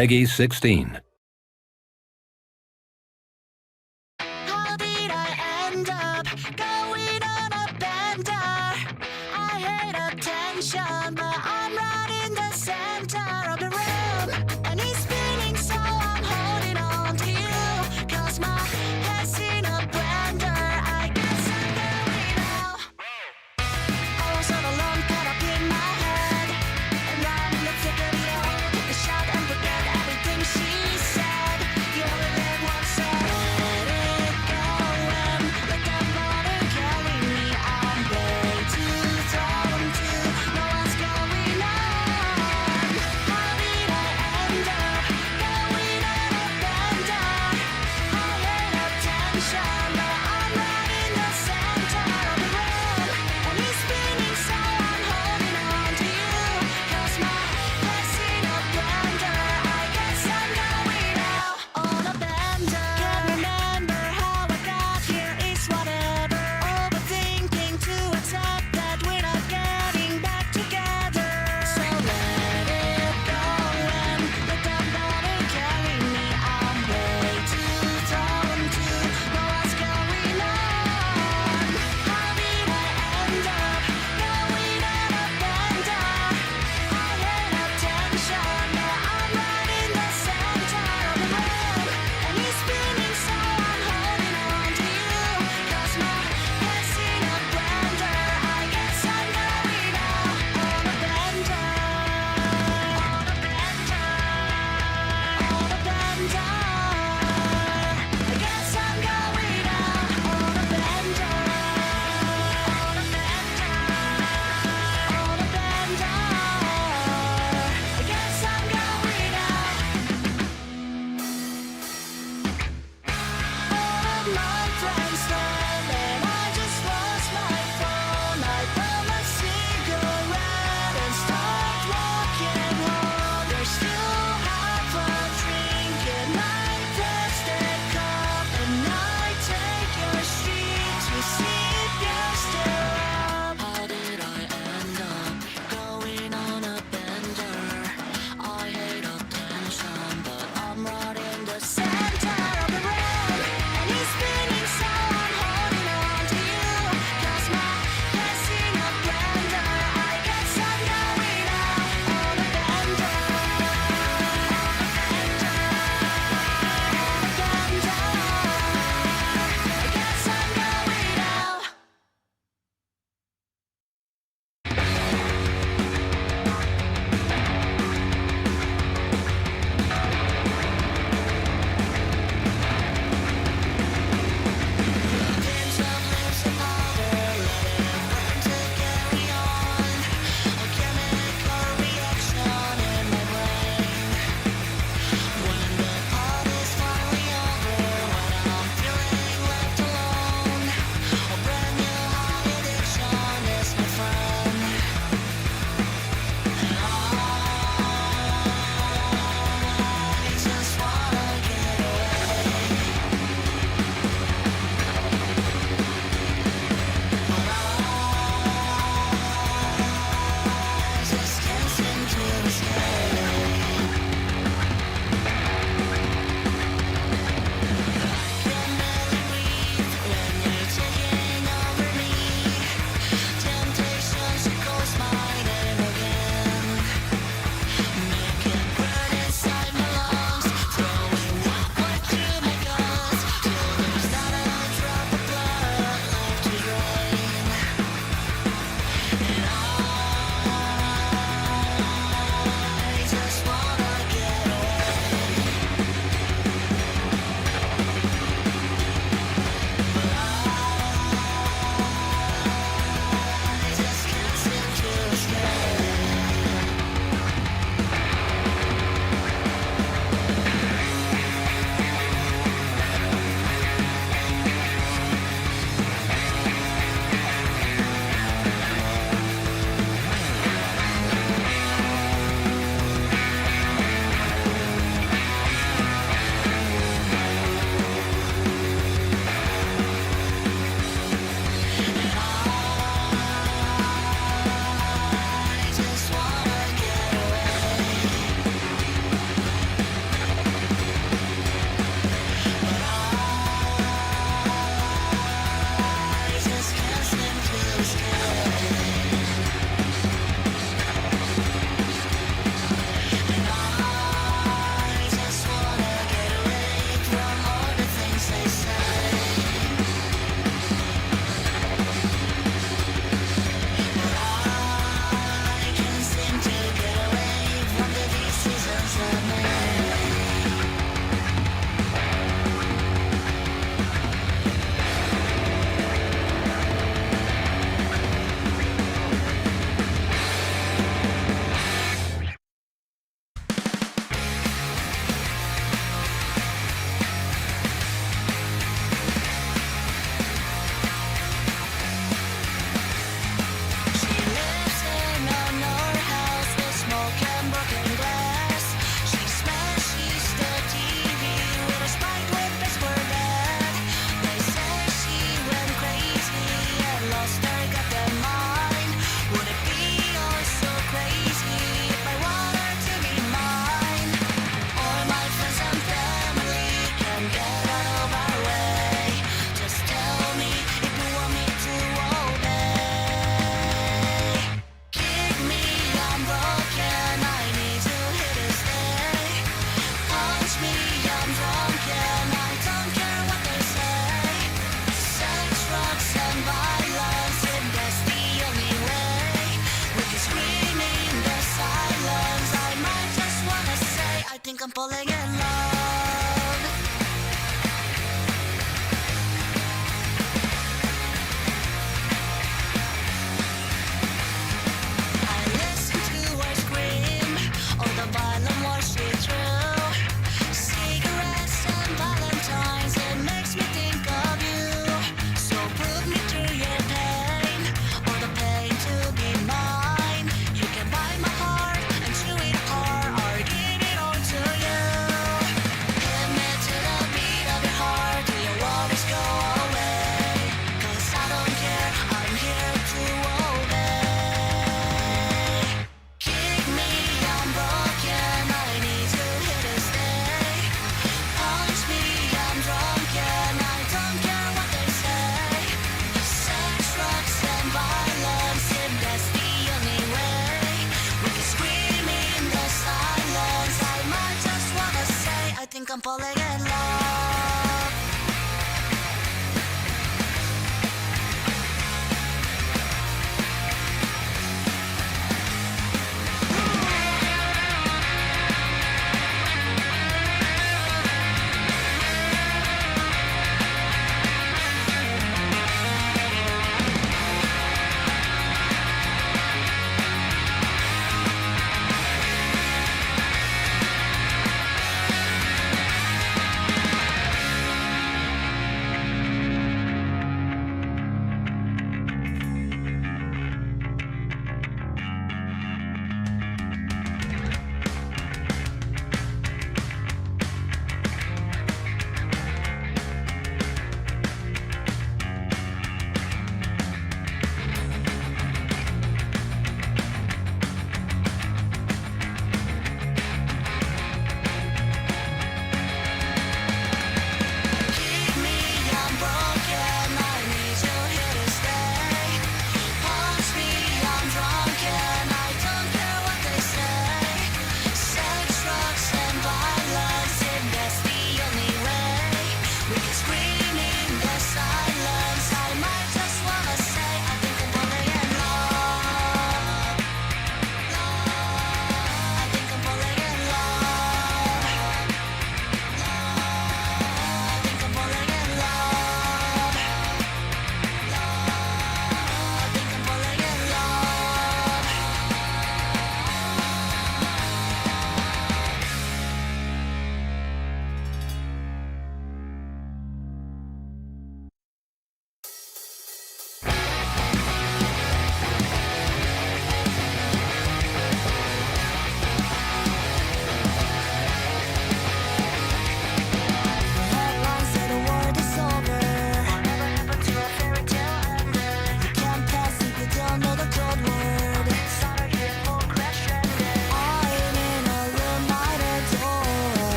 Peggy 16. How did I end up going on a bender? I hate attention, but I'm right in the center of the room. And it's spinning, so I'm holding on to you. 'Cause my head's in a blender. I guess I'm going now. I was all alone, caught up in my head. And now let's take a little, take a shot and forget everything she said. think I'm falling in love. I listen to her scream, all the violent words she threw. Cigarettes and valentines, it makes me think of you. So put me through your pain, or the pain to be mine. You can buy my heart and chew it apart, or give it all to you.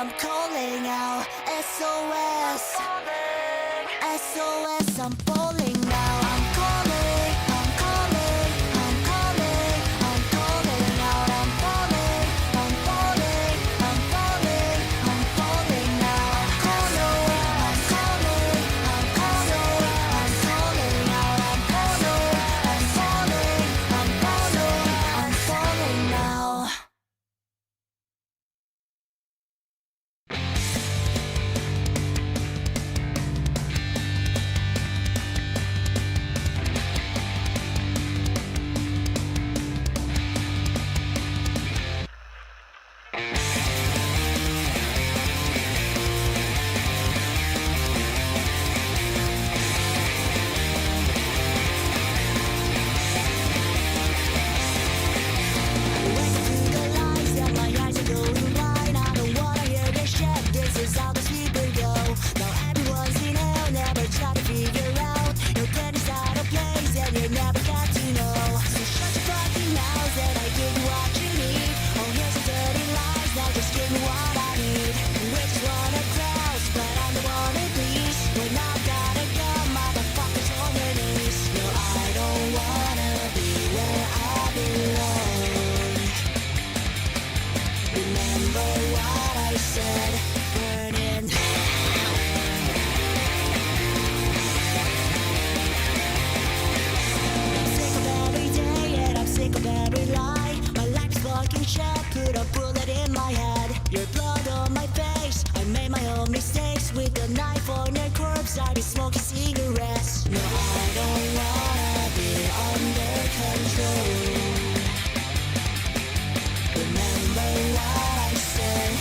I'm calling out. SOS, SOS, I'm falling now. I'm calling, I'm calling, I'm calling, I'm calling out. I'm falling, I'm falling, I'm falling, I'm falling now. I'm calling, I'm calling, I'm calling, I'm calling out. I'm calling, I'm falling, I'm falling, I'm falling now. Put a bullet in my head, your blood on my face. I made my own mistakes with a knife on your corpse. I be smoking cigarettes. No, I don't wanna be under control. Remember what I said,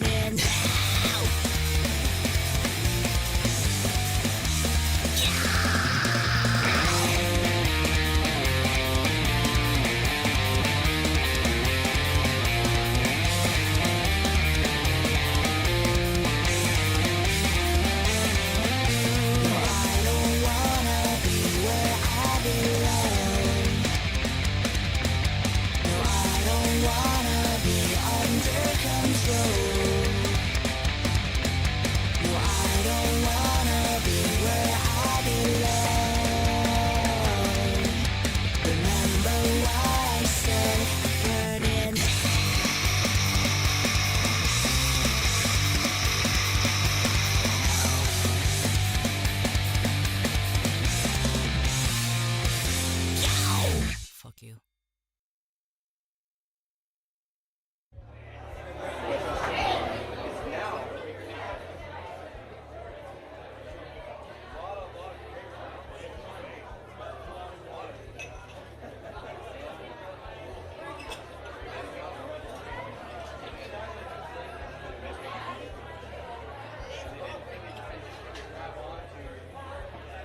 burning. Fuck you.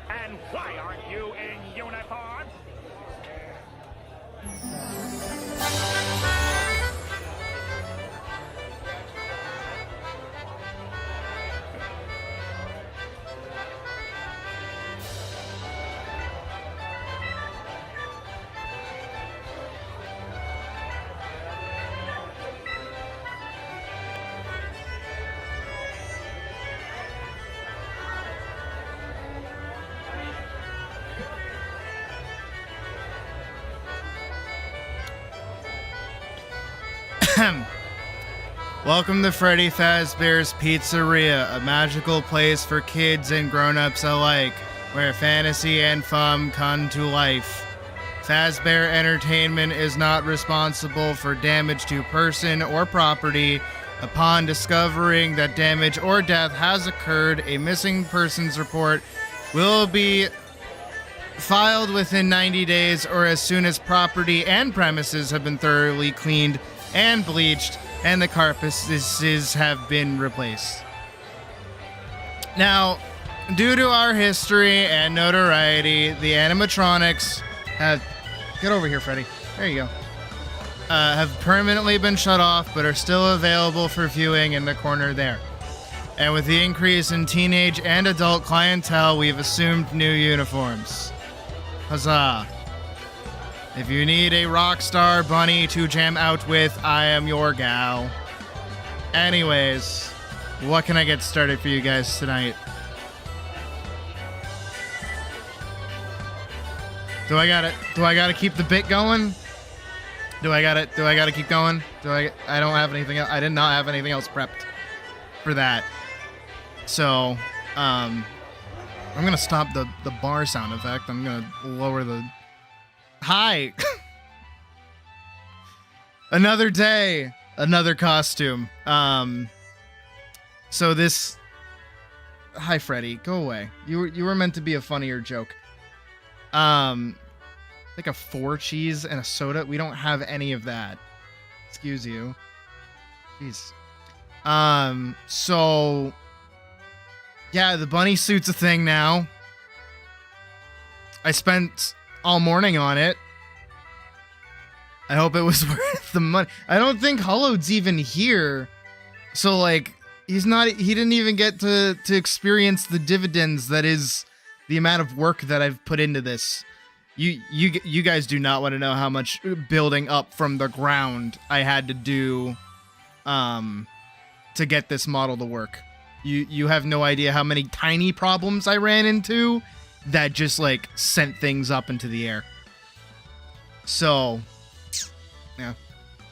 And why aren't you in uniform? Welcome to Freddy Fazbear's Pizzeria, a magical place for kids and grown-ups alike, where fantasy and fun come to life. Fazbear Entertainment is not responsible for damage to person or property. Upon discovering that damage or death has occurred, a missing persons report will be filed within 90 days or as soon as property and premises have been thoroughly cleaned and bleached and the carcasses have been replaced. Now, due to our history and notoriety, the animatronics have... Get over here, Freddy. There you go. Have permanently been shut off, but are still available for viewing in the corner there. And with the increase in teenage and adult clientele, we've assumed new uniforms. Huzzah. If you need a rock star bunny to jam out with, I am your gal. Anyways, what can I get started for you guys tonight? Do I gotta keep the bit going? Do I gotta keep going? I don't have anything else. I did not have anything else prepped for that. So, I'm gonna stop the bar sound effect. I'm gonna lower the... Hi! Another day, another costume. So this... Hi, Freddy. Go away. You were meant to be a funnier joke. Like a 4 cheese and a soda. We don't have any of that. Excuse you. Jeez. So... Yeah, the bunny suit's a thing now. I spent all morning on it. I hope it was worth the money. I don't think Hollowed's even here. So, like, he didn't even get to experience the dividends that is the amount of work that I've put into this. You guys do not want to know how much building up from the ground I had to do to get this model to work. You have no idea how many tiny problems I ran into that just, like, sent things up into the air. So, yeah.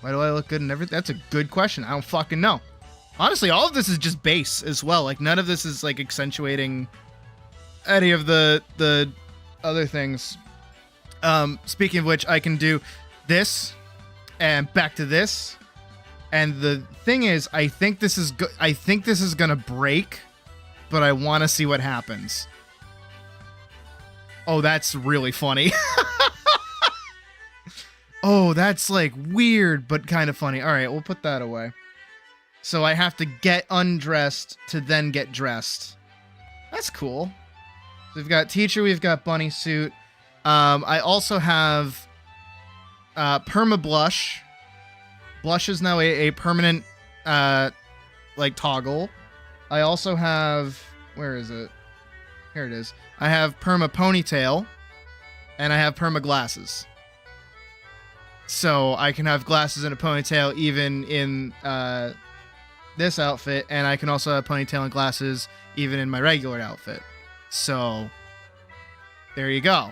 Why do I look good and everything? That's a good question. I don't fucking know. Honestly, all of this is just base as well. Like, none of this is, like, accentuating any of the other things. Speaking of which, I can do this and back to this. And the thing is, I think this is gonna break, but I want to see what happens. Oh, that's really funny. Oh, that's like weird, but kind of funny. All right, we'll put that away. So I have to get undressed to then get dressed. That's cool. So we've got teacher, we've got bunny suit. I also have perma blush. Blush is now a permanent like toggle. I also have, where is it? Here it is. I have perma ponytail and I have perma glasses. So I can have glasses and a ponytail even in this outfit, and I can also have ponytail and glasses even in my regular outfit. So there you go.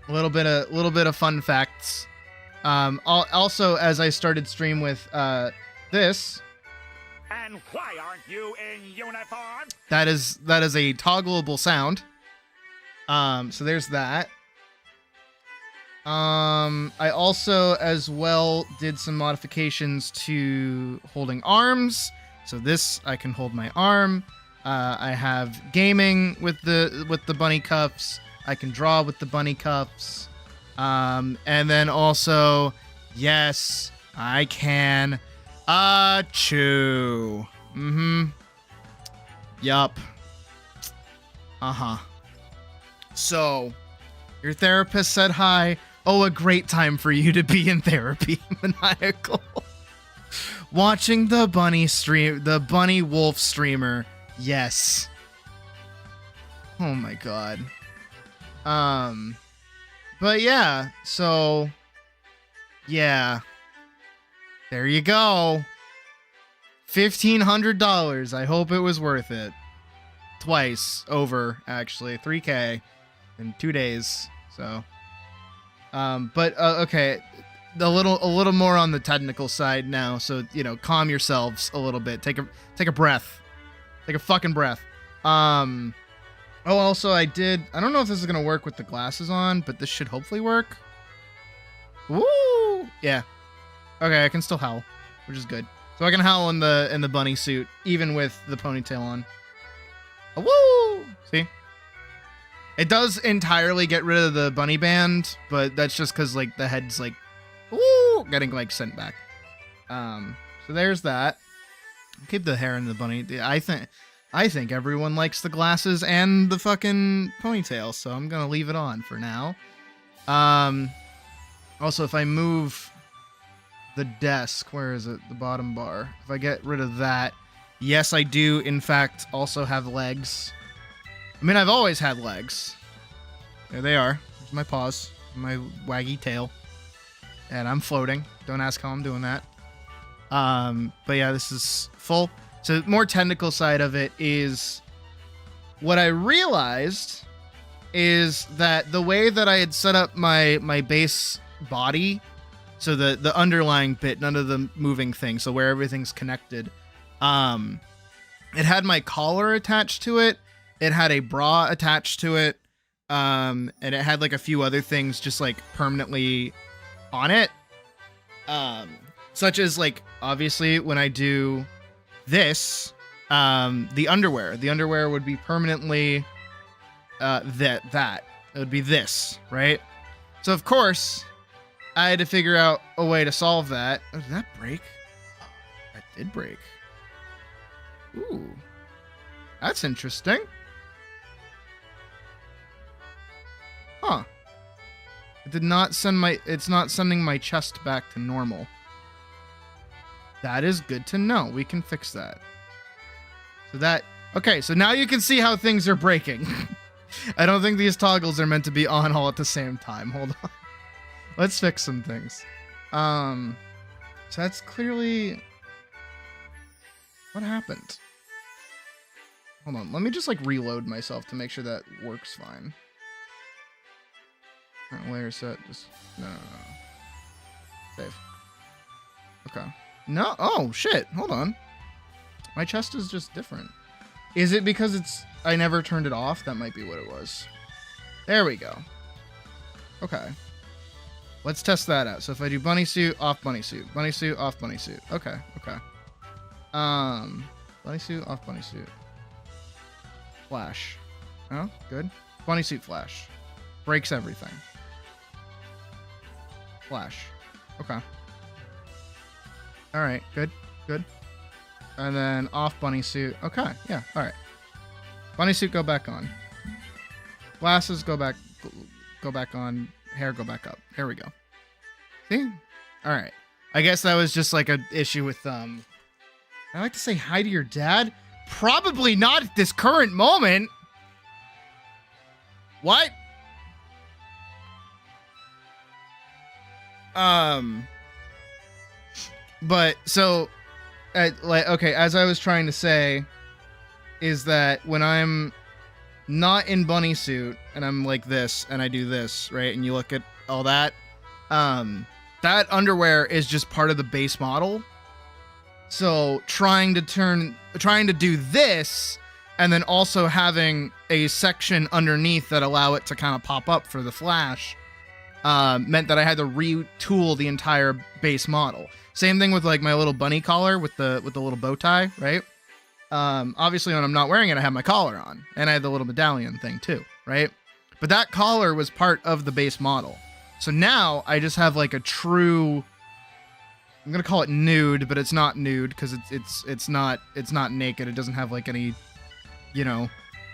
A little bit of fun facts. Also, as I started stream with this, And why aren't you in uniform? that is a toggleable sound. So there's that. I also as well did some modifications to holding arms. So this, I can hold my arm. I have gaming with the bunny cuffs. I can draw with the bunny cuffs. And then also, yes, I can chew. Yup. So, your therapist said hi. Oh, a great time for you to be in therapy, maniacal. Watching the bunny wolf streamer. Yes. Oh my god. But yeah, so yeah. There you go. $1,500. I hope it was worth it. Twice over, actually. 3K in 2 days. So okay, a little more on the technical side now, so calm yourselves a little bit. Take a breath. Take a fucking breath. Oh, also I don't know if this is gonna work with the glasses on, but this should hopefully work. Woo! Yeah. Okay, I can still howl, which is good. So I can howl in the bunny suit, even with the ponytail on. Woo! See? It does entirely get rid of the bunny band, but that's just because like the head's like, woo, getting like sent back. So there's that. Keep the hair in the bunny. I think everyone likes the glasses and the fucking ponytail, so I'm gonna leave it on for now. Also, if I move the desk, where is it? The bottom bar. If I get rid of that, yes, I do in fact also have legs. I mean, I've always had legs. There they are. There's my paws, my waggy tail. And I'm floating. Don't ask how I'm doing that. But yeah, this is full. So more technical side of it is what I realized is that the way that I had set up my base body, so the underlying bit, none of the moving things, so where everything's connected, it had my collar attached to it, it had a bra attached to it, and it had like a few other things just like permanently on it, such as like obviously when I do this, the underwear would be permanently that it would be this, right? So of course I had to figure out a way to solve that. Oh, did that break? That did break. Ooh, that's interesting. Huh. It did not send it's not sending my chest back to normal. That is good to know. We can fix that. Okay, so now you can see how things are breaking. I don't think these toggles are meant to be on all at the same time. Hold on. Let's fix some things. So that's clearly... What happened? Hold on, let me just like reload myself to make sure that works fine. Layer set, just... No. Save. Okay. No, oh shit, hold on. My chest is just different. Is it because I never turned it off? That might be what it was. There we go. Okay. Let's test that out. So if I do bunny suit, off bunny suit. Bunny suit, off bunny suit. Okay, okay. Bunny suit, off bunny suit. Flash. Oh, good. Bunny suit flash. Breaks everything. Flash. Okay. Alright, good, good. And then off bunny suit. Okay, yeah, alright. Bunny suit go back on. Glasses go back on. Hair go back up. Here we go. See? Alright. I guess that was just like an issue with I like to say hi to your dad. Probably not at this current moment. What? But so okay, as I was trying to say is that when I'm not in bunny suit and I'm like this and I do this, right? And you look at all that, that underwear is just part of the base model. So trying to do this and then also having a section underneath that allow it to kind of pop up for the flash meant that I had to retool the entire base model. Same thing with like my little bunny collar with the little bow tie, right? Obviously when I'm not wearing it, I have my collar on and I had the little medallion thing too, right? But that collar was part of the base model. So now I just have like a true, I'm going to call it nude, but it's not nude because it's not naked. It doesn't have like any,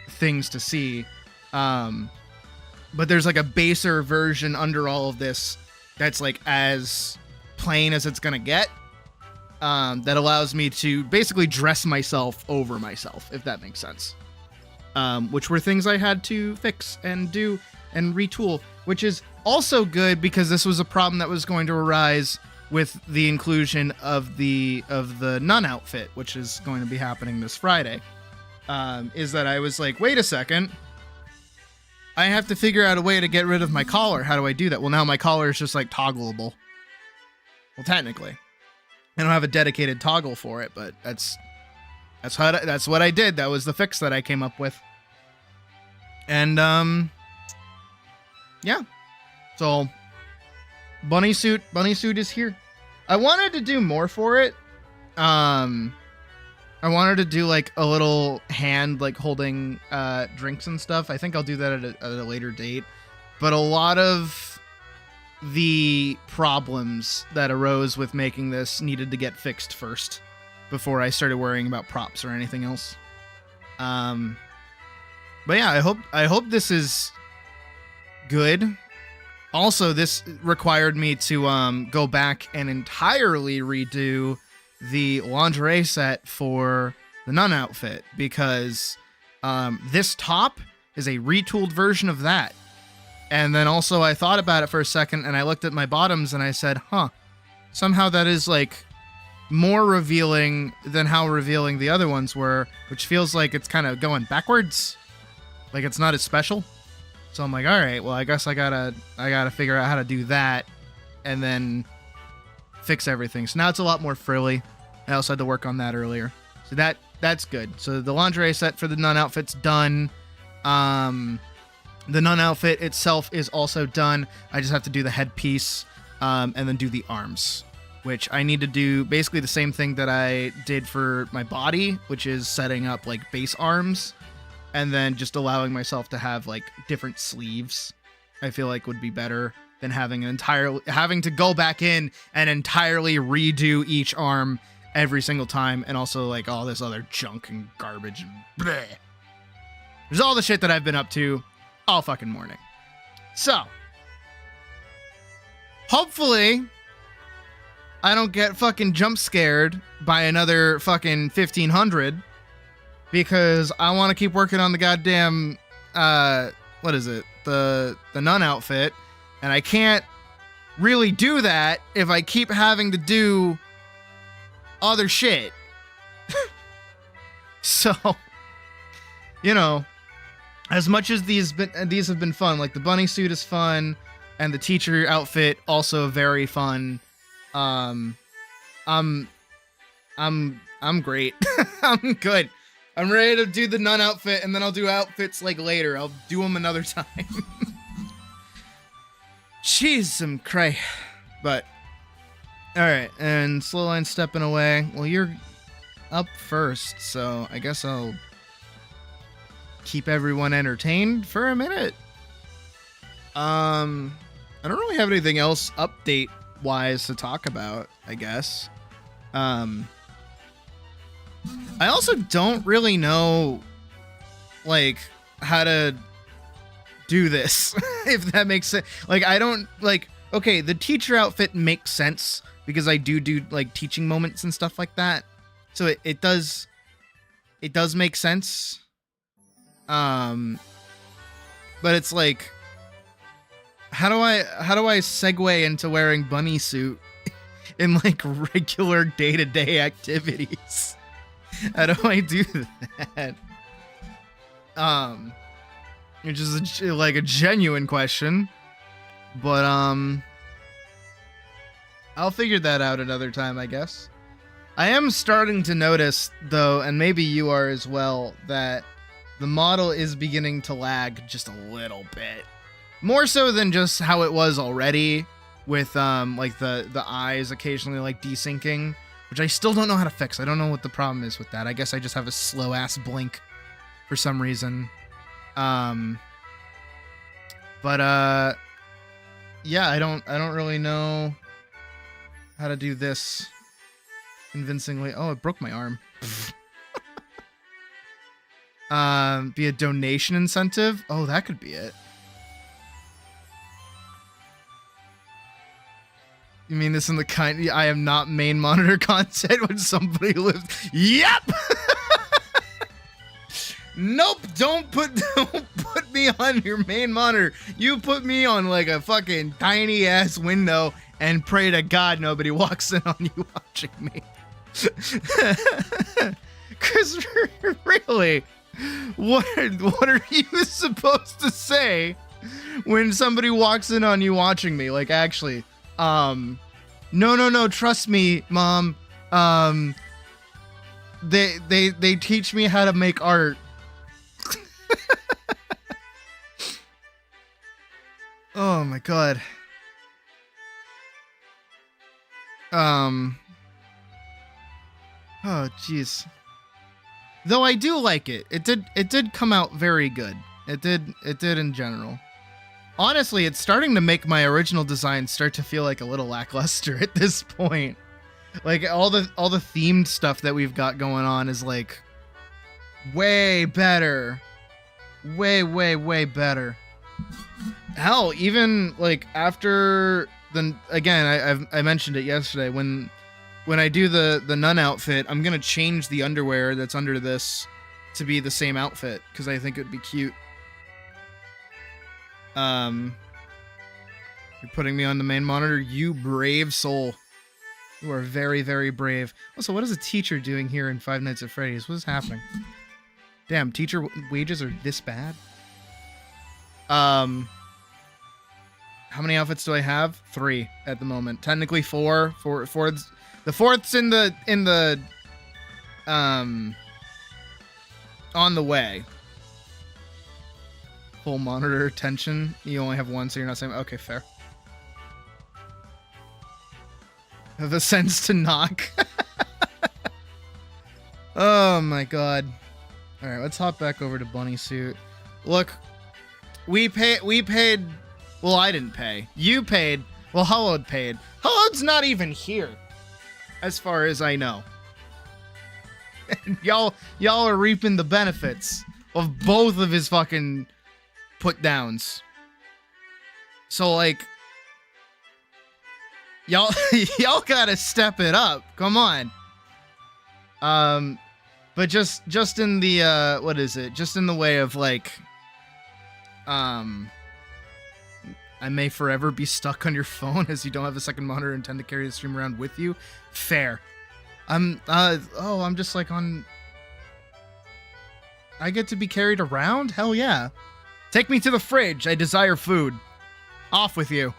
things to see. But there's like a baser version under all of this that's like as plain as it's gonna get, that allows me to basically dress myself over myself, if that makes sense, which were things I had to fix and do and retool, which is also good because this was a problem that was going to arise with the inclusion of the nun outfit, which is going to be happening this Friday. Is that I was like, wait a second, I have to figure out a way to get rid of my collar. How do I do that? Well, now my collar is just like toggleable. Well, technically, I don't have a dedicated toggle for it, but that's what I did. That was the fix that I came up with. And yeah. So bunny suit is here. I wanted to do more for it. I wanted to do like a little hand like holding drinks and stuff. I think I'll do that at a later date. But a lot of the problems that arose with making this needed to get fixed first before I started worrying about props or anything else. But yeah, I hope this is good. Also, this required me to go back and entirely redo the lingerie set for the nun outfit because this top is a retooled version of that. And then also I thought about it for a second and I looked at my bottoms and I said, somehow that is like more revealing than how revealing the other ones were, which feels like it's kind of going backwards. Like it's not as special. So I'm like, all right, well, I guess I gotta figure out how to do that and then fix everything. So now it's a lot more frilly. I also had to work on that earlier. So that's good. So the lingerie set for the nun outfit's done. The nun outfit itself is also done. I just have to do the headpiece and then do the arms, which I need to do basically the same thing that I did for my body, which is setting up like base arms and then just allowing myself to have like different sleeves. I feel like would be better than having to go back in and entirely redo each arm every single time, and also like all this other junk and garbage and bleh. There's all the shit that I've been up to all fucking morning. So hopefully I don't get fucking jump scared by another fucking 1500, because I want to keep working on the goddamn what is it, the nun outfit, and I can't really do that if I keep having to do other shit. So, you know, as much as these have been fun, like the bunny suit is fun and the teacher outfit also very fun. I'm great. I'm good. I'm ready to do the nun outfit, and then I'll do outfits like later. I'll do them another time. Jeez, I'm cray. But all right, and Slowline stepping away. Well, you're up first, so I guess I'll keep everyone entertained for a minute. I don't really have anything else update wise to talk about, I guess. I also don't really know like how to do this, if that makes sense. Like I don't like, okay, the teacher outfit makes sense because I do like teaching moments and stuff like that. So it does make sense. But it's like, how do I segue into wearing bunny suit in like regular day-to-day activities? How do I do that? Which is like a genuine question, but I'll figure that out another time, I guess. I am starting to notice, though, and maybe you are as well, that the model is beginning to lag just a little bit. More so than just how it was already, with like the eyes occasionally like desyncing, which I still don't know how to fix. I don't know what the problem is with that. I guess I just have a slow ass blink for some reason. But yeah, I don't really know how to do this convincingly. Oh, it broke my arm. Be a donation incentive. Oh, that could be it. You mean this in the kind? I am not main monitor content when somebody lives. Yep. Nope. Don't put me on your main monitor. You put me on like a fucking tiny ass window and pray to God nobody walks in on you watching me. Cause really, what are you supposed to say when somebody walks in on you watching me? Like actually. No, trust me, Mom. They teach me how to make art. Oh my God. Oh jeez. Though I do like it. It did come out very good. It did in general. Honestly, it's starting to make my original design start to feel like a little lackluster at this point. Like all the themed stuff that we've got going on is like way better. Way better. Hell, even like after the, again, I mentioned it yesterday, when I do the nun outfit, I'm gonna change the underwear that's under this to be the same outfit because I think it'd be cute. You're putting me on the main monitor, you brave soul. You are very, very brave. Also, what is a teacher doing here in Five Nights at Freddy's? What is happening? Damn, teacher wages are this bad? How many outfits do I have? 3 at the moment. Technically 4. The fourth's in the on the way. Full monitor attention. You only have 1, so you're not saying okay, fair. Have the sense to knock. Oh my god. Alright, let's hop back over to Bunny Suit. Look, we paid, well, I didn't pay. You paid. Well, Hollowed paid. Hollowed's not even here, as far as I know. y'all are reaping the benefits of both of his fucking put downs. So, like, y'all gotta step it up. Come on. But just in the what is it? Just in the way of like, I may forever be stuck on your phone as you don't have a second monitor and intend to carry the stream around with you. Fair. I'm just like on. I get to be carried around? Hell yeah. Take me to the fridge. I desire food. Off with you.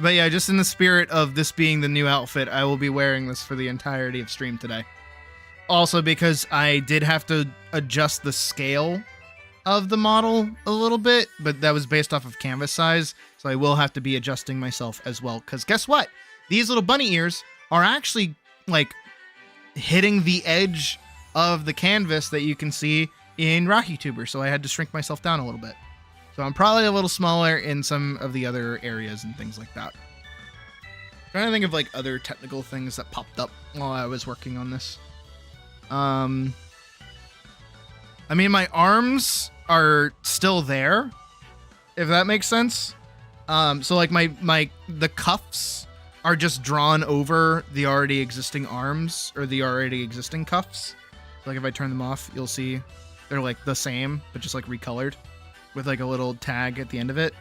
But yeah, just in the spirit of this being the new outfit, I will be wearing this for the entirety of stream today. Also because I did have to adjust the scale of the model a little bit, but that was based off of canvas size, so I will have to be adjusting myself as well. Because guess what? These little bunny ears are actually, like, hitting the edge of the canvas that you can see in Rocky Tuber, so I had to shrink myself down a little bit. So I'm probably a little smaller in some of the other areas and things like that. Trying to think of like other technical things that popped up while I was working on this. I mean, my arms are still there, if that makes sense. So like the cuffs are just drawn over the already existing arms or the already existing cuffs. So like if I turn them off, you'll see they're like the same, but just like recolored with like a little tag at the end of it.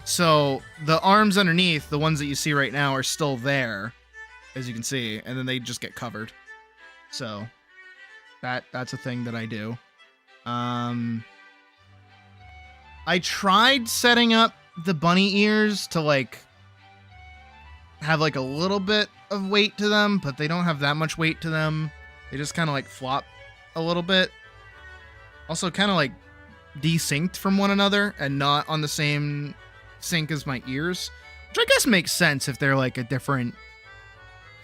So the arms underneath, the ones that you see right now, are still there, as you can see, and then they just get covered. So that's a thing that I do. I tried setting up the bunny ears to like have like a little bit of weight to them, but they don't have that much weight to them. They just kind of like flop a little bit. Also kind of like desynced from one another and not on the same sync as my ears, which I guess makes sense if they're like a different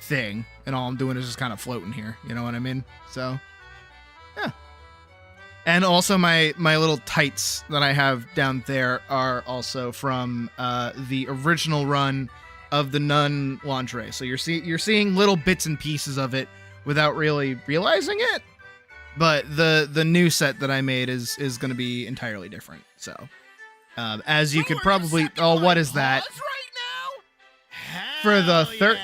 thing and all I'm doing is just kind of floating here, you know what I mean? So yeah. And also my little tights that I have down there are also from the original run of the Nun lingerie. So you're seeing little bits and pieces of it without really realizing it. But the new set that I made is going to be entirely different. So, as you could probably... Oh, what is that? For the third...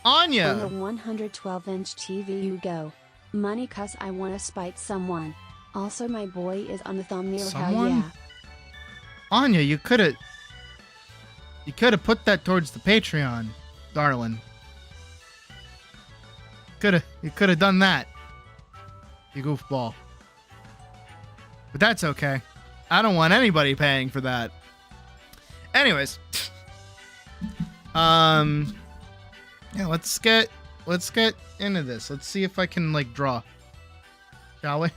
Anya! On the 112-inch TV you go. Money cuz I wanna spite someone. Also my boy is on the thumbnail. Someone? Hell yeah. Anya, you could have put that towards the Patreon, darling. You could have done that. You goofball. But that's okay. I don't want anybody paying for that. Anyways. Yeah, let's get into this. Let's see if I can like draw. Shall we?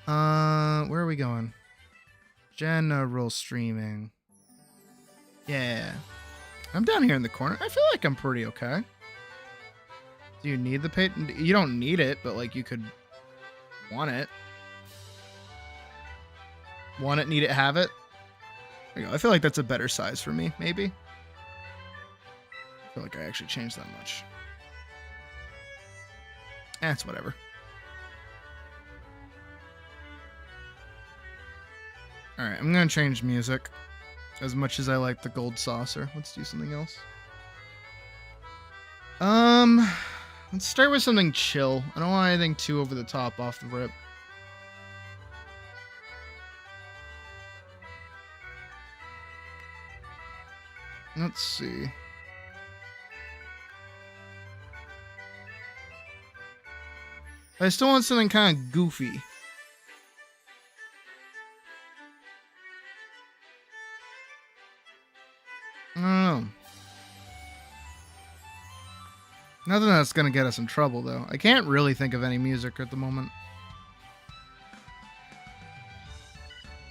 Where are we going? General streaming. Yeah. I'm down here in the corner. I feel like I'm pretty okay. Do you need the page? You don't need it, but like you could want it. Want it, need it, have it. There you go. I feel like that's a better size for me, maybe. I feel like I actually changed that much. It's whatever. Alright, I'm gonna change music. As much as I like the gold saucer. Let's do something else. Let's start with something chill. I don't want anything too over the top off the rip. Let's see. I still want something kind of goofy. I don't know. Nothing that's gonna get us in trouble, though. I can't really think of any music at the moment.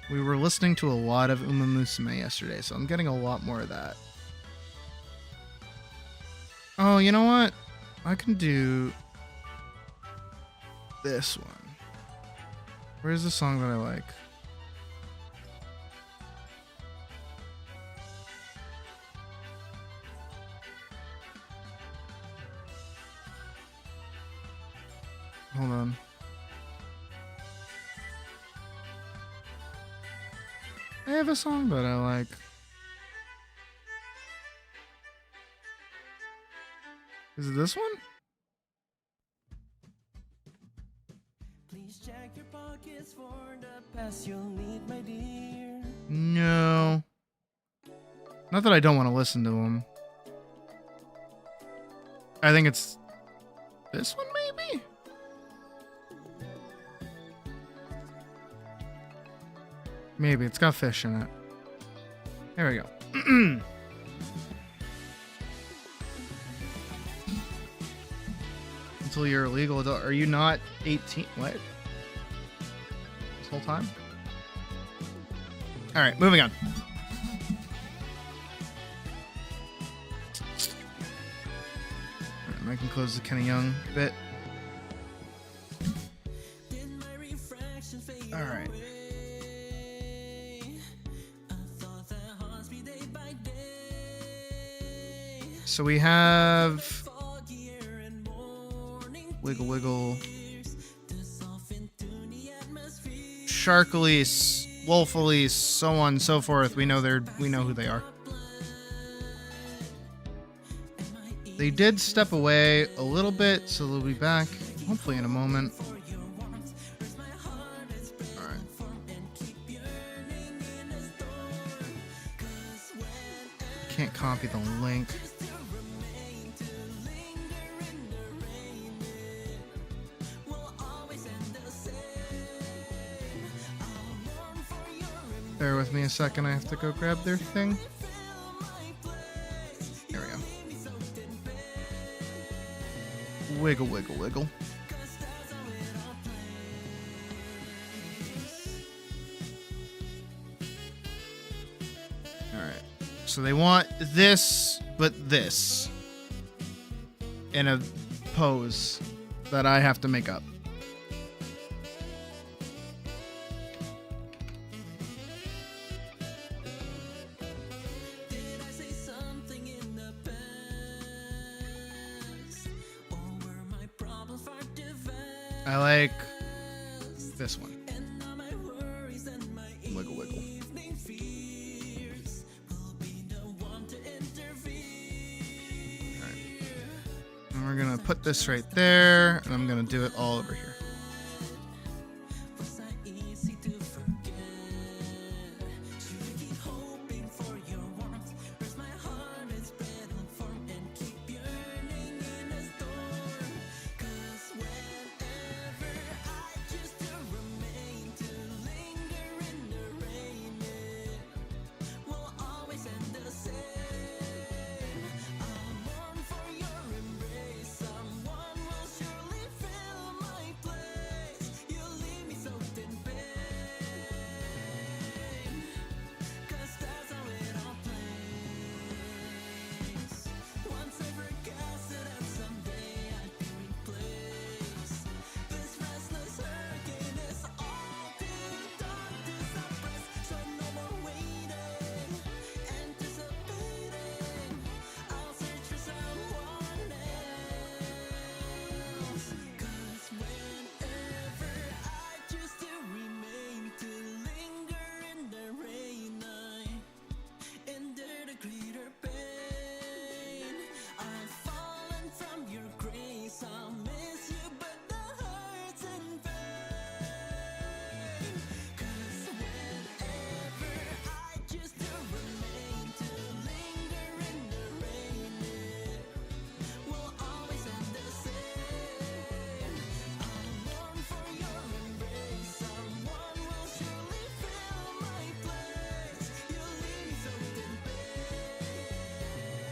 We were listening to a lot of Uma Musume yesterday, so I'm getting a lot more of that. Oh, you know what? I can do this one. Where's the song that I like? Hold on. I have a song that I like. Is it this one? Please check your pockets for the pass you'll need, my dear. No. Not that I don't want to listen to them. I think it's this one, maybe? Maybe. It's got fish in it. There we go. Until you're a legal adult. Are you not 18? What? This whole time? Alright, moving on. Alright, I can close the Kenny Young bit. Alright. So we have Wiggle Wiggle, Sharkily, Wolfily, so on and so forth. We know who they are. They did step away a little bit, so they'll be back hopefully in a moment. Alright. Can't copy the link. Bear with me a second, I have to go grab their thing. There we go. Wiggle, wiggle, wiggle. Alright. So they want this, but this. In a pose that I have to make up. I like this one. Wiggle, wiggle. Alright. And we're gonna put this right there, and I'm gonna do it all over here.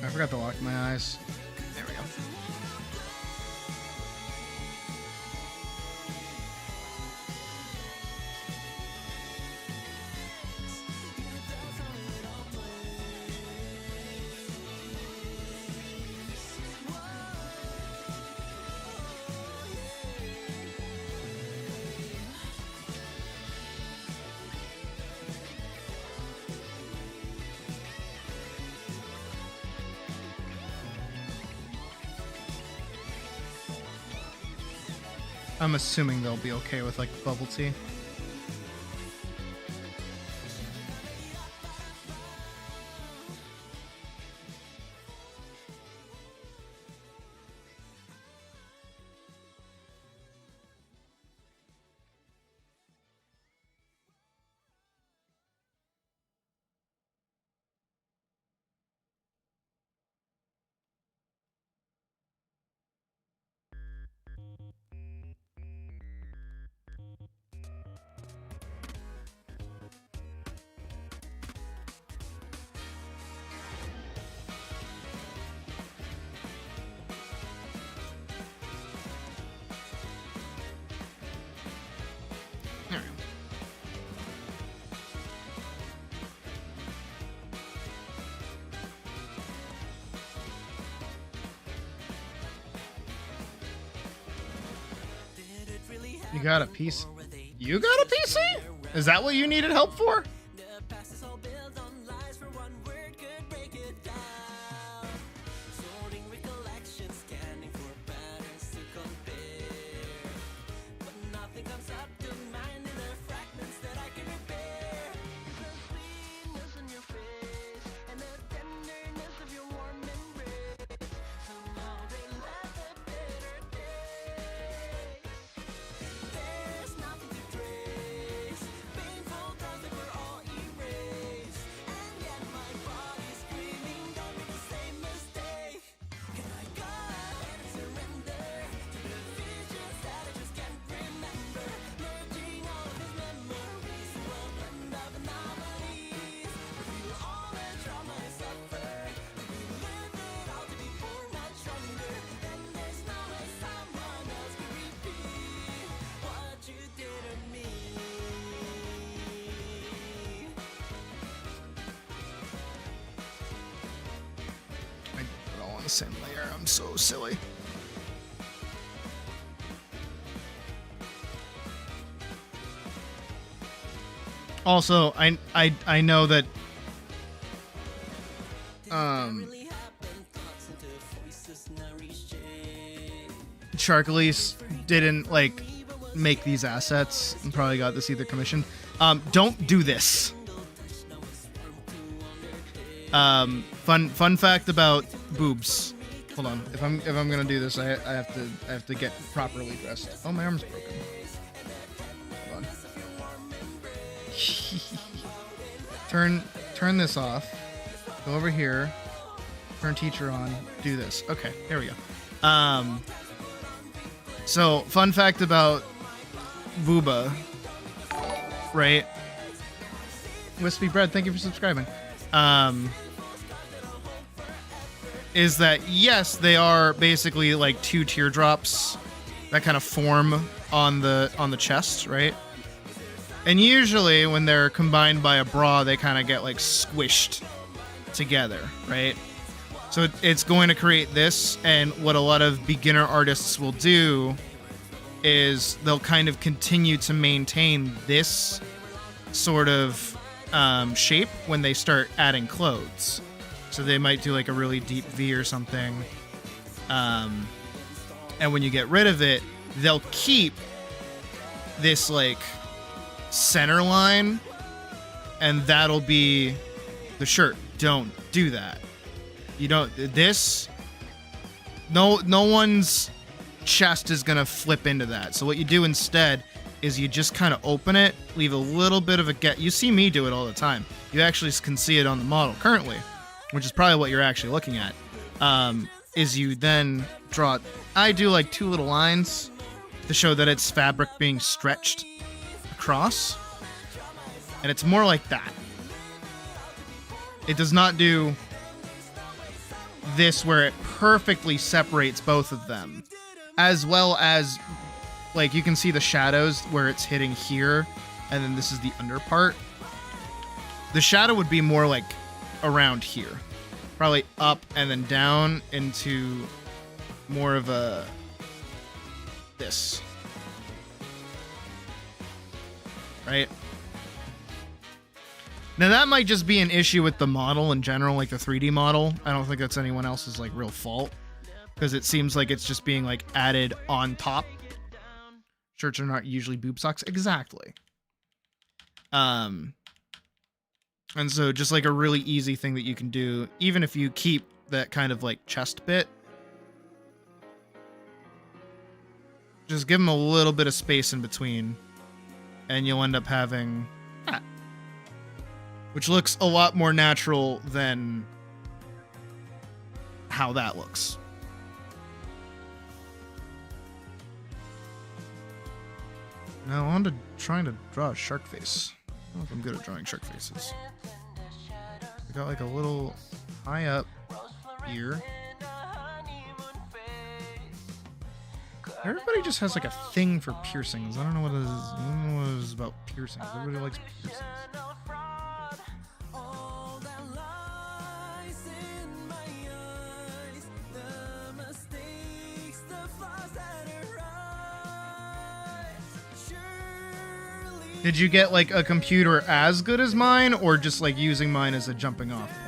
I forgot to lock my eyes. There we go. I'm assuming they'll be okay with like bubble tea. You got a PC? You got a PC? Is that what you needed help for? Same layer. I'm so silly. Also, I know that Sharklese didn't like make these assets and probably got this either commissioned. Don't do this. Fun fact about boobs. Hold on. If I'm gonna do this, I have to get properly dressed. Oh, my arm's broken. Hold on. Turn this off. Go over here. Turn teacher on. Do this. Okay, here we go. So fun fact about Booba, right? Wispy Bread, thank you for subscribing. Is that yes, they are basically like two teardrops that kind of form on the chest, right? And usually when they're combined by a bra, they kind of get like squished together, right? So it's going to create this, and what a lot of beginner artists will do is they'll kind of continue to maintain this sort of shape when they start adding clothes. So they might do like a really deep V or something. And when you get rid of it, they'll keep this like center line, and that'll be the shirt. Don't do that. You don't, this, no one's chest is gonna flip into that. So what you do instead is you just kind of open it, leave a little bit of a gap. You see me do it all the time. You actually can see it on the model currently, which is probably what you're actually looking at. Is you then draw, I do like two little lines to show that it's fabric being stretched across. And it's more like that. It does not do this where it perfectly separates both of them, as well as like you can see the shadows where it's hitting here, and then this is the under part. The shadow would be more like around here, probably up and then down into more of a this, right? Now that might just be an issue with the model in general, like the 3D model. I don't think that's anyone else's like real fault, because it seems like it's just being like added on top. Shirts are not usually boob socks. Exactly. And so just like a really easy thing that you can do, even if you keep that kind of like chest bit, just give them a little bit of space in between and you'll end up having that, which looks a lot more natural than how that looks. Now on to trying to draw a shark face. I don't know if I'm good at drawing shark faces. I got like a little high up ear. Everybody just has like a thing for piercings. I don't know what it is. I don't know what it is about piercings. Everybody likes piercings. Did you get like a computer as good as mine, or just like using mine as a jumping off point?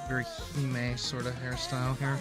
Very Hime sort of hairstyle here.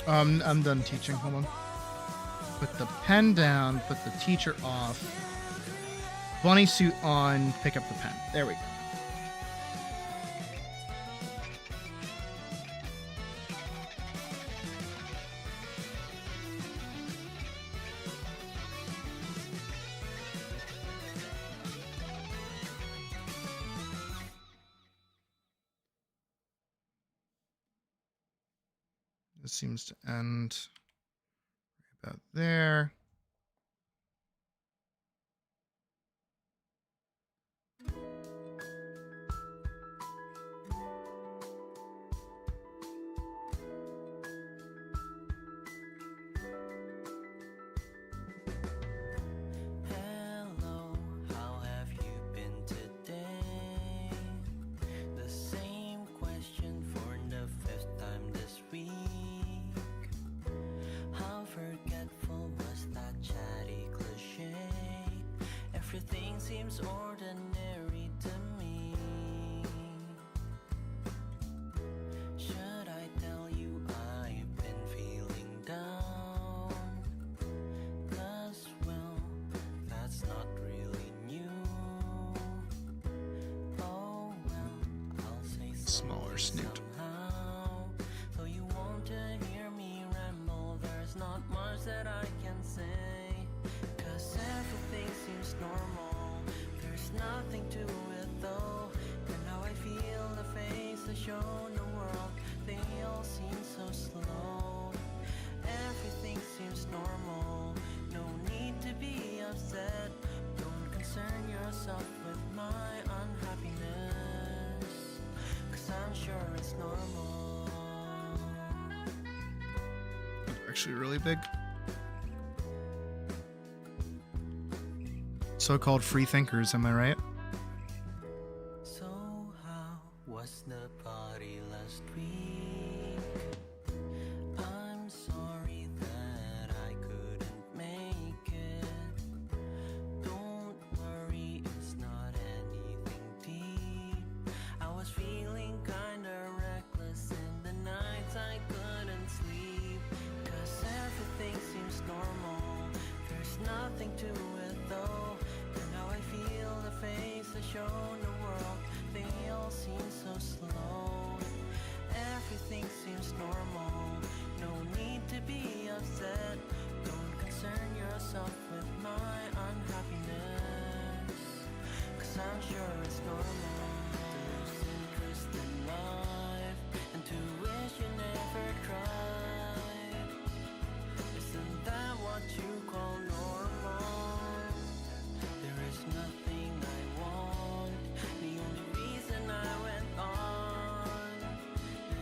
I'm done teaching. Hold on. Put the pen down, put the teacher off. Bunny suit on, pick up the pen. There we go. This seems to end right about there. Hello, how have you seems ordinary to me. Should I tell you I've been feeling down? 'Cause, well, that's not really new. Oh well, I'll say Smaller snoot. somehow. So you want to hear me ramble, there's not much that I can say. 'Cause everything seems normal, there's nothing to it though. And how I feel, the face I show in the world, they all seem so slow. Everything seems normal, no need to be upset. Don't concern yourself with my unhappiness, 'cause I'm sure it's normal. They're actually really big. So-called free thinkers, am I right? So how was the party last week? I'm sorry that I couldn't make it. Don't worry, it's not anything deep. I was feeling kinda reckless in the nights I couldn't sleep. 'Cause everything seems normal, there's nothing to it though. And how I feel, the face I show in the world, they all seem so slow. Everything seems normal, no need to be upset. Don't concern yourself with my unhappiness, 'cause I'm sure it's normal to lose interest in life and to wish you never tried. Isn't that what you call normal? There is nothing I want. The only reason I went on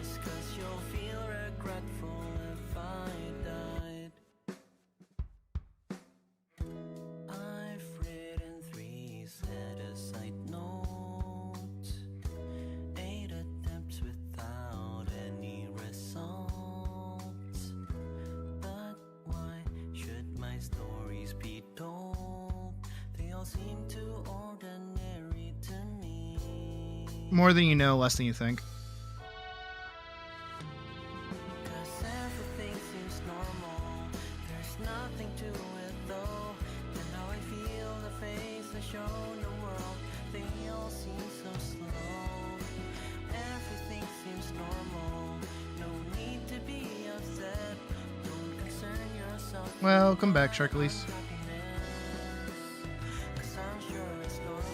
is 'cause you'll feel regretful if I died. I've written 3 set-aside notes, 8 attempts without any results. But why should my stories be told? They all seem too ordinary to me. More than you know, less than you think. 'Cause everything seems normal, there's nothing to it though. And how I feel, the face I show in the world, they all seem so slow. Everything seems normal, no need to be upset. Don't concern yourself. Welcome back, Sharklys. 'Cause I'm sure it's normal.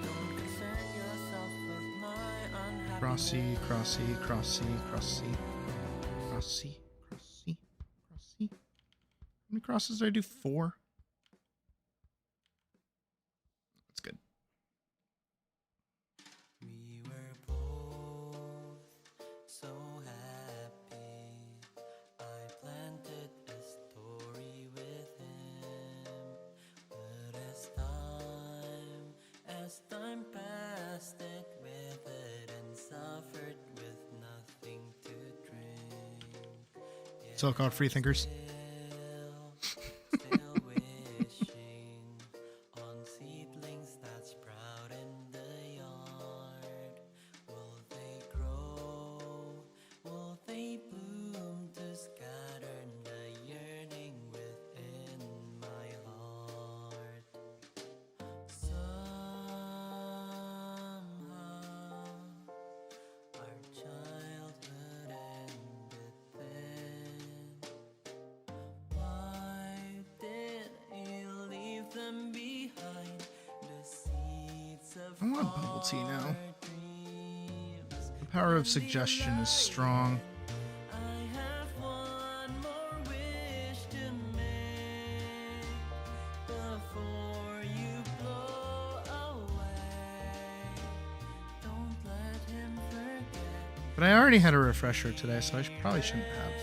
Don't concern yourself with my unhappiness. Crossy, crossy, crossy, crossy, crossy, crossy, crossy. How many crosses did I do? 4? That's good. We were both so happy. I planted a story with him. But as time passed, it withered and suffered with nothing to drink. Yet So-called free thinkers. still wishing on seedlings that sprout in the yard. Will they grow? Will they bloom to scatter the yearning within my heart? Somehow our childhood ended then. Why did he leave them behind? The seeds of I want bubble tea now. our dreams. The power of suggestion is strong. But I already had a refresher today, so I probably shouldn't have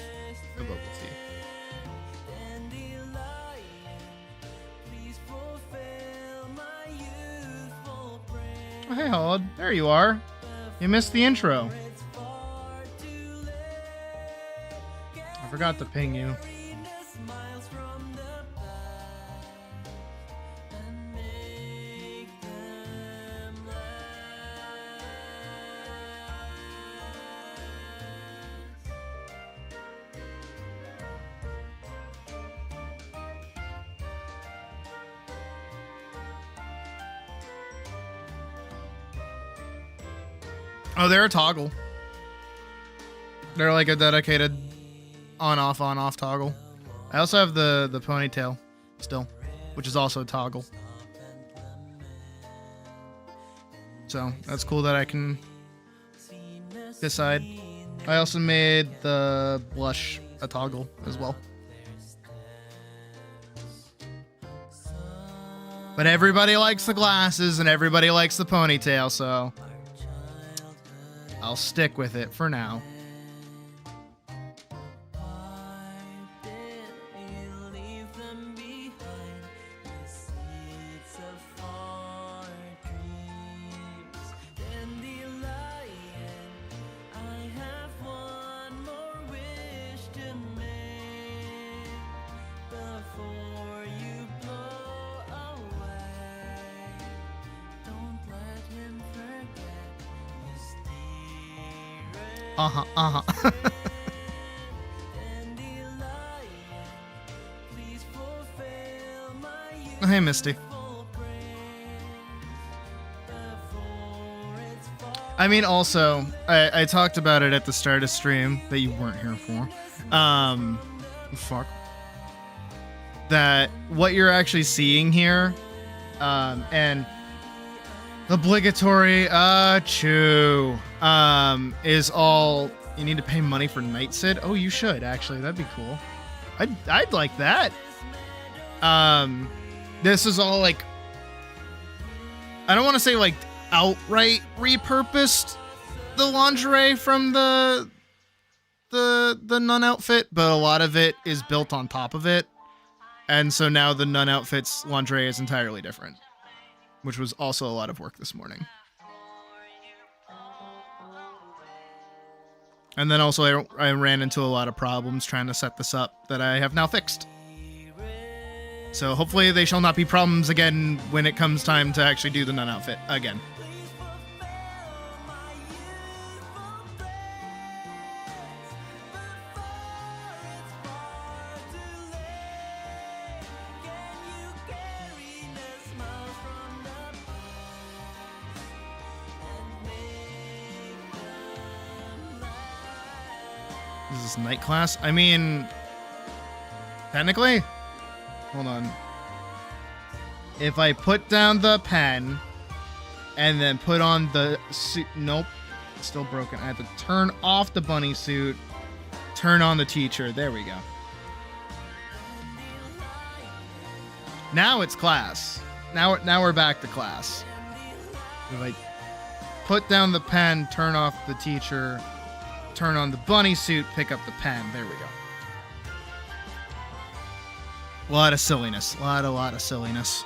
the bubble tea. Oh, hey, Hod. There you are. You missed the intro. I forgot to ping you. Oh, they're a toggle. They're like a dedicated on-off toggle. I also have the ponytail still, which is also a toggle. So that's cool that I can decide. I also made the blush a toggle as well. But everybody likes the glasses and everybody likes the ponytail, so I'll stick with it for now. Uh-huh. Hey, Misty. I mean, also, I talked about it at the start of stream that you weren't here for. Fuck. That what you're actually seeing here, and obligatory, is all, you need to pay money for Night Sid? Oh, you should, actually. That'd be cool. I'd like that. This is all, like, I don't want to say, like, outright repurposed the lingerie from the nun outfit, but a lot of it is built on top of it. And so now the nun outfit's lingerie is entirely different, which was also a lot of work this morning. And then also I ran into a lot of problems trying to set this up that I have now fixed. So hopefully they shall not be problems again when it comes time to actually do the nun outfit again. Is this night class? I mean, technically, hold on. If I put down the pen and then put on the suit, nope, it's still broken. I have to turn off the bunny suit, turn on the teacher. There we go. Now it's class. Now we're back to class. If I put down the pen, turn off the teacher, turn on the bunny suit, pick up the pen. There we go. A lot of silliness. A lot of silliness.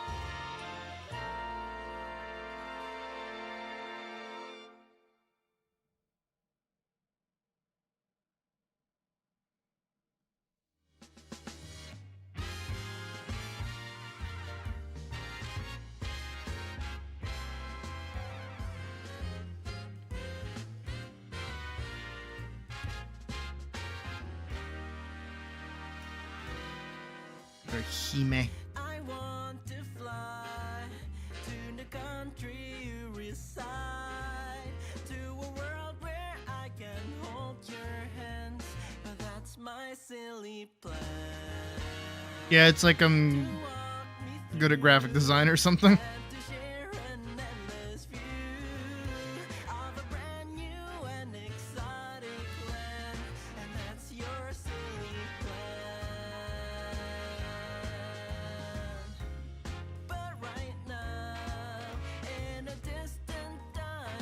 Hime. I want to fly to the country you reside, to a world where I can hold your hands, but that's my silly plan. Yeah, it's like I'm good at graphic design or something.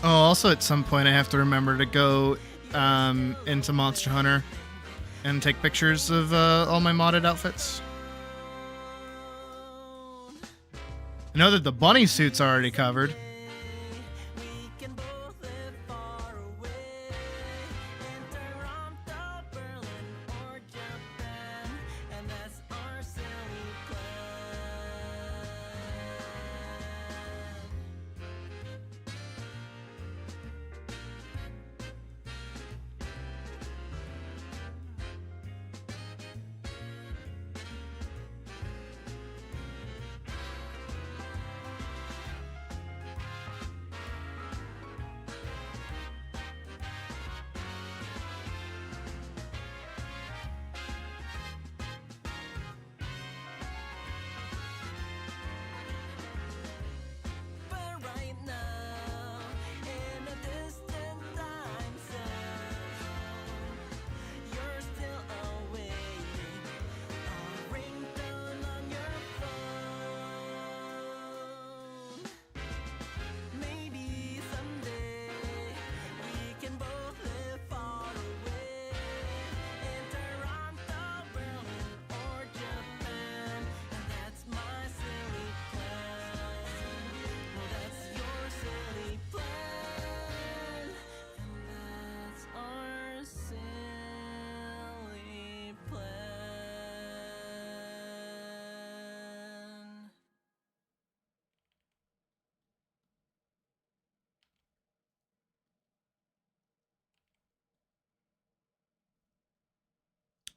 Oh, also at some point I have to remember to go into Monster Hunter and take pictures of all my modded outfits. I know that the bunny suit's already covered.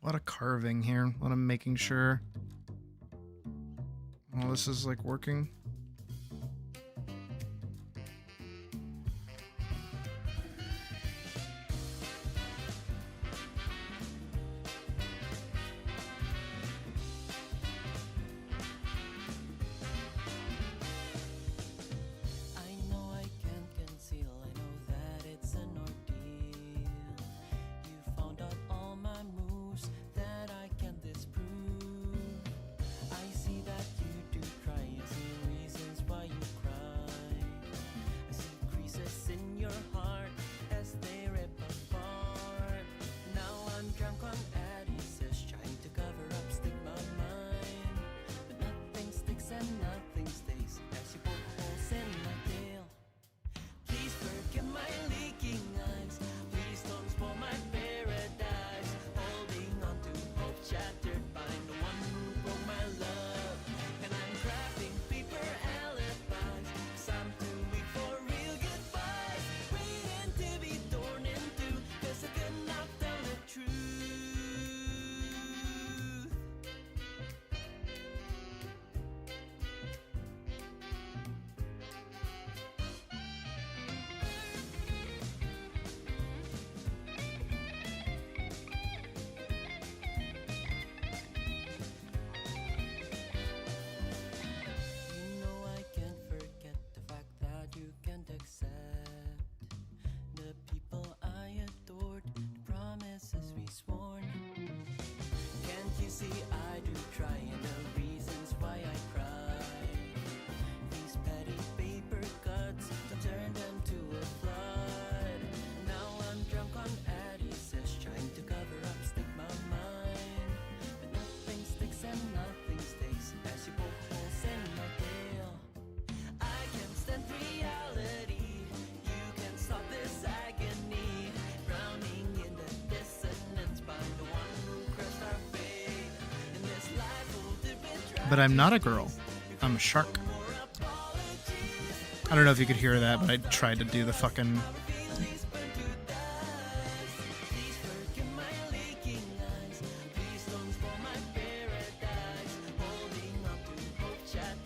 A lot of carving here. A lot of making sure all this is like working. But I'm not a girl. I'm a shark. I don't know if you could hear that, but I tried to do the fucking...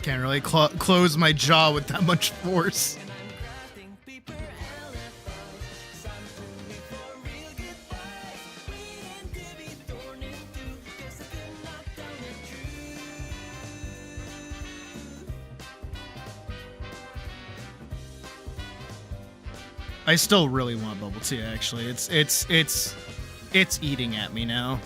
Can't really close my jaw with that much force. I still really want bubble tea, actually. It's eating at me now.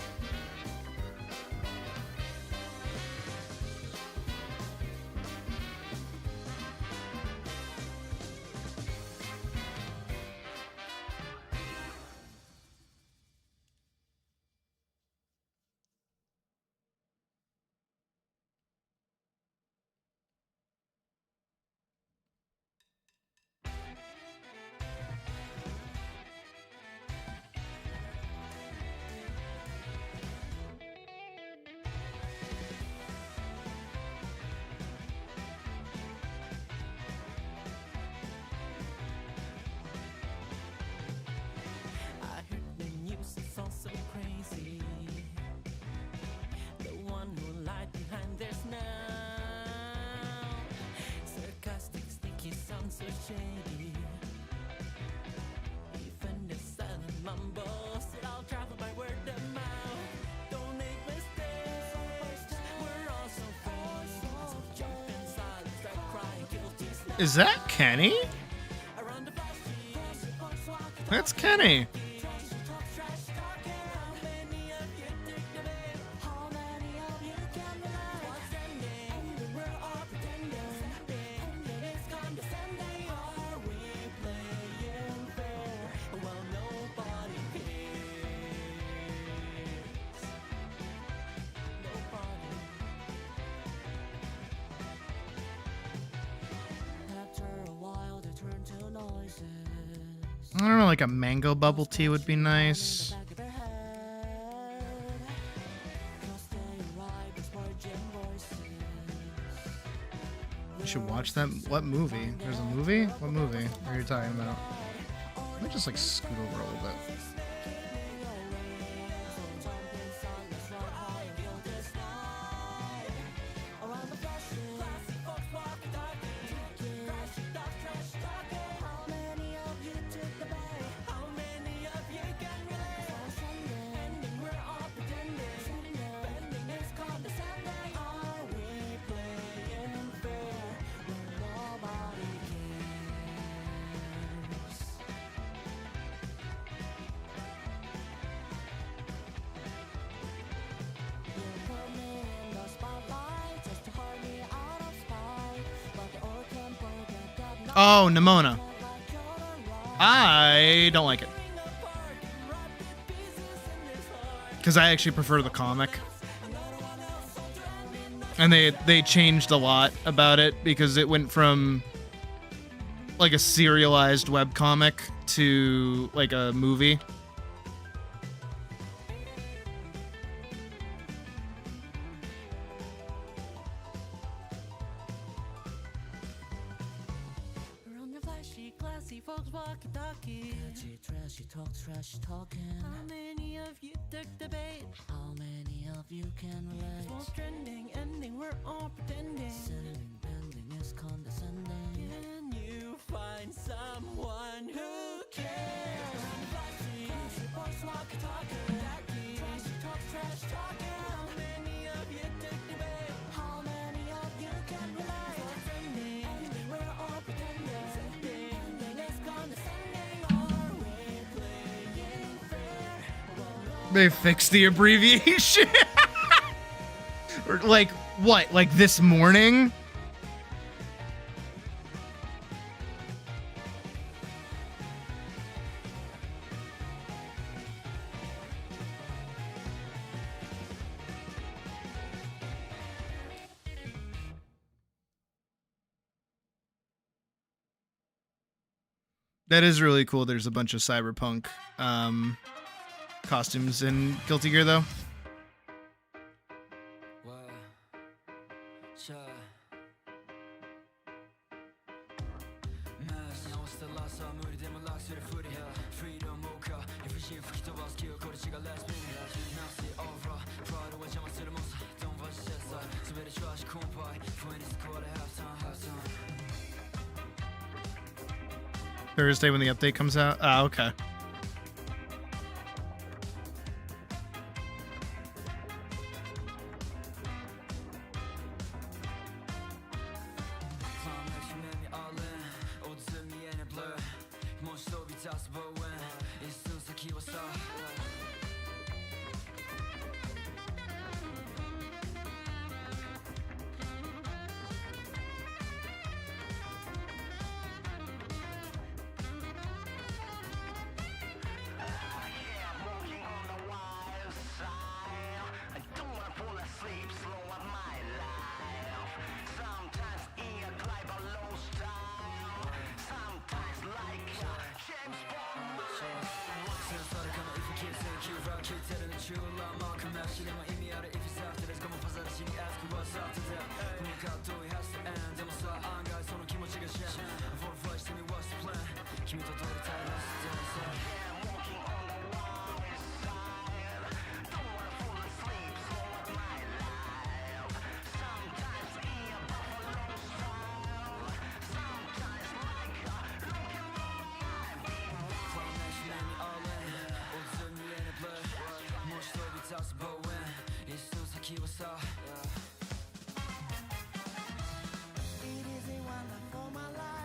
Is that Kenny? That's Kenny. I don't know, like a mango bubble tea would be nice. We should watch that. What movie? There's a movie? What movie are you talking about? Let me just like scoot over a little bit. Oh, Nimona. I don't like it. Because I actually prefer the comic. And they changed a lot about it because it went from like a serialized webcomic to like a movie. How many of you took the bait? How many of you can relate? It's most trending, ending, we're all pretending. Sending, bending is condescending. Can you find someone who cares? Flashy, boys walkie talking, trashy talk, trash talking. How many of you took the bait? How many of you can relate? It's most trending, ending, we're all pretending. Sending, bending is condescending. Are we playing fair? They fixed the abbreviation. Or like what? Like this morning? That is really cool. There's a bunch of cyberpunk costumes in Guilty Gear, though. Thursday when the update comes out? Ah, okay. It is a wonderful my life.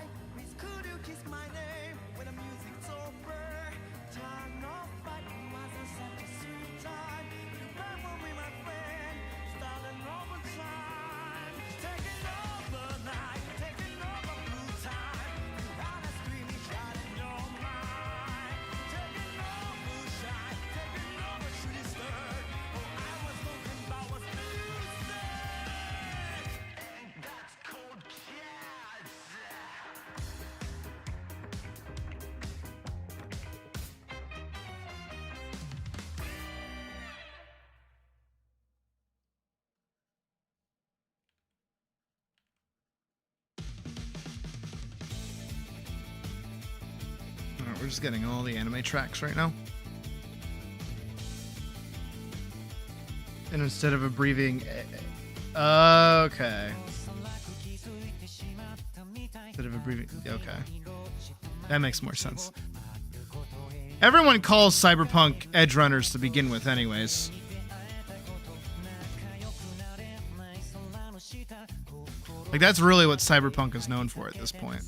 We're just getting all the anime tracks right now. And instead of abbreviating... Okay. Instead of abbreviating... Okay. That makes more sense. Everyone calls Cyberpunk edge runners to begin with anyways. Like, that's really what Cyberpunk is known for at this point.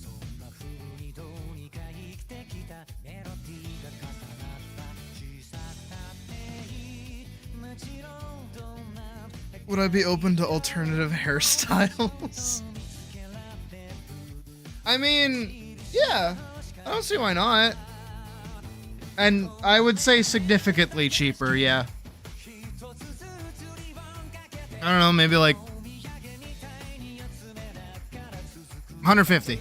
Would I be open to alternative hairstyles? I mean, yeah. I don't see why not. And I would say significantly cheaper, yeah. I don't know, maybe like 150.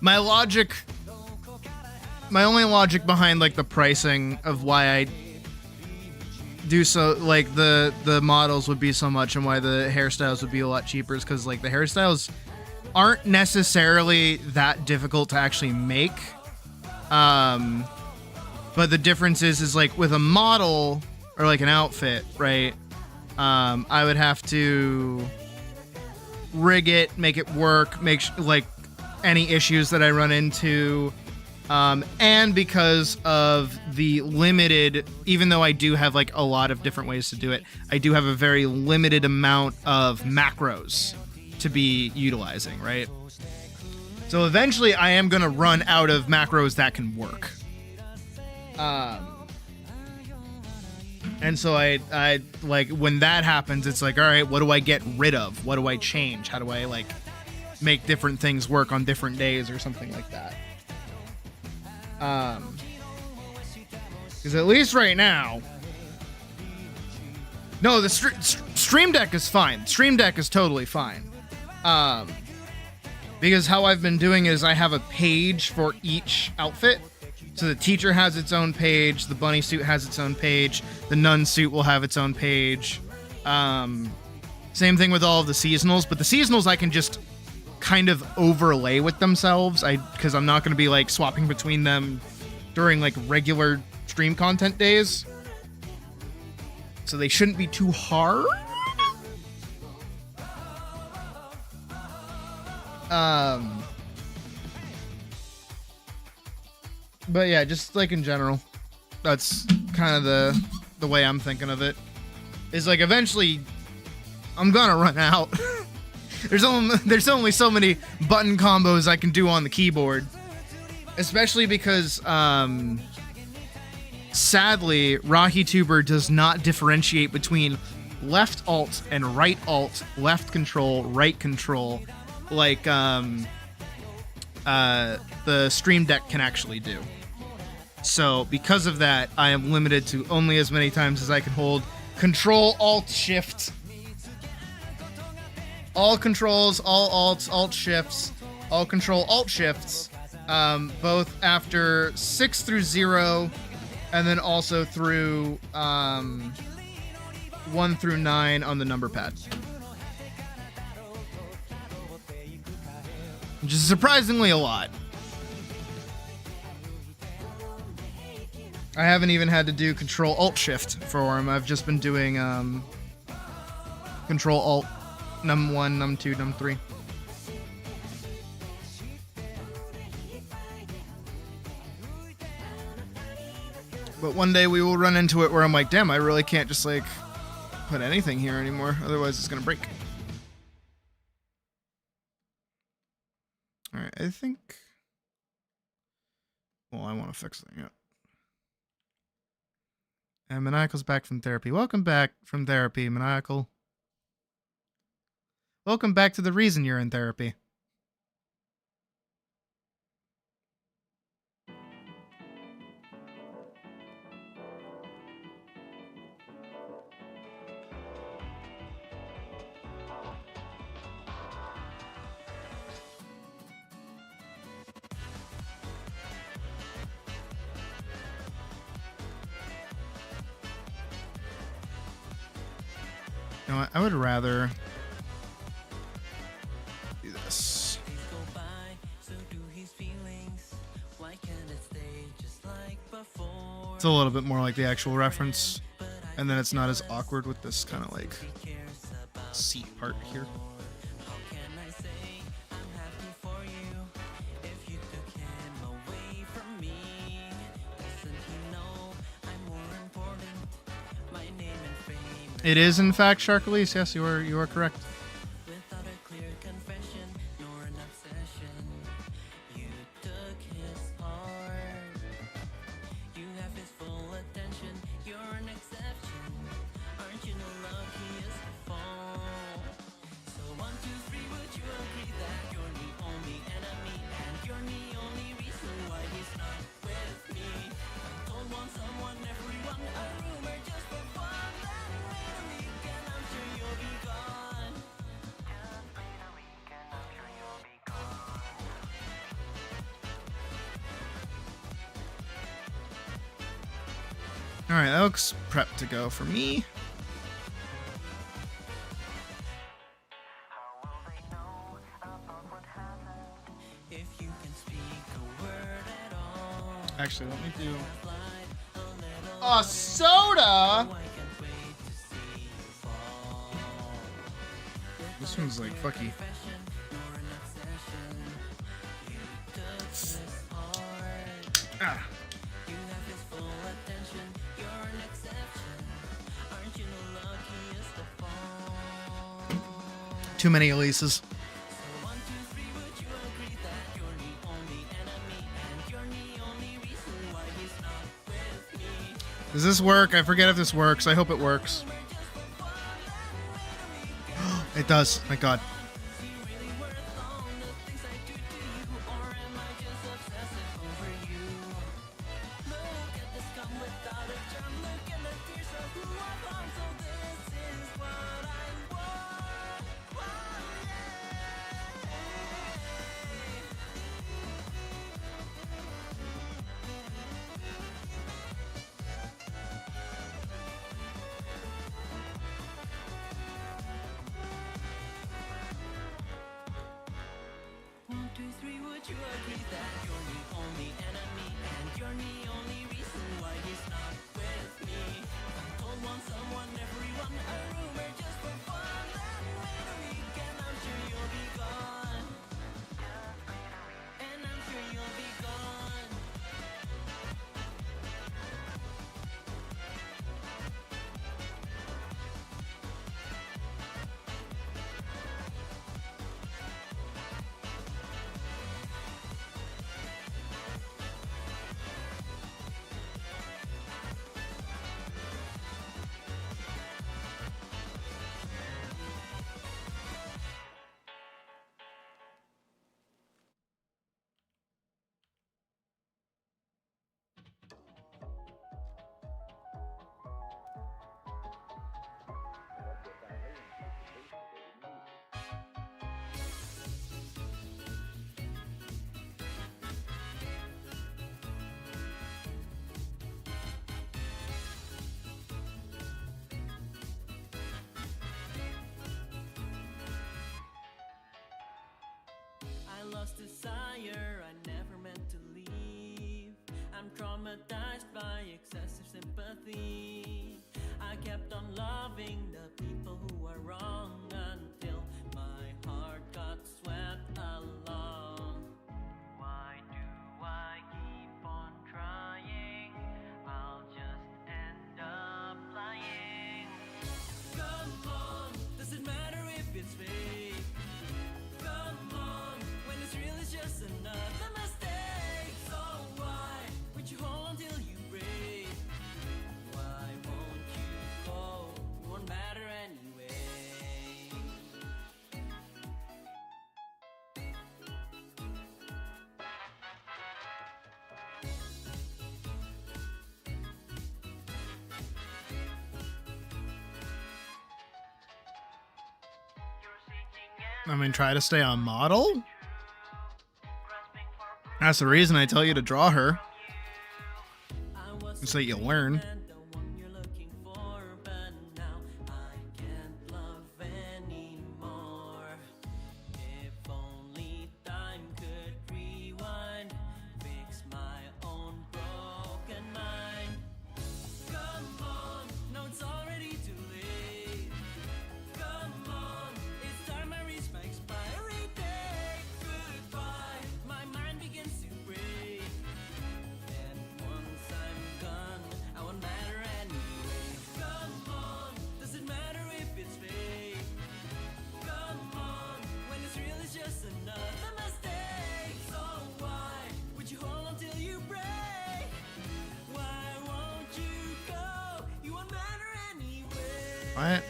My only logic behind like the pricing of why I do so, like the models would be so much and why the hairstyles would be a lot cheaper is because like the hairstyles aren't necessarily that difficult to actually make. But the difference is like with a model or like an outfit, right? I would have to rig it, make it work, like any issues that I run into. And because of the limited, even though I do have like a lot of different ways to do it, I do have a very limited amount of macros to be utilizing, right? So eventually I am going to run out of macros that can work. And so I like when that happens, it's like, all right, what do I get rid of? What do I change? How do I like make different things work on different days or something like that? Because at least right now, no, the Stream Deck is fine. Stream Deck is totally fine. Because how I've been doing is I have a page for each outfit. So the teacher has its own page, the bunny suit has its own page, the nun suit will have its own page. Same thing with all of the seasonals, but the seasonals I can just kind of overlay with themselves, because I'm not going to be like swapping between them during like regular stream content days. So they shouldn't be too hard. But yeah, just like in general, that's kind of the way I'm thinking of it. Is like eventually I'm gonna run out. There's only so many button combos I can do on the keyboard, especially because sadly RahiTuber does not differentiate between left alt and right alt, left control, right control, like the Stream Deck can actually do. So because of that, I am limited to only as many times as I can hold Control Alt Shift. All controls, all alts, alt shifts, all control alt shifts, both after 6 through 0, and then also through 1 through 9 on the number pad. Which is surprisingly a lot. I haven't even had to do Control Alt Shift for him. I've just been doing Control Alt num 1, num 2, num 3. But one day we will run into it where I'm like, damn, I really can't just like put anything here anymore, otherwise it's gonna break. Alright, I think, well, I want to fix it. Yeah. And Maniacal's back from therapy. Welcome back from therapy, Maniacal. Welcome back to the reason you're in therapy. You know what? I would rather do this. Days go by, so do his feelings. Why can't it stay just like before? It's a little bit more like the actual reference, and then it's not as awkward with this kind of like C part here. How can I say I'm happy for you if you took him away from me? Doesn't he know I'm more important? My name and fame It is in fact Shark Elise. Yes, you are correct. without a clear confession nor an obsession. You took his heart. You have his full attention. You're an exception. Aren't you the luckiest of all? So 1, 2, 3, would you agree that you're the only enemy and you're the only reason why he's not with me? I'm told want someone, everyone, a rumor just for fun. Then wait a week and I'm sure you'll be gone. Just wait a week and I'm sure you'll be gone. All right, that looks prepped to go for me. How will they know about what happened if you can speak a word at all? Actually, let me do Slide a little. a soda. I can't wait to see you fall. This one's like fucky. Confession nor an obsession. You took his heart. Ah. You have his full attention. You're an exception. Aren't you the luckiest of all? Too many Elises. 1, 2, 3, would you agree that you're the only enemy and you're the only reason why he's not with me? Does this work? I forget if this works. I hope it works. It does. Thank God. Is he really worth all the things I do to you, or am I just obsessive over you? Look at this come without a germ. Look at the tears of who I found. So this is what I want. One, 2, 3, would you agree that you're the only enemy and you're the only reason why he's not with me? I'm told want someone, everyone, a rumor just for fun. Then wait a week and I'm sure you'll be gone. And I'm sure you'll be gone. I lost desire, I never meant to leave. I'm traumatized by excessive sympathy. I kept on loving the people who are wrong until my heart got swept along. Why do I keep on trying? I'll just end up lying. Come on, does it matter if it's fake? Come on, when it's real it's just another mistake. So why would you hold on till you break? Why won't you go? It won't matter anyway. I mean, try to stay on model? That's the reason I tell you to draw her. So that you learn. The one you're looking for, but now I can't love anymore. If What?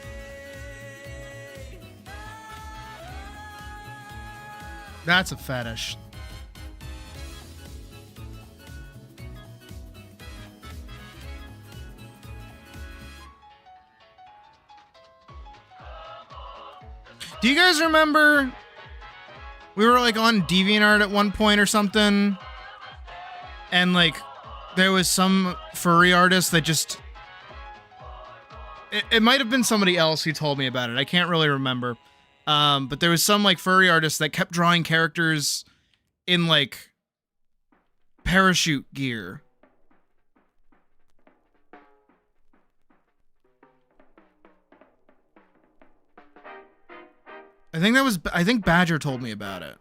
That's a fetish. Do you guys remember we were like on DeviantArt at one point or something, and like there was some furry artist that just it might have been somebody else who told me about it. I can't really remember. But there was some like furry artist that kept drawing characters in like parachute gear. I think Badger told me about it.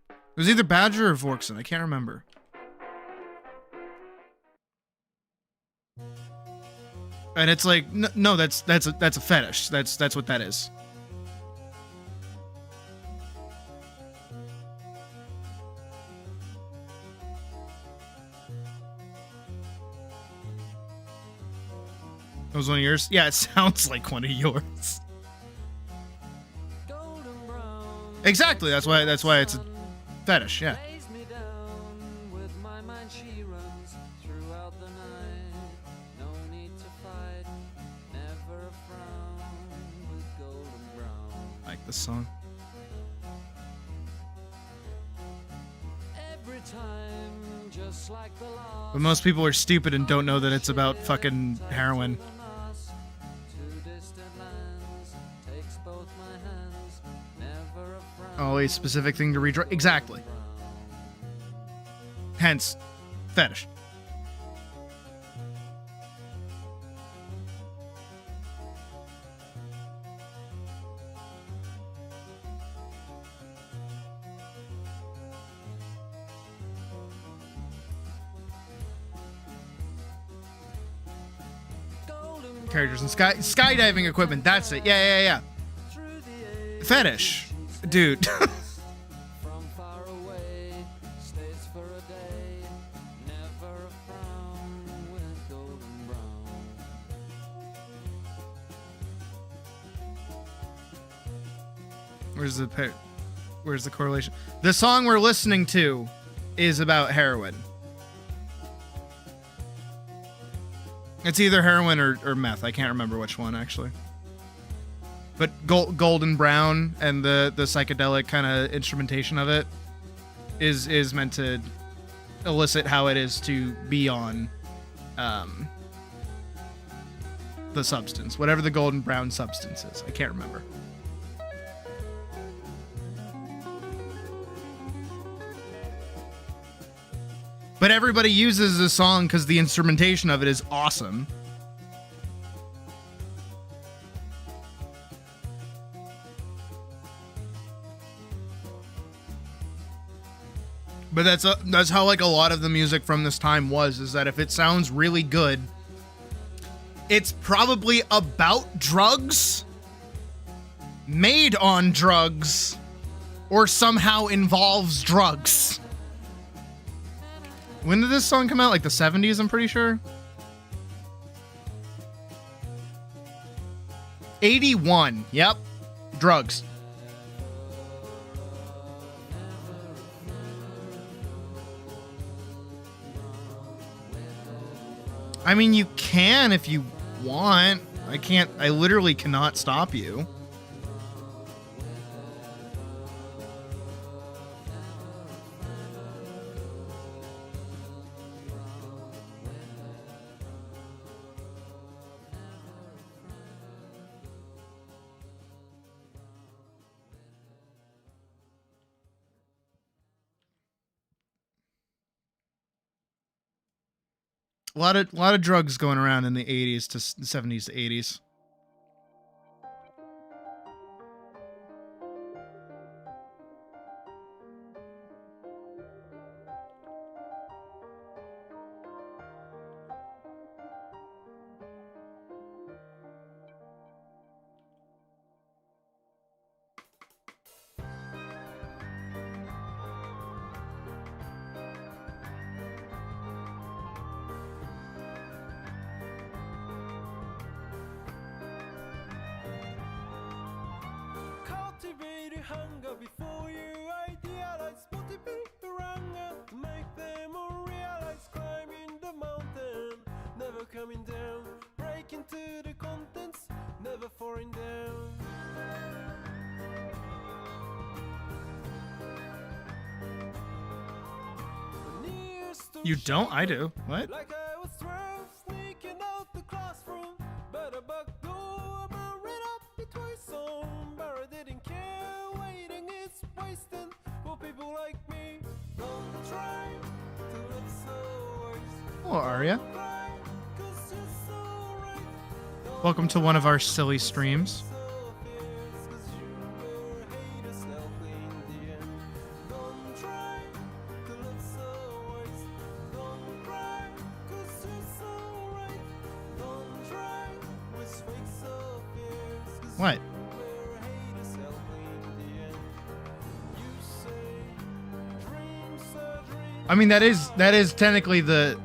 It was either Badger or Vorkson. I can't remember. And it's like, no, that's a fetish. That's what that is. That was one of yours? Yeah, it sounds like one of yours. Exactly. That's why it's a fetish. Yeah. I like this song. But most people are stupid and don't know that it's about fucking heroin. Oh, a specific thing to redraw. Exactly. Hence, fetish. Characters and skydiving equipment. That's it. Yeah. Fetish. Dude. Where's the correlation? The song we're listening to is about heroin. It's either heroin or meth. I can't remember which one, actually. But golden brown and the psychedelic kind of instrumentation of it is meant to elicit how it is to be on the substance. Whatever the golden brown substance is. I can't remember. But everybody uses this song because the instrumentation of it is awesome. But that's how like a lot of the music from this time was, is that if it sounds really good, it's probably about drugs, made on drugs, or somehow involves drugs. When did this song come out? Like the 70s, I'm pretty sure. 81. Yep. Drugs. I mean, you can if you want. I literally cannot stop you. A lot of drugs going around in the 80s to 70s to 80s. motivated hunger before you idealize, motivated hunger to make them all realize, climbing the mountain, never coming down, breaking to the contents, never falling down. You don't? I do. What? Like I was 12, sneaking out the classroom, but a back door, but read up it twice on, but I didn't care, waiting is wasting for people like me. Don't try to live so wise. Hello, Arya. Cry, 'cause you're so right. Don't Welcome to one of our silly streams. so fierce, 'cause you will hate yourself in the end. Don't try to live so wise. Don't cry, 'cause you're so right. Don't try with fake so fierce, 'cause What? you will hate yourself in the end. You say dreams are dreams. I mean, that is technically the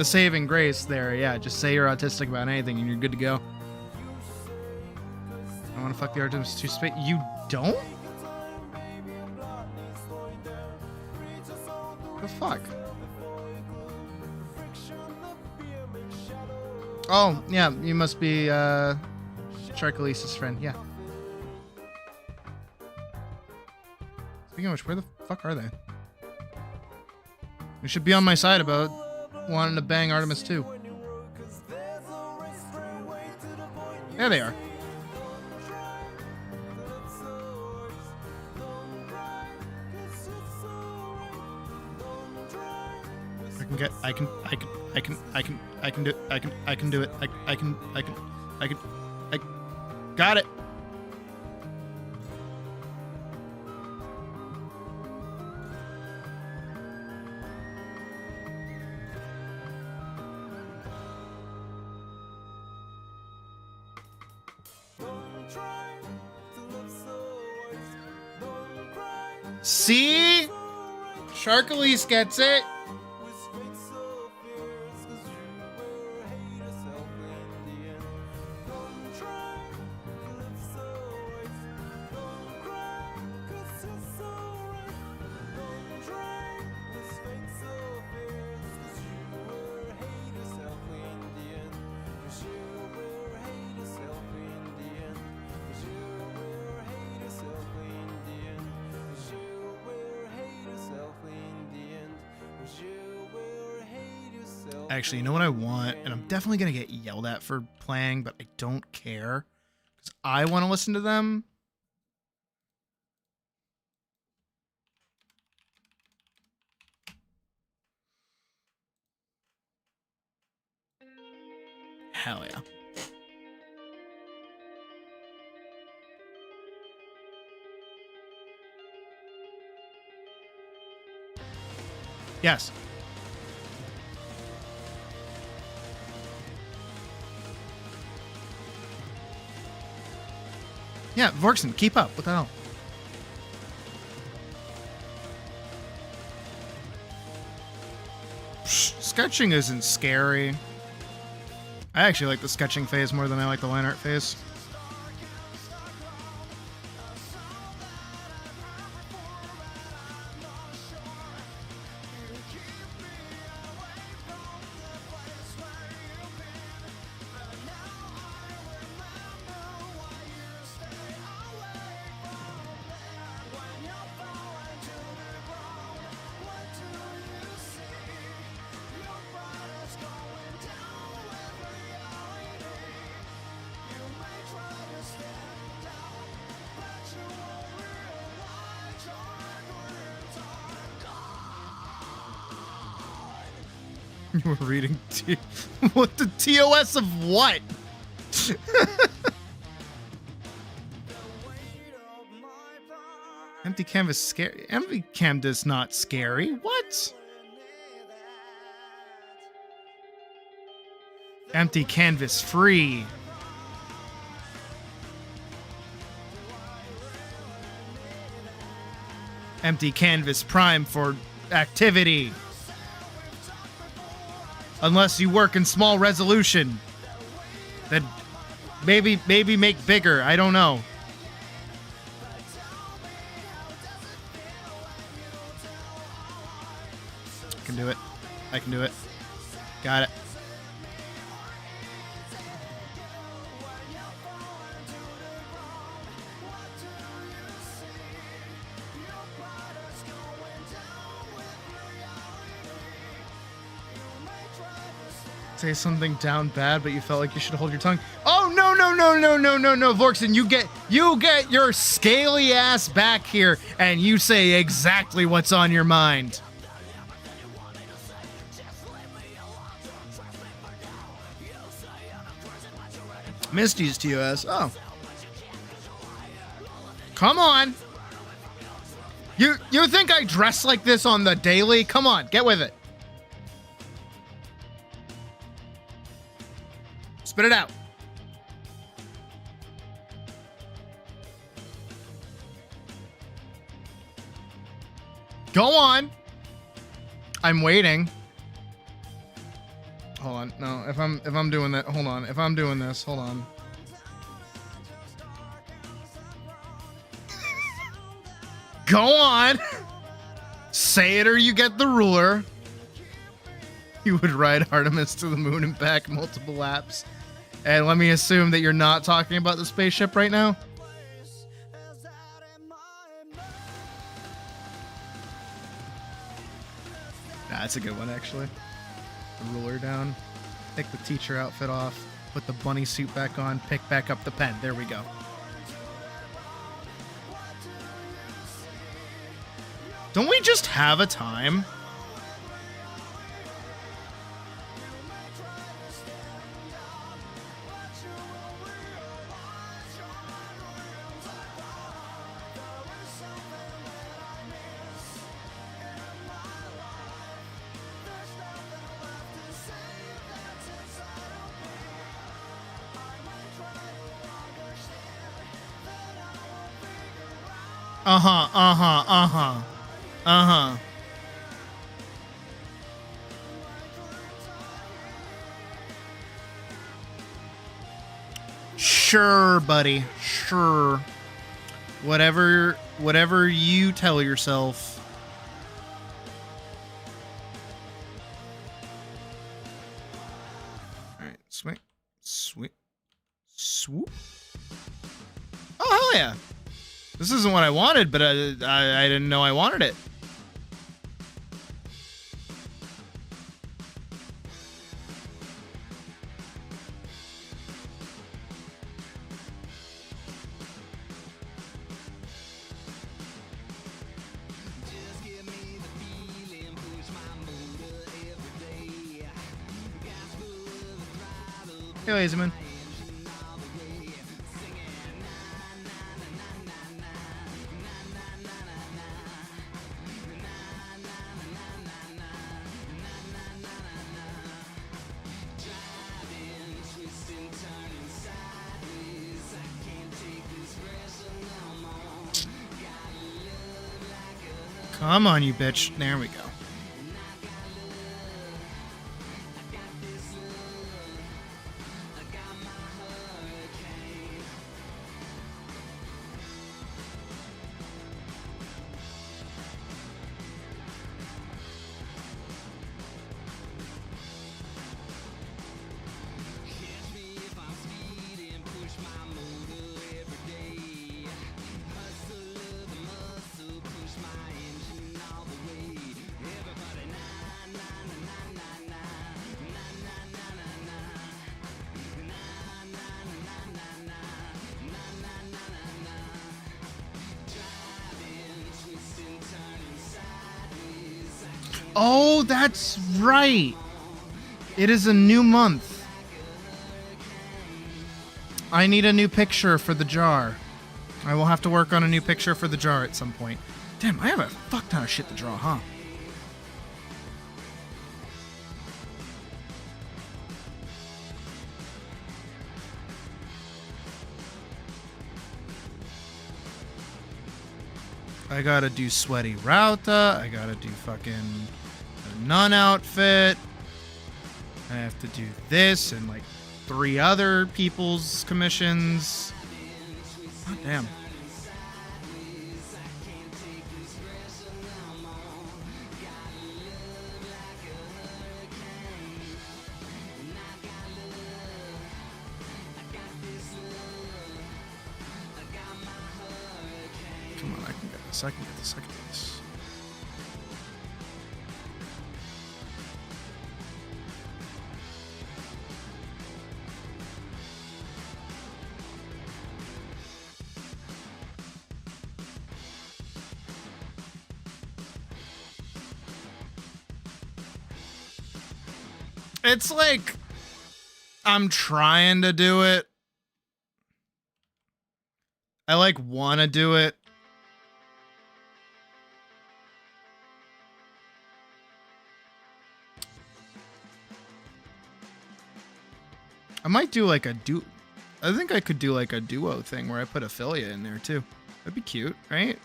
saving grace there. Yeah, just say you're autistic about anything and you're good to go. I want to fuck the artist too spit. You don't? The fuck? Oh, yeah, you must be Sharkalisa's friend. Yeah. Speaking of which, where the fuck are they? You should be on my side about wanting to bang Artemis too. There they are. I can do it. I got it. See? Sharkalise gets it. Actually, you know what I want? And I'm definitely going to get yelled at for playing, but I don't care. Because I want to listen to them. Hell yeah. Yes. Yeah, Vorkson, keep up. What the hell? Psh, sketching isn't scary. I actually like the sketching phase more than I like the line art phase. You were reading what the TOS of what? Empty canvas scary. Empty canvas is not scary. What? Empty canvas free. Empty canvas prime for activity. Unless you work in small resolution. Then maybe make bigger. I don't know. I can do it. I can do it. Got it. Say something down bad, but you felt like you should hold your tongue. Oh, no, no, no, no, no, no, no, Vorkson, you get your scaly ass back here and you say exactly what's on your mind. Misty's TOS. Oh. Come on. You think I dress like this on the daily? Come on, get with it. Spit it out. Go on. I'm waiting. Hold on. No, if I'm doing that, hold on. If I'm doing this, hold on. Go on. Say it or you get the ruler. You would ride Artemis to the moon and back multiple laps. And let me assume that you're not talking about the spaceship right now. Nah, that's a good one, actually. The ruler down. Take the teacher outfit off. Put the bunny suit back on. Pick back up the pen. There we go. Don't we just have a time? Sure, buddy. Sure. Whatever you tell yourself. All right, swing, sweep, swoop. Oh, hell yeah. This isn't what I wanted, but I didn't know I wanted it. Hey, Lazyman. Come on, you bitch. There we go. Oh, that's right. It is a new month. I need a new picture for the jar. I will have to work on a new picture for the jar at some point. Damn, I have a fuck ton of shit to draw, huh? I gotta do Sweaty Rauta. I gotta do fucking a nun outfit. I have to do this and like 3 other people's commissions. Oh, damn. second. Get the second piece. It's like I'm trying to do it. I like want to do it. I might do like a I think I could do like a duo thing where I put Ophelia in there too. That'd be cute, right?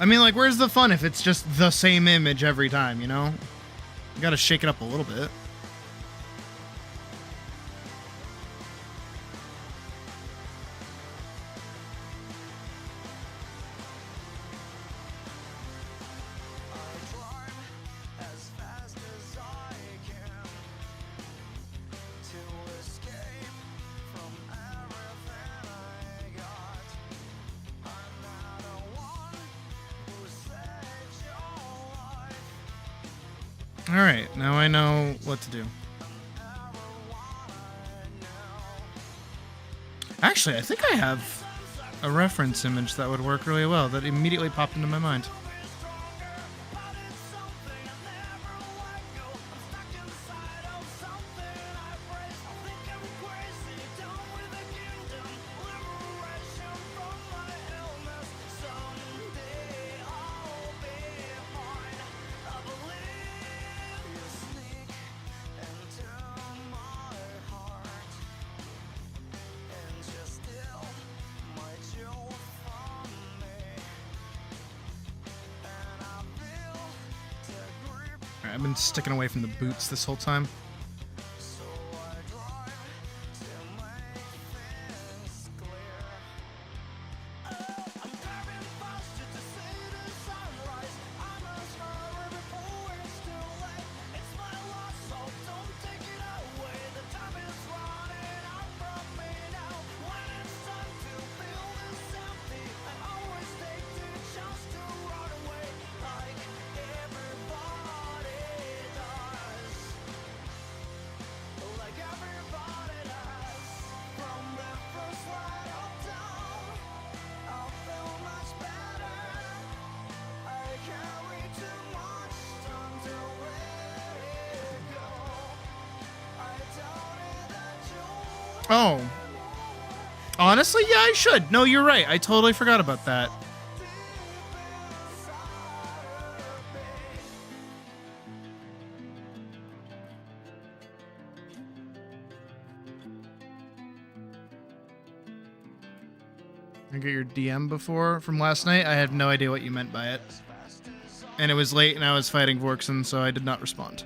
I mean, like, where's the fun if it's just the same image every time, you know? You gotta shake it up a little bit. Alright, now I know what to do. Actually, I think I have a reference image that would work really well that immediately popped into my mind. I've been sticking away from the boots this whole time. Oh. Honestly, yeah, I should. No, you're right. I totally forgot about that. I got your DM before from last night. I had no idea what you meant by it. And it was late and I was fighting Vorkson, so I did not respond.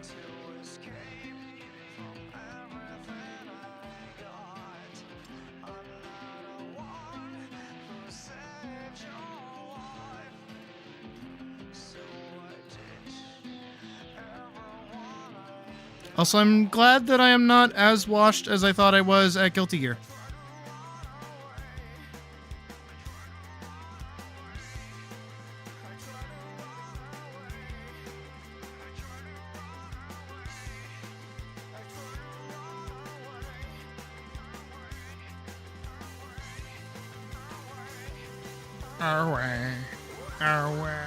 Also, I'm glad that I am not as washed as I thought I was at Guilty Gear. Our way. Our way.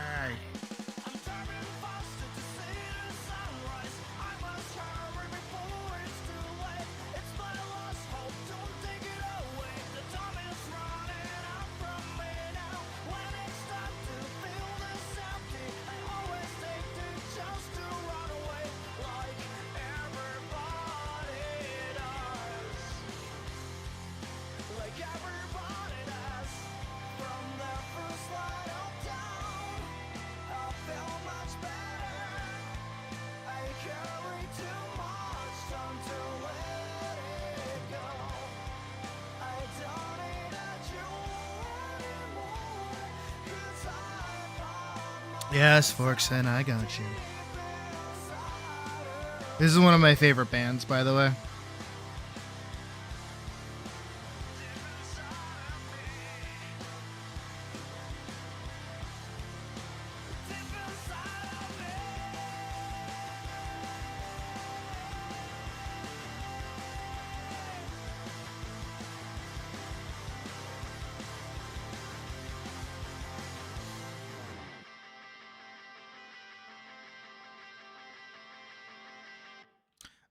Yes, Forkson, I got you. This is one of my favorite bands, by the way.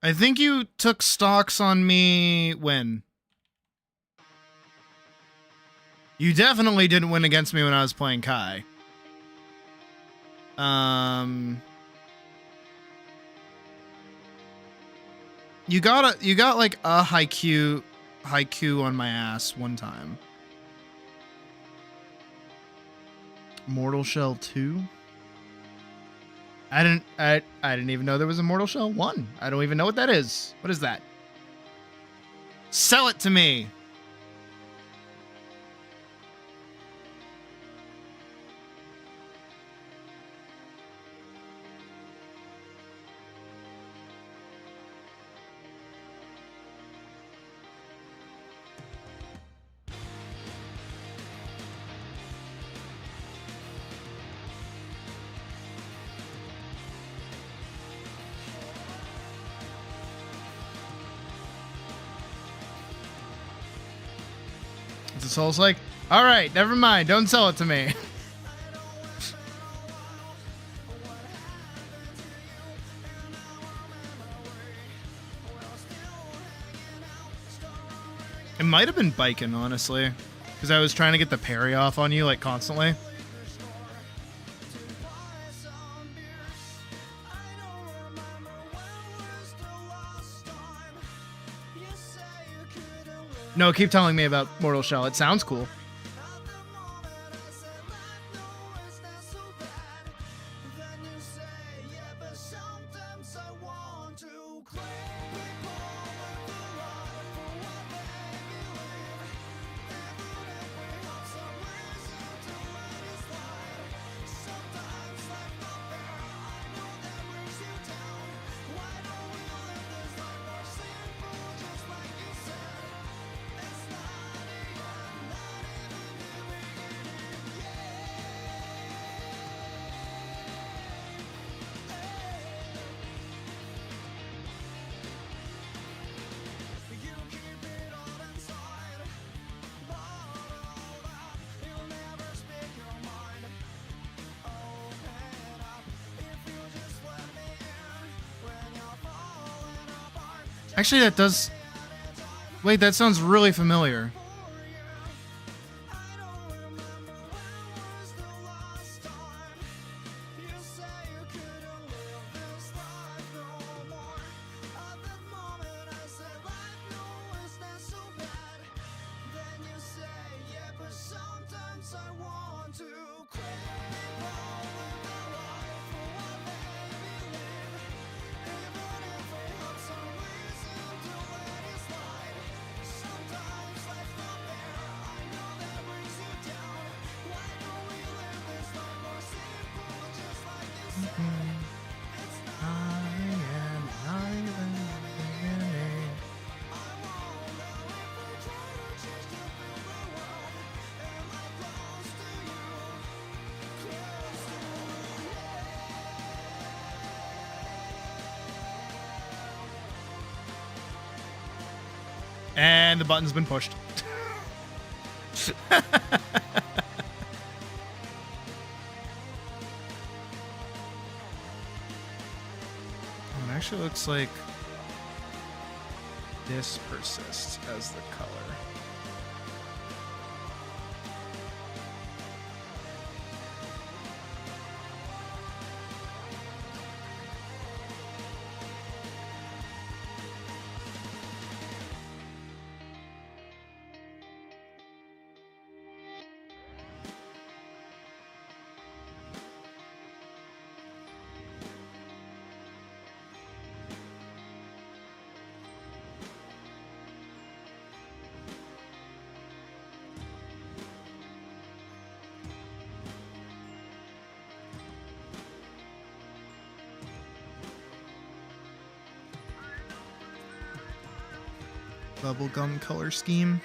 I think you took stocks on me when? You definitely didn't win against me when I was playing Kai. You got like a haiku on my ass one time. Mortal Shell 2? I didn't even know there was a Mortal Shell 1. I don't even know what that is. What is that? Sell it to me. The Soul's like, all right, never mind. Don't sell it to me. It might have been biking, honestly, because I was trying to get the parry off on you like constantly. No, keep telling me about Mortal Shell. It sounds cool. Actually, that does... Wait, that sounds really familiar. And the button's been pushed. It actually looks like this persists as the color. bubblegum color scheme.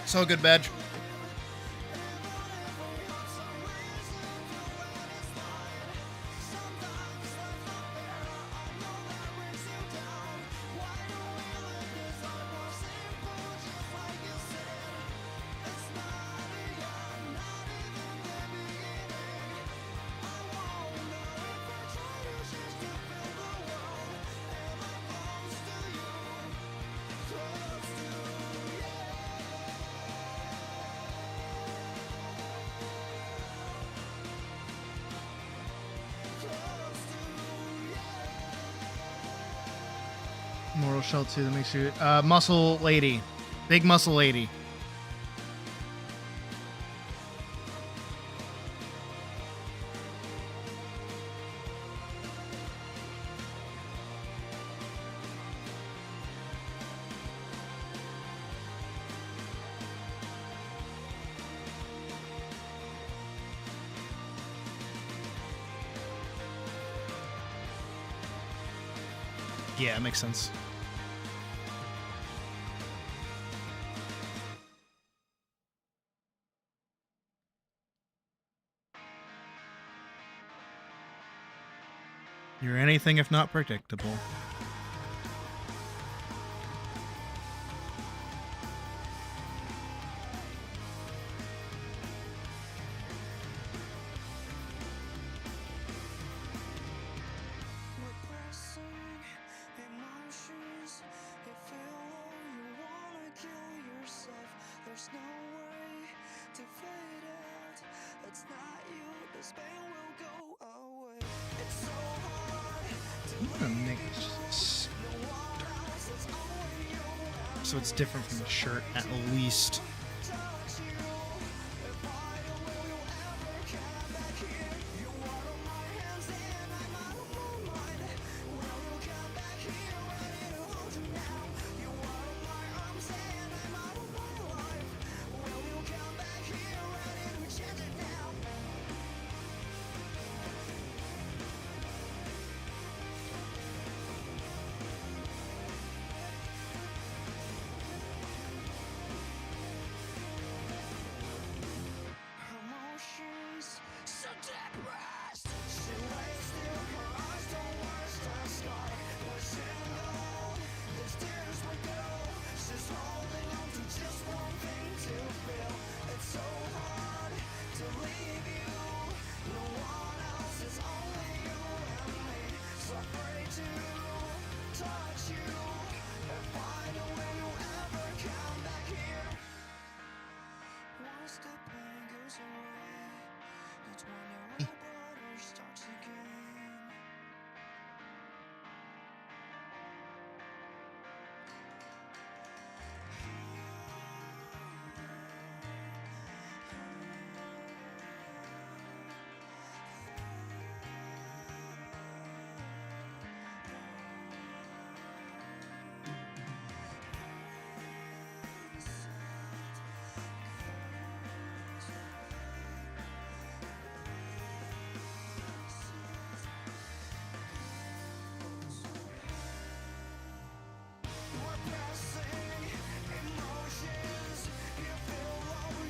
So good, badge. Mortal Shell 2 that makes you muscle lady. Big muscle lady. Yeah, it makes sense. You're anything if not predictable. I'm gonna make this so it's different from the shirt at least.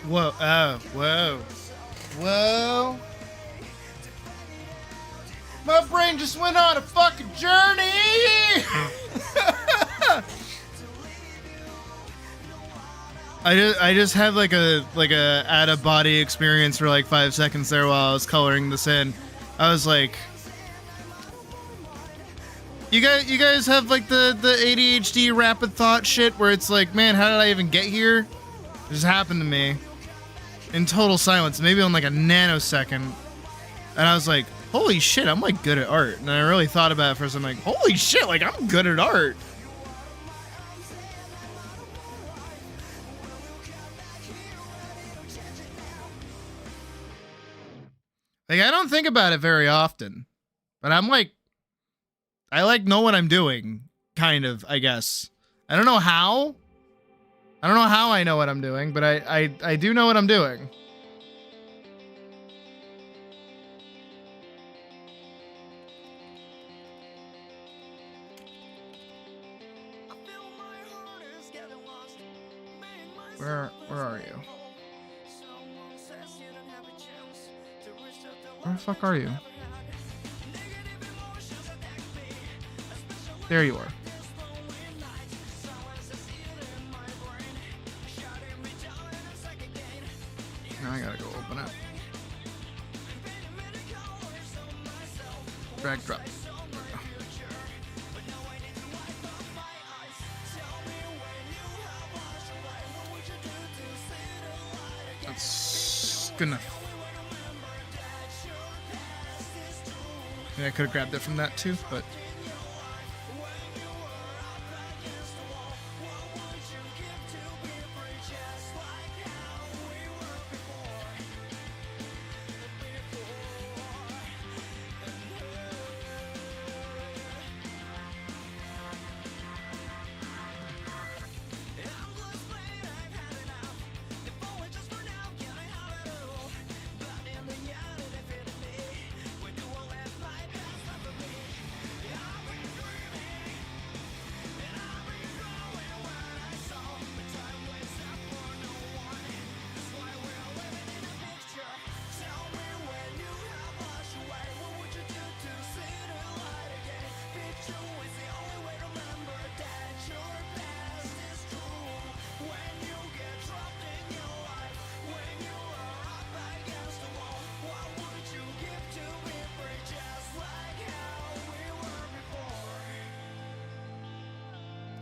Whoa, whoa. Whoa. My brain just went on a fucking journey! I just had like a out of body experience for like 5 seconds there while I was coloring this in. I was like, you guys have like the ADHD rapid thought shit where it's like, man, how did I even get here? It just happened to me in total silence, maybe on like a nanosecond, and I was like, holy shit, I'm like good at art. And I really thought about it for a second, like, holy shit, like I'm good at art. Like, I don't think about it very often, but I'm like, I like know what I'm doing, kind of, I guess. I don't know how. I don't know how I know what I'm doing, but I do know what I'm doing. Where are you? Where the fuck are you? There you are. Now I gotta go open it. Drag, drop. That's good enough. Yeah, I could have grabbed it from that too, but...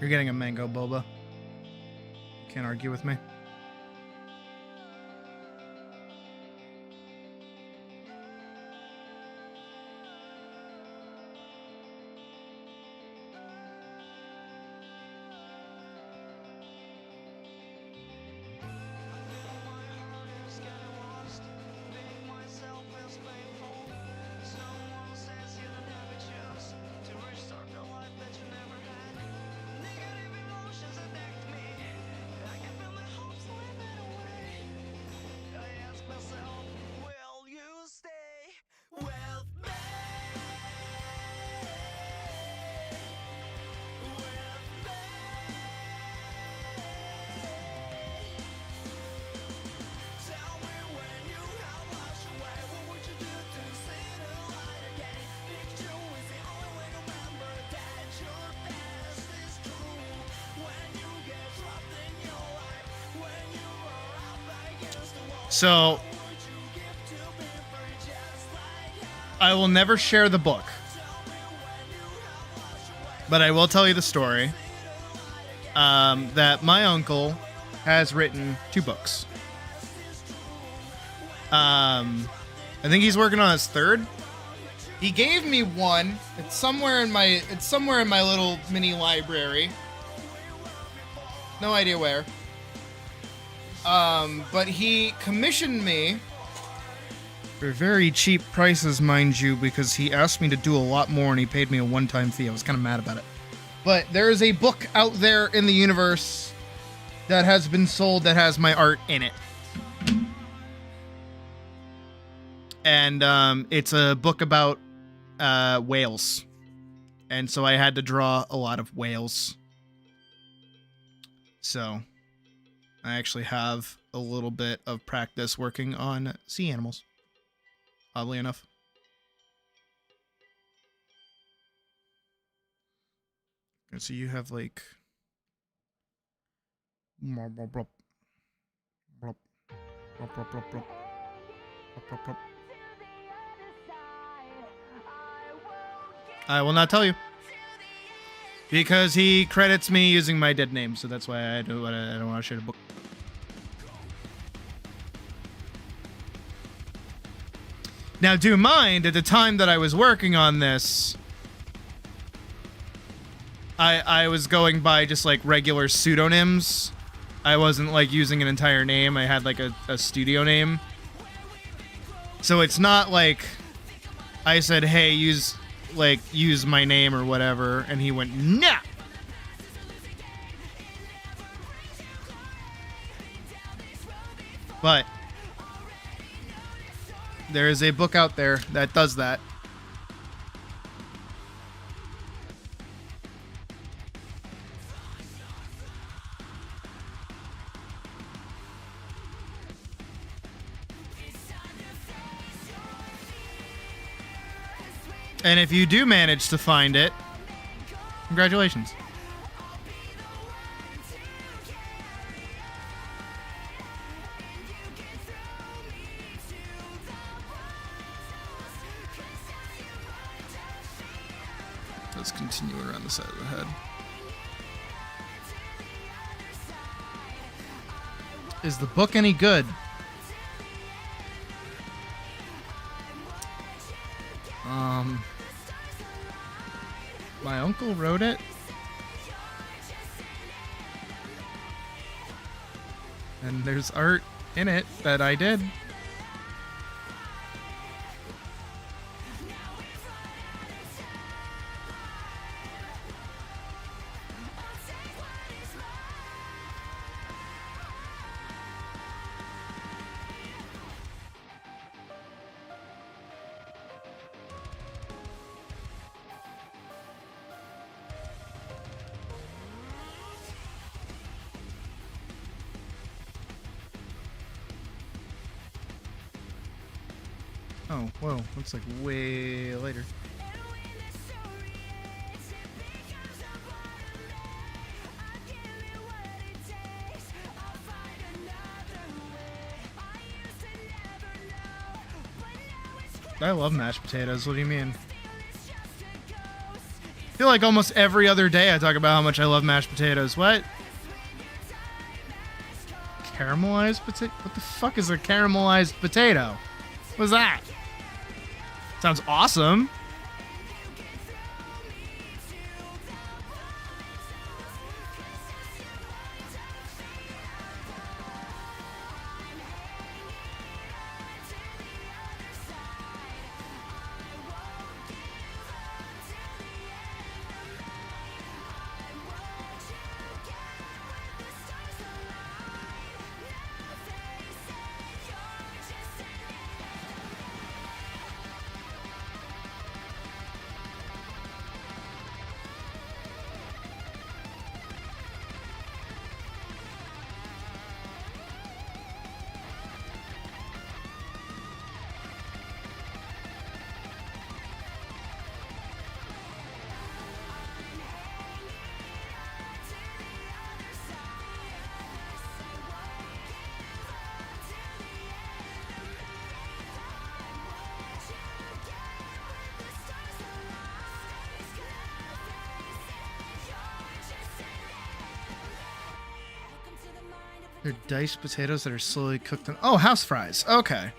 You're getting a mango boba. Can't argue with me. So, I will never share the book, but I will tell you the story that my uncle has written 2 books. I think he's working on his 3rd. He gave me one. It's somewhere in my little mini library. No idea where. But he commissioned me for very cheap prices, mind you, because he asked me to do a lot more and he paid me a one-time fee. I was kind of mad about it. But there is a book out there in the universe that has been sold that has my art in it. And it's a book about whales. And so I had to draw a lot of whales. So I actually have a little bit of practice working on sea animals, oddly enough. And so you have like... I will not tell you. Because he credits me using my dead name, so that's why I don't want to share the book. Now, do mind, at the time that I was working on this, I was going by just like regular pseudonyms. I wasn't like using an entire name. I had like a studio name. So it's not like I said, hey, use my name or whatever, and he went, nah. But there is a book out there that does that. And if you do manage to find it, congratulations. Let's continue around the side of the head. Is the book any good? My uncle wrote it. And there's art in it that I did. Oh, whoa, looks like way later. I love mashed potatoes, what do you mean? I feel like almost every other day I talk about how much I love mashed potatoes. What? Caramelized potato? What the fuck is a caramelized potato? What's that? Sounds awesome. They're diced potatoes that are slowly cooked in... Oh, house fries. Okay.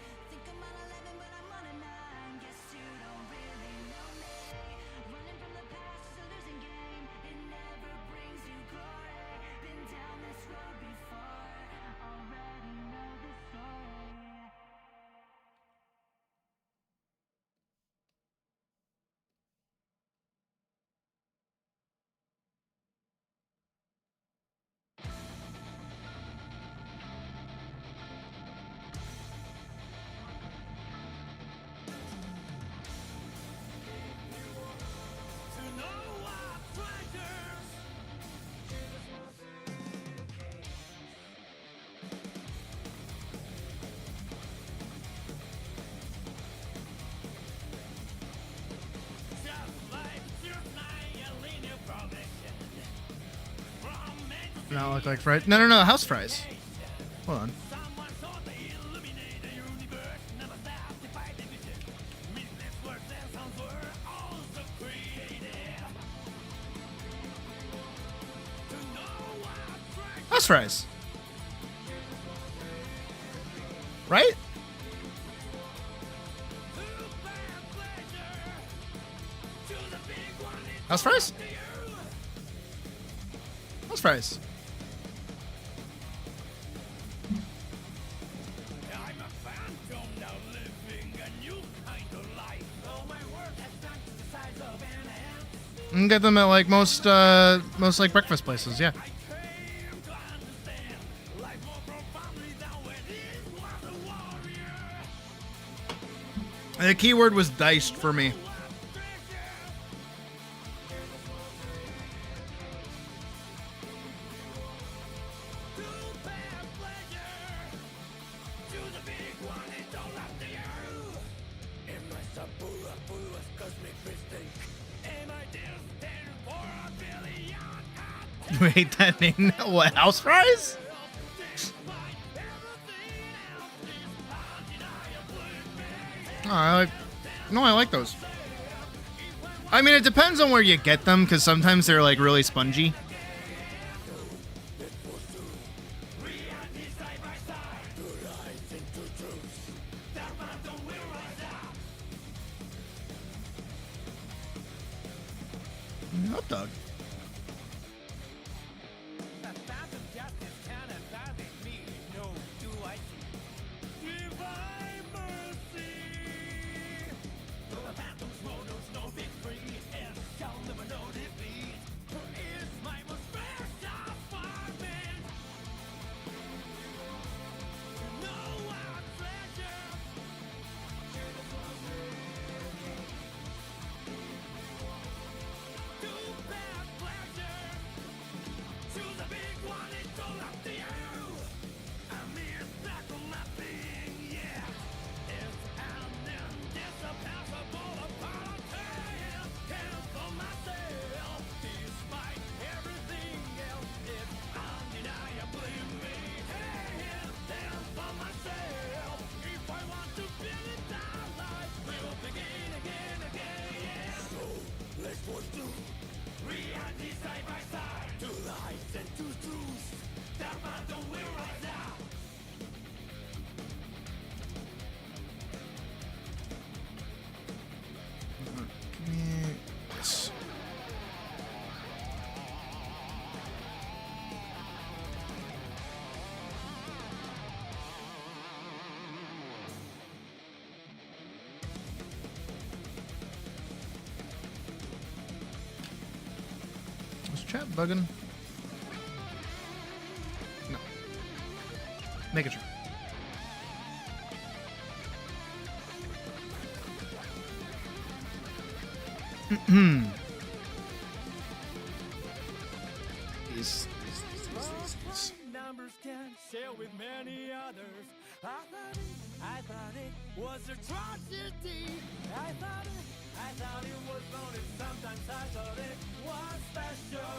Not look like fries. No, house fries. Hold on. House fries. House fries? House fries. You can get them at like most like breakfast places, yeah. The keyword was diced for me. Wait, that name? What? House fries? Oh, I like those. I mean, it depends on where you get them, because sometimes they're like really spongy. Hot dog. Chat bugging? No. Make it sure. These. Numbers can share with many others. I thought it was atrocity. I thought it was only sometimes I thought it was special.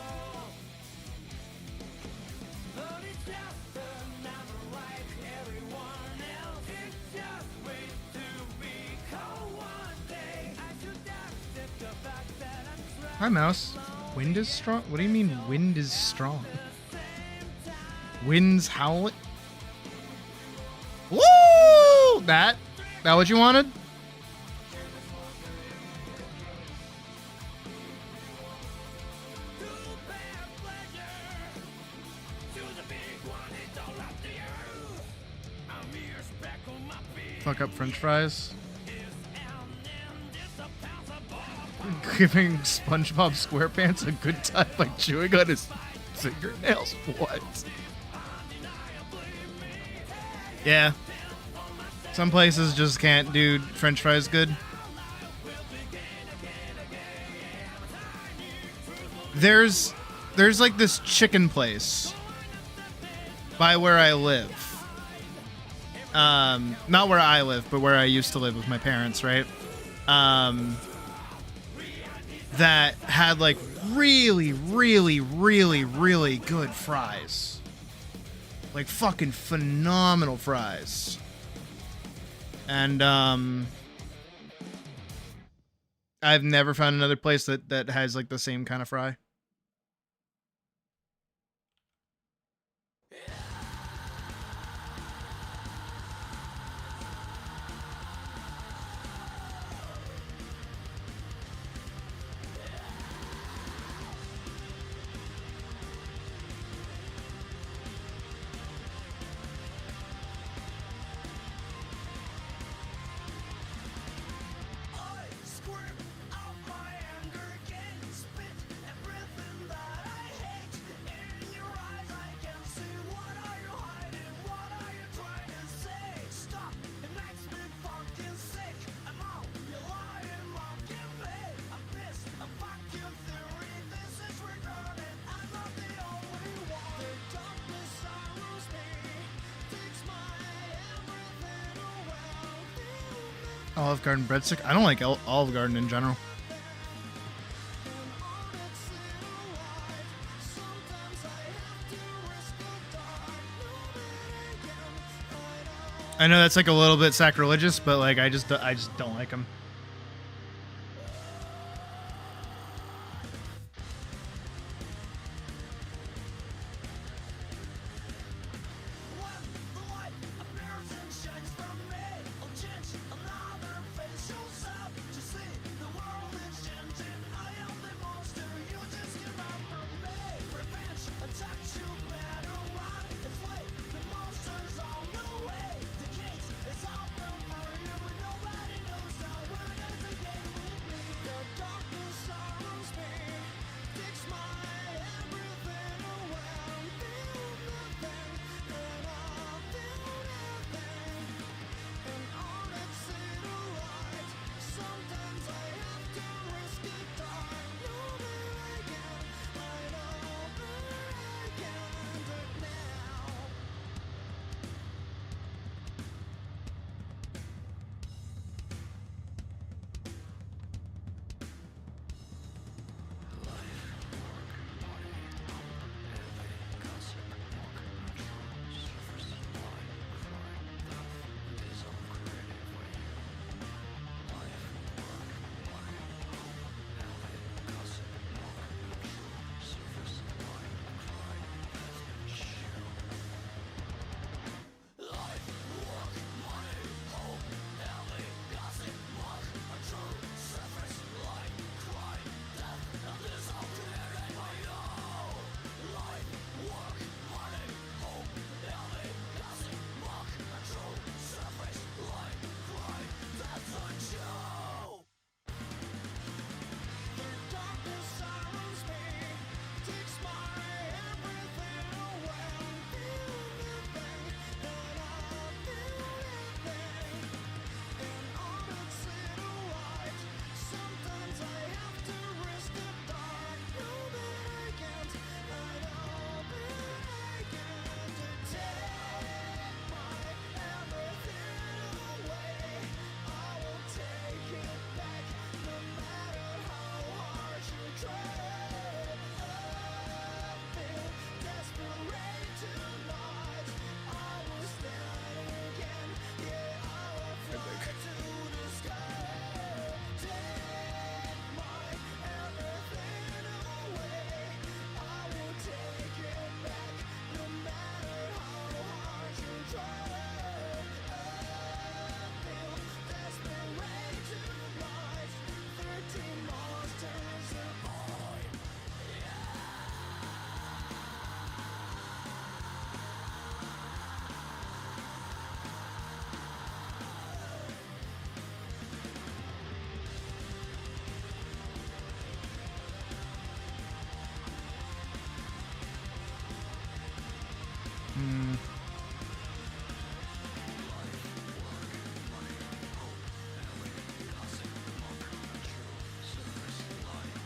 But it's just a number like everyone else. It's just way to be cold one day. I should accept the fact that I'm trying. Hi, Mouse. Wind is strong? What do you mean wind is strong? Wind's howling? Woo! That what you wanted? Fuck up French fries. Giving SpongeBob SquarePants a good time by chewing on his fingernails. What? Yeah. Some places just can't do French fries good. There's like this chicken place by where I live. Not where I live, but where I used to live with my parents, right? That had like really, really, really, really good fries. Like fucking phenomenal fries. And I've never found another place that has like the same kind of fry. Olive Garden breadstick. I don't like Olive Garden in general. I know that's like a little bit sacrilegious, but like I just don't like them.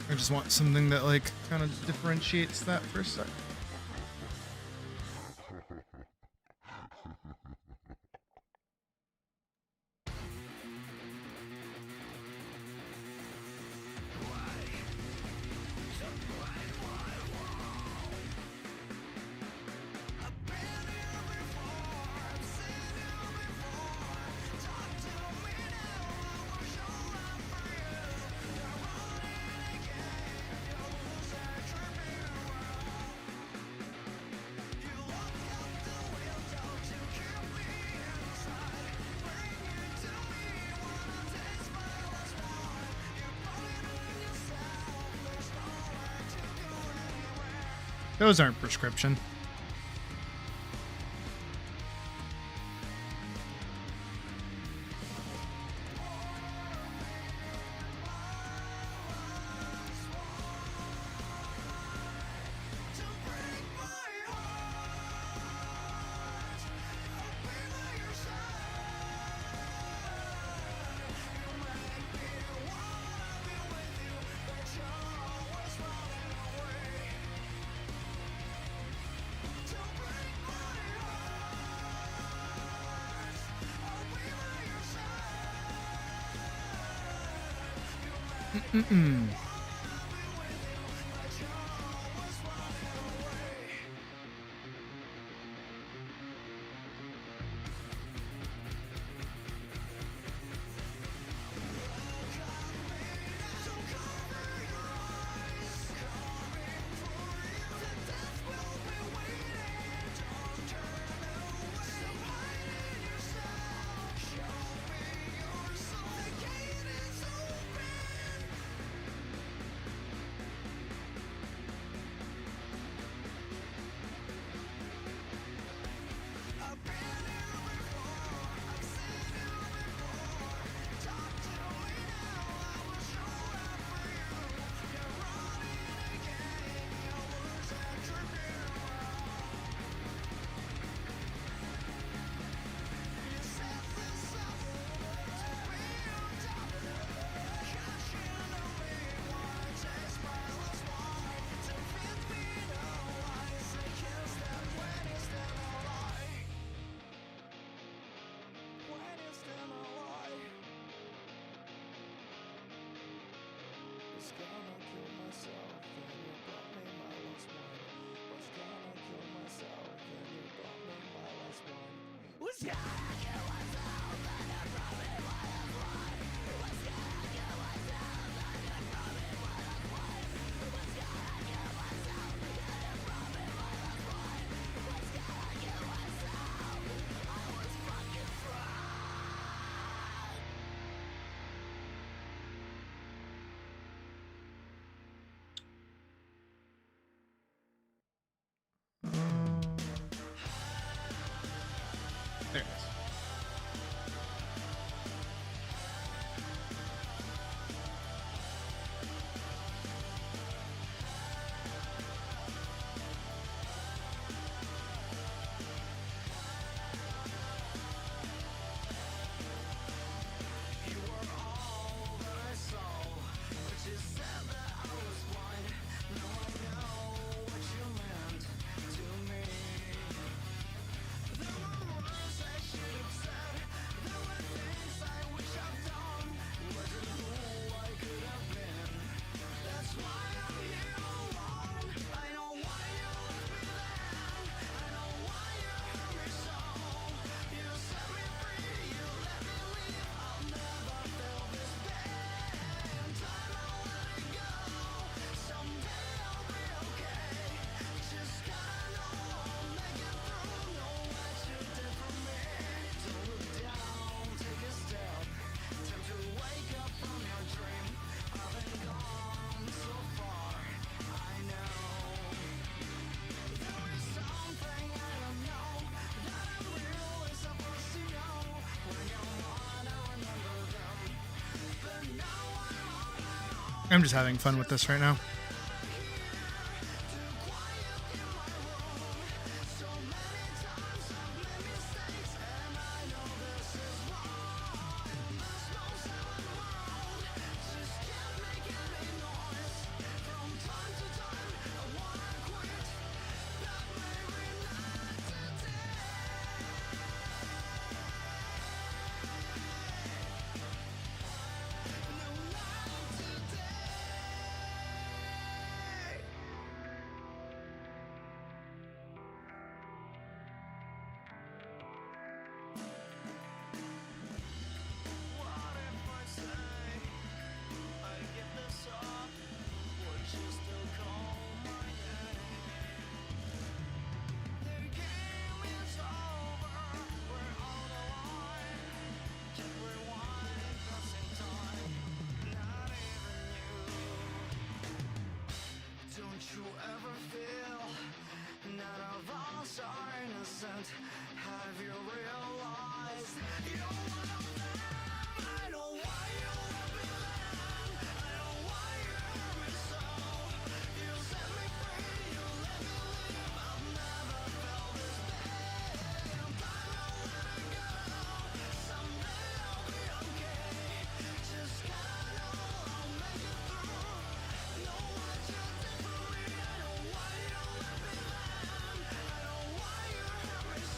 I just want something that like kind of differentiates that for a sec. Those aren't prescription. There it is. I'm just having fun with this right now.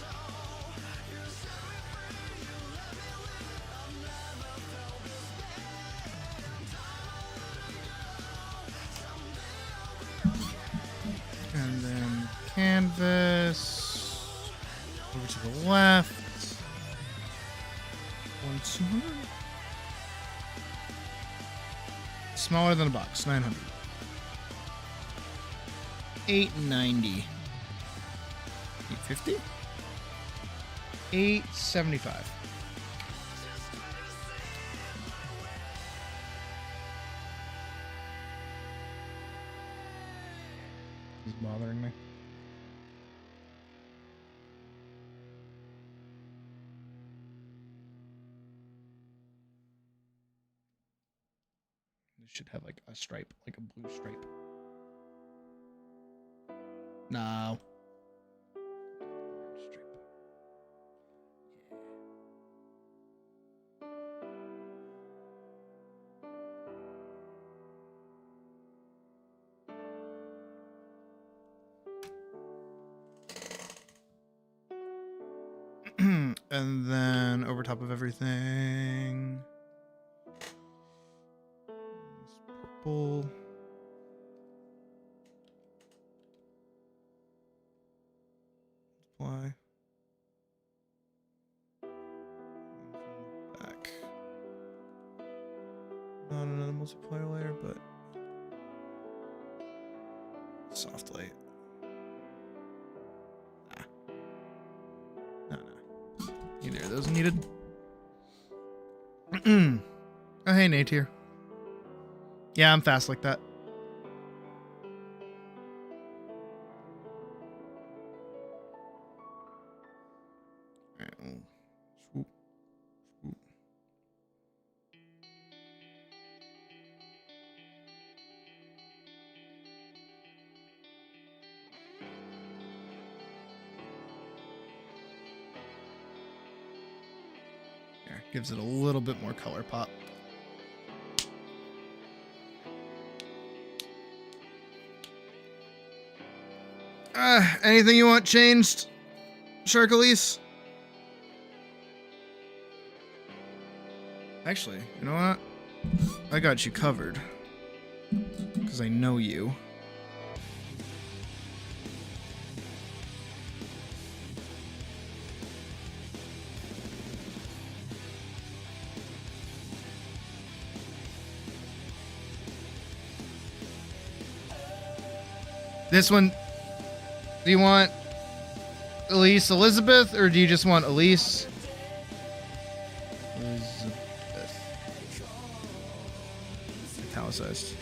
So canvas. Over to the left. 200. Smaller than a box. 900. 890. 850. 875. This is bothering me. This should have like a stripe, like a blue stripe. No. Stripe. And then over top of everything, this purple. Apply. Back. Not another multiplier layer, but soft light. Neither of those needed. Oh, hey, Nate here. Yeah, I'm fast like that. Alright, swoop, swoop. There, gives it a little bit more color pop. Anything you want changed, Sharkalise? Actually, you know what? I got you covered. Because I know you. This one, do you want Elise Elizabeth, or do you just want Elise? Elizabeth. Italicized.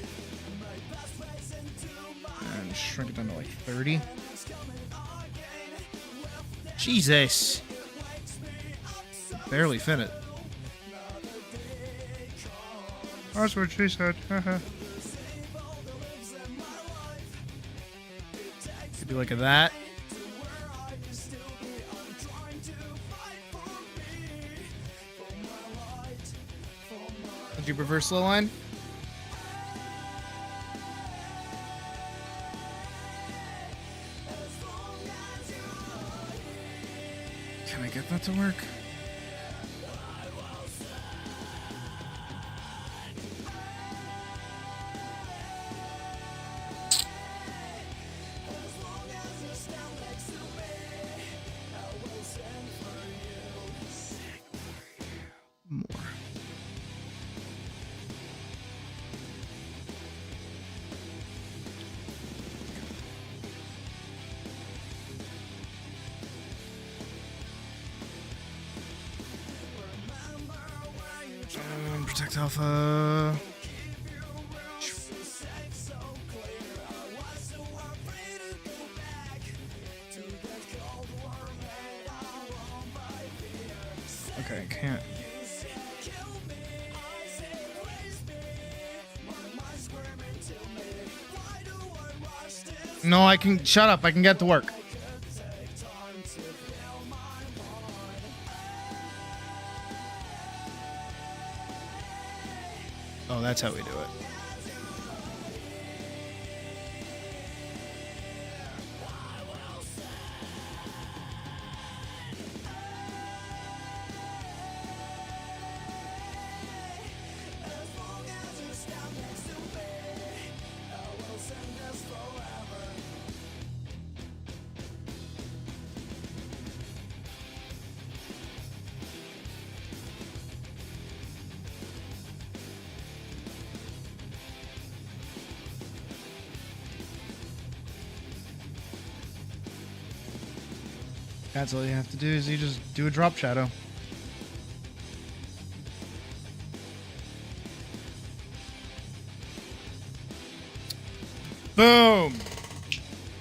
And shrink it down to like 30. Jesus. Barely fit it. That's what she said. Could do like that. Would you prefer slow line? Can I get that to work? More. Protect Alpha. Okay, I can't. No, I can. Shut up. I can get to work. Oh, that's how we do it. That's all you have to do is you just do a drop shadow. Boom!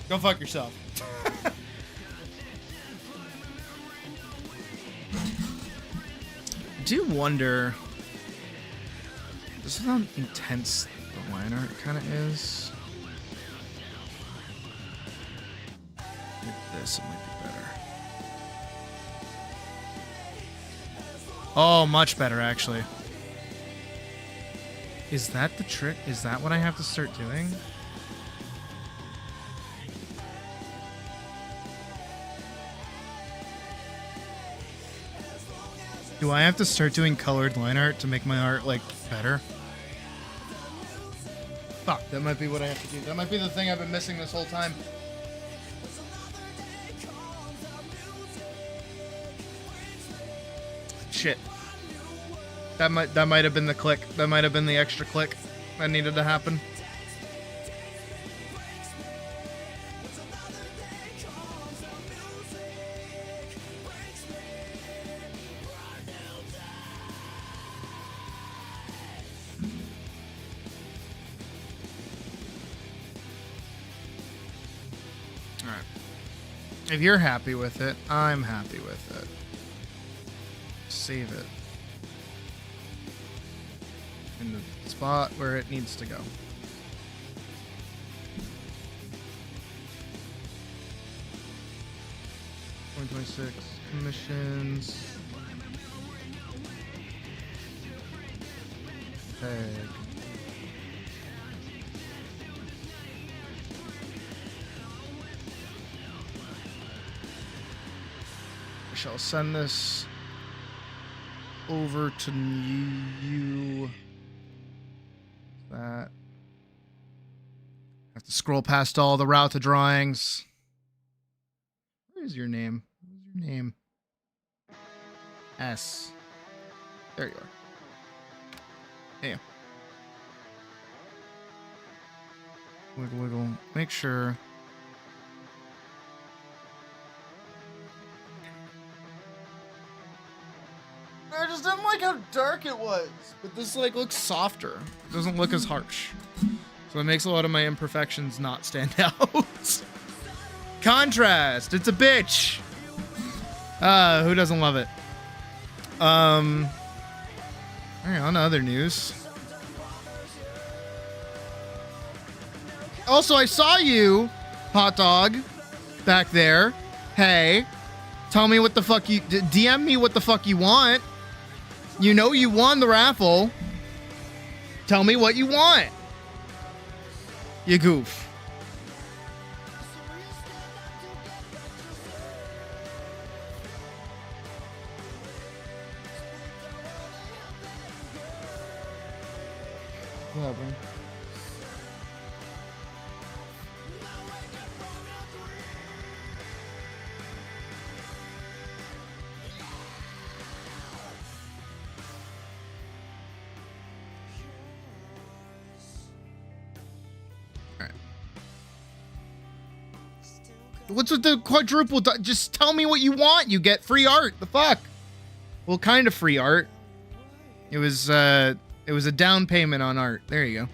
Go fuck yourself. I do wonder, this is how intense the line art kind of is. With this, it might be better. Oh, much better, actually. Is that the trick? Is that what I have to start doing? Do I have to start doing colored line art to make my art, like, better? Fuck, that might be what I have to do. That might be the thing I've been missing this whole time. Shit. That might have been the click. That might have been the extra click that needed to happen. Alright. If you're happy with it, I'm happy with it. Save it in the spot where it needs to go. $126 commissions. Tag. I shall send this over to you. That. Have to scroll past all the route to drawings. Where is your name? Where's your name? S. There you are. Hey. Wiggle, wiggle. Make sure. I just didn't like how dark it was. But this like looks softer. It doesn't look as harsh. So it makes a lot of my imperfections not stand out. Contrast. It's a bitch. Who doesn't love it? Alright, on to other news. Also, I saw you, hot dog, back there. Hey, tell me what the fuck you... DM me what the fuck you want. You know you won the raffle. Tell me what you want. You goof. What happened? What's with the quadruple? Just tell me what you want. You get free art. The fuck? Well, kind of free art. It was a down payment on art. There you go.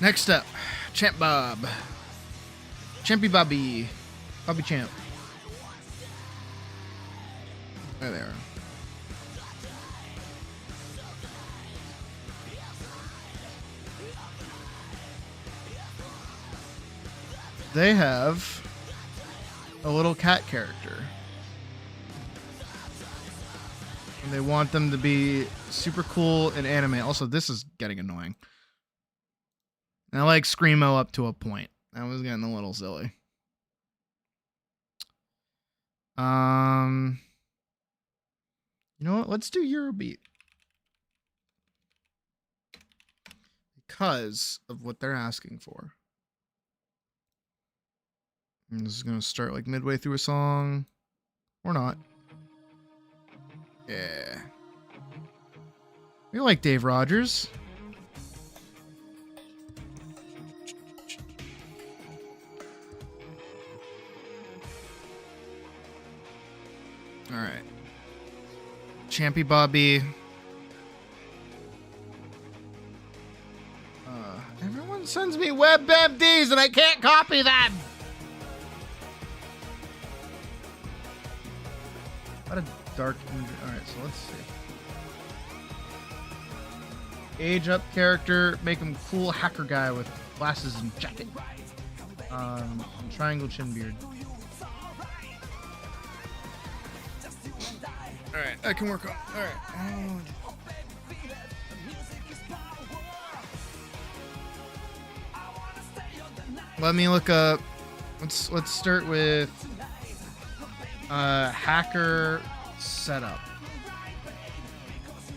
Next up, Champ Bob. Champy Bobby. Bobby Champ. There they are. They have a little cat character. And they want them to be super cool and anime. Also, this is getting annoying. I like Screamo up to a point. That was getting a little silly. You know what? Let's do Eurobeat. Because of what they're asking for. And this is going to start like midway through a song. Or not. Yeah. We like Dave Rogers. All right. Champy Bobby. Everyone sends me WebMDs and I can't copy them. What a dark image. All right, so let's see. Age up character, make him cool hacker guy with glasses and jacket. And triangle chin beard. All right, I can work on. All right. Let me look up. Let's start with hacker setup.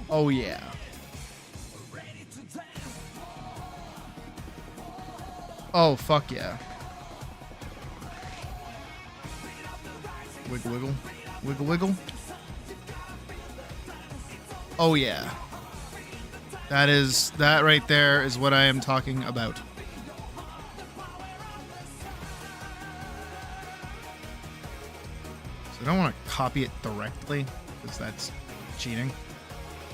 Oh yeah. Oh fuck yeah. Wiggle wiggle. Wiggle wiggle. Oh yeah. That right there is what I am talking about. So I don't want to copy it directly because that's cheating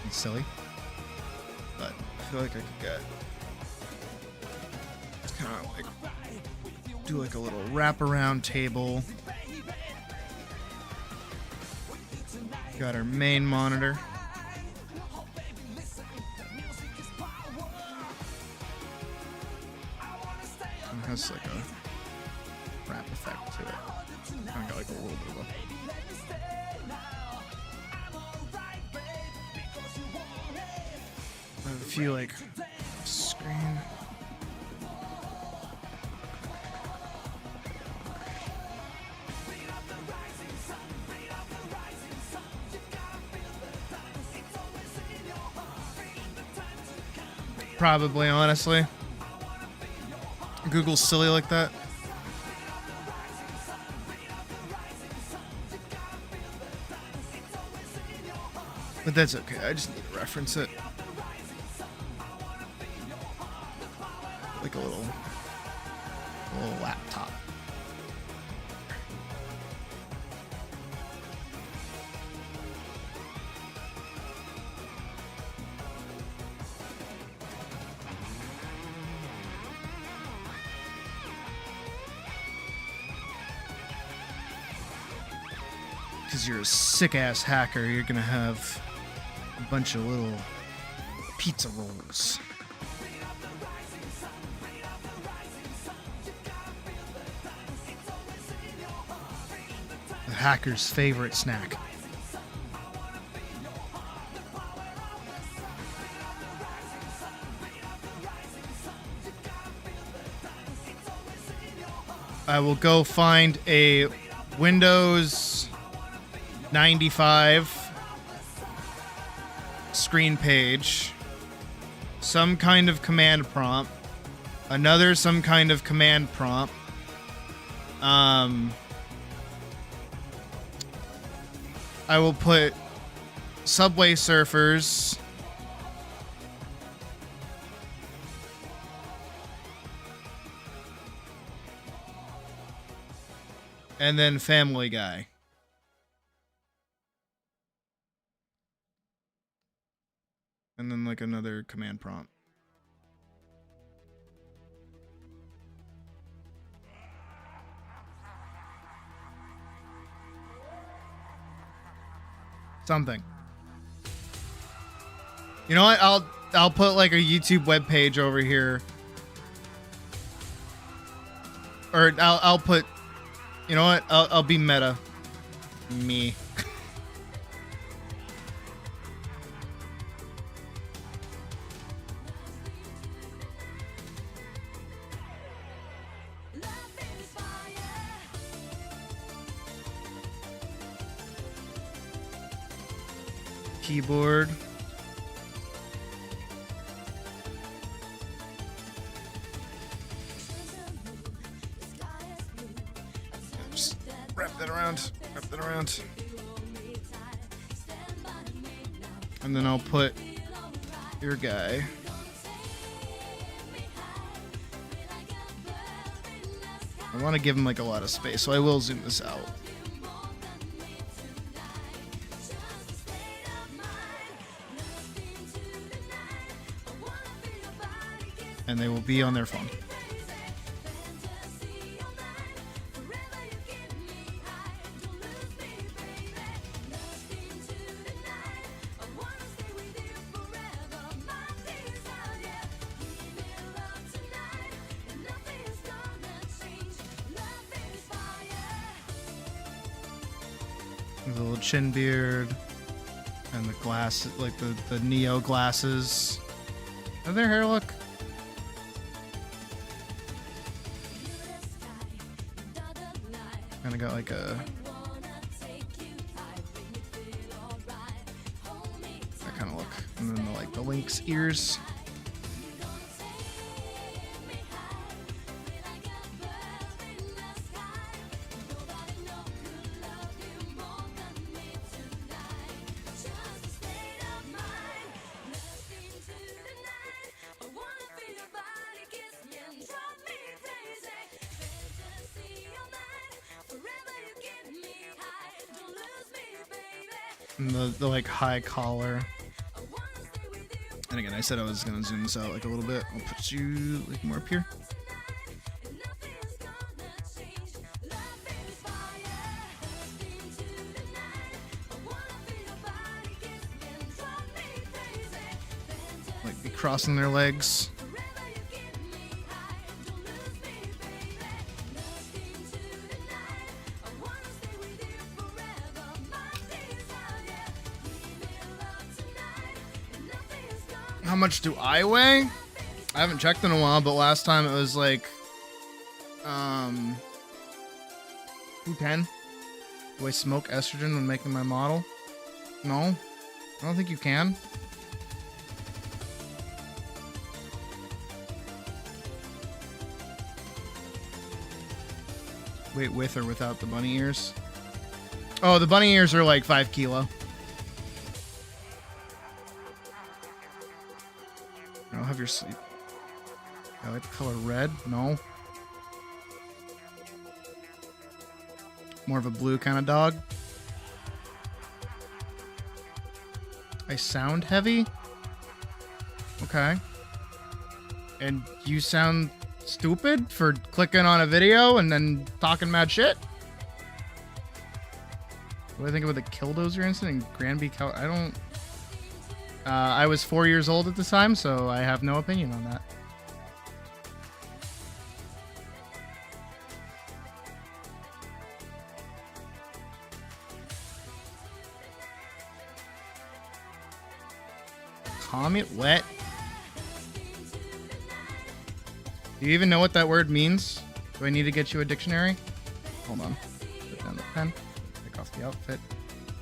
and silly. But I feel like I could get kind of like do like a little wraparound table. Got our main monitor. It has like a wrap effect to it. Kind of got like a little bit of a few like screen. Probably, honestly. Google's silly like that. But that's okay. I just need to reference it. Like a little laptop. Because you're a sick-ass hacker, you're gonna have a bunch of little pizza rolls. The hacker's favorite snack. I will go find a Windows 95 screen page, some kind of command prompt, another some kind of command prompt, I will put Subway Surfers, and then Family Guy. And then like another command prompt. Something. You know what? I'll put like a YouTube webpage over here. Or I'll put, you know what? I'll be meta. Me. keyboard. Just wrap that around. Wrap that around. And then I'll put your guy. I want to give him like a lot of space, so I will zoom this out. And they will be on their phone. The little chin beard and the glass, like the Neo glasses. How'd their hair look? Kind of got like a that kind of look, and then like the lynx ears. And the like high collar. And again, I said I was gonna zoom this out like a little bit. I'll put you like more up here. Like be crossing their legs. How much do I weigh? I haven't checked in a while, but last time it was like 210. Do I smoke estrogen when making my model? No, I don't think you can. Wait, with or without the bunny ears? Oh, the bunny ears are like 5 kilo. I'll have your sleep. I like the color red. No. More of a blue kind of dog. I sound heavy. Okay. And you sound stupid for clicking on a video and then talking mad shit? What do I think about the Killdozer incident in Granby, Cal? I don't... I was 4 years old at the time, so I have no opinion on that. Comet wet? Do you even know what that word means? Do I need to get you a dictionary? Hold on. Put down the pen. Take off the outfit.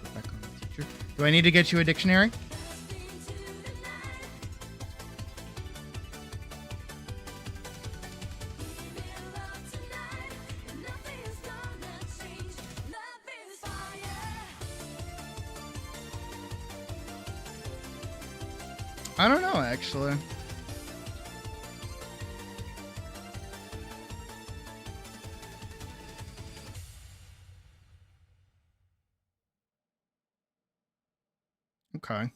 Put back on the teacher. Do I need to get you a dictionary? I don't know, actually. Okay.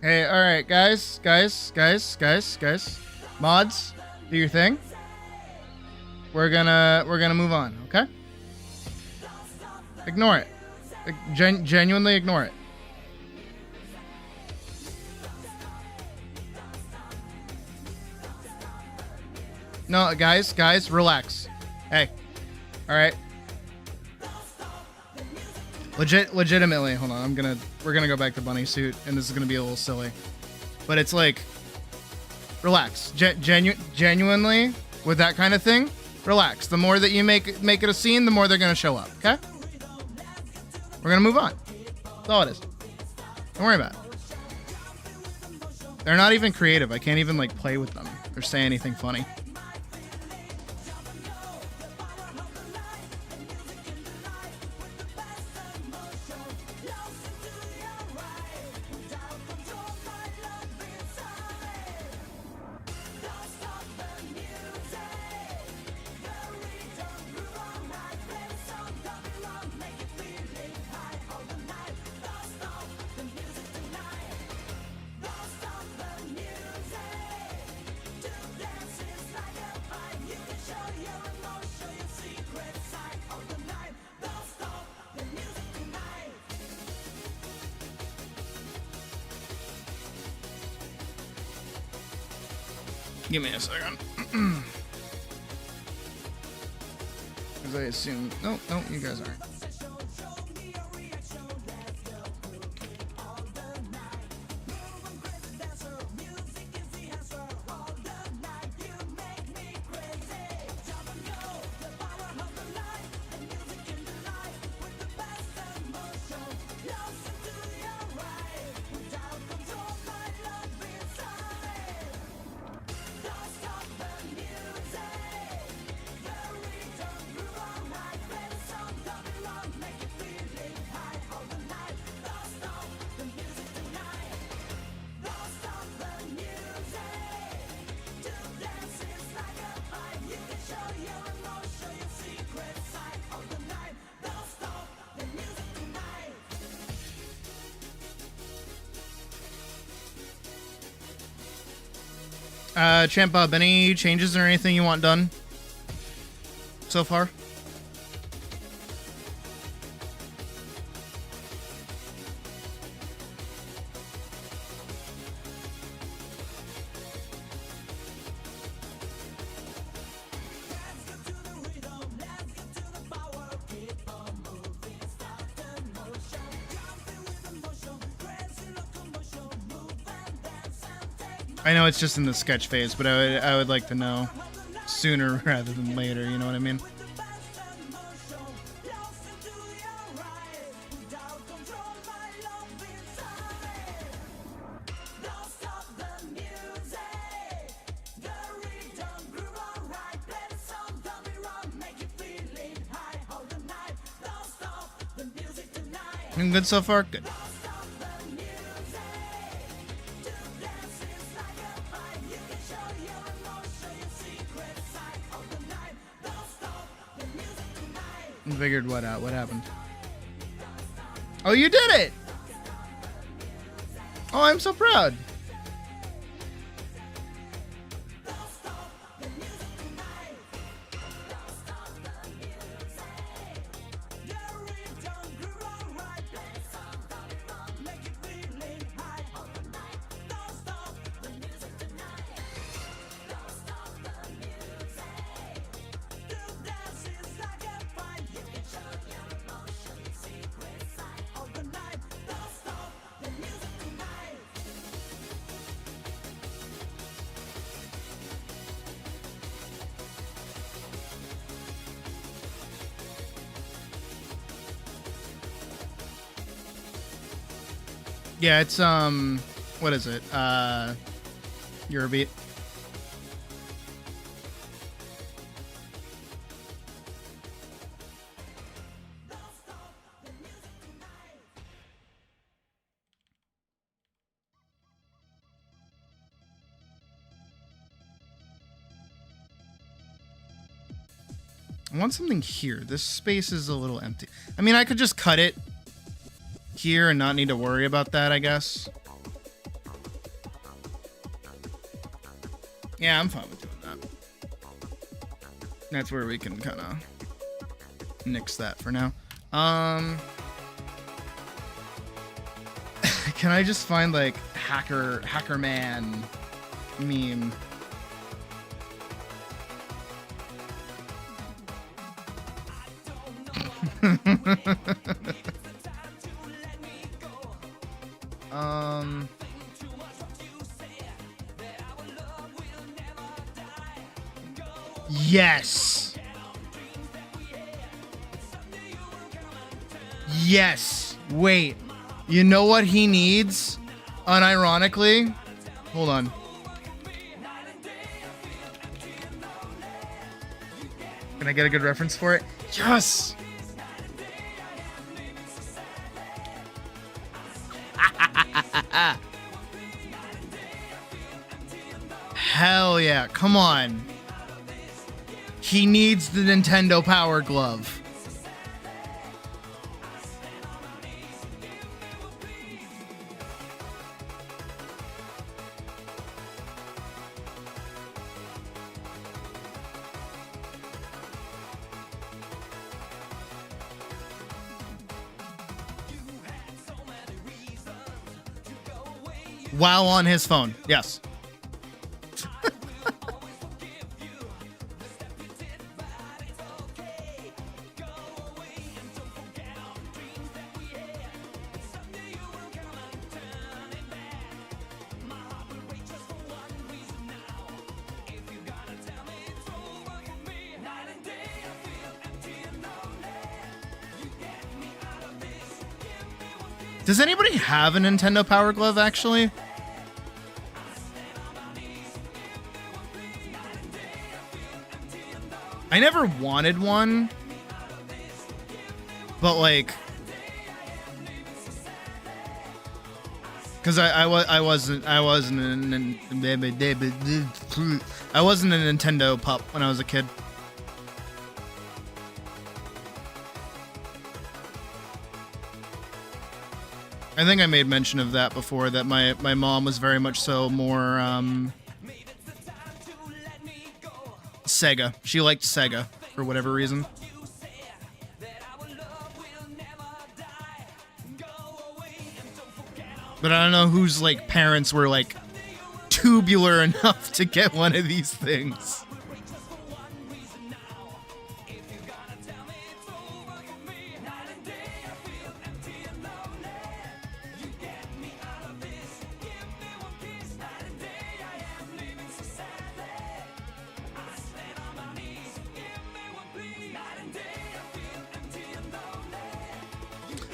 Hey, all right, guys. Mods, do your thing. We're gonna move on, okay? Ignore it. Genuinely ignore it. No, guys, relax. Hey, all right. Legitimately, hold on. We're gonna go back to bunny suit, and this is gonna be a little silly, but it's like, relax. Genuinely, with that kind of thing, relax. The more that you make it a scene, the more they're gonna show up. Okay? We're gonna move on. That's all it is. Don't worry about it. They're not even creative. I can't even like play with them or say anything funny. Give me a second. Because I assume... No, you guys aren't. Champ Bob, any changes or anything you want done so far? I know it's just in the sketch phase, but I would like to know sooner rather than later, you know what I mean? Been good so far? Good. Figured what out? What happened? Oh, you did it! Oh, I'm so proud. Yeah, it's what is it? Eurobeat. I want something here. This space is a little empty. I mean, I could just cut it here and not need to worry about that, I guess. Yeah, I'm fine with doing that. That's where we can kind of nix that for now. Can I just find like hacker man meme? Yes. Yes. Wait. You know what he needs? Unironically? Hold on. Can I get a good reference for it? Yes! Hell yeah. Come on. He needs the Nintendo Power Glove. While on his phone. Yes. Does anybody have a Nintendo Power Glove, actually? I never wanted one, but like, because I wasn't a Nintendo pup when I was a kid. I think I made mention of that before, that my mom was very much so more Sega. She liked Sega for whatever reason. But I don't know whose like parents were like tubular enough to get one of these things.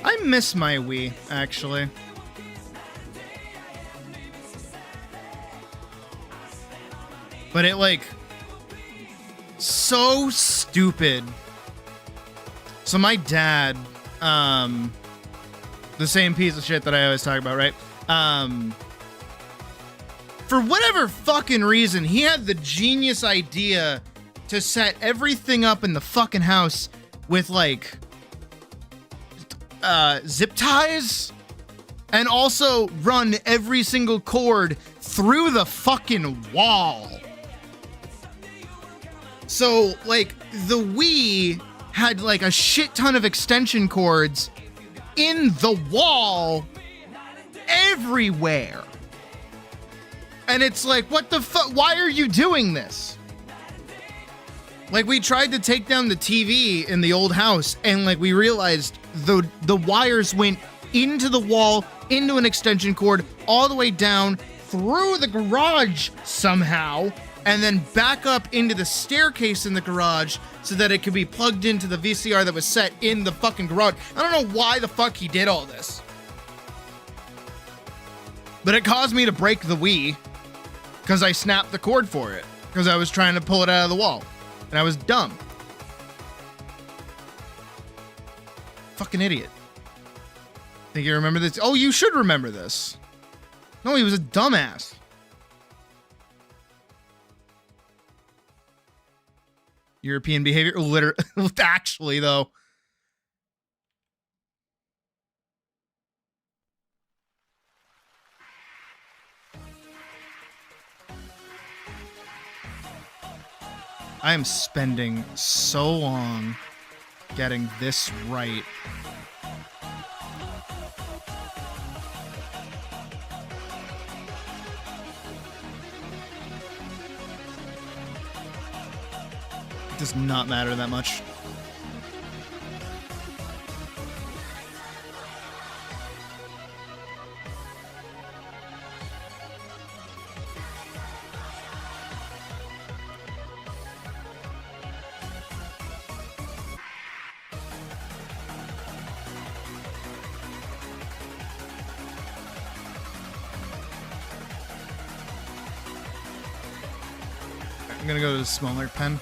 I miss my Wii, actually. But it, like, so stupid. So my dad, the same piece of shit that I always talk about, right? For whatever fucking reason, he had the genius idea to set everything up in the fucking house with, like, zip ties, and also run every single cord through the fucking wall. So, like, the Wii had, like, a shit ton of extension cords in the wall everywhere. And it's like, what the fuck? Why are you doing this? Like, we tried to take down the TV in the old house, and, like, we realized the wires went into the wall, into an extension cord, all the way down, through the garage somehow, and then back up into the staircase in the garage so that it could be plugged into the VCR that was set in the fucking garage. I don't know why the fuck he did all this. But it caused me to break the Wii, because I snapped the cord for it, because I was trying to pull it out of the wall. And I was dumb. Fucking idiot. Think you remember this? Oh, you should remember this. No, he was a dumbass. European behavior? Literally. Actually, though. I am spending so long getting this right. It does not matter that much. gonna go to the smaller pen.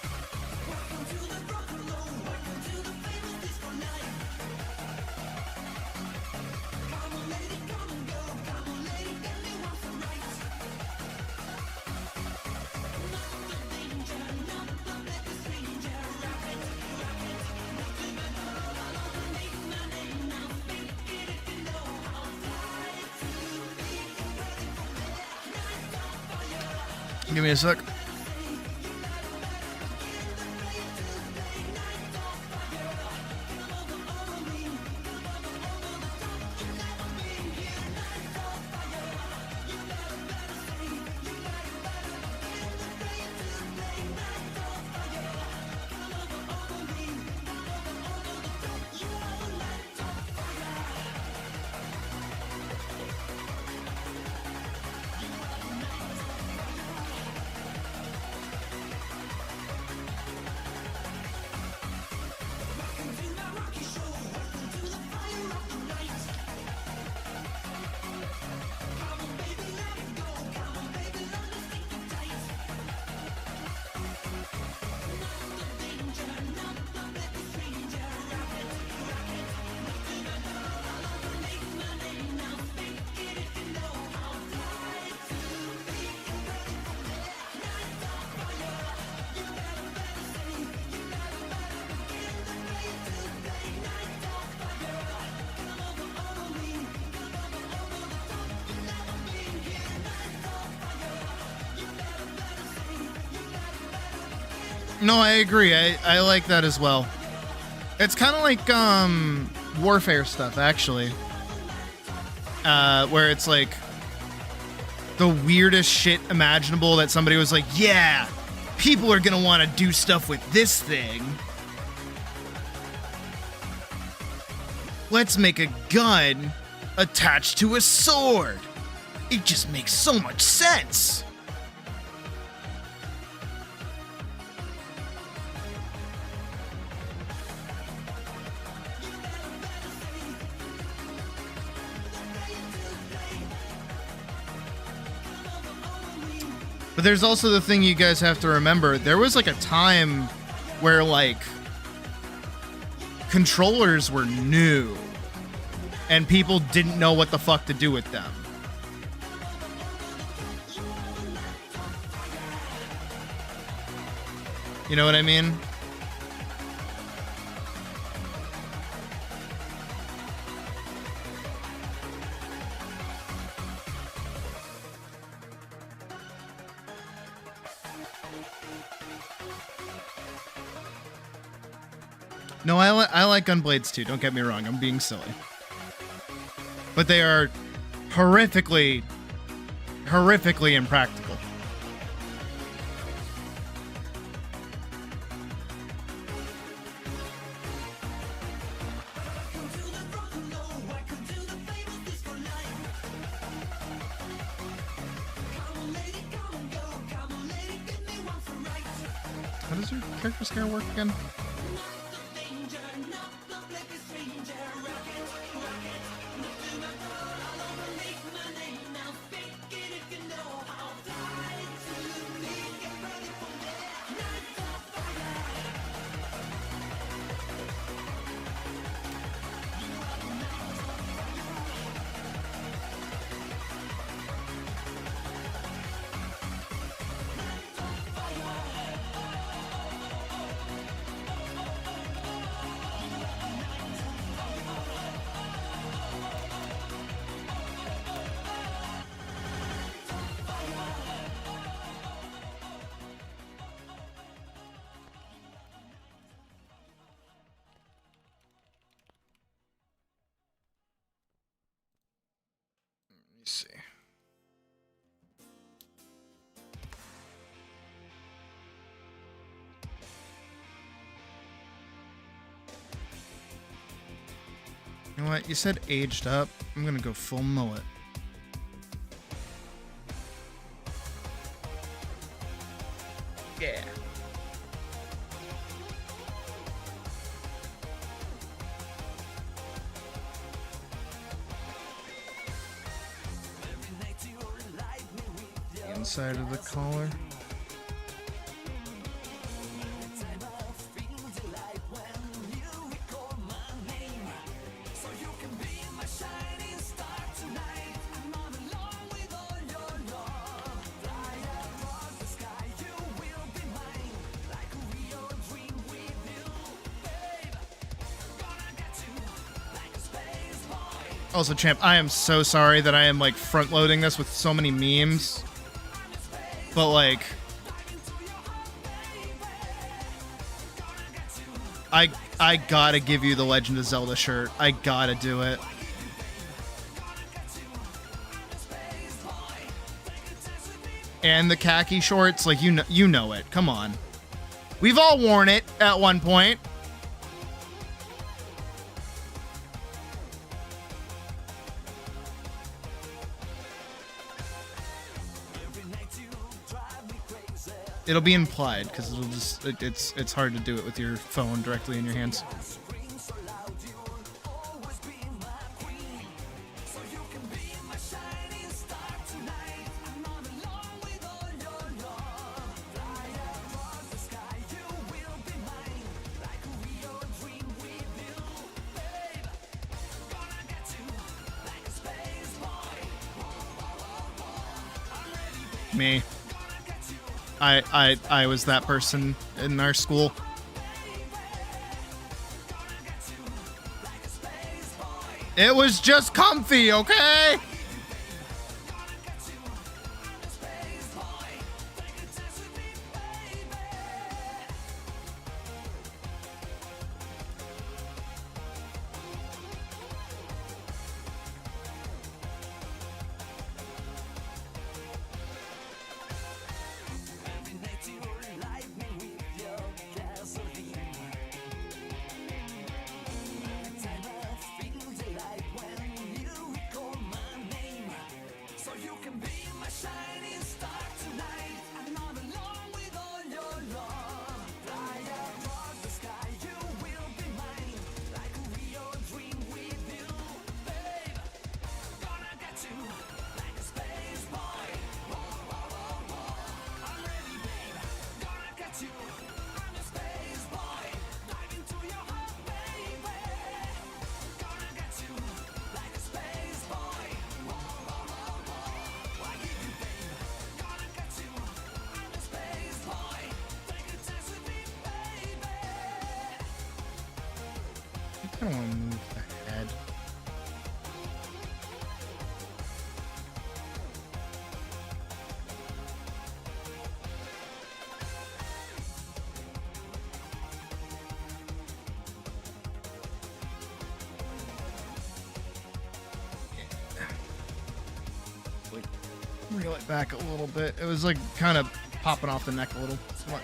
Give me a sec. No, I agree. I like that as well. It's kind of like warfare stuff, actually. Where it's like the weirdest shit imaginable that somebody was like, yeah, people are gonna want to do stuff with this thing. Let's make a gun attached to a sword. It just makes so much sense. But there's also the thing you guys have to remember. There was like a time where like controllers were new and people didn't know what the fuck to do with them. You know what I mean? No, I like Gunblades too, don't get me wrong, I'm being silly. But they are horrifically impractical. How does your character scare work again? See. You know what? You said aged up. I'm gonna go full mullet. Yeah. Inside of the collar. Also, champ, I am so sorry that I am like front loading this with so many memes. But like, I gotta give you the Legend of Zelda shirt. I gotta do it. And the khaki shorts, like you know it. Come on. We've all worn it at one point. It'll be implied because it'll just it's hard to do it with your phone directly in your hands. Me. I was that person in our school. It was just comfy, okay? I don't want to move the head. Like, reel it back a little bit. It was like kind of popping off the neck a little too much.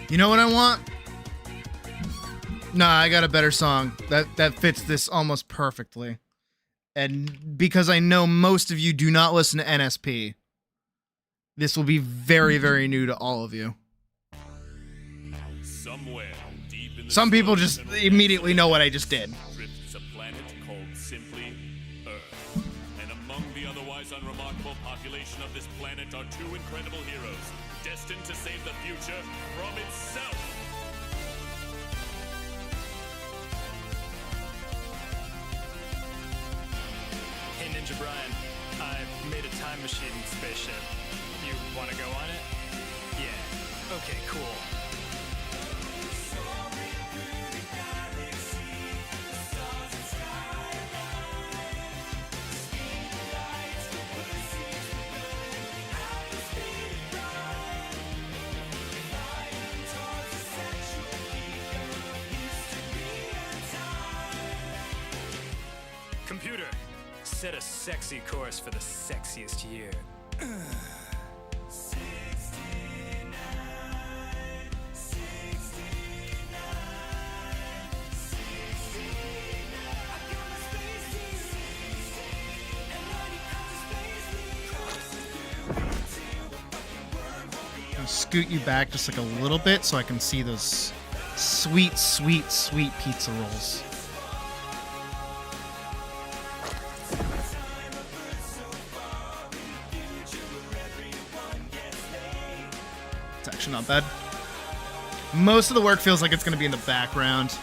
You know what I want? Nah, I got a better song that fits this almost perfectly. And because I know most of you do not listen to NSP, this will be very, very new to all of you. Somewhere deep in the Some people just immediately know what I just did. drifts a planet called simply Earth. And among the otherwise unremarkable population of this planet are two incredible heroes, destined to save the future from itself. Hey Ninja Brian, I've made a time time machine spaceship. You want to go on it? Yeah. Okay, cool. Computer, set a sexy course for the sexiest year. I'll scoot you back just like a little bit so I can see those sweet, sweet, sweet pizza rolls. It's actually not bad. Most of the work feels like it's going to be in the background.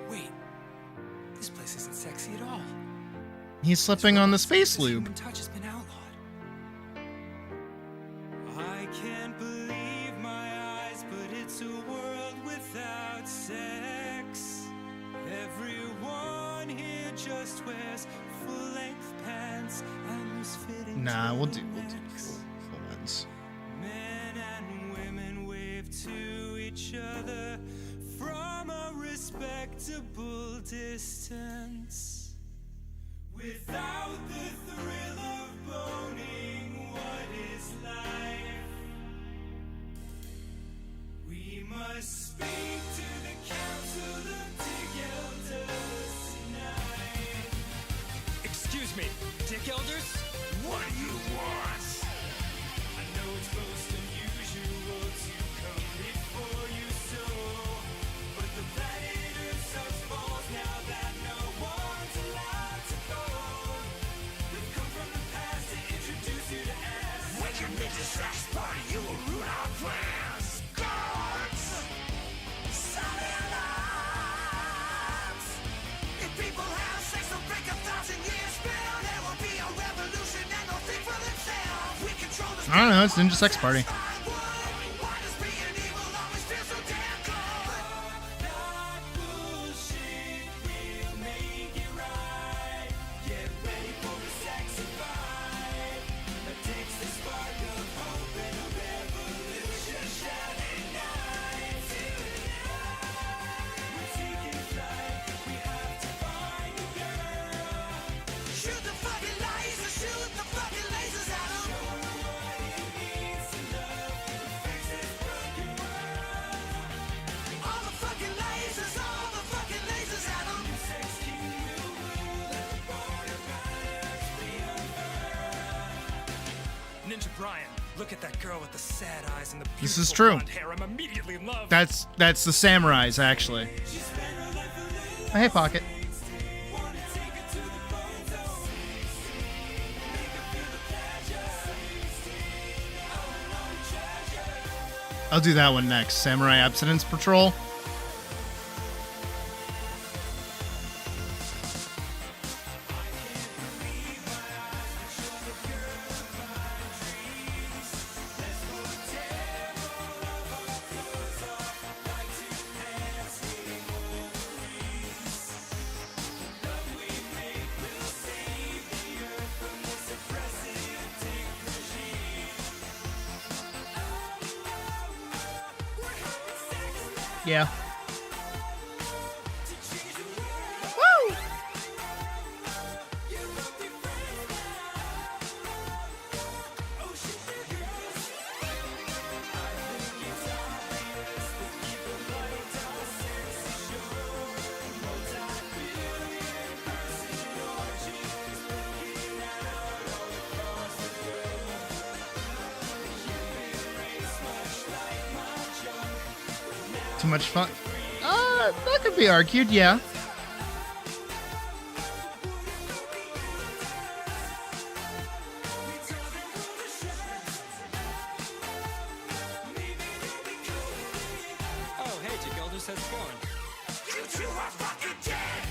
Wait, this place isn't sexy at all. He's slipping on the space lube. Human touch has been outlawed. I can't believe my eyes, but it's a world without sex. Everyone here just wears full-length pants and loose fitting. Nah, we'll do turtlenecks. full lens. Men and women wave to each other from a respectable distance. Without the thrill of boning, what is life? We must speak to the council of dick elders tonight. Excuse me, dick elders? What do you want? I know it's most unusual to come before you so, but the planet Earth sucks balls now that no one's allowed to go. We've come from the past to introduce you to ass. When you meet this sex party, you will ruin our plans. Guards! Sound the alarms! If people have sex, they'll break 1,000 years spell. There will be a revolution and they'll think for themselves. We control the I don't know, it's Ninja Sex Party. Why does being evil always feel so damn good? Not bullshit, we'll make it right. Get ready for a sexy vibe that takes the spark of hope and a revolution. Shining night tonight. We're taking flight, we have to find a girl. Shoot the fucking lasers, shoot the fucking lasers at 'em. Show her what it means to love, fix this broken world. All the fucking lasers at 'em. Sex king will rule, let the border banners be unfurled. Ninja Brian, look at that girl with the sad eyes and the beautiful This is true. blonde hair. I'm immediately in love. That's the samurais, actually. Oh, hey, Pocket. Wanna take her to the bone zone. Make her feel the pleasure. Unknown treasure. I'll do that one next. Samurai Abstinence Patrol. Yeah. Woo! Too much fun. That could be argued, yeah. Oh, hey, Jigaldus, how's it going? You two are fucking dead!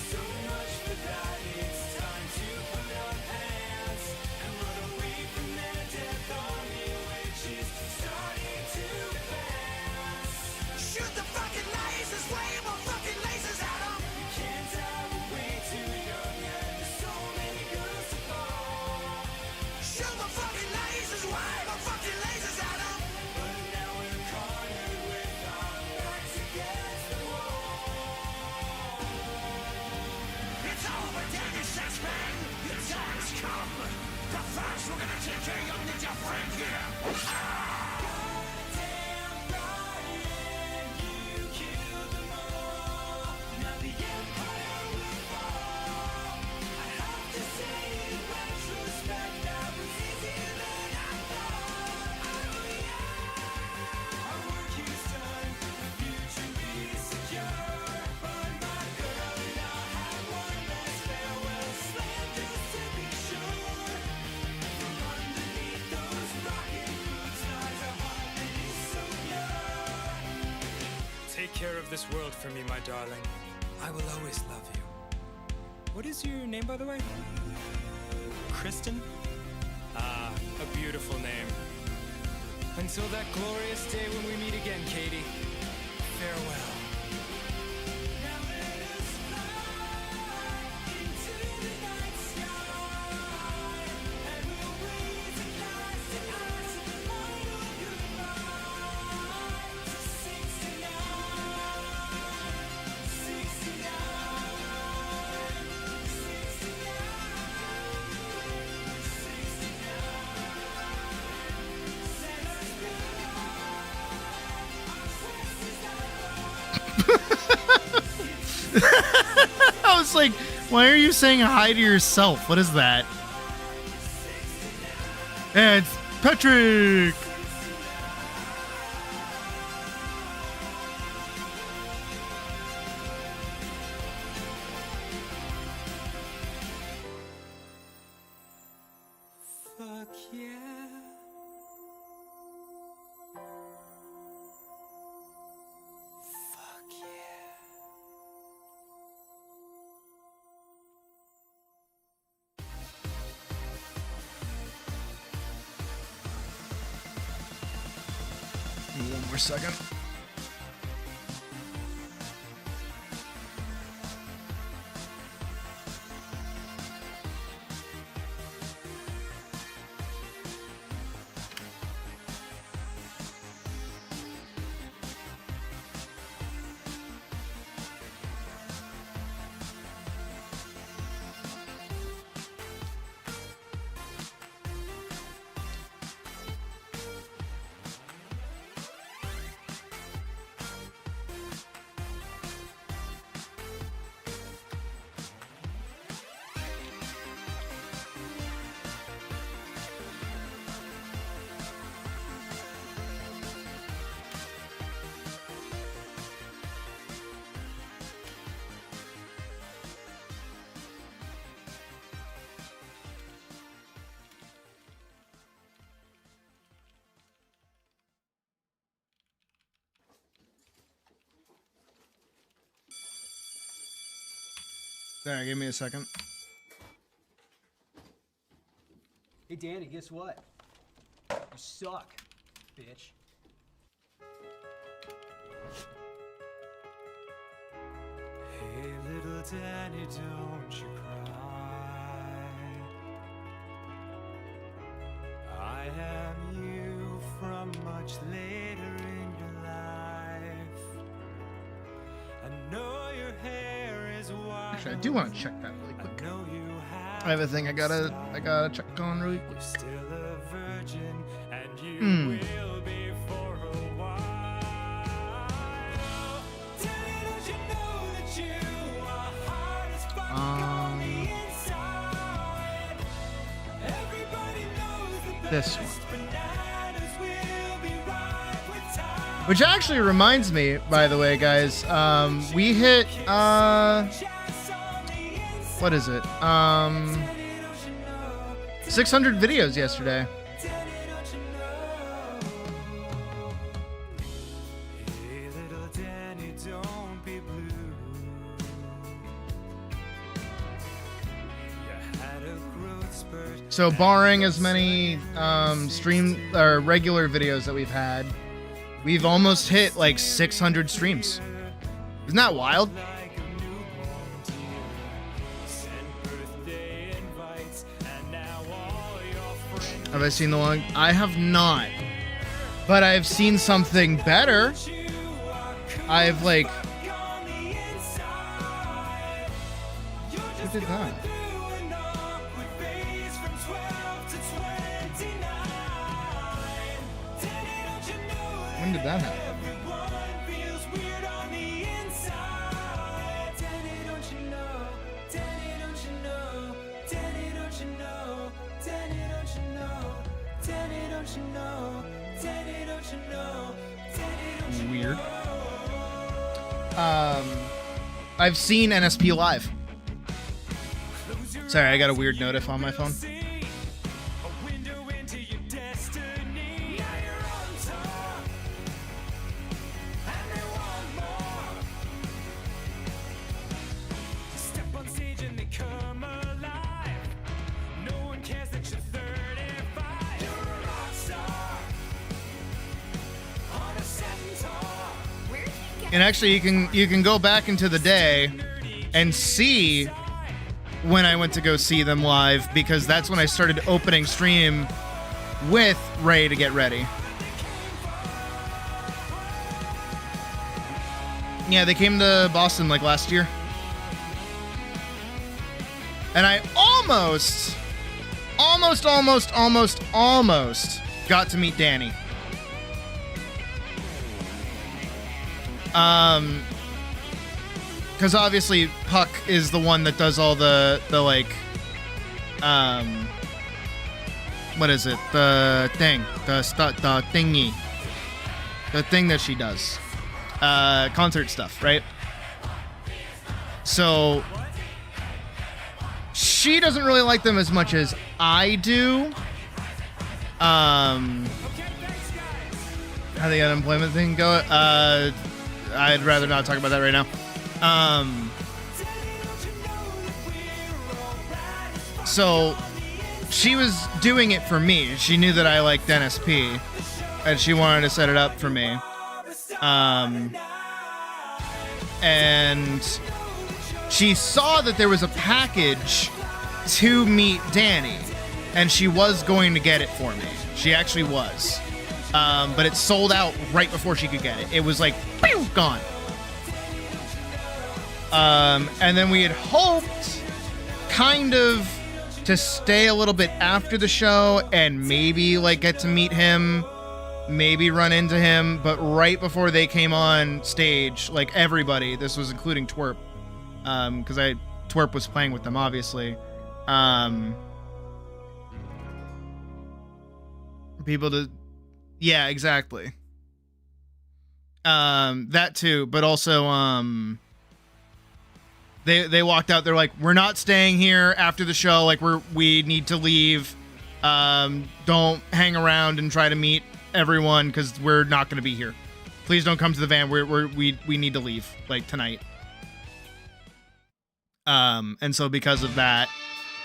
So much for that, it's time to put up hands and run away from their death army, which is starting to advance. Shoot the fucking lasers, way more fucking lasers at 'em! You can't die, we're way too young, and there's so many girls to fall. Shoot the fucking lasers, way more fucking lasers at 'em! But now we're cornered with our backs against the wall. It's over, Danny Saxman! Your time's come! But first we're gonna take your young ninja friend here! Goddamn Brian, you killed them all. Now the Empire will fall. I have to say, in retrospect, that was easier than I thought. Oh yeah! Our work is done, the future is secure. But my girl and I have one last farewell slam just to be sure. From underneath those rocket boots lies a heart that is so pure. Take care of this world for me, my darling. I will always love you. What is your name, by the way? Kristen? Ah, a beautiful name. Until that glorious day when we meet again, Katie. Farewell. Now let us fly into the night sky, and we'll breathe and eyes to eyes to the final goodbye. 69, 69, 69. I was like, why are you saying hi to yourself? What is that? It's Patrick! Fuck yeah. Fuck yeah. One more second. There, give me a second. Hey Danny, guess what? You suck, bitch. Hey little Danny, don't you cry. I am you from much later in your life. I know your hair is white. Actually, I do want to check that really I quick. know you have I have a thing I gotta check on really quick. You're still a virgin, and you will be for a while. Danny, don't you know that you are hard as fuck on the inside? Everybody knows that the This one. best bananas will be ripe with time. Which actually reminds me, by the way, guys, we hit, what is it? 600 videos yesterday. Hey, little Danny, don't be blue. You had a growth spurt. So barring as many stream or regular videos that we've had, we've almost hit like 600 streams. Isn't that wild? Like a newborn dear. Sent birthday invites, and now all your friends Have I seen the long? I have not, but I've seen something better. I've like, on the inside. You're who just did that? through an awkward phase from 12 to 29. Daddy, don't you know that When did that happen? everyone feels weird on the inside? Daddy, don't you know? Daddy, don't you know? Daddy, don't you know? Daddy, don't you know? Daddy, don't you know? Daddy, don't you know? Daddy, don't you Weird. I've seen NSP live. Sorry, I got a weird notif on my phone. see a window into your destiny? Now you're on top, and they want more. Step on stage and they come alive. No one cares that you're 35. You're a rock star on a centaur. And actually, you can go back into the day and see when I went to go see them live, because that's when I started opening stream with Ray to get ready. Yeah, they came to Boston like last year. And I almost got to meet Danny. Because obviously Puck is the one that does all the like, what is it? The thing, the thingy, the thing that she does, concert stuff, right? So she doesn't really like them as much as I do. How the unemployment thing go? I'd rather not talk about that right now. So she was doing it for me. She knew that I liked NSP, and she wanted to set it up for me. And she saw that there was a package to meet Danny, and she was going to get it for me. She actually was. But it sold out right before she could get it. It was like, pew, gone. And then we had hoped kind of to stay a little bit after the show and maybe like get to meet him, maybe run into him. But right before they came on stage, like everybody, this was including Twerp, because Twerp was playing with them, obviously. People to, yeah, exactly. That too, but also, they walked out. They're like, we're not staying here after the show. Like we need to leave. Don't hang around and try to meet everyone because we're not going to be here. Please don't come to the van. We need to leave like tonight. And so because of that,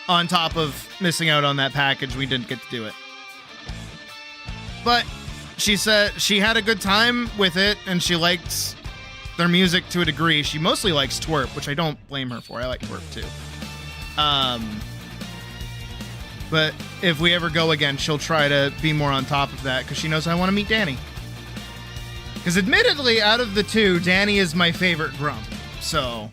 on top of missing out on that package, we didn't get to do it. But she said she had a good time with it, and she liked their music to a degree. She mostly likes Twerp, which I don't blame her for. I like Twerp too. But if we ever go again, she'll try to be more on top of that because she knows I want to meet Danny. Because admittedly, out of the two, Danny is my favorite grump. So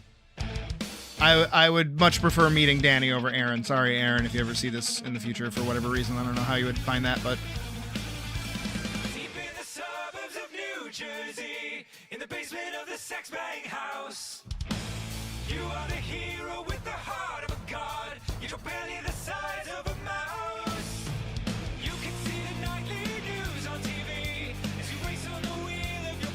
I would much prefer meeting Danny over Aaron. Sorry, Aaron, if you ever see this in the future for whatever reason. I don't know how you would find that, but... Deep in the suburbs of New Jersey, in the basement of the sex bang house, you are the hero with the heart of a god. You're barely the size of a mouse. You can see the nightly news on TV as you race on the wheel of your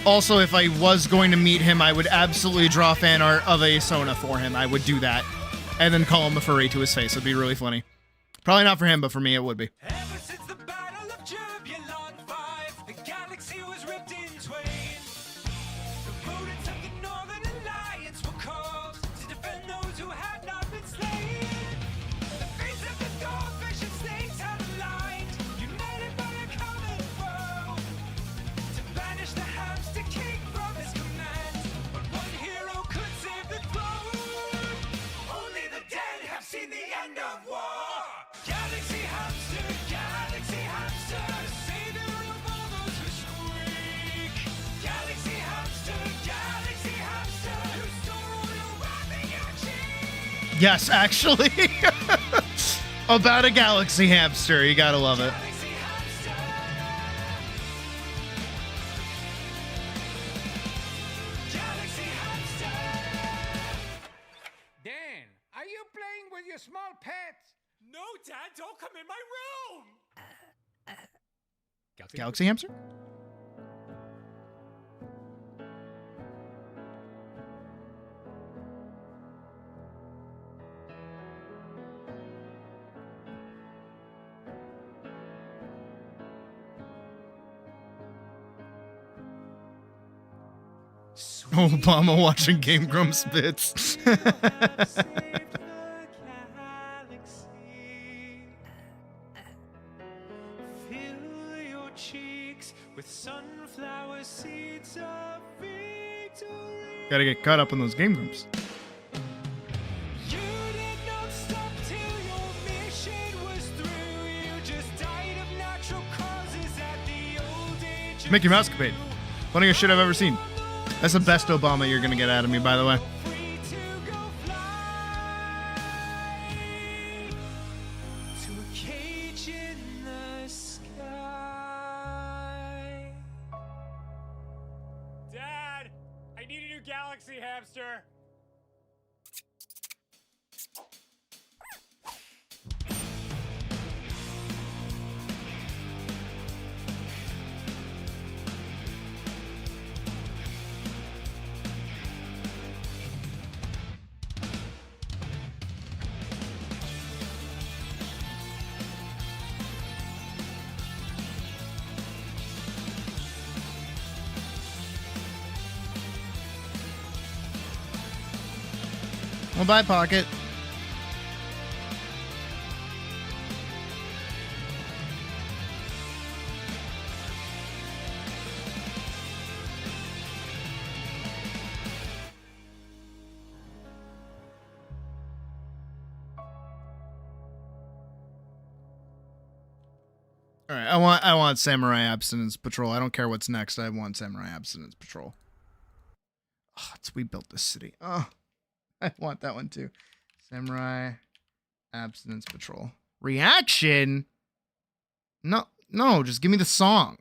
Also, if I was going to meet him, I would absolutely draw fan art of a Sona for him. I would do that. And then call him a furry to his face. It'd be really funny. Probably not for him, but for me, it would be. Ever since the Battle of Turbulon 5, the galaxy was ripped in twain. The rodents of the Northern Alliance were called to defend those who had not been slain. The fates of the goldfish and snakes had aligned, united by a common foe, to banish the hamster king from his command. But one hero could save the throne. Only the dead have seen the end of war. Galaxy hamster, savior of all those who squeak. Galaxy hamster, who store all your wrath in your cheek. Yes, actually. About a galaxy hamster. You gotta love it. Galaxy hamster. Galaxy hamster. Dan, are you playing with your small pets? No, Dad, don't come in my room. Galaxy hamster? Obama watching Game Grumps bits. Saved the galaxy. Fill your cheeks with sunflower seeds of victory. Gotta get caught up on those Game Grumps. You did not stop till your mission was through. You just died of natural causes at the old age of Mickey Mousecapade. Funniest shit I've ever seen. That's the best Obama you're gonna get out of me, by the way. free to go fly to a cage in the sky. Dad, I need a new galaxy hamster. Well, bye, Pocket. All right, I want Samurai Abstinence Patrol. I don't care what's next. I want Samurai Abstinence Patrol. Oh, we built this city. Oh, I want that one too. Samurai Abstinence Patrol. Reaction? No, just give me the song.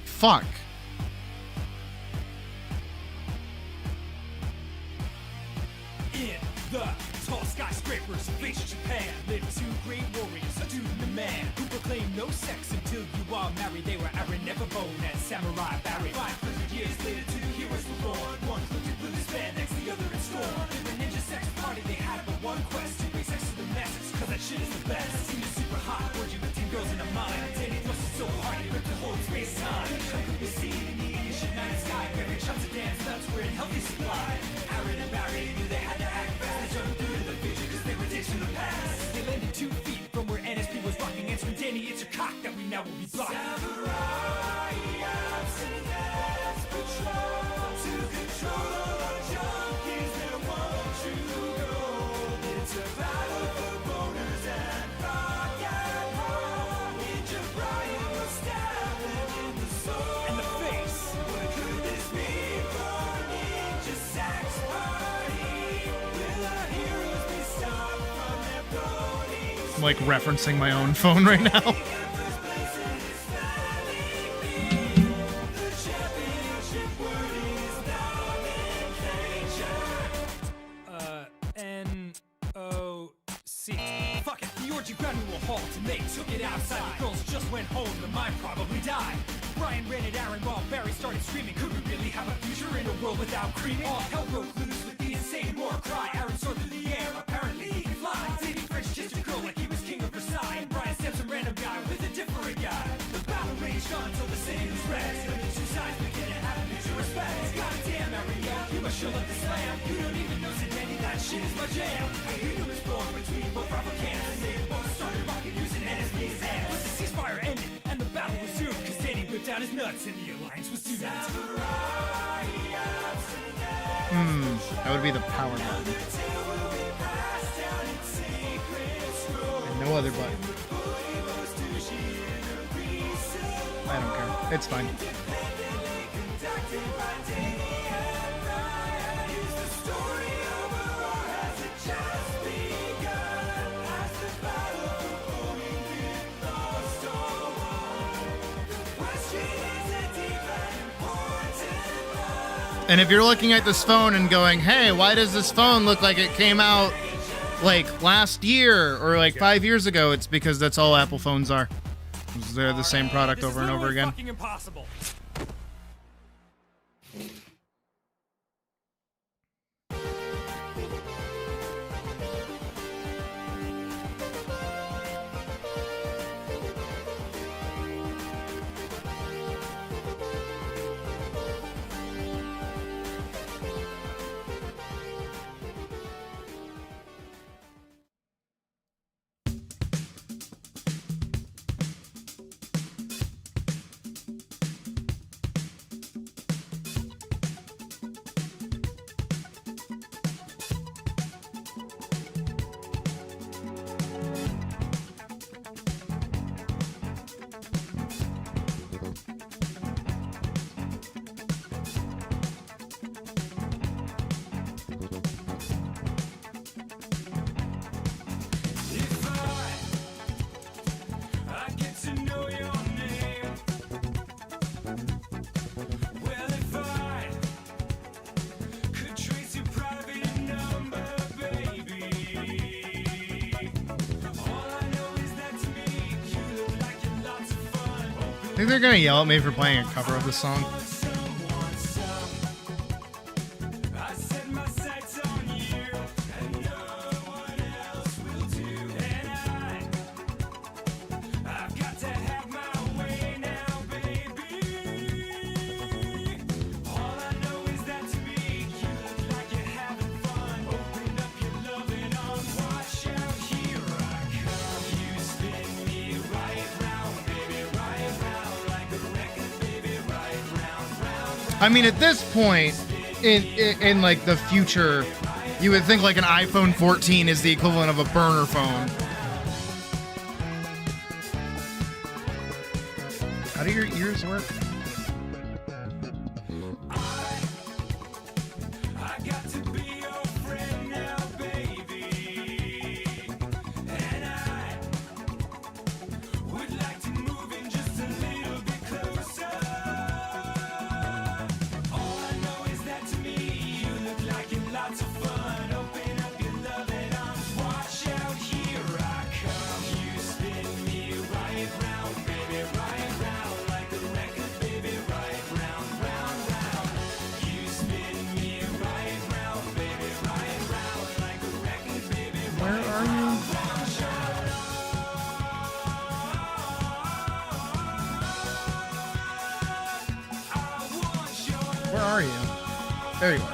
Fuck. In the tall skyscrapers of ancient Japan lived two great warriors, a dude and a man, who proclaimed no sex until you are married. They were Aaron Neverbone and Samurai Barry. 500 years later, two heroes were born. One lived in blue spandex, the other in scorn. In the ninja sex party, they had but one quest: to bring sex to the masses, cause that shit is the best. Seemed super hot, orgy with 10 girls in a mind. Danny thrusted so hard, he ripped the whole space time. Could be seen in the ancient night sky, wearing shots of dance nuts were in healthy supply. Aaron and Barry knew they had to act fast. They jumped through to the future cause they were ditching the past. They landed 2 feet from where NSP was rocking, answering Danny, it's your cock that we now will be blocking. Samurai Abstinence Patrol, to control all the junkies that want you to go. It's a battle for boners and rock and roll. Ninja Brian will stab them in the soul. And the face. What could this be for Ninja Sex Party? Will our heroes be stopped from their ponies? I'm like referencing my own phone right now. N-O-C. Fuck it, the orgy ground to a halt and they took it outside. The girls just went home, the mine probably died. Brian ran at Aaron firing while Barry started screaming. Could we really have a future in a world without creaming? All hell broke loose with the insane war cry. Aaron soared through the air, apparently he can fly. Davey French kissed a girl like he was king of Versailles. And Brian steps a random guy with a different guy. The battle raged on until the city was rest. But the two sides begin to have mutual respect. Goddamn, Mario, you must show up the slam. You don't even know Zidane, that shit is my jam. You knew was born between both rival camps. And they both started rocking using NSB as amps. But the ceasefire ended and the battle resumed. Cause Danny whipped out his nuts and the alliance was doomed. That would be the power button. And no other button. I don't care. It's fine. And if you're looking at this phone and going, hey, why does this phone look like it came out like last year or like 5 years ago? It's because that's all Apple phones are. They're the same product over and over again. Fucking impossible. I think they're gonna yell at me for playing a cover of this song. I mean, at this point, in like the future, you would think like an iPhone 14 is the equivalent of a burner phone. How do your ears work? Where are you? There you are.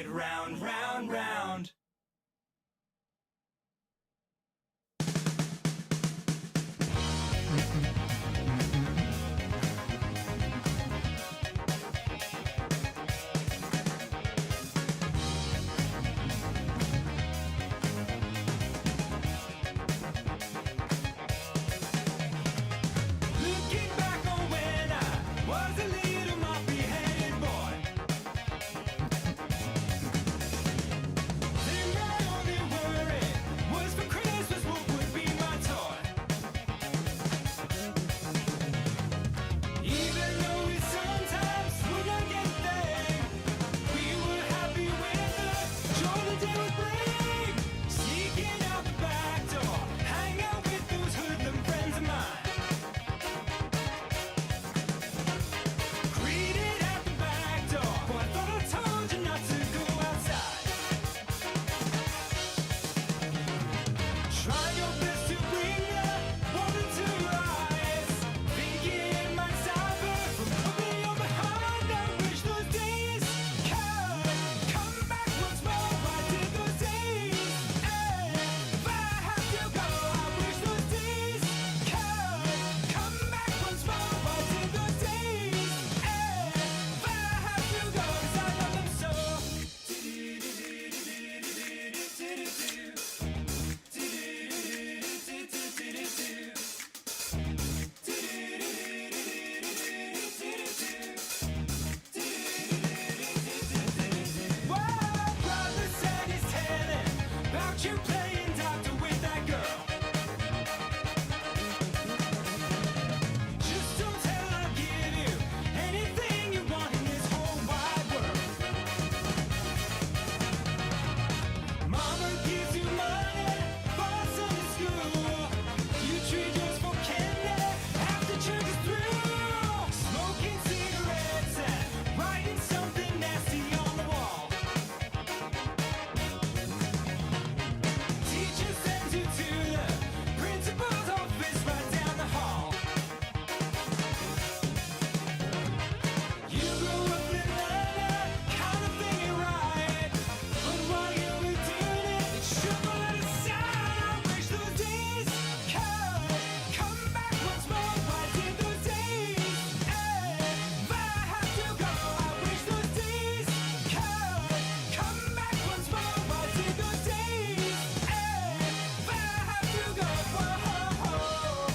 ride round, round, round. Looking back on when I was a little moppy-headed boy, then my only worry was for Christmas what would be my toy. Even though we sometimes would not get there, we were happy with the joy the day would bring. Sneaking out the back door, hang out with those hoodlum friends of mine. Greeted at the back door. Boy, I thought I told you not to go outside. Try your best to bring the water to your eyes. Thinking it might stop her from pulling you behind. I wish those days could come back once more. I did those days. If I have to go, I wish those days could come back once more. I did those days. If I have to go, 'cause I love them so. Whoa, brother said he's telling about you playing doctor with that girl. Just don't tell her I'll give you anything you want in this whole wide world. Mama gives you money for Sunday school. You treat yours for candy after church is through. Smoking cigarettes and writing something nasty on the wall. Teacher sends you to the principal's office right down the hall. You grew up in that kind of thing ain't right. But while you were doing it, shuffle it aside. I wish those days could come back once more. I did those days. If I have to go, I wish those days could come back once more. I did those days. If I have to go, whoa, whoa, oh.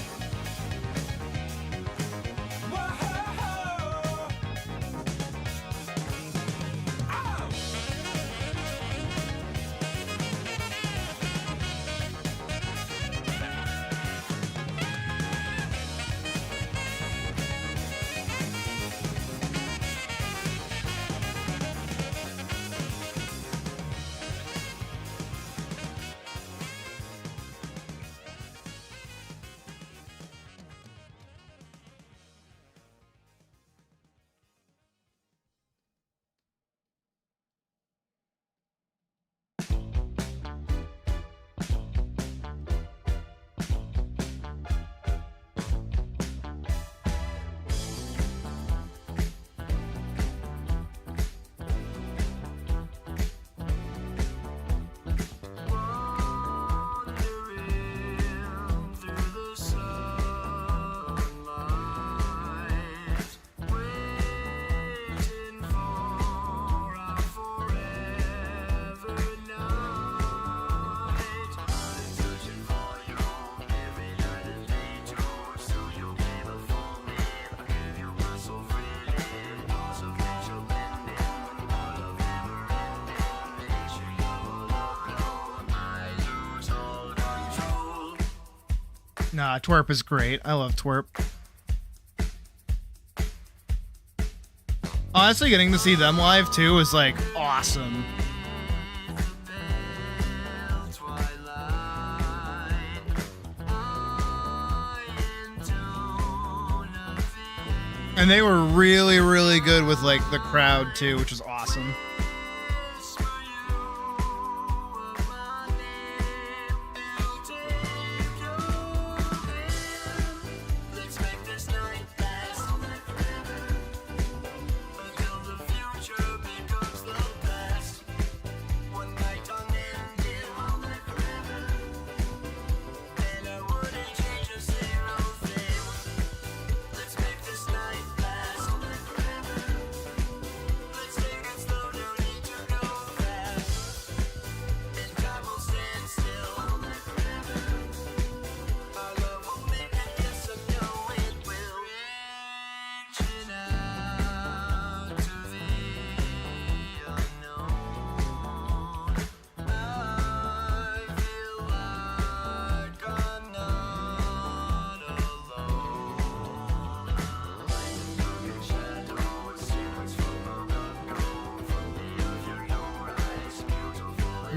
Nah, Twerp is great. I love Twerp. Honestly, getting to see them live too was like awesome. And they were really, really good with like the crowd too, which was awesome.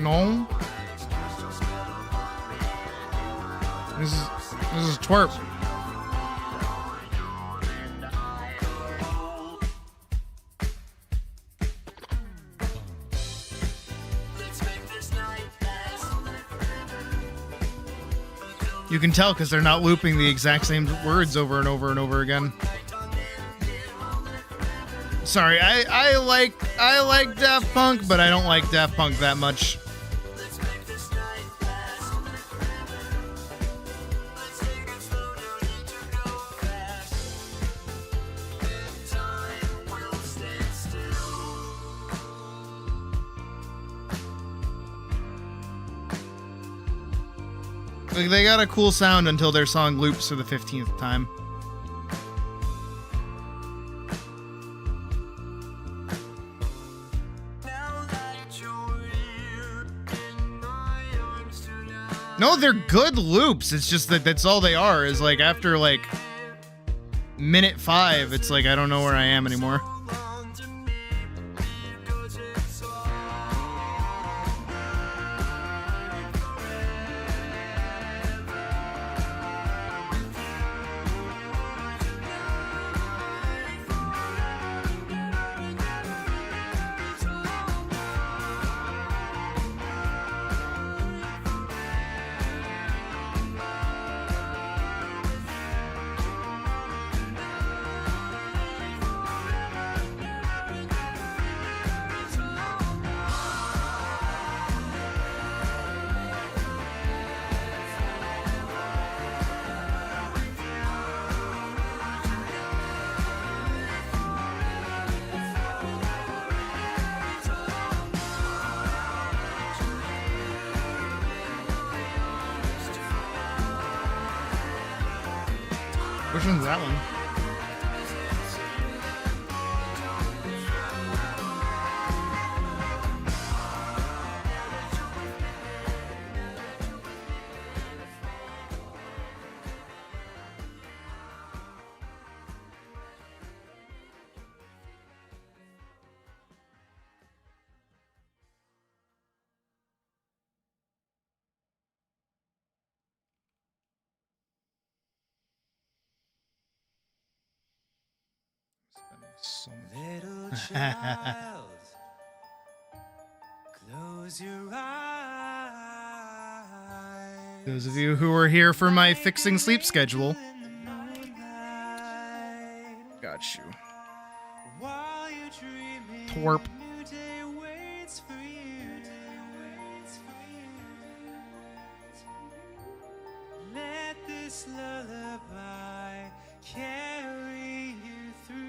No. This is twerp. You can tell because they're not looping the exact same words over and over and over again. Sorry, I like Daft Punk, but I don't like Daft Punk that much. Like, they got a cool sound until their song loops for the 15th time. No, they're good loops. It's just that that's all they are. Is like after like minute 5, it's like I don't know where I am anymore. Which one's that one? So Little child, close your eyes. Those of you who are here for my fixing sleep schedule, got you. While you're dreaming, Twerp. a new day waits for you. Let this lullaby carry you through.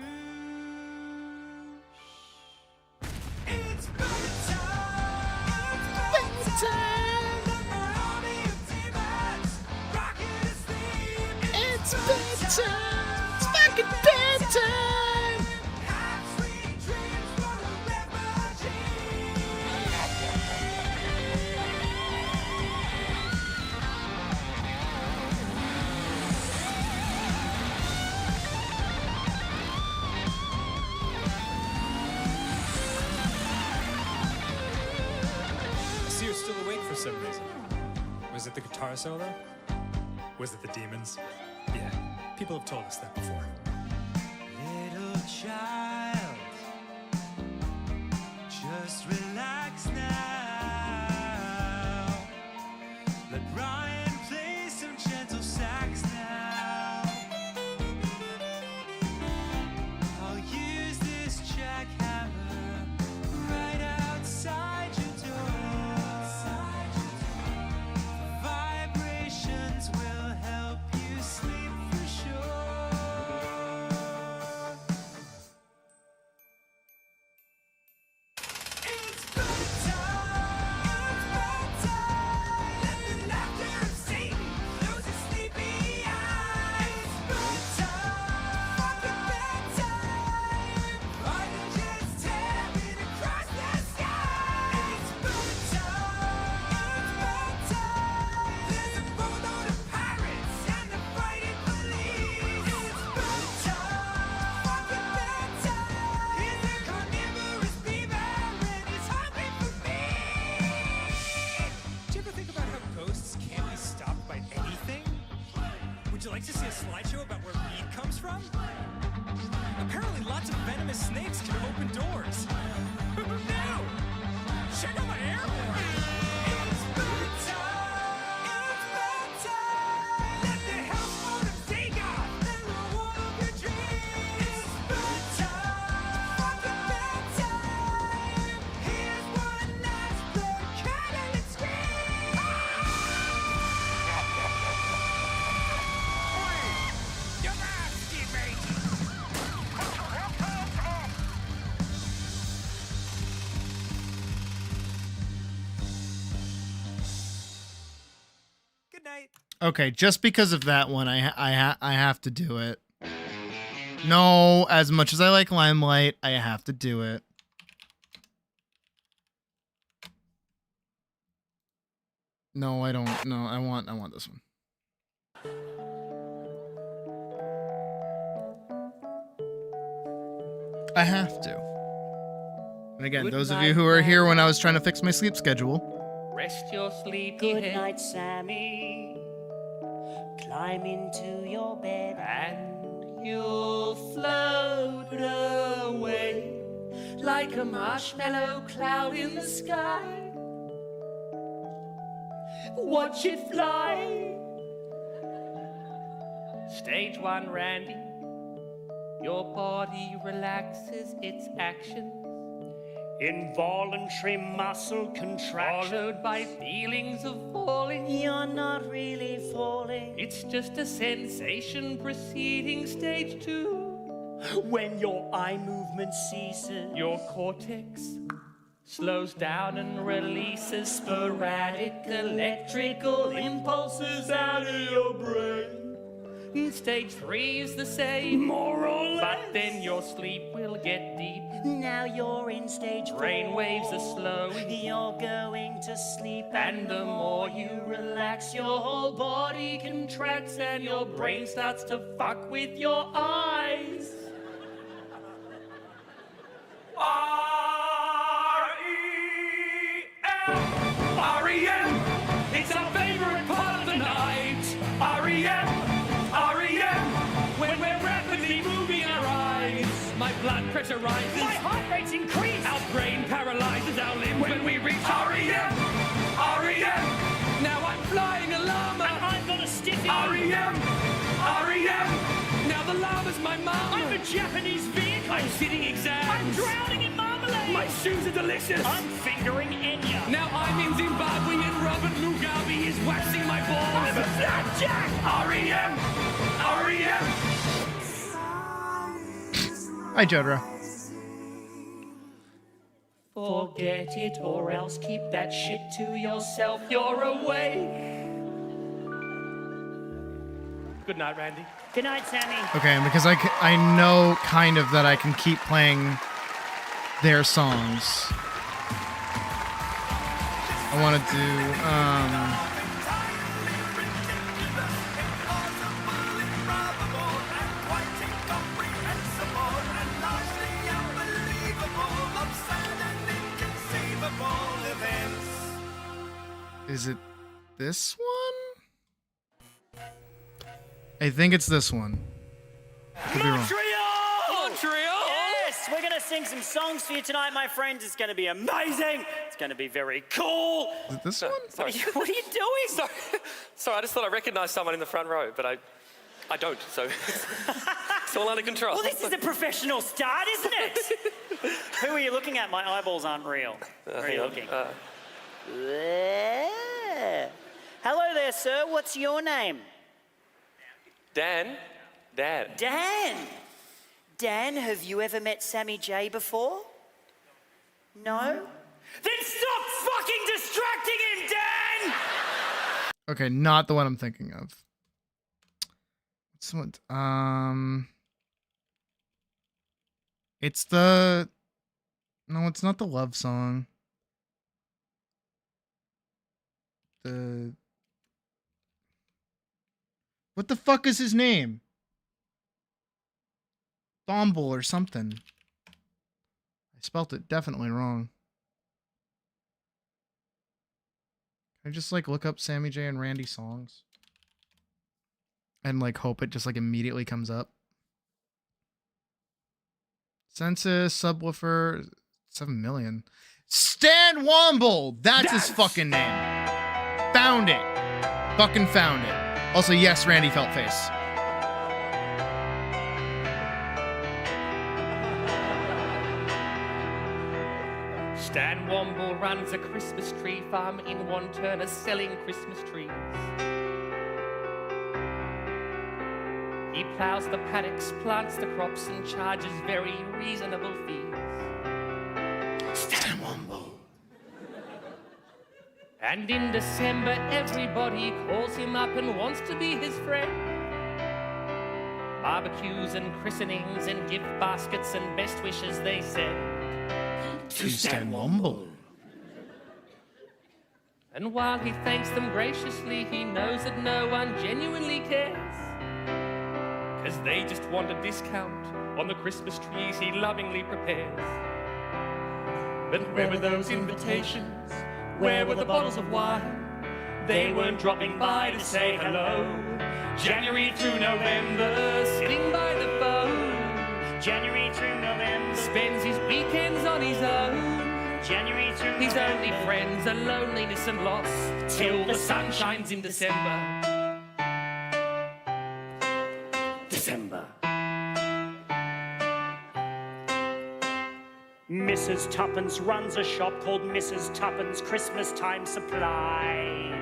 It's bedtime. It's bedtime. An army of demons rocking asleep. It's bedtime. It's fucking bedtime. Have sweet dreams for the refugee. I see you're still awake for some reason. Was it the guitar solo? Was it the demons? Yeah, people have told us that before. Little child, just relax now. Let Ryan play some gentle sax now. I'll use this jackhammer right outside your door. Vibrations will help you sleep for sure. It's bedtime. slideshow about where weed comes from? Apparently lots of venomous snakes can open doors. Who knew? Check out my air horn. It's better. It's better. Let the hellspawn take off. Let the wall of your dreams. It's better. Fucking better. Here's what a nice blood cannon screams. You're nasty, matey. Good night. Okay, just because of that one, I have to do it. No, as much as I like Limelight, I have to do it. No, I don't. No, I want this one. I have to. And again, Good those of you night, who were here when I Randy. was trying to fix my sleep schedule. Rest your sleepy Good head. night, Sammy. Climb into your bed. And you'll float away like a marshmallow cloud in the sky. Watch it fly. Stage 1, Randy. Your body relaxes its action, Involuntary muscle contraction. followed by feelings of falling. You're not really falling. It's just a sensation preceding stage 2. When your eye movement ceases. Your cortex slows down and releases sporadic electrical impulses out of your brain. Stage 3 is the same, More or less. but then your sleep will get deep. Now you're in stage 4. Brain waves are slowing, You're going to sleep. and the more you relax, your whole body contracts and your brain starts to fuck with your eyes. R-E-M. It's our favorite part of the night. R-E-M. R-E-M. When we're rapidly moving our eyes, my blood pressure rises. My heart rate's increased. Our brain paralyzes our limbs when we reach R-E-M. R-E-M. Now I'm flying a llama. And I've got a stiffy. R-E-M. R-E-M. Now the llama's my mom. I'm a Japanese vehicle. I'm sitting exams. I'm drowning in marmalade. My shoes are delicious. I'm fingering Enya. Now I'm in Zimbabwe and Robert Mugabe is waxing my balls. I'm a flapjack. R.E.M. R.E.M. Hi, Jodra. Forget it or else keep that shit to yourself. You're awake. Good night, Randy. Good night, Sammy. Okay, and because I know kind of that I can keep playing their songs. I want to do is it this one? I think it's this one. Could be wrong. Montreal! Yes, we're going to sing some songs for you tonight, my friends. It's going to be amazing. It's going to be very cool. Is it this one? What are you doing? Sorry, I just thought I recognised someone in the front row, but I don't, so it's all under control. Well, this is a professional start, isn't it? Who are you looking at? My eyeballs aren't real. Where are you looking? Yeah. Hello there, sir. What's your name? Dan? Dan. Dan, have you ever met Sammy J before? No? Then stop fucking distracting him, Dan! Okay, not the one I'm thinking of. What's what? It's the. No, it's not the love song. The. What the fuck is his name? Thomble or something. I spelt it definitely wrong. Can I just like look up Sammy J and Randy songs? and like hope it just like immediately comes up. Census, subwoofer, 7 million. Stan Womble! That's his fucking name. Found it. Fucking found it. Also, yes, Randy Feltface. Stan Womble runs a Christmas tree farm in Wanturna selling Christmas trees. He ploughs the paddocks, plants the crops, and charges very reasonable fees. Stan Womble. And in December, everybody calls him up and wants to be his friend. Barbecues and christenings and gift baskets and best wishes they send To Stan Womble. And while he thanks them graciously, he knows that no one genuinely cares. 'Cause they just want a discount on the Christmas trees he lovingly prepares. But where were those invitations? Where were the bottles of wine? They weren't dropping by to say hello. January through November, sitting by the phone. January through November, spends his weekends on his own. January through His only friends are loneliness and loss, till the sun shines in December. December. Mrs. Tuppence runs a shop called Mrs. Tuppence Christmas Time Supplies.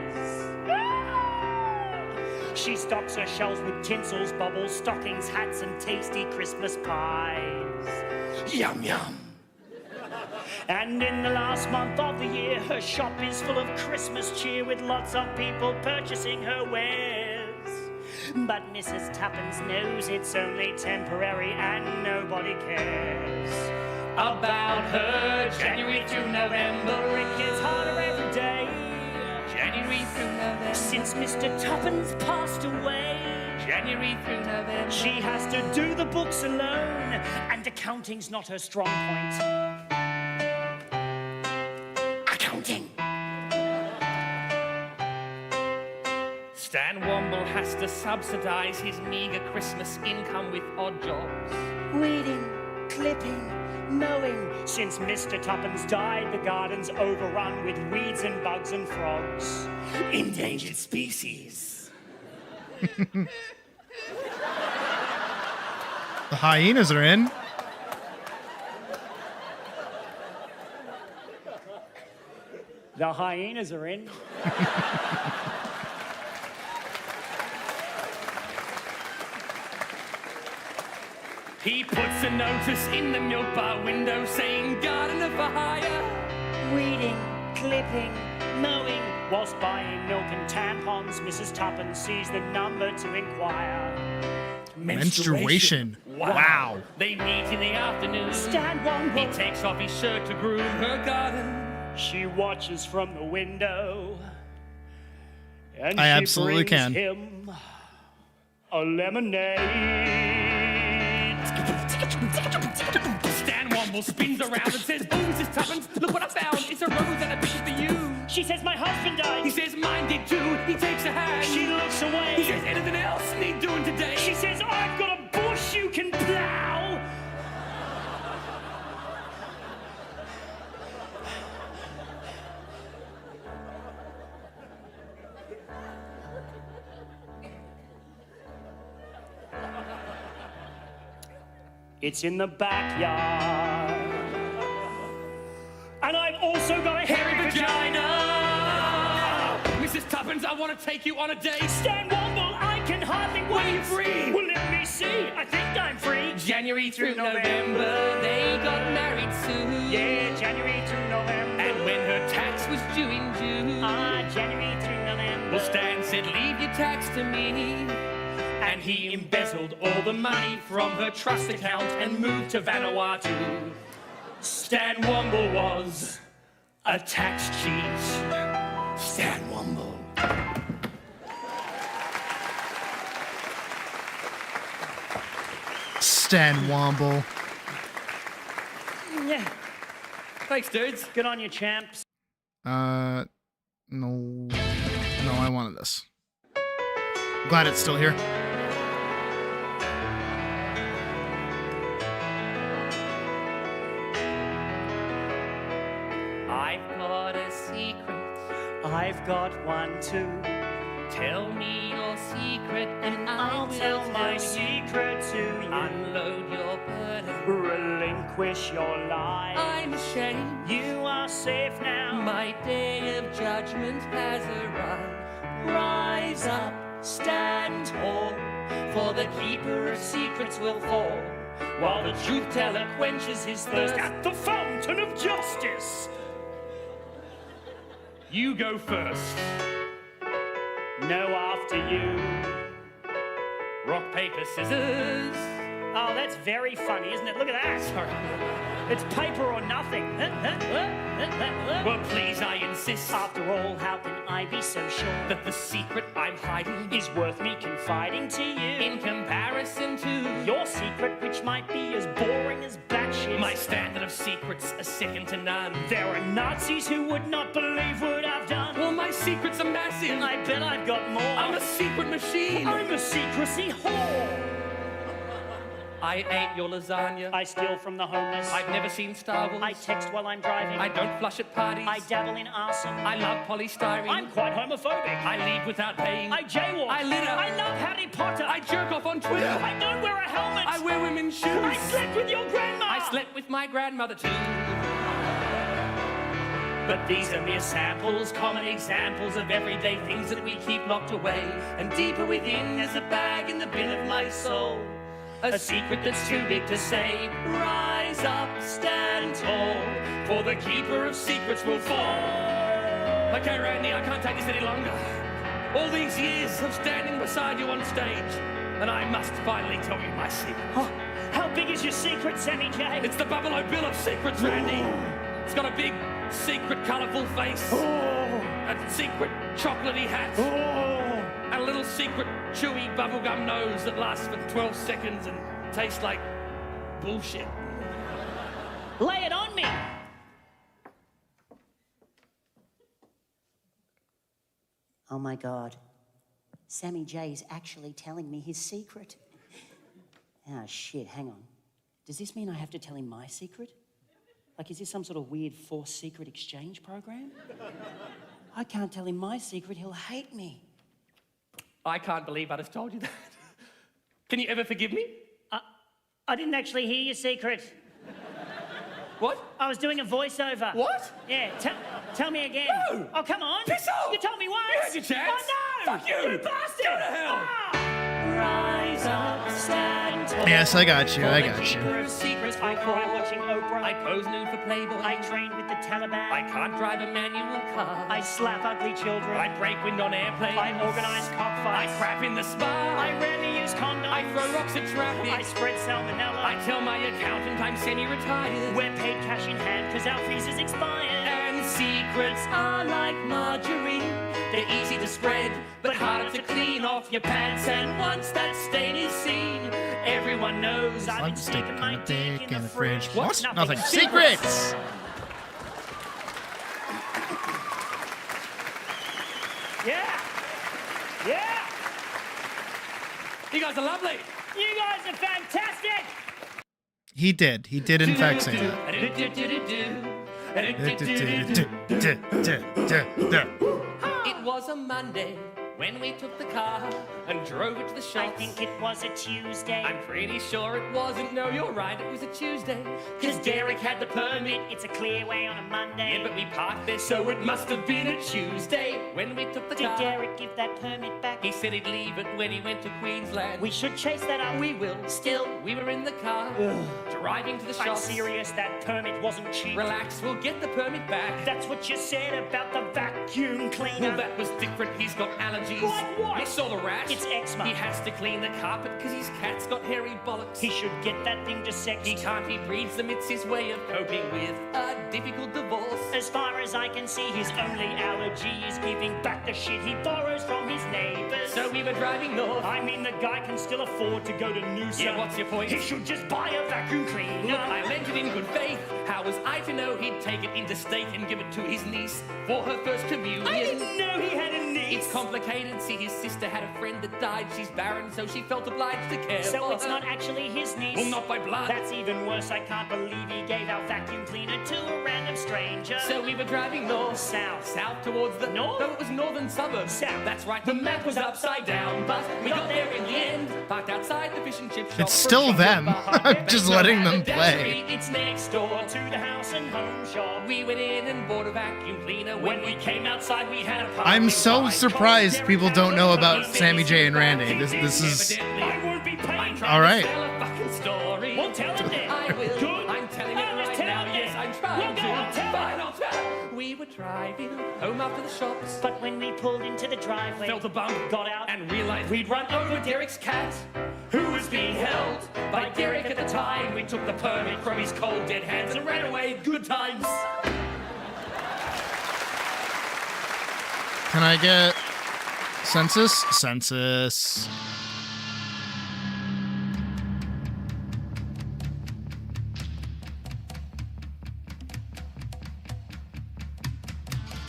She stocks her shelves with tinsels, bubbles, stockings, hats, and tasty Christmas pies. Yum, yum. And in the last month of the year, her shop is full of Christmas cheer with lots of people purchasing her wares. But Mrs. Tuppence knows it's only temporary and nobody cares About her, January through November. It gets harder every day January through November. since Mr. Tuppence passed away. January through November. She has to do the books alone, and accounting's not her strong point. Accounting. Stan Womble has to subsidise his meagre Christmas income with odd jobs. Weeding, clipping, mowing. Since Mr. Tuppence died, the garden's overrun with weeds and bugs and frogs. Endangered species. The hyenas are in. The hyenas are in. He puts a notice in the milk bar window saying gardener for hire. Weeding, clipping, mowing. Whilst buying milk and tampons, Mrs. Tuppence sees the number to inquire. Menstruation. Wow. They meet in the afternoon. Stan Womble. He takes off his shirt to groom her garden. She watches from the window. And I she absolutely brings can. him a lemonade. Stan Womble spins around and says, "Oh, Mrs. Tuppence, look what I found. It's a rose and a picture for you." She says, "My husband died." He says, "Mine did too." He takes a hand. She looks away. He says, "Anything else need doing today?" She says, "I've got a bush you can plough." It's in the backyard. And I've also got a hairy vagina. Mrs. Tuppence, I want to take you on a date. Stan Womble, I can hardly wait. When are you free? Well, let me see. I think I'm free. January through November, they got married soon. Yeah, January through November. And when her tax was due in June, January through November. well, Stan said, "Leave your tax to me." And he embezzled all the money from her trust account and moved to Vanuatu. Stan Womble was a tax cheat. Stan Womble. Stan Womble. Yeah. Thanks, dudes. Good on you, champs. No. No, I wanted this. Glad it's still here. I've got one too. Tell me your secret and I'll tell my you. secret to you. Unload your burden. Relinquish your lie. I'm ashamed. You are safe now. My day of judgment has arrived. Rise up, stand tall, For the keeper of secrets will fall, while the truth teller quenches his thirst at the fountain of justice. You go first. No, after you. Rock, paper, scissors. Oh, that's very funny, isn't it? Look at that. Sorry. It's paper or nothing. Well, please, I insist After all, how can I be so sure that the secret I'm hiding is worth me confiding to you? in comparison to Your secret, which might be as boring as batshit. my standard of secrets, a second to none. There are Nazis who would not believe what I've done. Well, my secrets are massive. I bet I've got more. I'm a secret machine. I'm a secrecy whore. I ate your lasagna. I steal from the homeless. I've never seen Star Wars. I text while I'm driving. I don't flush at parties. I dabble in arson. I love polystyrene. I'm quite homophobic. I leave without paying. I jaywalk. I litter. I love Harry Potter. I jerk off on Twitter. I don't wear a helmet. I wear women's shoes. I slept with your grandma. I slept with my grandmother too. But these are mere samples, Common examples of everyday things that we keep locked away. And deeper within, there's a bag in the bin of my soul. A secret that's too big to say. Rise up, stand tall, for the keeper of secrets will fall. Okay, Randy, I can't take this any longer. All these years of standing beside you on stage, and I must finally tell you my secret. Oh, how big is your secret, Sammy J? It's the Buffalo Bill of secrets, Randy. It's got a big, secret, colourful face. A secret, chocolatey hat. And a little secret, chewy bubblegum nose that lasts for 12 seconds and tastes like bullshit. Lay it on me. Oh my God. Sammy J is actually telling me his secret. Ah, shit, hang on. Does this mean I have to tell him my secret? Like, is this some sort of weird forced secret exchange program? I can't tell him my secret, he'll hate me. I can't believe I just told you that. Can you ever forgive me? I didn't actually hear your secret. What? I was doing a voiceover. What? Yeah, tell me again. No! Oh, come on. Piss off! You told me once. You had your chance. Oh, no! Fuck you! You bastard! Go to hell! Rise up, stand tall. Yes, I got you. I got you. Keeper of secrets I will cry fall. watching Oprah. I pose nude for Playboy. I train with the Taliban. I can't drive a manual car. I slap ugly children. I break wind on airplanes. I organize I cockfights. crap in the spa. I rarely use condoms. I throw rocks at traffic. I spread salmonella. I tell my accountant I'm semi-retired. We're paid cash in hand because our visas expired. And secrets are like margarine. They're easy to spread, but harder to clean off your pants. And once that stain is seen, everyone knows I've been I'm sticking sticking my my dick in the fridge. What? Nothing. Secrets! Yeah. Yeah. You guys are lovely. You guys are fantastic. He did. He did, in fact, say that. It was a Monday when we took the car and drove it to the shops. I think it was a Tuesday. I'm pretty sure it wasn't. No, you're right, it was a Tuesday. Cause Derek had the permit. It's a clear way on a Monday. Yeah, but we parked there, so it must have been a Tuesday when we took the Did car. Derek give that permit back? He said he'd leave it when he went to Queensland. We should chase that up. We will. Still, we were in the car, driving to the I'm shops. serious, that permit wasn't cheap. Relax, we'll get the permit back. That's what you said about the vacuum cleaner. Well, that was different. He's got allergies. What? You saw the rash. It's eczema. He has to clean the carpet because his cat's got hairy bollocks. He should get that thing dissected. He can't, he breeds them. It's his way of coping with a difficult divorce. As far as I can see, his only allergy is giving back the shit he borrows from his neighbors. So we were driving north. I mean, the guy can still afford to go to Noosa. Yeah, what's your point? He should just buy a vacuum cleaner. Look, I lent it in good faith. How was I to know he'd take it interstate and give it to his niece for her first communion? I didn't know he had a niece. It's complicated. See, his sister had a friend that died. She's barren, so she felt obliged to care So for it's her. not actually his niece. Well, not by blood. That's even worse. I can't believe he gave our vacuum cleaner to a random stranger. So we were driving north, south towards the north. No, it was northern suburbs. South. That's right. The map was upside down, but we got there in the end. Parked outside the fish and chip shop. It's still them. I'm just letting them play. It's next door to the house and home shop. We went in and bought a vacuum cleaner. When we came outside, we had a party. I'm so surprised people don't know about Sammy J and Randy. This is I won't be paying. all right. Tell a fucking story. Well, tell him then. I will. Good. I'm telling it Just right tell now. him Yes, then. I'm trying Well, go on, to. tell Fine, I'll tell. We were driving home after the shops. But when we pulled into the driveway, Felt a bump, got out, and realized we'd run over Derek's cat, who was being held by Derek at the time. We took the permit from his cold dead hands and ran away. Good times. Can I get census? Census.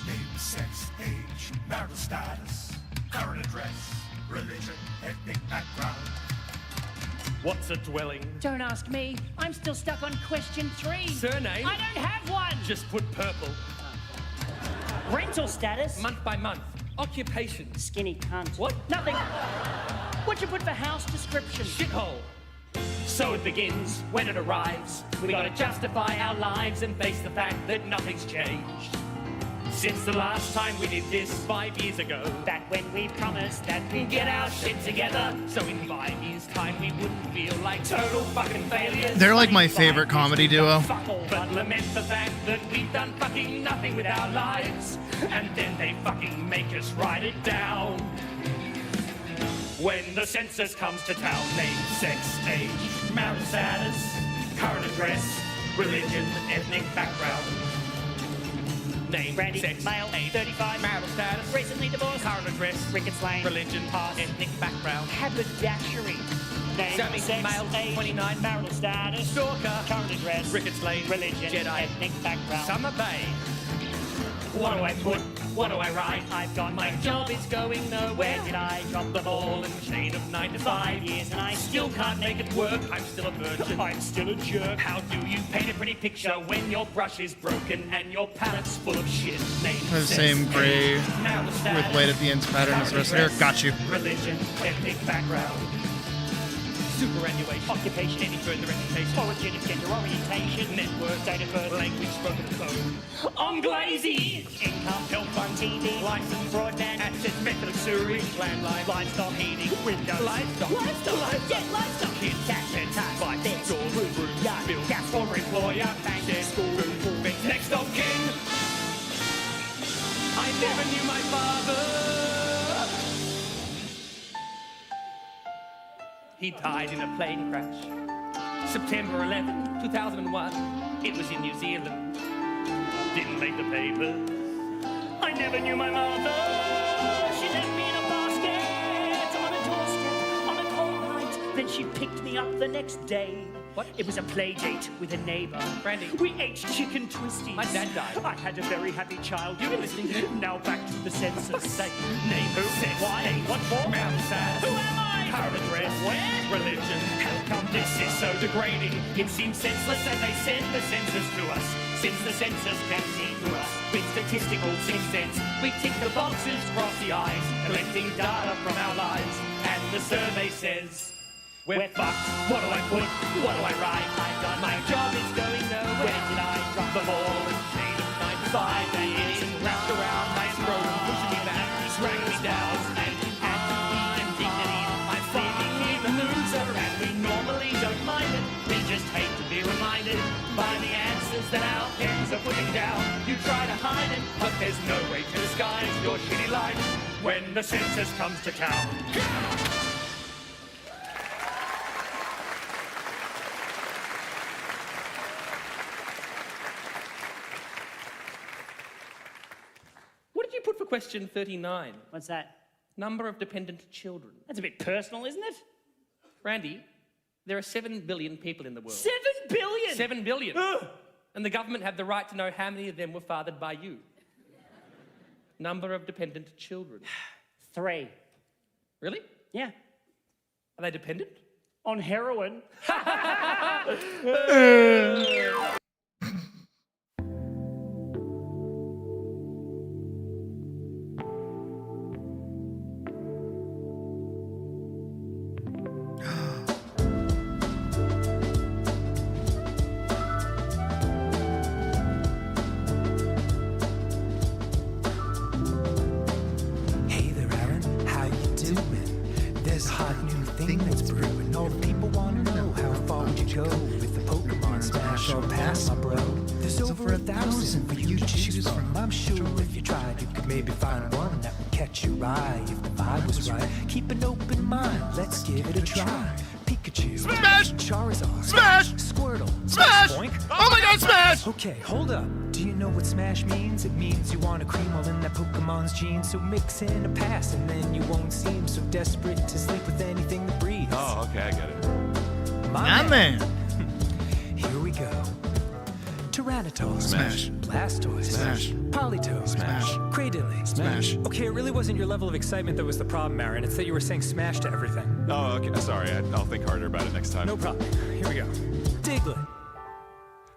Name, sex, age, marital status, current address, religion, ethnic background. What's a dwelling? Don't ask me. I'm still stuck on question 3. Surname? I don't have one. Just put purple. Rental status. Month by month. Occupation. Skinny cunt. What? Nothing. What'd you put for house description? Shithole. So it begins when it arrives. We gotta justify our lives and face the fact that nothing's changed. Since the last time we did this 5 years ago. Back when we promised that we'd Get our shit together. So in 5 years' time we wouldn't feel like total fucking failures. They're like my favorite comedy duo. But lament the fact that we've done fucking nothing with our lives. And then they fucking make us write it down. When the census comes to town, name, sex, age, marital status, current address, religion, ethnic background. Name, Randy, sex, male, age, 35, marital status, recently divorced, current address, Ricketts Lane, religion, past, ethnic background. haberdashery. Name, Sammy, sex, male, age, 29, marital status, stalker, current address, Ricketts Lane, religion, Jedi, ethnic background. Summer Bay. What do I put? What do I write? I've got My job is going nowhere. Where did I drop The ball and chain of 9 to 5 years and I Still can't make it work. I'm still a virgin. I'm still a jerk. How do you paint a pretty picture when your brush is broken and your palette's full of shit? Name, The sex, same gray age, marital status, with light at the ends pattern as the rest of here. Got you. religion, ethnic background, superannuation, Occupation. any further education, Origin of gender orientation, net worth, date of birth, language spoken code, Anglaise, income, health fund, TV, license, broadband, access method of sewerage, landline, livestock, heating, windows, livestock, livestock, kids, cats, pets, bikes, beds, doors, rooms, yard, bills, gas, former employer, bank, debt, school, food, rent, next of kin. I never knew my father. He died in a plane crash. September 11, 2001. It was in New Zealand. Didn't make the papers. I never knew my mother. She left me in a basket on a doorstep on a cold night. Then she picked me up the next day. What? It was a play date with a neighbor. Randy. We ate chicken twisties. My dad died. I had a very happy childhood. You were listening to it. Now back to the census. Say, name, who, sex, Why? age, What for? marital status, Who am I? current address, Where? religion. How come this is so degrading? It seems senseless as they send the census to us. Since the census can see through us with statistical 6 cents, we tick the boxes, cross the I's, collecting data from our lives. And the survey says, we're fucked. What do I put? What do I write? I've done my job is going nowhere. Where did I drop the ball and chain of 9 to 5 years wrapped around my scrotum, pushing me back, dragging me down, and I'm dignity. I'm feeling the loser, and we normally don't mind it. We just hate to be reminded by the answers that our pens are putting down. You try to hide it, but there's no way to disguise your shitty life when the census comes to town. What did you put for question 39? What's that? Number of dependent children. That's a bit personal, isn't it? Randy, there are 7 billion people in the world. 7 billion! 7 billion. And the government have the right to know how many of them were fathered by you. Number of dependent children. 3. Really? Yeah. Are they dependent? On heroin. Hey there, Aaron, how you doing? There's a hot new thing that's brewing. All the people wanna know how far would you go with the Pokemon Smash or pass, my bro? There's over 1,000 for you to choose from. I'm sure if you tried, you could maybe find one that would catch your eye. If the vibe was right, keep an open mind. Let's give it a try. Pikachu, Smash! Charizard, Smash! Squirtle, Smash! Boink. Oh my god, Smash! Okay, hold up. Do you know what Smash means? It means you want a cream all in that Pokemon's genes. So mix in a pass and then you won't seem so desperate to sleep with anything that breathes. Oh, okay, I get it. My man. Here we go. Tyranitar. Smash. Blastoise. Smash. Politoed. Smash. Cradily. Smash. Okay, it really wasn't your level of excitement that was the problem, Aaron. It's that you were saying smash to everything. Oh, okay. Sorry, I'll think harder about it next time. No problem. Here we go. Diglett.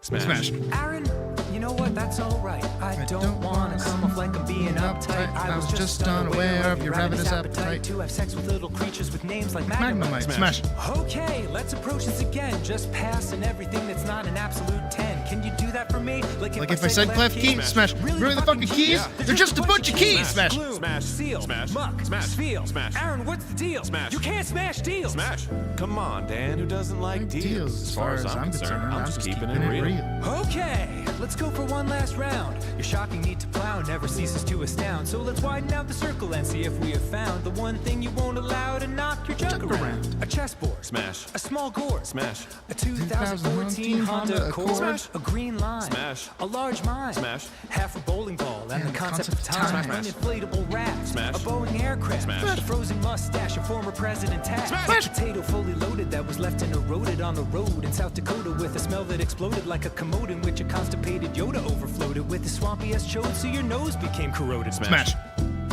Smash. Smash. Aaron, you know what? That's all right. I don't want to come off like I'm being uptight. I was just unaware of your ravenous appetite to have sex with little creatures with names like Magnemite. Smash. Okay, let's approach this again. Just pass and everything that's not an absolute 10. Can you do that for me? Like if I said clef key, smash. Really the fucking keys? Yeah. They're just a bunch of keys, smash. Glue, Smash. Seal. Smash. Muck. Smash. Feel. Smash. Aaron, what's the deal? Smash. You can't smash deals. Smash. Come on, Dan. Who doesn't like deals? As far as I'm concerned, I'm just keeping it real. Okay, let's go for one last round. Your shocking need to plow never ceases to astound. So let's widen out the circle and see if we have found the one thing you won't allow to knock your junk around. A chessboard. Smash. A small gourd. Smash. A 2014 Honda Accord. Smash. A green line. Smash. A large mine. Smash. Half a bowling ball and the concept of time. Smash. An inflatable raft. Smash. A Boeing aircraft. Smash. The frozen mustache of former President Taft. Smash. A potato fully loaded that was left and eroded on the road in South Dakota with a smell that exploded like a commode in which a constipated Yoda overflowed with the swampy ass chode so your nose became corroded. Smash.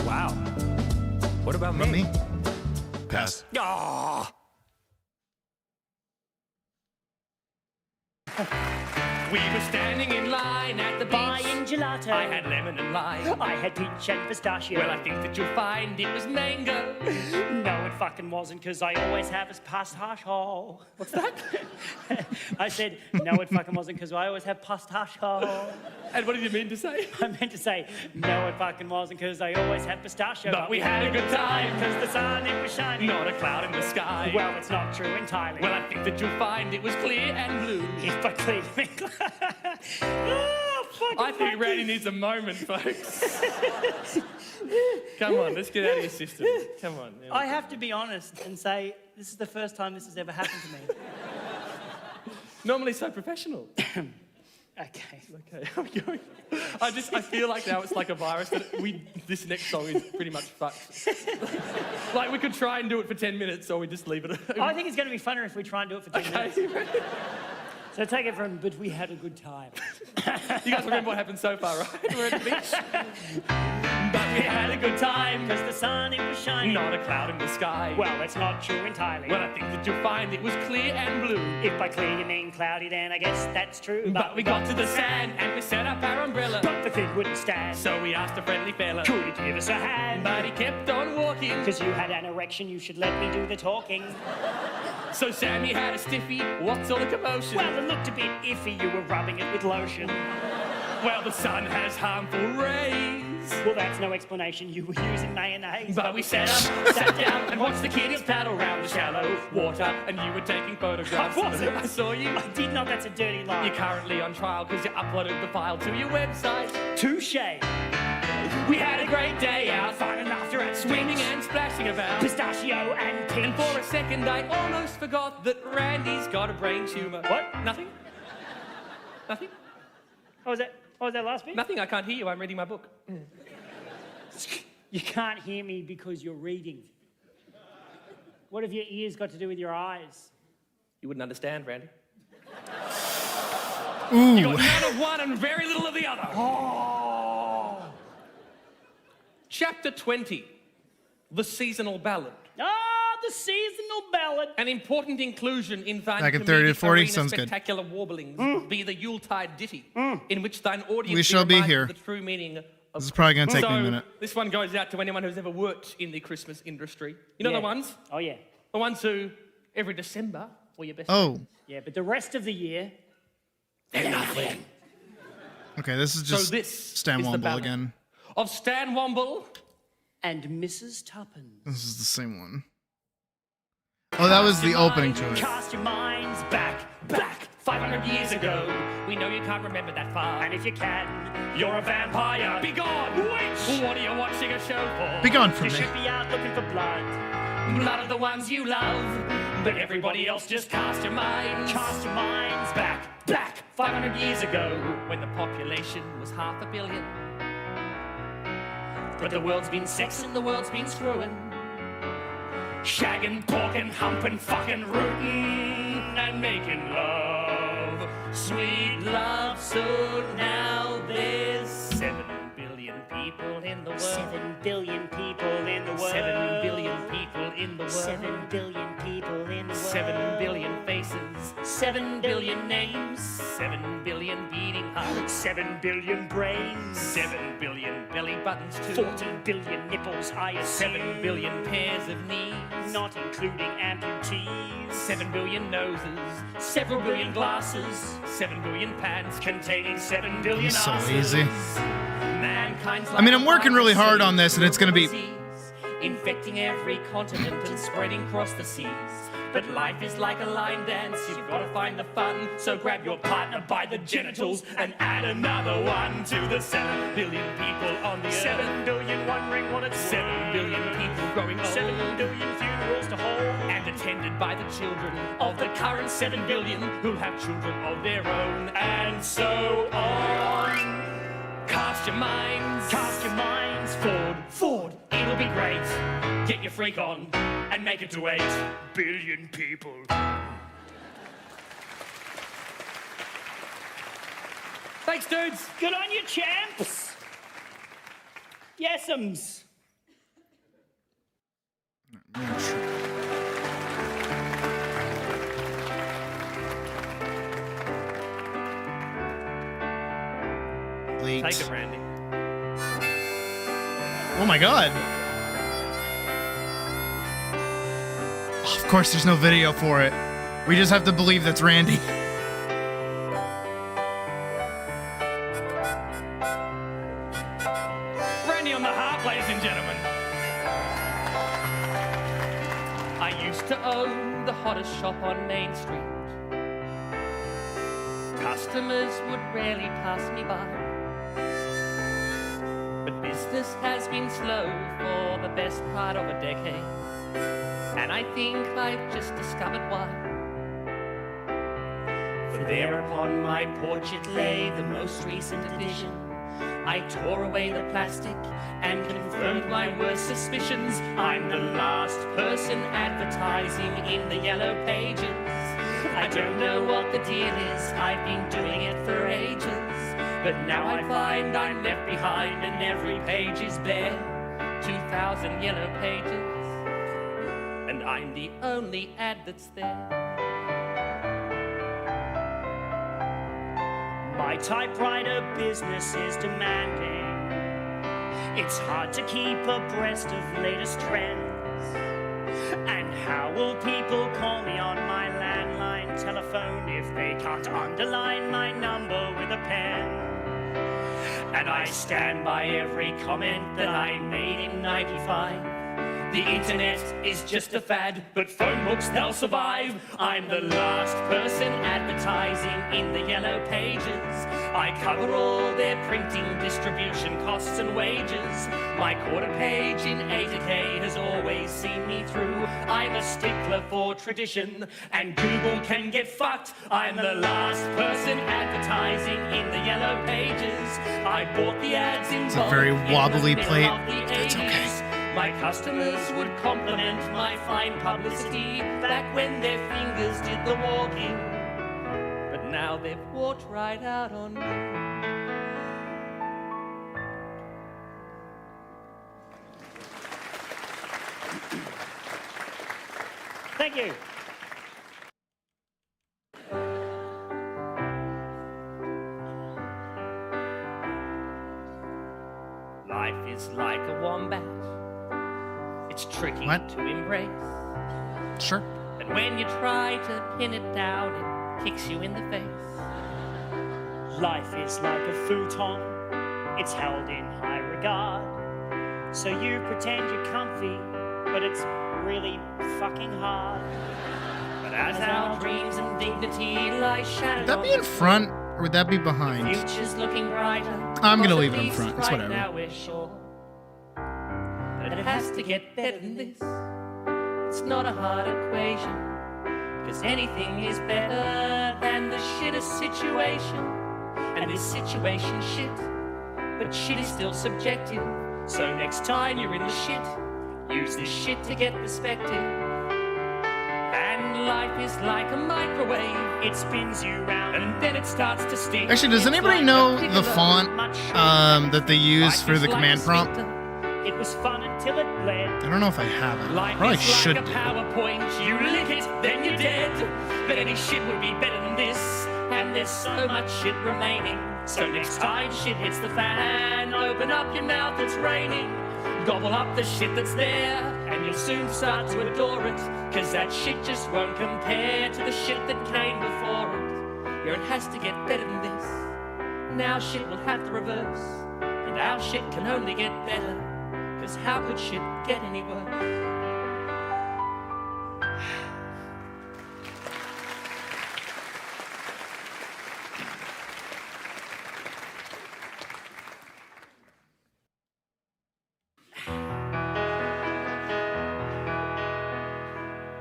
Wow. What about me? Pass. Ah. We were standing in line at the beach. Buying gelato. I had lemon and lime. I had peach and pistachio. Well, I think that you'll find it was mango. No, it fucking wasn't, because I always have a pistachio. What's that? I said, no, it fucking wasn't, because I always have pistachio. And what did you mean to say? I meant to say, no, it fucking wasn't, because I always have pistachio. But we had a good time. because the sun, it was shining. Not a cloud in the sky. Well, it's not true entirely. Well, I think that you'll find it was clear and blue. if I clean it. Oh, fucking I think Randy needs a moment, folks. Come on, let's get out of your system. Come on. I have to be honest and say, this is the first time this has ever happened to me. Normally so professional. Okay. Okay. I feel like now it's like a virus that this next song is pretty much fucked. Like we could try and do it for 10 minutes or we just leave it. I think it's going to be funner if we try and do it for 10 minutes. So take it from, but we had a good time. You guys remember what happened so far, right? We're at the beach. But we had a good time. Because the sun, it was shining. Not a cloud in the sky. Well, it's not true entirely. Well, I think that you'll find it was clear and blue. If by clear you mean cloudy, then I guess that's true. But we got to the sand and we set up our umbrella. But the thing wouldn't stand. So we asked a friendly fella, could he give us a hand? but he kept on walking. Because you had an erection, you should let me do the talking. So Sammy had a stiffy, what's all the commotion? Well, it looked a bit iffy, you were rubbing it with lotion. Well, the sun has harmful rays. Well, that's no explanation, you were using mayonnaise. But we sat down and watched the kiddies paddle round the shallow water, and you were taking photographs. Was it? I saw you. I did not, that's a dirty lie. You're currently on trial because you uploaded the file to your website. Touche. We had a great day out, Fun and laughter at swimming and splashing about. pistachio and peach. And for a second I almost forgot that Randy's got a brain tumour. What? Nothing? Nothing? What was that last bit? Nothing, I can't hear you, I'm reading my book. You can't hear me because you're reading. What have your ears got to do with your eyes? You wouldn't understand, Randy. Ooh. You got none of one and very little of the other. Oh. Chapter 20. the seasonal ballad. Ah, the seasonal ballad. An important inclusion in thine Back in 30 to 40, arena sounds good. spectacular warblings be the Yuletide ditty, in which thine audience We shall be reminded here. of the true meaning of This is probably gonna take me a minute. This one goes out to anyone who's ever worked in the Christmas industry. You know Yeah. the ones? Oh, yeah. The ones who, every December, were your best Oh. friends. Yeah, but the rest of the year, They're nothing. Okay, this is just So this Stan is the Womble ballad again. of Stan Womble and Mrs. Tuppence. This is the same one. Oh, that was the opening to it. Cast your minds back. 500 years ago. We know you can't remember that far. And if you can, You're a vampire. Be gone. Witch. What are you watching a show for? Be gone from you me. should be out looking for blood. Blood of the ones you love. But everybody else just cast your minds. Cast your minds back. 500 years ago, when the population was 500 million. But the world's been sexing, the world's been screwing. Shagging, porking, humping, fucking, rooting, and making love. Sweet love, so now there's 7 billion people in the world. 7 billion people in the world. 7 billion people in the world. 7 billion people in the world. 7 billion faces. 7 billion names. 7 billion beating hearts. 7 billion brains. 7 billion belly buttons too. 40 billion nipples, I assume. 7 billion pairs of knees. Not including amputees. 7 billion noses. Several billion glasses. 7 billion pants containing 7 billion It's so asses. easy. Mankind's I mean, I'm like a working really hard virus on this, and it's gonna be- disease, infecting every continent and spreading across the seas. But life is like a line dance, you've got to find the fun. So grab your partner by the genitals and add another one to the 7 billion people on the earth. 7 billion wondering what it's 7 billion people growing old. 7 billion funerals to hold. And attended by the children of the current 7 billion who'll have children of their own. And so on. Cast your minds. Cast your minds Forward. It'll be great. Get your freak on and make it to 8 billion people. Thanks, dudes. Good on you, champs. Yes'ums. Leaked. Take it, Randy. Oh my god. Oh, of course there's no video for it. We just have to believe that's Randy. Randy on the harp, ladies and gentlemen. I used to own the hottest shop on Main Street. Customers would rarely pass me by. But business has been slow for the best part of a decade. And I think I've just discovered why. For there upon my porch it lay, the most recent edition. I tore away the plastic and confirmed my worst suspicions. I'm the last person advertising in the yellow pages. I don't know what the deal is, I've been doing it for ages. But now I find I'm left behind and every page is bare. 2,000 yellow pages, and I'm the only ad that's there. My typewriter business is demanding. It's hard to keep abreast of latest trends. And how will people call me on my landline telephone if they can't underline my number with a pen? And I stand by every comment that I made in 95. The internet is just a fad, but phone books, they'll survive. I'm the last person advertising in the yellow pages. I cover all their printing, distribution costs and wages. My quarter page in A-Decay has always seen me through. I'm a stickler for tradition, and Google can get fucked. I'm the last person advertising in the yellow pages. I bought the ads in It's a very bulk in the wobbly middle plate. of the It's 80s. okay. My customers would compliment my fine publicity back when their fingers did the walking. But now they've walked right out on me. Thank you. Life is like a wombat. It's tricky What? to embrace. Sure. And when you try to pin it down, it kicks you in the face. Life is like a futon. It's held in high regard. So you pretend you're comfy, but it's really fucking hard. But as our dreams and dignity lie shadowed, Would that be in front or would that be behind? future's looking brighter. I'm gonna Cause leave at it in least front. It's right whatever. Now we're sure that it has to get better than this. It's not a hard equation, cause anything is better than the shittest situation. And this situation shit, but shit is still subjective. So next time you're in the shit, use this shit to get perspective. And life is like a microwave, it spins you round and then it starts to stink. Actually, does It's anybody like know a the piccolo, font much that they use for the command prompt? It was fun until it bled. I don't know if I have it. Life Probably is should like a do. PowerPoint, you lick it, then you're dead. But any shit would be better than this, and there's so much shit remaining. So next time shit hits the fan, open up your mouth, it's raining. Gobble up the shit that's there, and you'll soon start to adore it. Cause that shit just won't compare to the shit that came before it. Yeah, it has to get better than this. Now shit will have to reverse, and our shit can only get better. Cause how could shit get any worse?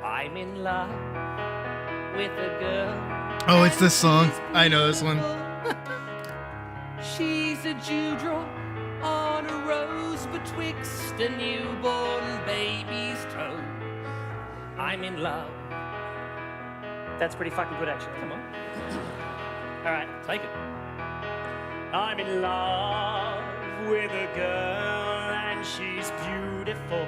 I'm in love with a girl. Oh, it's this song. I know this one. She's a dewdrop on a rose betwixt a newborn baby's toes. I'm in love. That's pretty fucking good, actually. Come on, All right. take it. I'm in love with a girl and she's beautiful.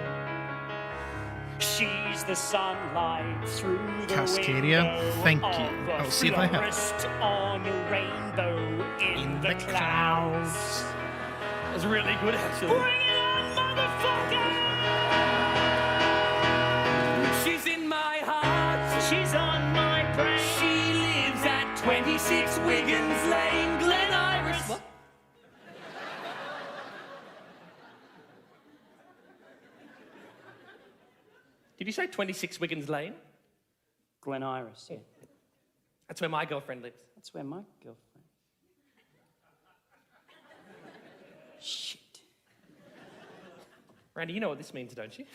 She's the sunlight through the Cascadia? window Thank of you. a I'll see if I have it. florist on a rainbow in the clouds. It's really good, actually. Bring it on, motherfucker! She's in my heart. She's on my brain. She lives at 26 Wiggins Lane, Glen Iris. What? Did you say 26 Wiggins Lane? Glen Iris, yeah. That's where my girlfriend lives. That's where my girlfriend. Shit. Randy, you know what this means, don't you?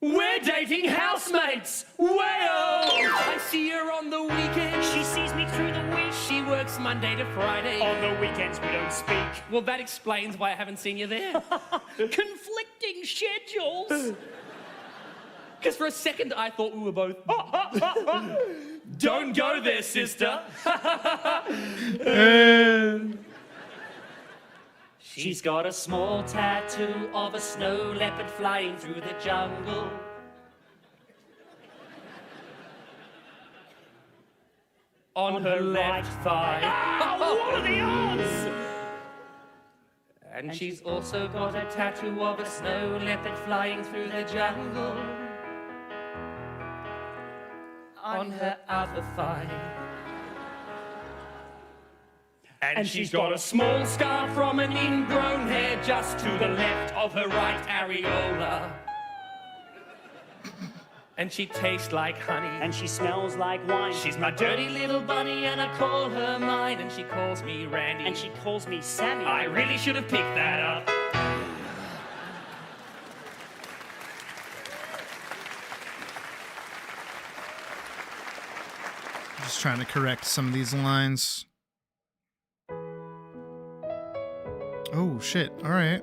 We're dating housemates! Way-oh! I see her on the weekend. She sees me through the week. She works Monday to Friday. On the weekends we don't speak. Well, that explains why I haven't seen you there. Conflicting schedules. Because for a second I thought we were both. Don't go there, sister. She's got a small tattoo of a snow leopard flying through the jungle. On her left thigh. Oh, what are the odds? And she's also got a tattoo of a snow leopard flying through the jungle. On her other thigh. And she's got a small scar from an ingrown hair just to the left of her right areola. And she tastes like honey. And she smells like wine. She's my dirty little bunny and I call her mine. And she calls me Randy. And she calls me Sammy. I really should have picked that up. Just trying to correct some of these lines. Oh, shit. All right.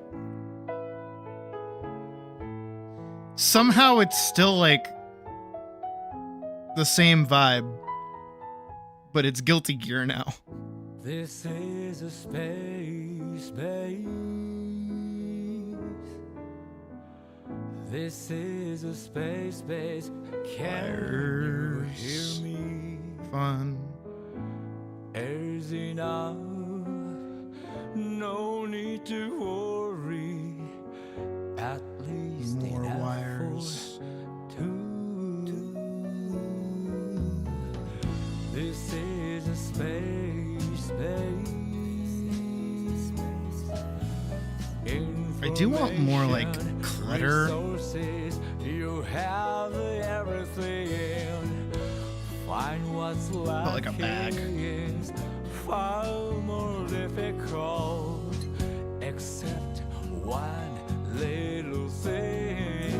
Somehow it's still like the same vibe, but it's Guilty Gear now. This is a space base. This is a space base. Can you hear me? Fun. Air's enough. No need to worry. At least More enough wires. for two. This is a space base. I do want more like clutter. Resources, you have everything. Find what's lacking like a bag. is far more difficult. Except one little thing.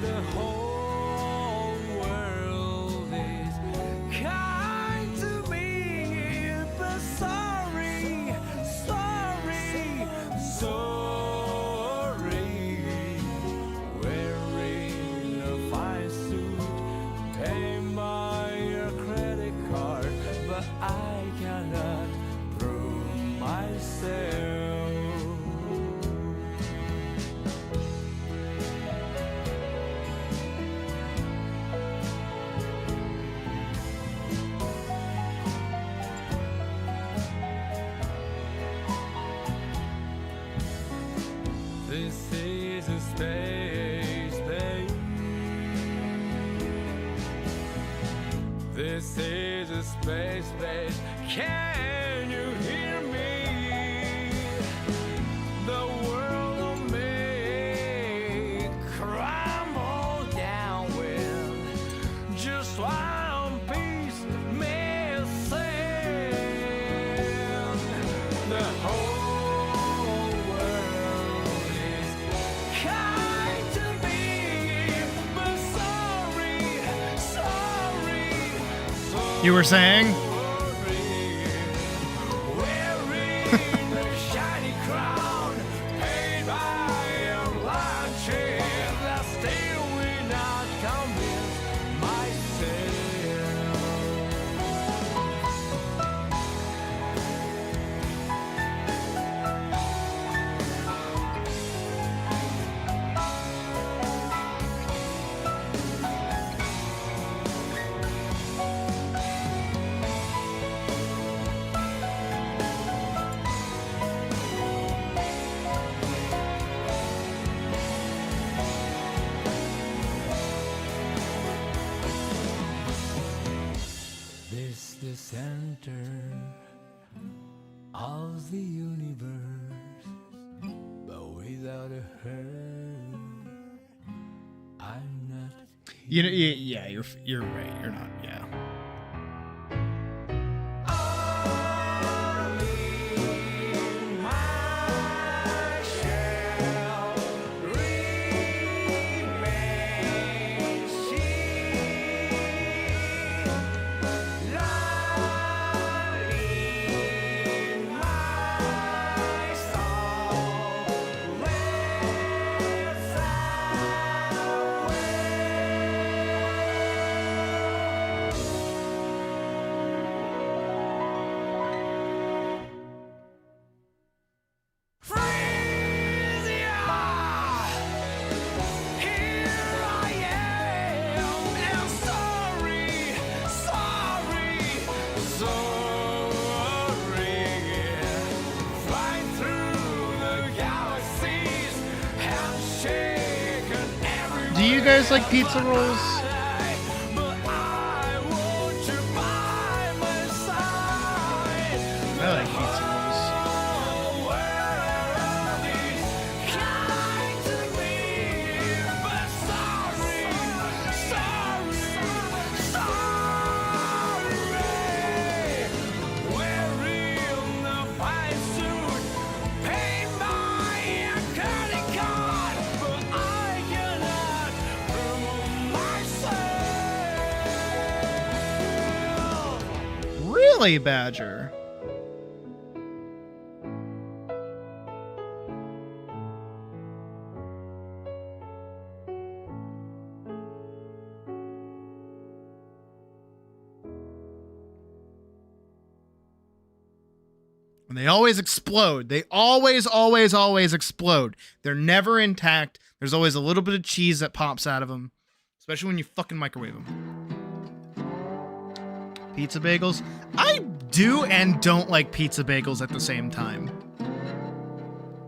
The whole world is kind to me, but sorry, sorry, sorry. Wearing a fine suit, paying by your credit card, but I cannot prove myself. This is a space base. This is a space base. Can you hear me? The world of me crumble down with just one piece missing. The whole world is kind to me, but sorry, sorry, sorry. You were saying? Wearing a shiny crown, paid by a luncheon, that still will not convince myself. This the center of the universe, but without a her, I'm not. You know, yeah, you're right. You're not. Yeah. Do you guys like pizza rolls? I like pizza rolls. Really, Badger? And they always explode. They always, always, always explode. They're never intact. There's always a little bit of cheese that pops out of them, especially when you fucking microwave them. Pizza bagels. I do and don't like pizza bagels at the same time.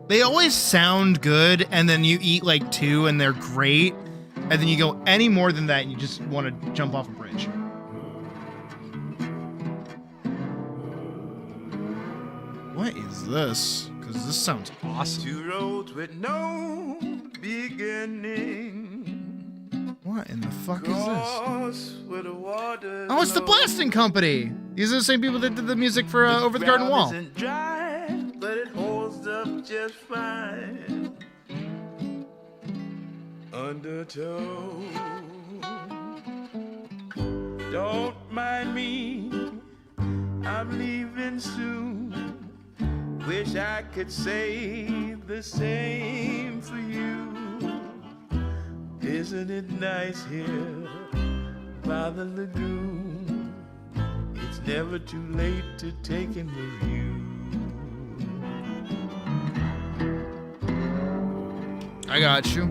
They always sound good, and then you eat like 2 and they're great, and then you go any more than that and you just want to jump off a bridge. What is this? Because this sounds awesome. 2 roads with no beginning. What in the fuck is this? Where the water Oh, it's the Blasting Company. These are the same people that did the music for Over the Garden Wall. Isn't dry, but it holds up just fine. Undertow. Don't mind me, I'm leaving soon. Wish I could say the same for you. Isn't it nice here by the lagoon? It's never too late to take in the view. I got you.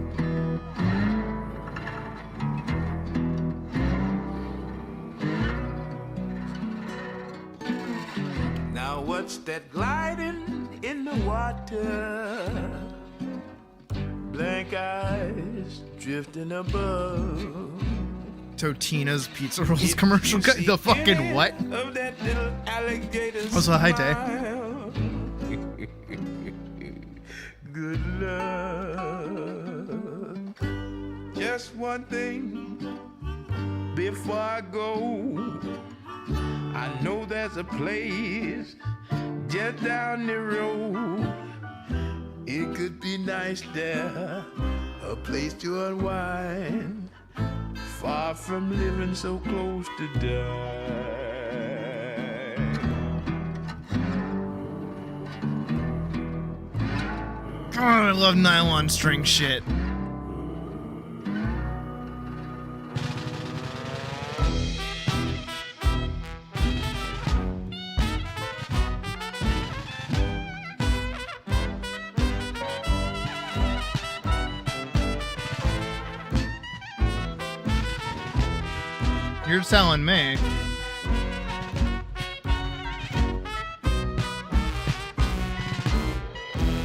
Now what's that gliding in the water? Blank eyes drifting above. Totina's Pizza Rolls commercial. The fucking what? Of that little alligator Also, hi, Tay. smile. Good luck. Just one thing before I go. I know there's a place just down the road. It could be nice there, a place to unwind, far from living so close to die. Oh, I love nylon string shit. You're telling me.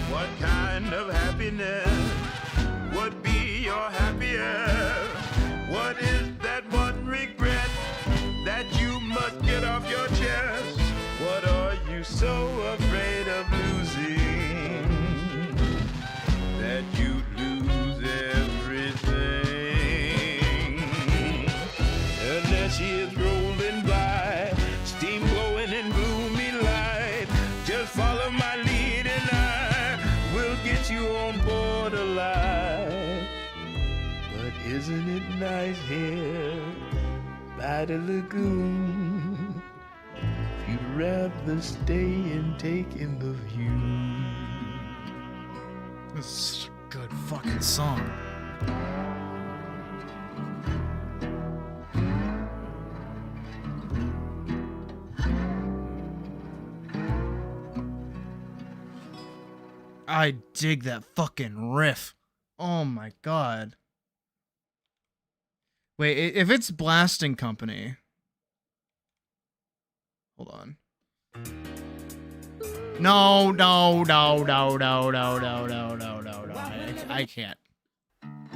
What kind of happiness would be your happiest? What is that one regret that you must get off your chest? What are you so afraid of losing that you lose everything? Unless she is rolling by, steam blowing in gloomy light, just follow my lead and I will get you on board alive. But isn't it nice here by the lagoon? If you'd rather stay and take in the view. This is a good fucking song. I dig that fucking riff. Oh my god. Wait, if it's Blasting Company. Hold on. No. I can't.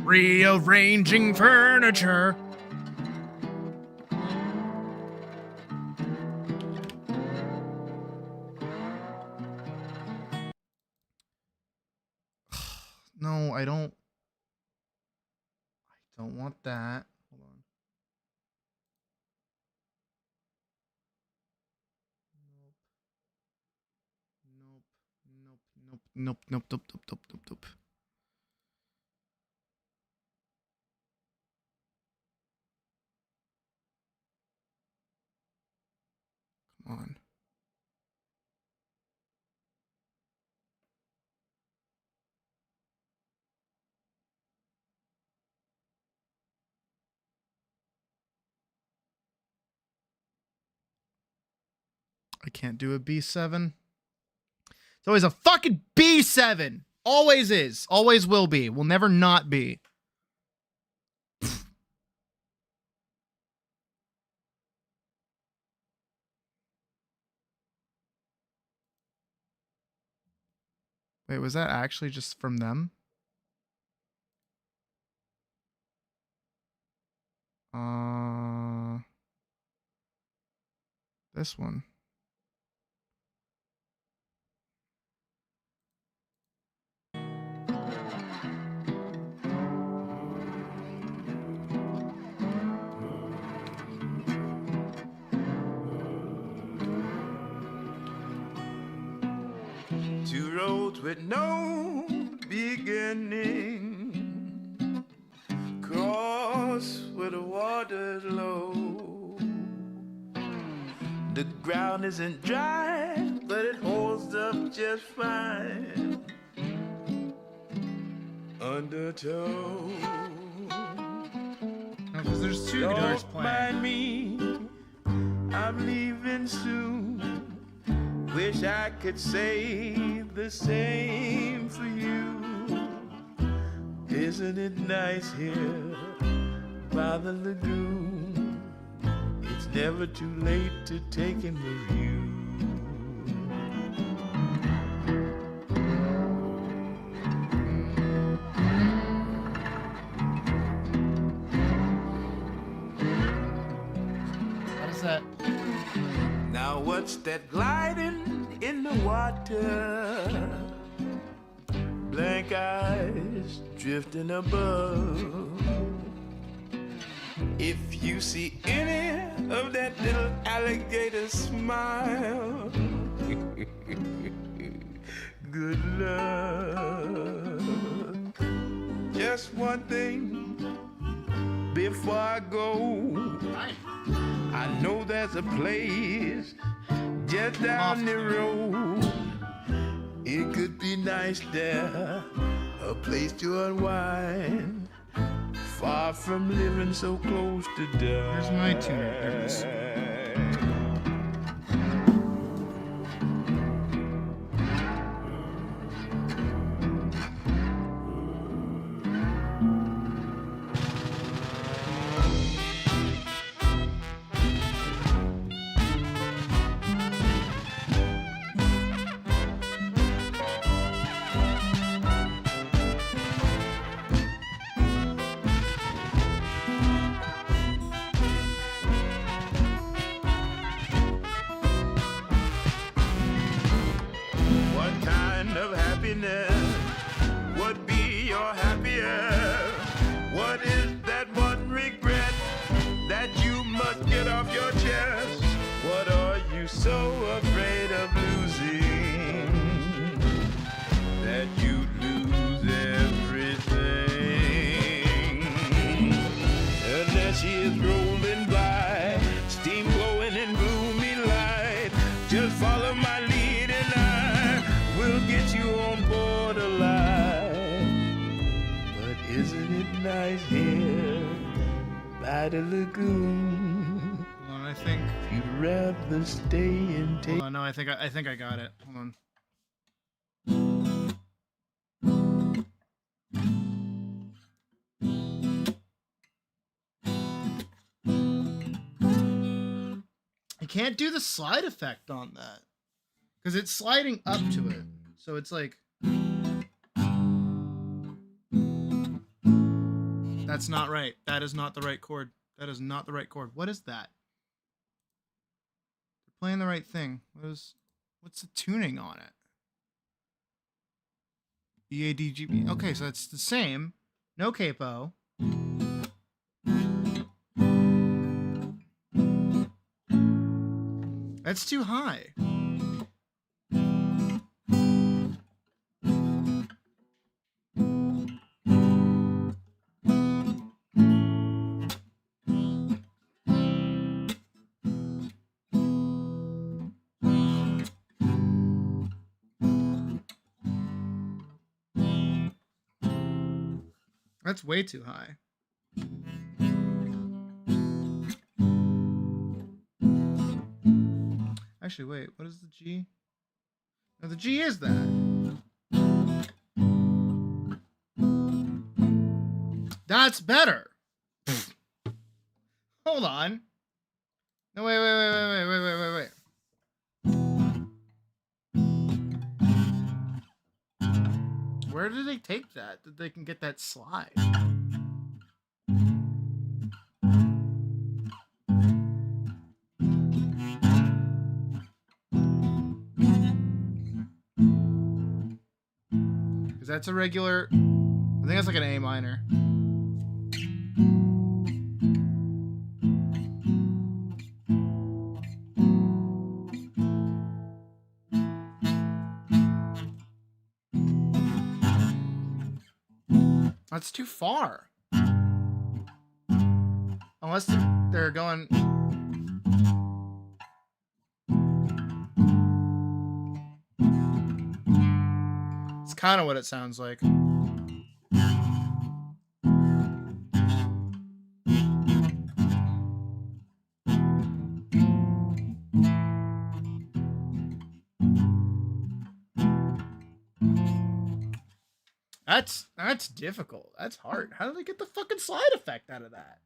Rearranging furniture. No, I don't want that. Hold on. Nope. Come on. I can't do a B7. always a fucking B7. Always is. Always will be. Will never not be. Wait, was that actually just from them? This one. Two roads with no beginning cross where the water's low. The ground isn't dry, but it holds up just fine under tow. No, because there's two guitars Don't playing. mind me, I'm leaving soon. Wish I could say the same for you. Isn't it nice here by the lagoon? It's never too late to take in the view. What is that? Now what's that gliding in the water? Blank eyes drifting above. If you see any of that little alligator smile, good luck. Just one thing before I go. I know there's a place just down the road. It could be nice there, a place to unwind, far from living so close to death. Where's my tuner? There it is. What kind of happiness would be your happiest? What is that one regret that you must get off your chest? What are you so afraid of losing that you lose everything? Unless she is rolling by, steam blowing in gloomy light, just follow my lead and I will get you on board alive. But isn't it nice here by the lagoon? Hold on, I think. If you'd rather stay and take. Hold on, no, I think I got it. Hold on. I can't do the slide effect on that because it's sliding up to it, so it's like that's not right. That is not the right chord. That is not the right chord. What is that? They're playing the right thing. What's the tuning on it? E A D G B. Okay, so it's the same. No capo. That's too high. That's way too high. Actually, wait, what is the G? Now the G is that. That's better. Hold on. No, wait. Where did they take that? That they can get that slide? Because that's a regular... I think that's like an A minor. That's too far. Unless they're going... It's kind of what it sounds like. That's difficult. That's hard. How do they get the fucking slide effect out of that?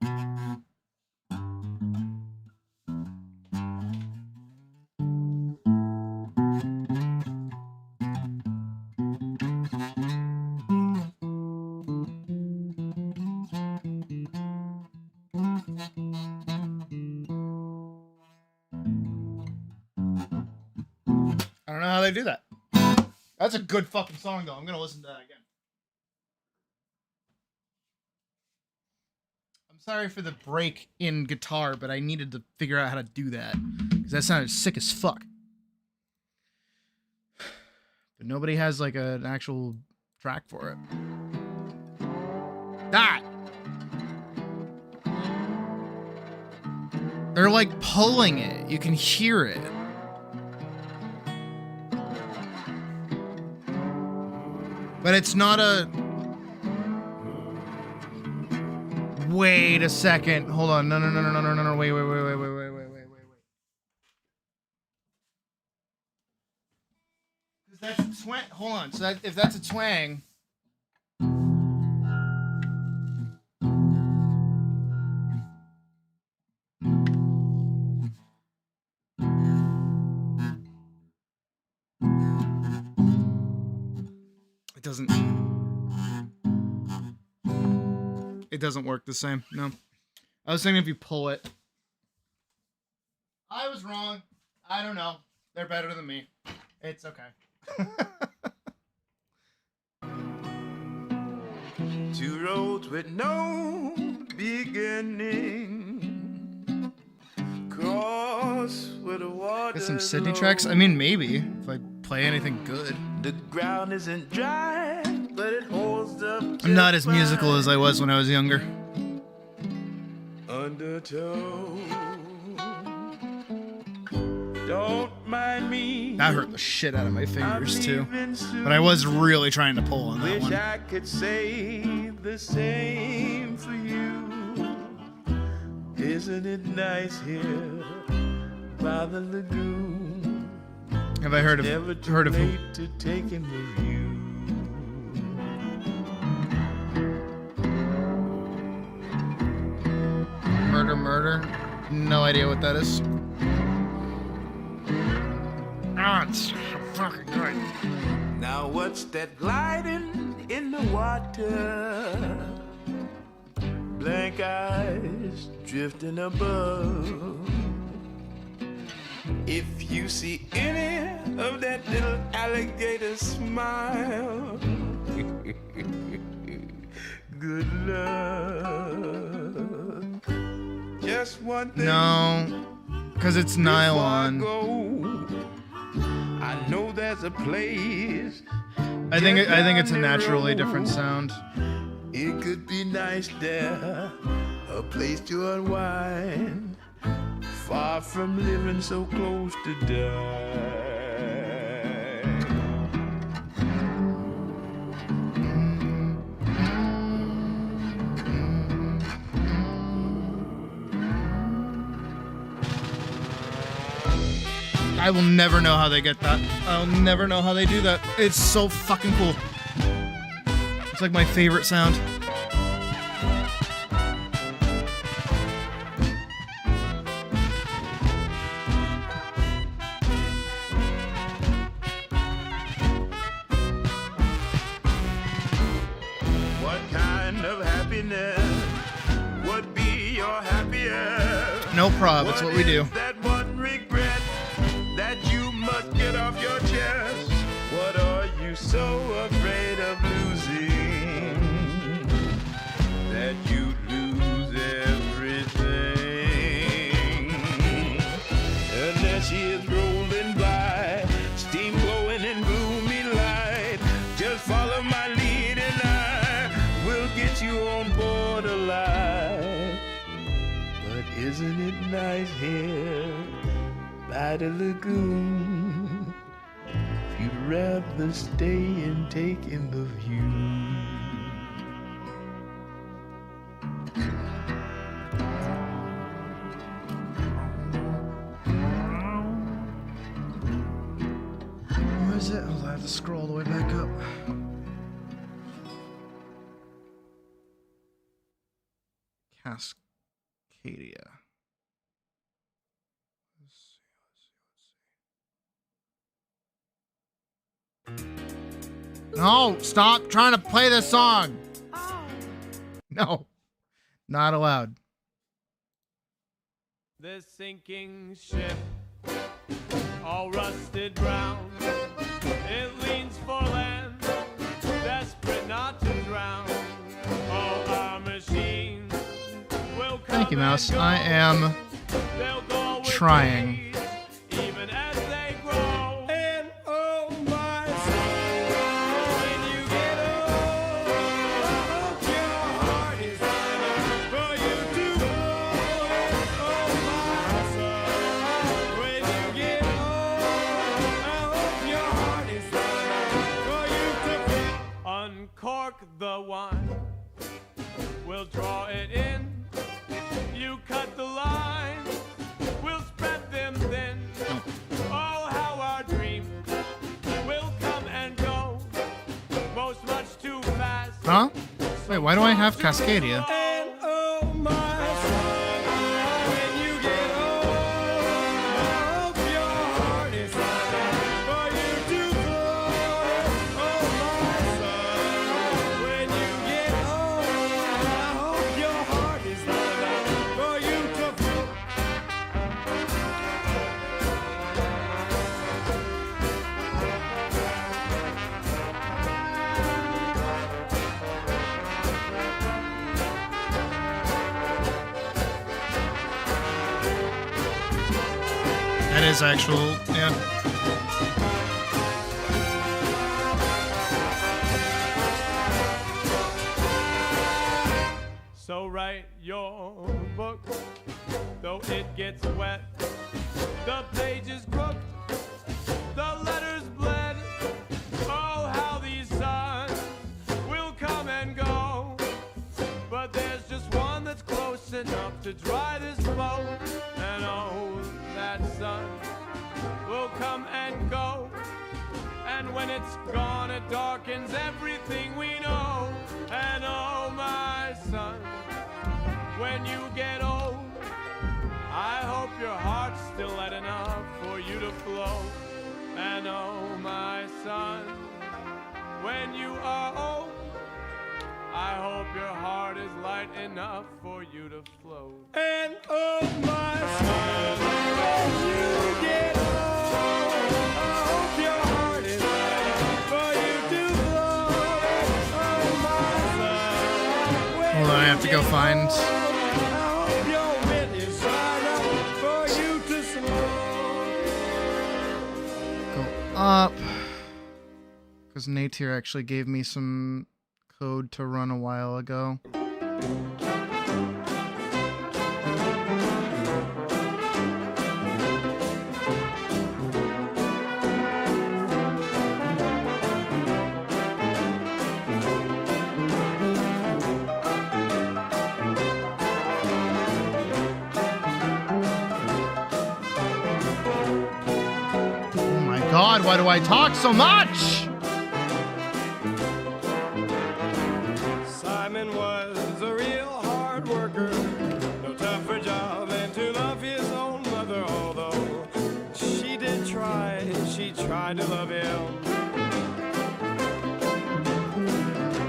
I don't know how they do that. That's a good fucking song though. I'm gonna listen to that again. Sorry for the break in guitar, but I needed to figure out how to do that. Because that sounded sick as fuck. But nobody has, like, an actual track for it. That! They're, like, pulling it. You can hear it. But it's not a... Wait a second. Hold on. No. Wait. That's a twang. Hold on. So if that's a twang. It doesn't work the same. No. I was thinking if you pull it. I was wrong. I don't know. They're better than me. It's okay. Two roads with no beginning. Cross where the water. Get some Sydney tracks? I mean, maybe. If I play anything good. The ground isn't dry, but it holds up. I'm not as musical as I was when I was younger. Undertow. Don't mind me. That hurt the shit out of my fingers too. But I was really trying to pull on that Wish one. I could say the same for you. Isn't it nice here by the lagoon? Have I heard of Never too heard of who? late to take in review. Murder? No idea what that is. Ah, it's so fucking good. Now what's that gliding in the water? Blank eyes drifting above. If you see any of that little alligator smile, good luck. Just one thing. No, because it's nylon. I know there's a place. I think it's a naturally different sound. It could be nice there, a place to unwind, far from living so close to die. I will never know how they get that. I'll never know how they do that. It's so fucking cool. It's like my favorite sound. What kind of happiness would be your happiest? No prob, it's what we do. That one regret that you must get off your chest. What are you so afraid of losing that you lose everything? And there she is rolling by, steam blowing in gloomy light. Just follow my lead and I will get you on board alive. But isn't it nice here by the lagoon? If you'd rather stay and take in the view. Where is it? Oh, I have to scroll all the way back up. Cascadia. No, stop trying to play the song. No, not allowed. This sinking ship, all rusted brown, it leans for land, desperate not to drown. All our machines will come. Thank you, Mouse. I am trying. Even as they grow. And oh my son, when you get old, your heart is lining for you to grow. Oh my son, when you get old, I hope your heart is lining for you to uncork the wine. We'll draw it in. You cut the line. We'll spread them thin. Oh, how our dreams will come and go. Most much too fast. Huh? Wait, why do I have Cascadia? And oh my son, when you get old, I hope your heart is lining for you to grow. Oh my son, when you get old, I hope your heart is lining for you to grow. That is actual, yeah. So write your book, though it gets wet. The pages crooked, the letters bled. Oh, how these suns will come and go. But there's just one that's close enough to dry this boat. And oh, that sun will come and go. And when it's gone, it darkens everything we know. And oh, my son, when you get old, I hope your heart's still light enough for you to float. And oh, my son, when you are old, I hope your heart is light enough for you to float. And oh, my son, when you get old, I hope your heart is light enough for you to float. Oh, my son, when Hold on, I have to go find. I hope your wind is dry enough for you to slow. Go up. Because Natir actually gave me some code to run a while ago. God, why do I talk so much? Simon was a real hard worker, no tougher job than to love his own mother, although she did try, she tried to love him.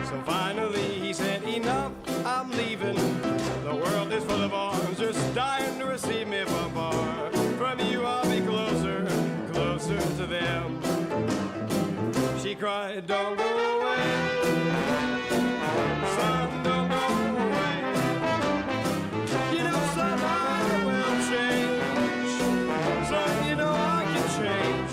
So finally he said, enough, I'm leaving. The world is full of arms, just dying to receive me from far. From you I'll be closer, closer to them. She cried, don't go away. Son, don't go away. You know, son, I will change. Son, you know I can change.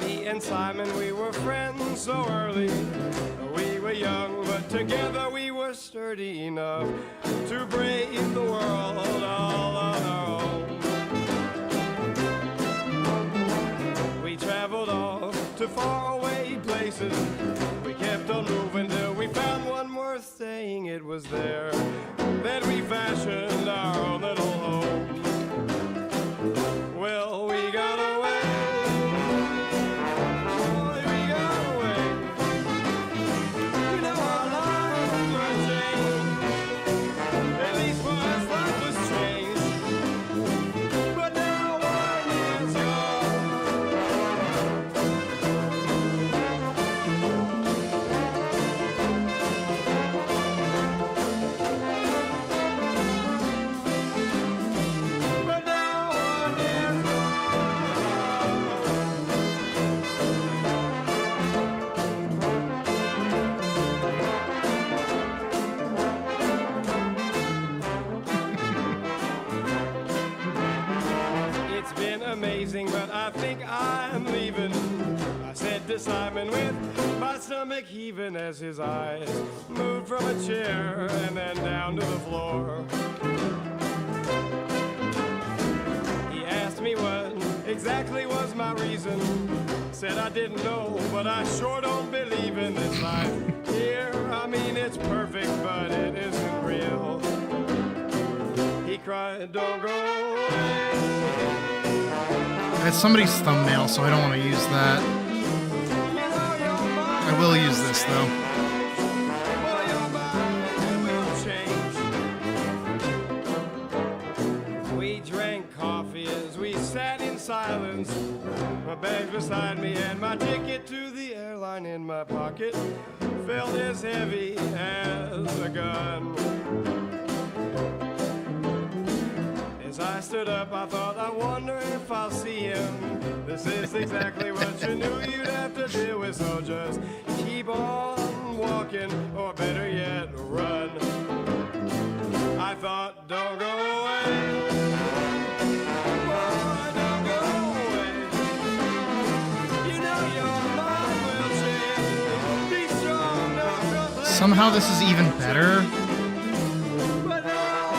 Me and Simon, we were friends so early. We were young, but together we were sturdy enough to brave the world all on our own. We traveled off to faraway places. We kept on moving till we found one worth staying. It was there that we fashioned our own little home. Well, we got away. Boy, we got away. You know our lives were changed. At least for us, life was changed. But now 1 year's gone. But now 1 year's It's been amazing, but I think I'm leaving. I said to Simon with my stomach heaving as his eyes moved from a chair and then down to the floor. He asked me what exactly was my reason. Said I didn't know, but I sure don't believe in this life here. I mean, it's perfect, but it isn't real. He cried, don't go away. It's somebody's thumbnail, so I don't want to use that. I will use this, though. We drank coffee as we sat in silence. My bag beside me and my ticket to the airline in my pocket felt as heavy as a gun. As I stood up, I thought, I wonder if I'll see him. This is exactly what you knew you'd have to deal with, so just keep on walking, or better yet, run. I thought, don't go away. Boy, don't go away. You know your mind will change. Be strong, don't go. Somehow this is even better. But now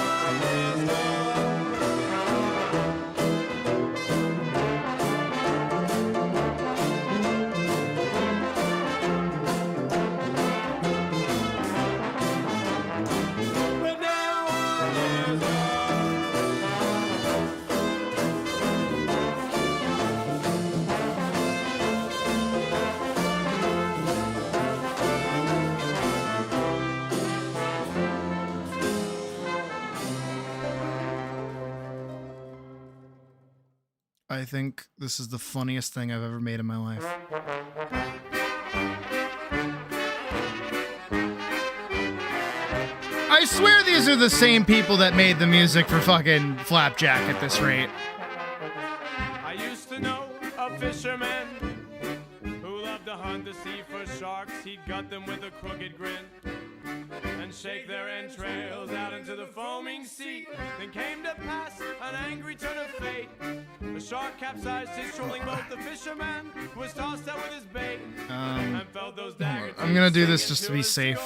I think this is the funniest thing I've ever made in my life. I swear these are the same people that made the music for fucking Flapjack at this rate. I used to know a fisherman who loved to hunt the sea for sharks. He'd gut them with a crooked grin and shake their entrails out into the foaming sea. Then came to pass an angry turn of fate. The shark capsized his trolling boat. The fisherman was tossed out with his bait and felt those daggers. I'm gonna do this just to be safe.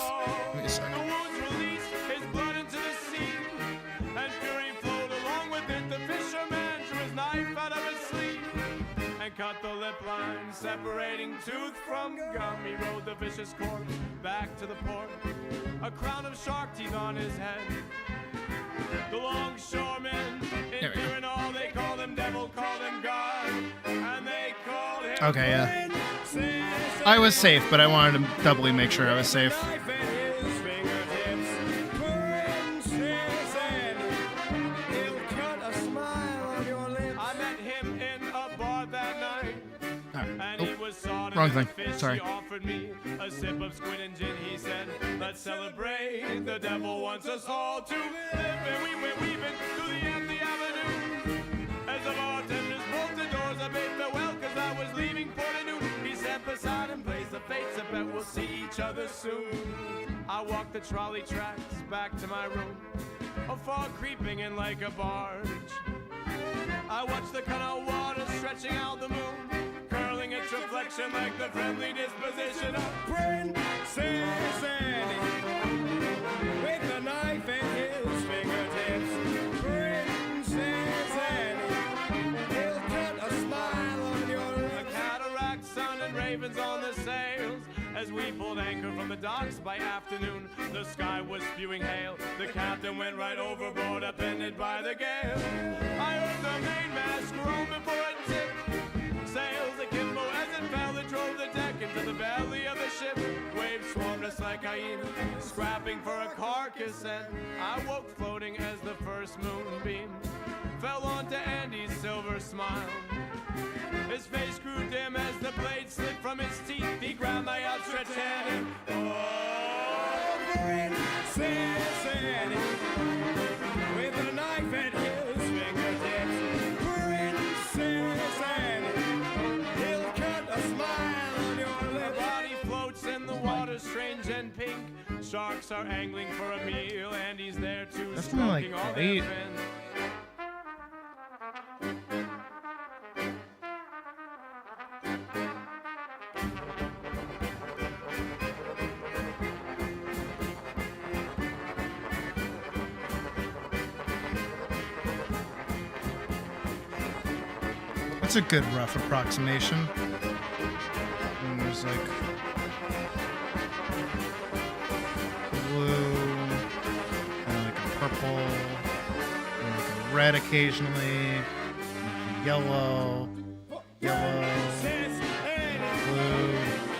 Wait a second. The wounds released his blood into the sea, and fury flowed along with it. The fisherman drew his knife out of his sleeve and cut the lip line separating tooth from gum. He rode the vicious corpse back to the port, a crown of shark teeth on his head. The longshoremen, enduring all they call them devil people call him God, and they call him Okay, yeah. I was safe, but I wanted to doubly make sure I was safe. knife at his fingertips. Princess Annie, he'll cut a smile on your lips. I met him in a bar that night, and he was sawed wrong in the thing. fish. Sorry. He offered me a sip of squid and gin. He said, let's celebrate. The devil wants us all to live. And we went weaving through the empty avenue. As the bartenders bolted doors, I bade farewell, cause I was leaving for the noon. He sat beside him, plays the fates, I bet we'll see each other soon. I walked the trolley tracks back to my room, a fog creeping in like a barge. I watched the canal water stretching out the moon, curling its reflection like the friendly disposition of Princess Annie, with a knife in his fingertips. Princess Annie, he'll cut a smile on your lips. The cataract sun and ravens on the sails. As we pulled anchor from the docks by afternoon, the sky was spewing hail. The captain went right overboard, upended by the gale. I heard the mainmast groan before it tipped. Sails akimbo as it fell, it drove the deck into the belly of the ship. Waves swarmed us like hyenas, scrapping for a carcass, and I woke floating as the first moonbeam fell onto Andy's silver smile. His face grew dim as the blade slipped from his teeth. He grabbed my outstretched hand and, oh, Princess Annie, with a knife at his fingertips. Princess Annie, he'll cut a smile on your lips. Her body floats in the water, strange and pink. Sharks are angling for a meal, and he's there too, That's not like stroking all great. their fins. That's a good rough approximation. And there's like blue, and like a purple, and like a red occasionally, and yellow, blue,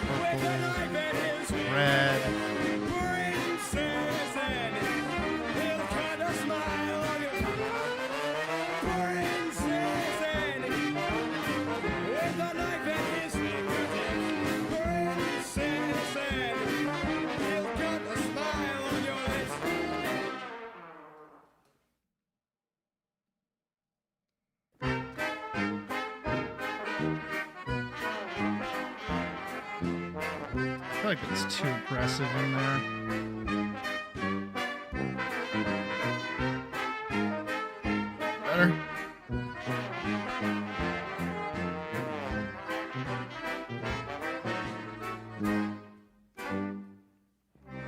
purple, red. I feel like it's too aggressive in there. Better.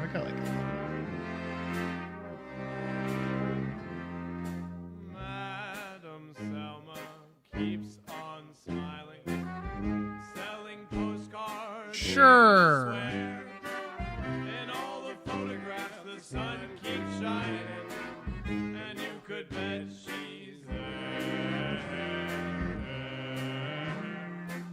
I got like Madam Selma keeps on smiling, selling postcards. Sure. In all the photographs, the sun keeps shining, and you could bet she's there.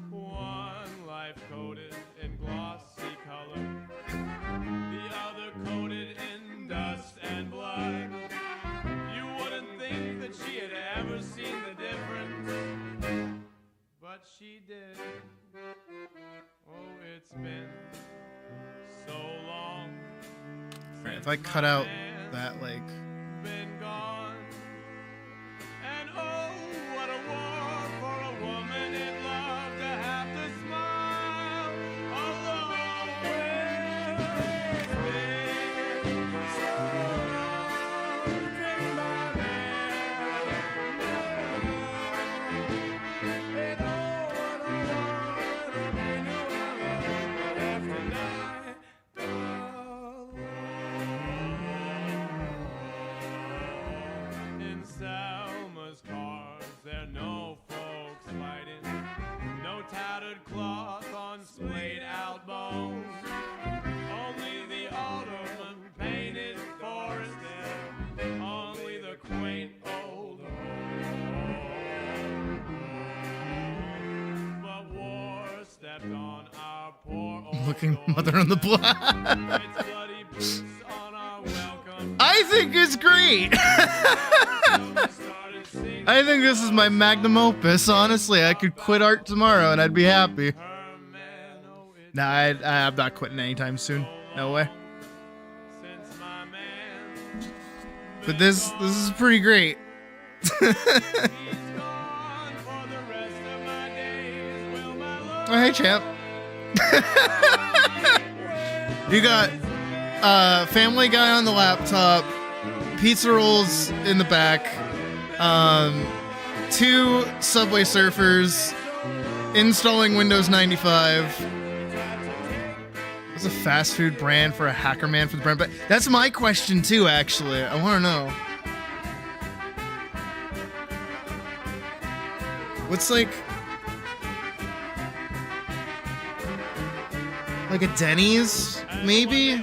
One life coated in glossy color, the other coated in dust and blood. You wouldn't think that she had ever seen the difference, but she did. Oh, it's been so long. Alright, if I cut out that like Been gone. And oh, what a war for a woman in love to have to smile alone. It's been so long. Take my hand. And oh, what a woman in love have tonight. Looking mother on the block. I think it's great. I think this is my magnum opus. Honestly, I could quit art tomorrow and I'd be happy. Nah, I'm not quitting anytime soon. No way. But this is pretty great. Oh, hey, champ. You got Family Guy on the laptop, pizza rolls in the back, 2 Subway Surfers, installing Windows 95. What's a fast food brand for a hacker man for the brand? But that's my question too, actually. I want to know. What's like a Denny's, maybe?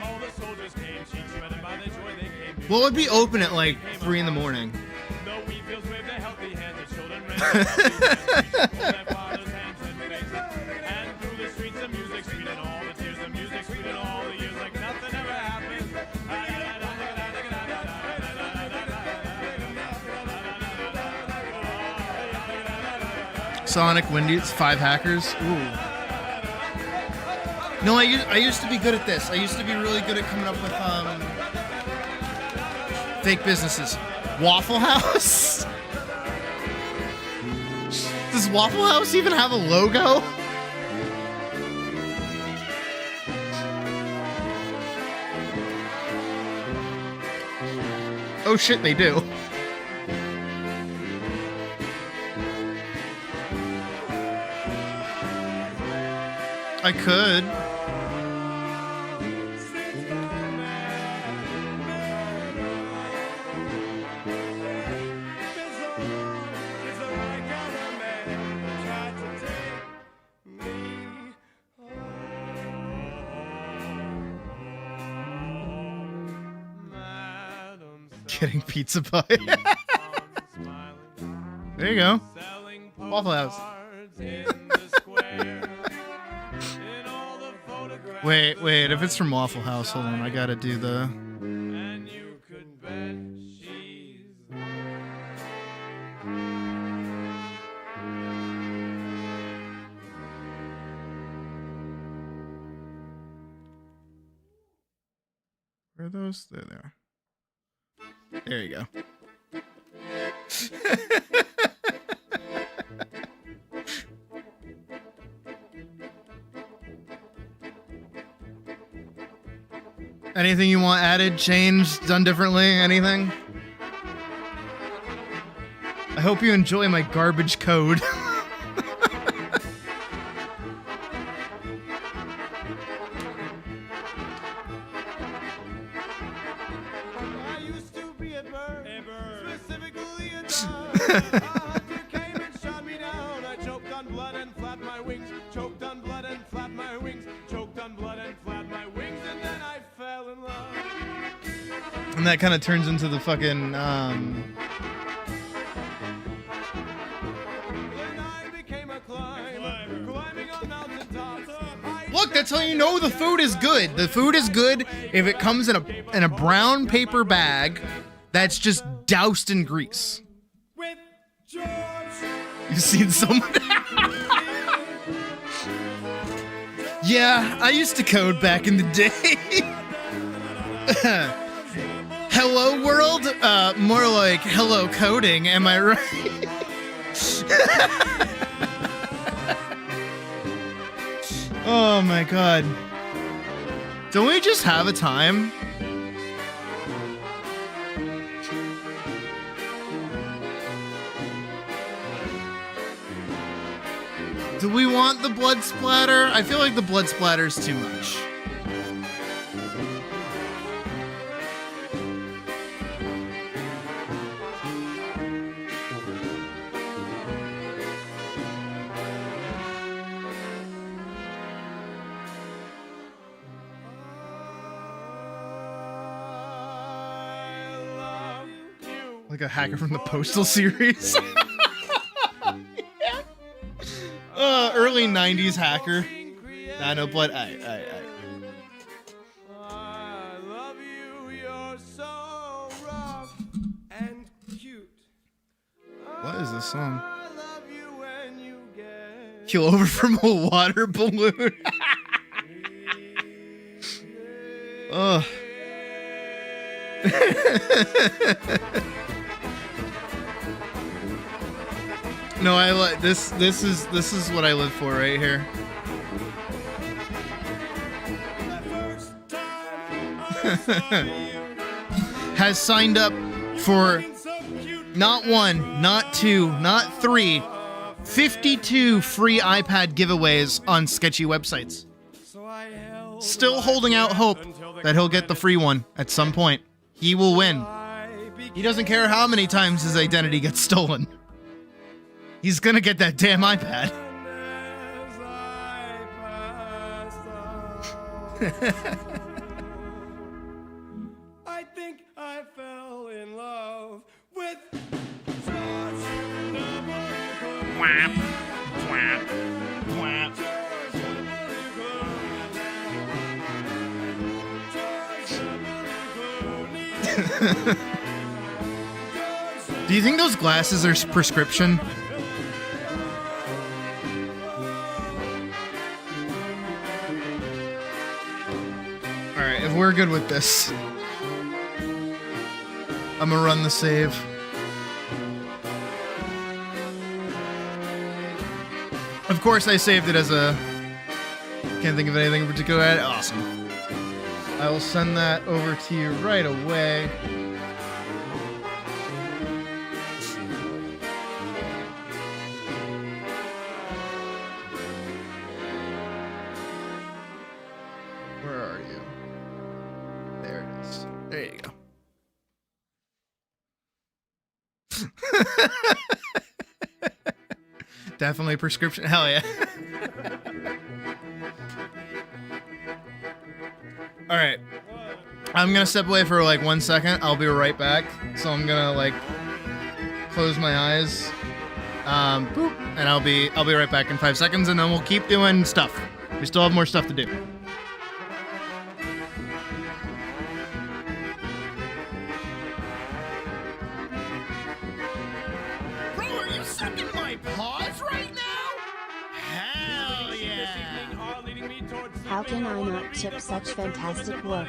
What would be open at like 3 in the morning? Sonic, Wendy's, 5 hackers. Ooh. No, I used to be good at this. I used to be really good at coming up with fake businesses. Waffle House? Does Waffle House even have a logo? Oh shit, they do. I could. Getting pizza pie. There you go. Waffle House. Wait, if it's from Waffle House, hold on, I gotta do the... Where are those? There they are. There you go. Anything you want added, changed, done differently? Anything? I hope you enjoy my garbage code. And that kind of turns into the fucking, Look, that's how you know the food is good. The food is good if it comes in a brown paper bag that's just doused in grease. You've seen someone... Yeah, I used to code back in the day. Hello world? More like hello coding, am I right? Oh my god. Don't we just have a time? Do we want the blood splatter? I feel like the blood splatter's too much. Like a hacker from the Postal series. Early 90s hacker. Nah, no blood. I love you, you're so rough and cute. What is this song? I love you when you get Keel over from a water balloon. Ugh. No, I like this. This is what I live for right here. Has signed up for not 1, not 2, not 3, 52 free iPad giveaways on sketchy websites. Still holding out hope that he'll get the free one at some point. He will win. He doesn't care how many times his identity gets stolen. He's gonna get that damn iPad. I think I fell in love with Whap, whap, whap. Do you think those glasses are prescription? Alright, if we're good with this, I'm gonna run the save. Of course, I saved it as a... Can't think of anything in particular. Awesome. I will send that over to you right away. Where are you? There it is. There you go. Definitely prescription. Hell yeah. All right. I'm gonna step away for like 1 second. I'll be right back. So I'm gonna like close my eyes. Boop, and I'll be right back in 5 seconds, and then we'll keep doing stuff. We still have more stuff to do. Bro, are you sucking my paws right now? Hell yeah! How can I not tip such fantastic work?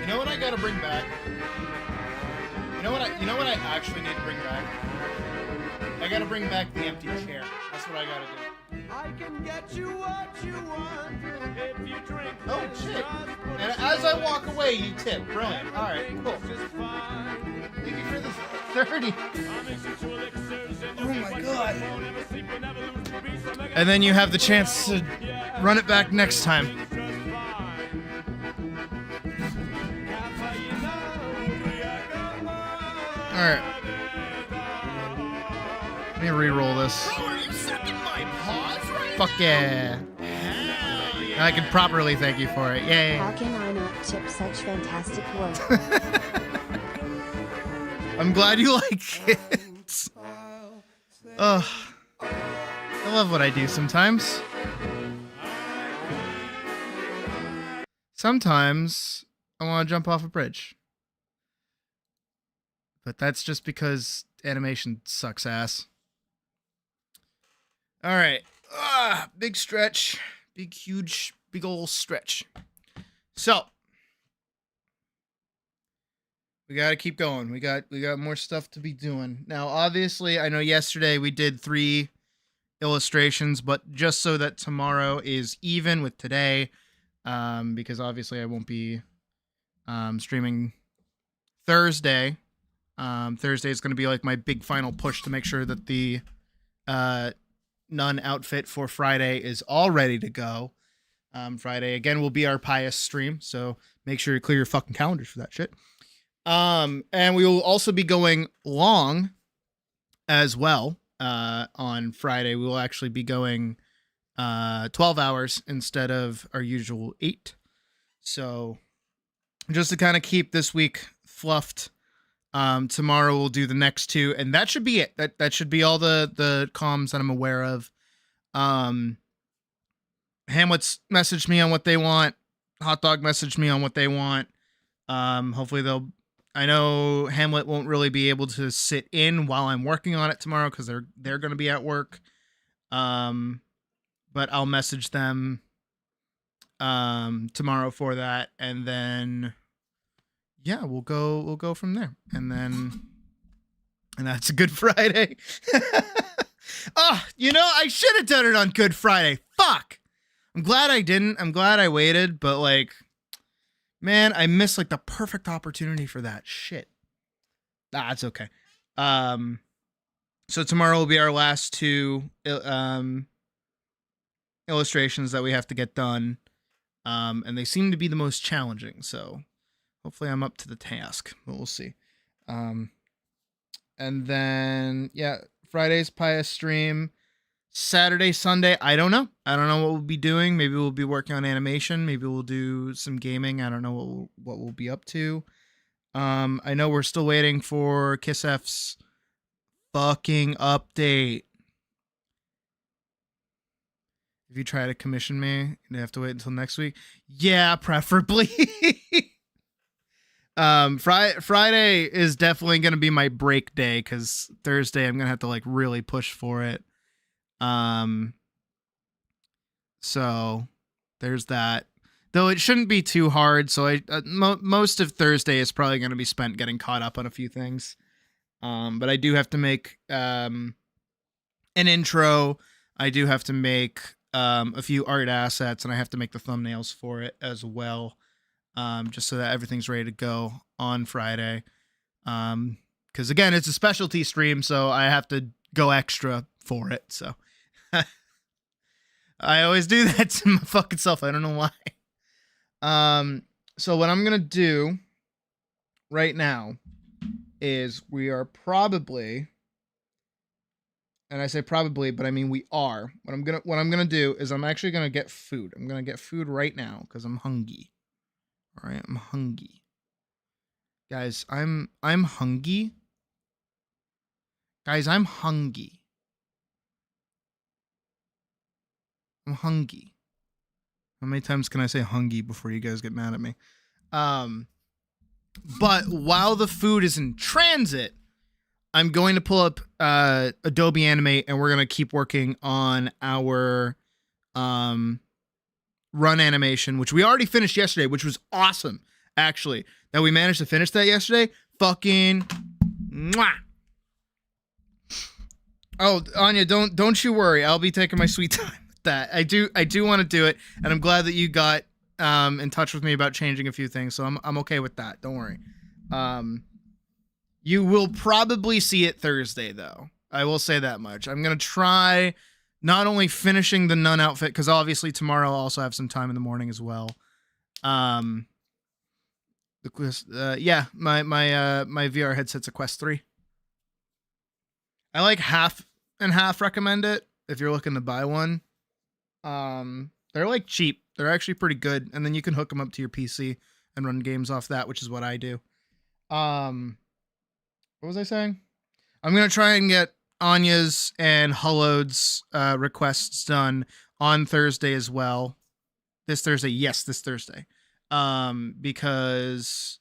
You know what I gotta bring back? You know what I actually need to bring back? I gotta bring back the empty chair. That's what I gotta do. I can get you what you want if you drink. Oh shit! And as I walk away, you tip. Brilliant. All right, cool. Thank you for the 30. Oh my god! And then you have the chance to run it back next time. Alright. Let me re-roll this. Bro, are you sucking my paws right Fuck now? yeah. I can properly thank you for it. Yay. How can I not tip such fantastic work? I'm glad you like it. Ugh. I love what I do sometimes. Sometimes I want to jump off a bridge. But that's just because animation sucks ass. All right. Big stretch. Big, huge, big ol' stretch. So, we got to keep going. We got more stuff to be doing. Now, obviously, I know yesterday we did 3 illustrations, but just so that tomorrow is even with today, because obviously I won't be streaming Thursday. Thursday is going to be like my big final push to make sure that the nun outfit for Friday is all ready to go. Friday again will be our pious stream, so make sure you clear your fucking calendars for that shit. And we will also be going long as well. On Friday, we will actually be going 12 hours instead of our usual 8. So just to kind of keep this week fluffed, tomorrow we'll do the next 2, and that should be it. That should be all the comms that I'm aware of. Hamlet's messaged me on what they want. Hot Dog messaged me on what they want. Hopefully I know Hamlet won't really be able to sit in while I'm working on it tomorrow because they're going to be at work. But I'll message them tomorrow for that, and then yeah, we'll go from there, and that's a Good Friday. Oh, I should have done it on Good Friday. Fuck. I'm glad I didn't. I'm glad I waited, but like, man, I missed like the perfect opportunity for that shit. It's okay. So tomorrow will be our last 2 illustrations that we have to get done. And they seem to be the most challenging, so hopefully I'm up to the task, but we'll see. And then yeah, Friday's pious stream. Saturday, Sunday, I don't know. I don't know what we'll be doing. Maybe we'll be working on animation. Maybe we'll do some gaming. I don't know what we'll be up to. I know we're still waiting for Kiss F's fucking update. If you try to commission me, you have to wait until next week. Yeah, preferably. Friday is definitely going to be my break day because Thursday I'm going to have to like really push for it. So there's that, though it shouldn't be too hard. So most of Thursday is probably going to be spent getting caught up on a few things. But I do have to make, an intro. I do have to make, a few art assets, and I have to make the thumbnails for it as well. Just so that everything's ready to go on Friday. 'Cause again, it's a specialty stream, so I have to go extra for it. So I always do that to my fucking self. I don't know why. So what I'm going to do right now is we are probably, and I say probably, but I mean we are. What I'm going to do is I'm actually going to get food. I'm going to get food right now cuz I'm hungry. All right, I'm hungry. Guys, I'm hungry. Guys, I'm hungry. I'm hungry. How many times can I say hungry before you guys get mad at me? But while the food is in transit, I'm going to pull up Adobe Animate, and we're going to keep working on our run animation, which we already finished yesterday, which was awesome, actually. That we managed to finish that yesterday. Fucking mwah. Oh, Anya, don't you worry. I'll be taking my sweet time with that. I do want to do it, and I'm glad that you got in touch with me about changing a few things, so I'm okay with that. Don't worry. You will probably see it Thursday, though. I will say that much. I'm going to try not only finishing the nun outfit, because obviously tomorrow I'll also have some time in the morning as well. Yeah, my VR headset's a Quest 3. I like half and half recommend it if you're looking to buy one. They're like cheap. They're actually pretty good, and then you can hook them up to your PC and run games off that, which is what I do. What was I saying? I'm going to try and get Anya's and Hullode's requests done on Thursday as well. This Thursday. Yes, this Thursday. Because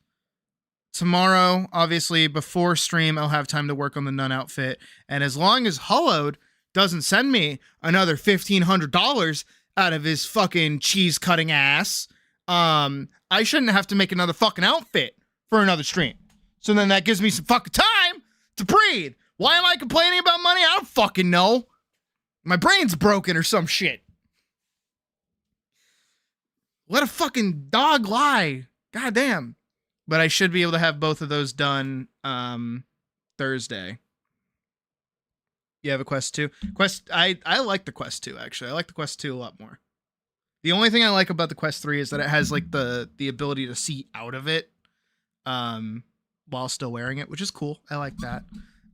tomorrow, obviously, before stream, I'll have time to work on the nun outfit. And as long as Hullode doesn't send me another $1,500 out of his fucking cheese cutting ass, I shouldn't have to make another fucking outfit for another stream. So then that gives me some fucking time to breathe. Why am I complaining about money? I don't fucking know. My brain's broken or some shit. Let a fucking dog lie. God damn. But I should be able to have both of those done Thursday. You have a Quest 2? I like the Quest 2, actually. I like the Quest 2 a lot more. The only thing I like about the Quest 3 is that it has like the ability to see out of it while still wearing it, which is cool. I like that.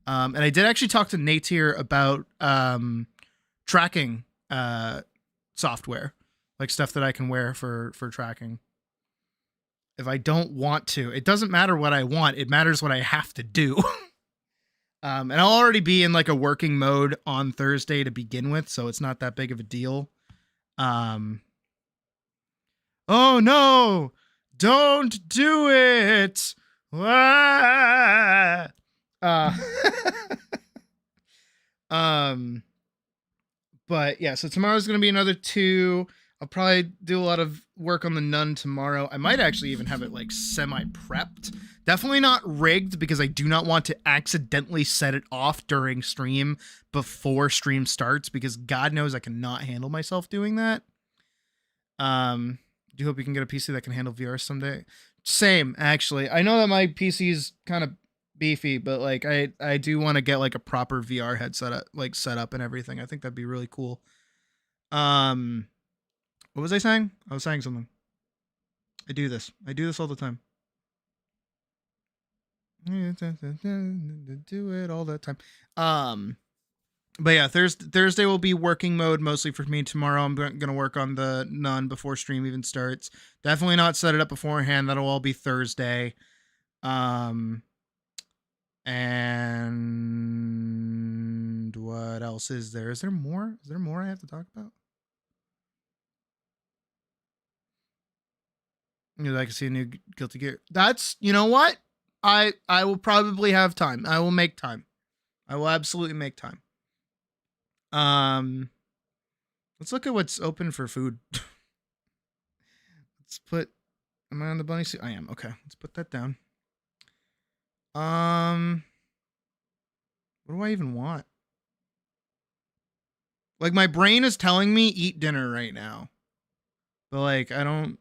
And I did actually talk to Natir about tracking software, like stuff that I can wear for tracking. If I don't want to, it doesn't matter what I want. It matters what I have to do. And I'll already be in like a working mode on Thursday to begin with, so it's not that big of a deal. Oh no, don't do it. Ah! But yeah, so tomorrow's going to be another 2. I'll probably do a lot of work on the nun tomorrow. I might actually even have it like semi-prepped. Definitely not rigged because I do not want to accidentally set it off during stream before stream starts because God knows I cannot handle myself doing that. Do hope you can get a PC that can handle VR someday. Same, actually. I know that my PC is kind of beefy, but like I do want to get like a proper VR headset set up and everything. I think that'd be really cool. What was I saying? I was saying something. I do this all the time. Do it all the time. But yeah, Thursday will be working mode mostly for me. Tomorrow I'm going to work on the nun before stream even starts. Definitely not set it up beforehand. That'll all be Thursday. And what else is there? Is there more? Is there more I have to talk about? You'd like to see a new Guilty Gear? That's, you know what? I will probably have time. I will make time. I will absolutely make time. Let's look at what's open for food. Let's put, am I on the bunny suit? I am. Okay. Let's put that down. What do I even want? Like my brain is telling me eat dinner right now. But like, I don't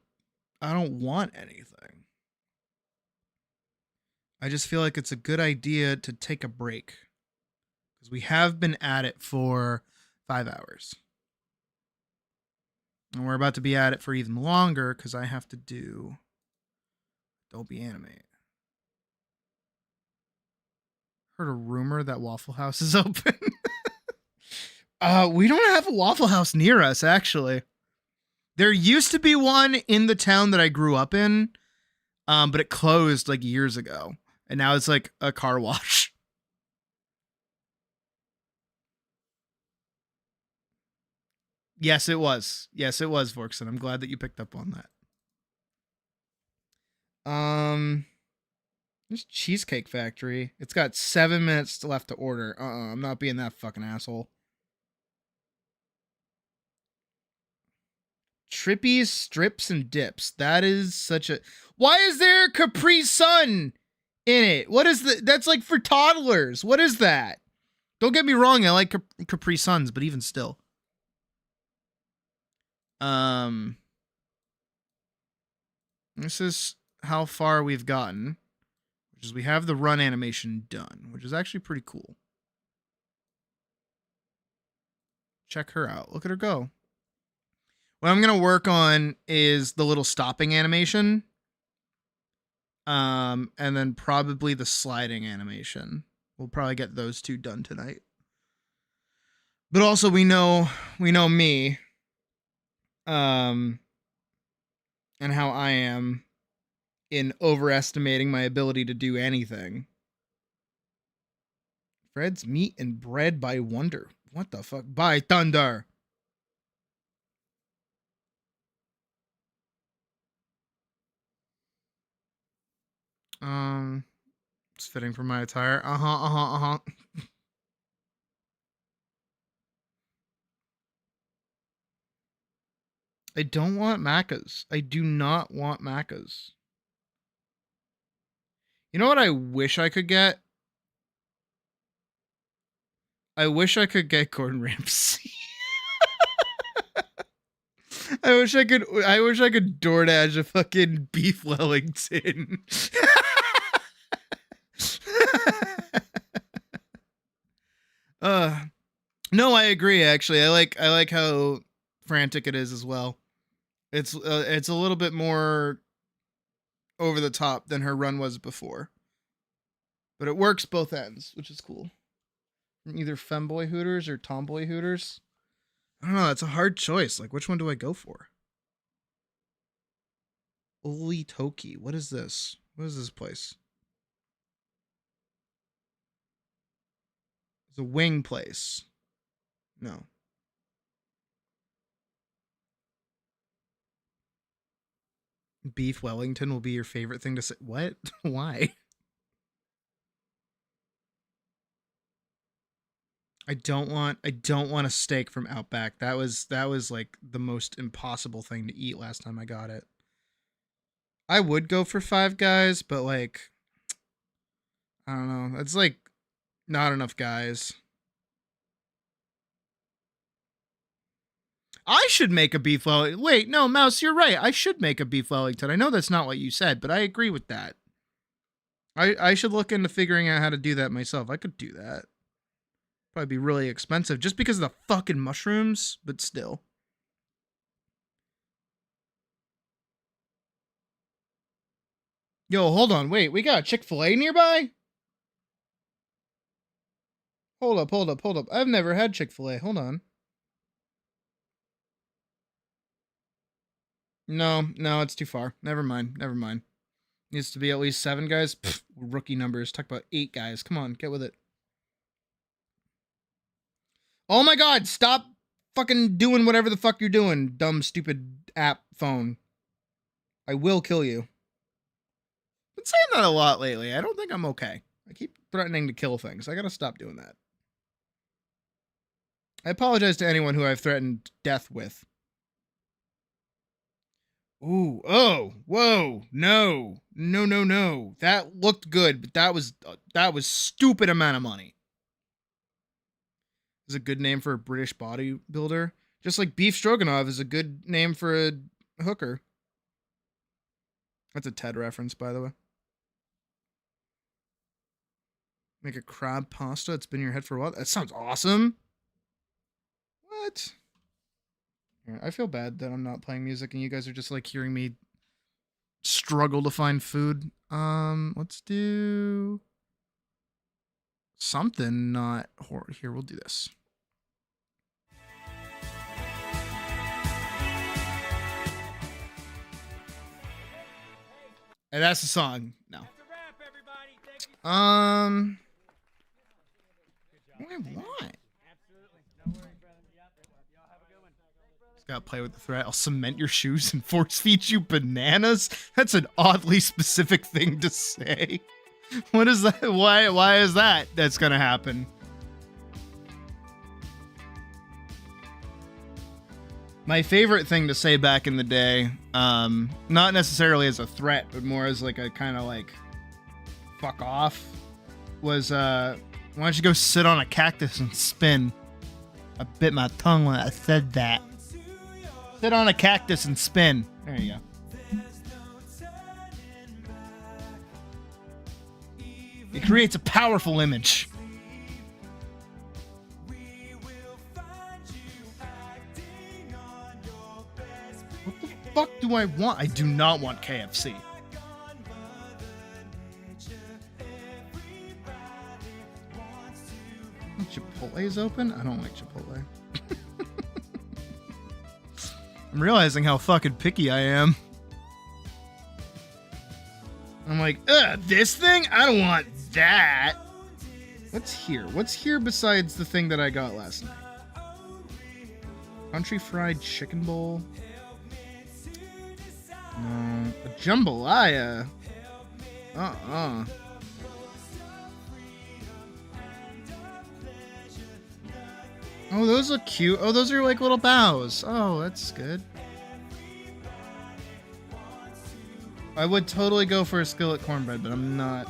want anything. I just feel like it's a good idea to take a break. Because we have been at it for 5 hours. And we're about to be at it for even longer because I have to do Dolby Animate. Heard a rumor that Waffle House is open. We don't have a Waffle House near us, actually. There used to be one in the town that I grew up in, but it closed like years ago. And now it's like a car wash. Yes, it was. Yes, it was, Vorkson. I'm glad that you picked up on that. There's Cheesecake Factory. It's got 7 minutes left to order. I'm not being that fucking asshole. Trippy's Strips and Dips. That is such a... Why is there Capri Sun in it? What is the... That's like for toddlers. What is that? Don't get me wrong. I like Capri Suns, but even still. This is how far we've gotten. Which is we have the run animation done. Which is actually pretty cool. Check her out. Look at her go. What I'm going to work on is the little stopping animation. And then probably the sliding animation. We'll probably get those 2 done tonight. But also we know me. And how I am in overestimating my ability to do anything. Fred's Meat and Bread by Wonder. What the fuck? By Thunder. It's fitting for my attire. I don't want macas. I do not want macas. You know what I wish I could get? I wish I could get Gordon Ramsay. I wish I could DoorDash a fucking beef Wellington. No, I agree actually. I like how frantic it is as well. It's a little bit more over the top than her run was before. But it works both ends, which is cool. Either femboy Hooters or tomboy Hooters. I don't know, it's a hard choice. Like, which one do I go for? Oli Toki. What is this? What is this place? It's a wing place. No. Beef Wellington will be your favorite thing to say. What? Why? I don't want a steak from Outback. That was like the most impossible thing to eat last time I got it. I would go for Five Guys, but like I don't know. It's like not enough guys. I should make a beef Wellington. Wait, no, Mouse, you're right. I should make a beef Wellington. I know that's not what you said, but I agree with that. I should look into figuring out how to do that myself. I could do that. Probably be really expensive just because of the fucking mushrooms, but still. Yo, hold on. Wait, we got a Chick-fil-A nearby? Hold up. I've never had Chick-fil-A. Hold on. No, it's too far. Never mind. Needs to be at least 7 guys. Pfft, rookie numbers. Talk about 8 guys. Come on, get with it. Oh my god, stop fucking doing whatever the fuck you're doing, dumb, stupid app phone. I will kill you. Been saying that a lot lately. I don't think I'm okay. I keep threatening to kill things. I gotta stop doing that. I apologize to anyone who I've threatened death with. Ooh, oh, whoa, no. That looked good, but that was stupid amount of money. Is a good name for a British bodybuilder. Just like Beef Stroganoff is a good name for a hooker. That's a TED reference, by the way. Make a crab pasta. It's been in your head for a while. That sounds awesome. What? I feel bad that I'm not playing music and you guys are just like hearing me struggle to find food. Let's do something not horror. Here, we'll do this. And that's the song. No. What do I want? Just gotta play with the threat. I'll cement your shoes and force feed you bananas. That's an oddly specific thing to say. What is that? Why is that? That's gonna happen. My favorite thing to say back in the day, not necessarily as a threat, but more as like a kind of like fuck off, was why don't you go sit on a cactus and spin? I bit my tongue when I said that. Sit on a cactus and spin. There you go. It creates a powerful image. What the fuck do I want? I do not want KFC. Chipotle's open? I don't like Chipotle. I'm realizing how fucking picky I am. I'm like, this thing? I don't want that. What's here? What's here besides the thing that I got last night? Country fried chicken bowl. No. A jambalaya. Oh, those look cute. Oh, those are like little bows. Oh, that's good. I would totally go for a skillet cornbread, but I'm not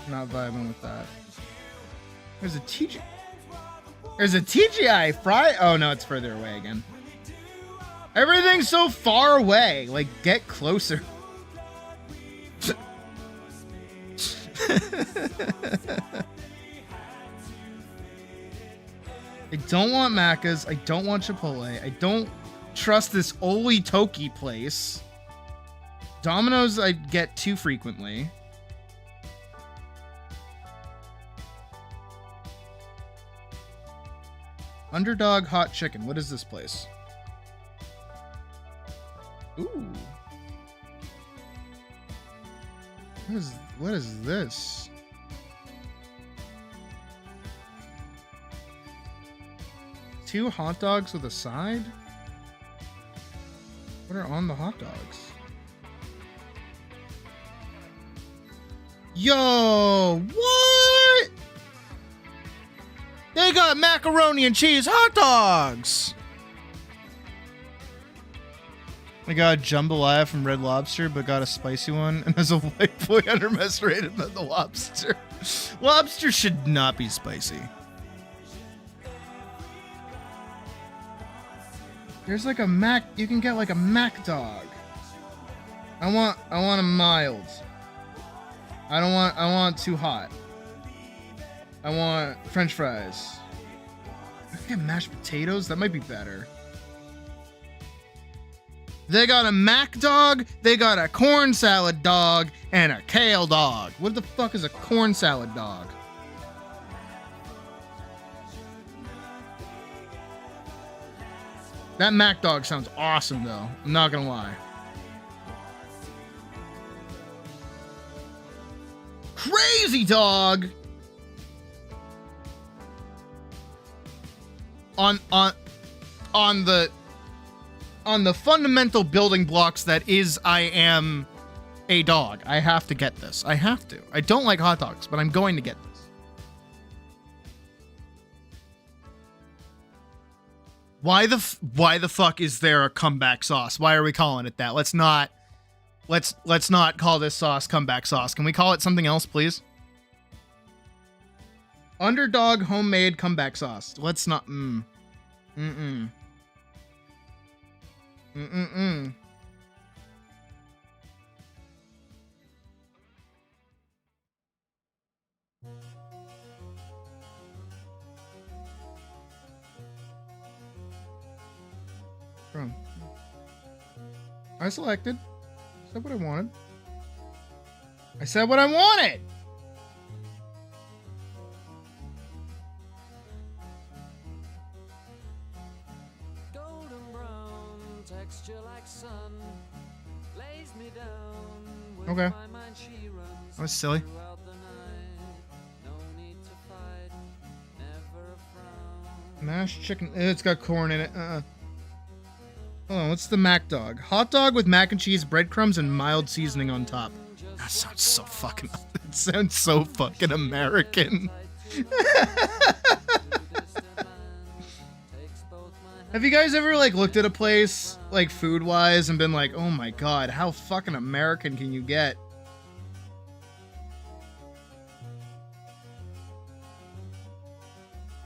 vibing with that. There's a TGI fry. Oh no, it's further away again. Everything's so far away. Like, get closer. I don't want Macca's. I don't want Chipotle. I don't trust this Oli Toki place. Domino's I get too frequently. Underdog Hot Chicken. What is this place? Ooh. What is this? Two hot dogs with a side? What are on the hot dogs? Yo, what? They got macaroni and cheese hot dogs. I got a jambalaya from Red Lobster, but got a spicy one. And as a white boy, underestimated by the lobster. Lobster should not be spicy. There's like a Mac. You can get like a Mac dog. I want a mild. I want too hot. I want French fries. I can get mashed potatoes. That might be better. They got a Mac dog, they got a corn salad dog, and a kale dog. What the fuck is a corn salad dog? That Mac dog sounds awesome though. I'm not gonna lie. Crazy dog! On the fundamental building blocks that is I am a dog. I have to get this. I have to. I don't like hot dogs, but I'm going to get this. Why the fuck is there a comeback sauce? Why are we calling it that? Let's not call this sauce comeback sauce. Can we call it something else, please? Underdog homemade comeback sauce. Let's not. From. I selected. I said what I wanted. I said what I wanted! Okay. That was silly. Mashed chicken. It's got corn in it. Hold on, what's the Mac dog? Hot dog with mac and cheese, breadcrumbs, and mild seasoning on top. That sounds so fucking. It sounds so fucking American. Have you guys ever like looked at a place like food wise and been like, oh my god, how fucking American can you get?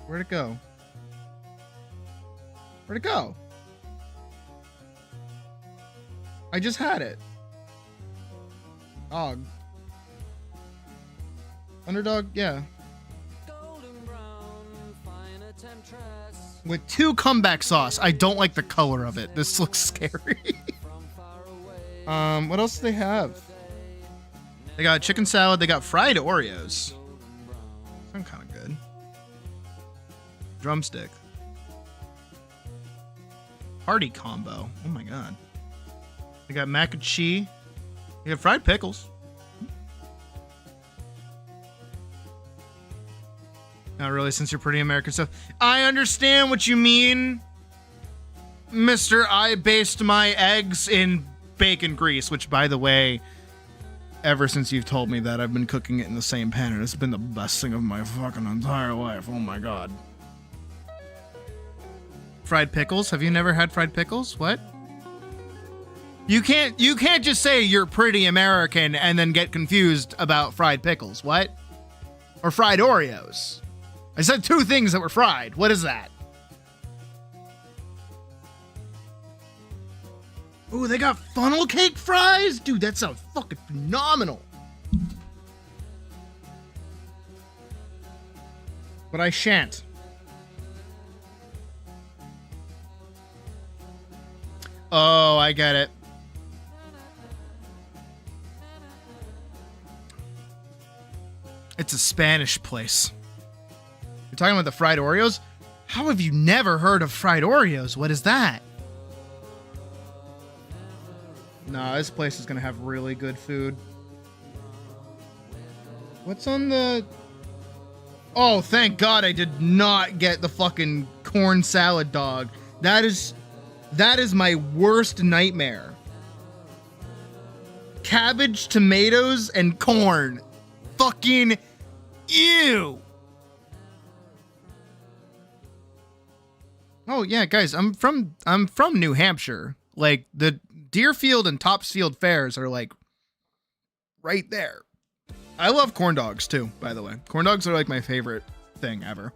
Where'd it go? Where'd it go? I just had it. Dog. Underdog, yeah. With 2 comeback sauce. I don't like the color of it. This looks scary. What else do they have? They got chicken salad. They got fried Oreos. Sound kind of good. Drumstick. Party combo. Oh my god. They got mac and cheese. They got fried pickles. Not really, since you're pretty American stuff. I understand what you mean, Mr. I based my eggs in bacon grease, which, by the way, ever since you've told me that, I've been cooking it in the same pan, and it's been the best thing of my fucking entire life. Oh my god. Fried pickles? Have you never had fried pickles? What? You can't just say you're pretty American and then get confused about fried pickles. What? Or fried Oreos. I said two things that were fried. What is that? Ooh, they got funnel cake fries? Dude, that sounds fucking phenomenal. But I shan't. Oh, I get it. It's a Spanish place. You're talking about the fried Oreos? How have you never heard of fried Oreos? What is that? Nah, this place is gonna have really good food. What's on the... Oh, thank God I did not get the fucking corn salad dog. That is my worst nightmare. Cabbage, tomatoes, and corn. Fucking ew. Oh yeah, guys, I'm from New Hampshire. Like the Deerfield and Topsfield fairs are like right there. I love corn dogs too, by the way. Corn dogs are like my favorite thing ever.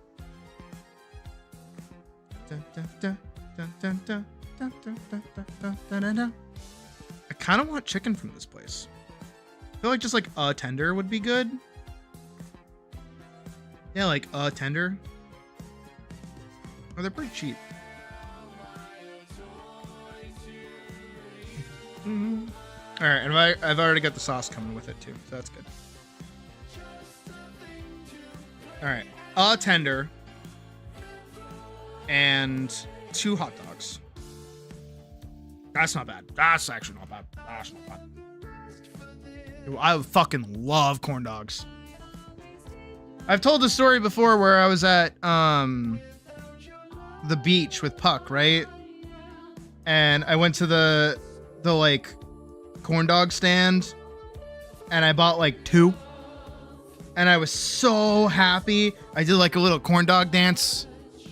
I kind of want chicken from this place. I feel like just like a tender would be good. Yeah, like a tender. Oh, they're pretty cheap. All right, and I've already got the sauce coming with it too, so that's good. All right, a tender and 2 hot dogs. That's not bad. That's actually not bad. That's not bad. I fucking love corn dogs. I've told the story before where I was at the beach with Puck, right? And I went to the like corn dog stand and I bought like 2. And I was so happy. I did like a little corn dog dance.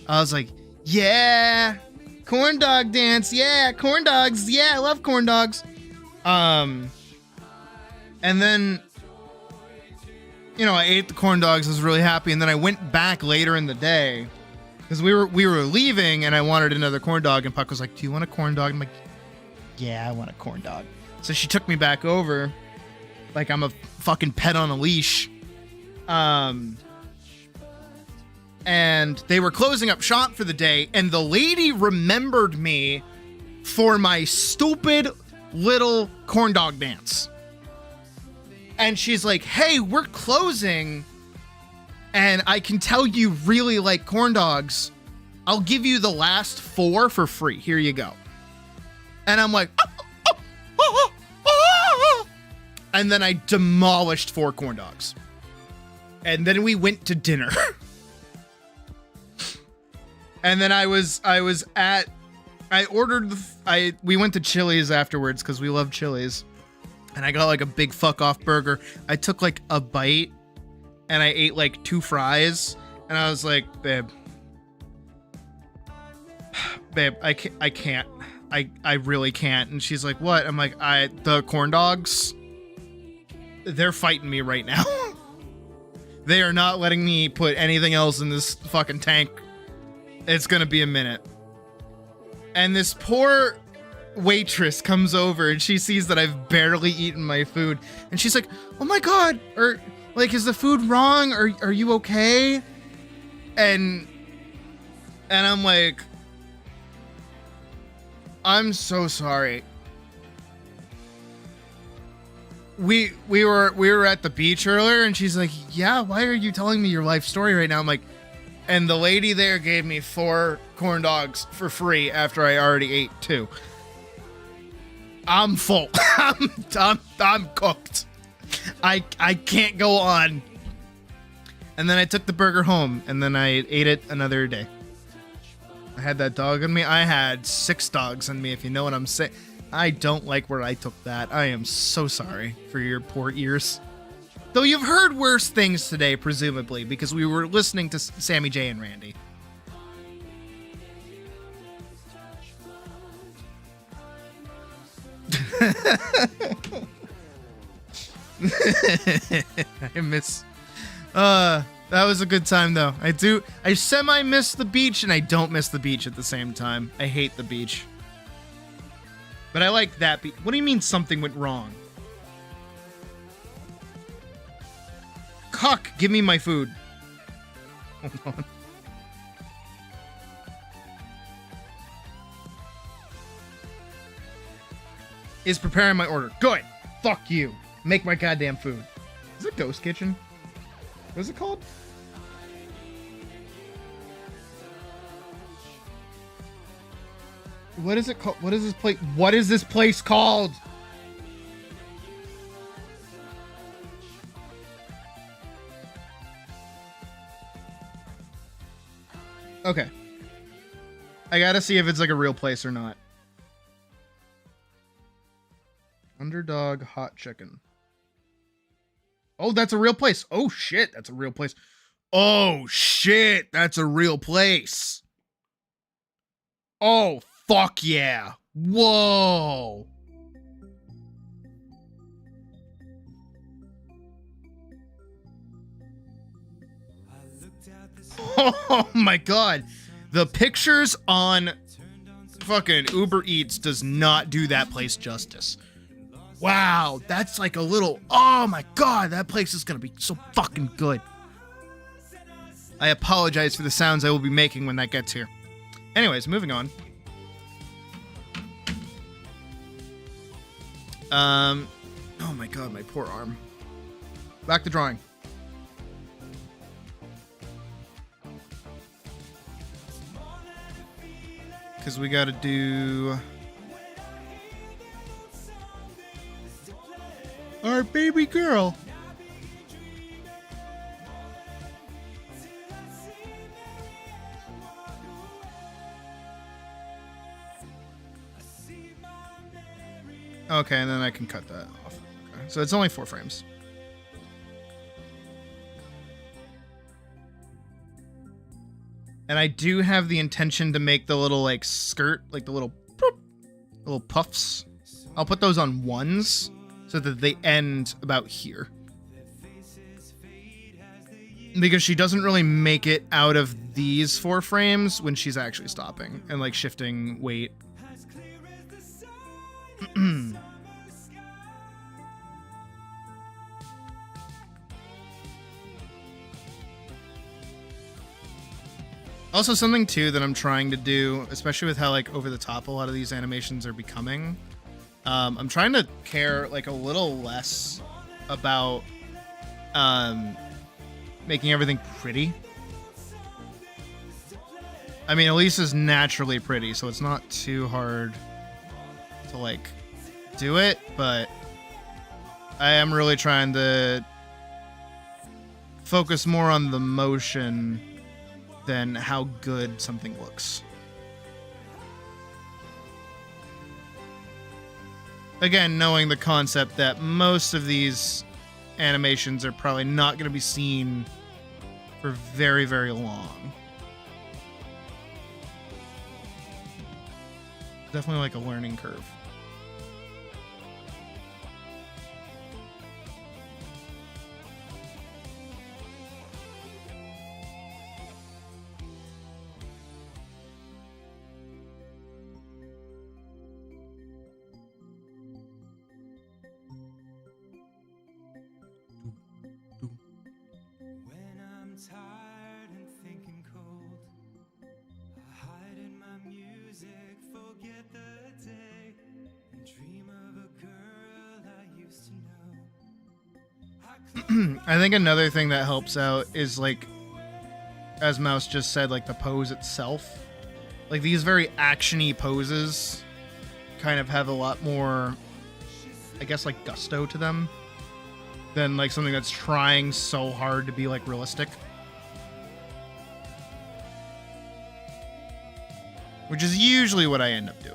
I was like, yeah, corn dog dance. Yeah, corn dogs. Yeah, I love corn dogs. And then, you know, I ate the corn dogs. I was really happy. And then I went back later in the day because we were leaving and I wanted another corn dog. And Puck was like, do you want a corn dog? I'm like, yeah, I want a corn dog. So she took me back over like I'm a fucking pet on a leash. And they were closing up shop for the day. And the lady remembered me for my stupid little corn dog dance. And she's like, hey, we're closing. And I can tell you really like corn dogs. I'll give you the last 4 for free. Here you go. And I'm like, and then I demolished 4 corn dogs. And then we went to dinner. And then we went to Chili's afterwards because we love Chili's. And I got like a big fuck off burger. I took like a bite and I ate like 2 fries. And I was like, babe, I can't. I really can't. And she's like, what? I'm like, the corn dogs, they're fighting me right now. They are not letting me put anything else in this fucking tank. It's gonna be a minute. And this poor waitress comes over and she sees that I've barely eaten my food. And she's like, oh my God, or like, is the food wrong? Are you okay? And I'm like, I'm so sorry. We were at the beach earlier and she's like, yeah, why are you telling me your life story right now? I'm like, and the lady there gave me 4 corn dogs for free after I already ate 2. I'm full. I'm cooked. I can't go on. And then I took the burger home, and then I ate it another day. I had that dog on me. I had 6 dogs on me, if you know what I'm saying. I don't like where I took that. I am so sorry for your poor ears. Though you've heard worse things today, presumably, because we were listening to Sammy J and Randy. I miss... that was a good time, though. I semi-miss the beach, and I don't miss the beach at the same time. I hate the beach. But I like that beach. What do you mean something went wrong? Cuck, give me my food. Hold on. Is preparing my order. Good. Fuck you. Make my goddamn food. Is it Ghost Kitchen? What is it called? What is it called? What is this place? What is this place called? Okay. I gotta see if it's like a real place or not. Underdog Hot Chicken. Oh, that's a real place. Oh, shit. That's a real place. Oh, shit. That's a real place. Oh, fuck yeah. Whoa. Oh, my God. The pictures on fucking Uber Eats does not do that place justice. Wow, that's like a little... Oh my god, that place is gonna be so fucking good. I apologize for the sounds I will be making when that gets here. Anyways, moving on. Oh my god, my poor arm. Back to drawing. Because we gotta do... our baby girl. Okay, and then I can cut that off. Okay. So it's only 4 frames. And I do have the intention to make the little like skirt, like the little puffs. I'll put those on 1s. So that they end about here. Because she doesn't really make it out of these 4 frames when she's actually stopping and like shifting weight. Also, something too that I'm trying to do, especially with how like over the top a lot of these animations are becoming. I'm trying to care like a little less about making everything pretty. I mean, Elise is naturally pretty, so it's not too hard to like do it, but I am really trying to focus more on the motion than how good something looks. Again, knowing the concept that most of these animations are probably not going to be seen for very, very long. Definitely like a learning curve. Tired and thinking cold, I hide in my music, forget the day, and dream of a girl I used to know. I think another thing that helps out is like, as Mouse just said, like the pose itself. Like these very actiony poses kind of have a lot more, I guess, like gusto to them than like something that's trying so hard to be like realistic. which is usually what I end up doing.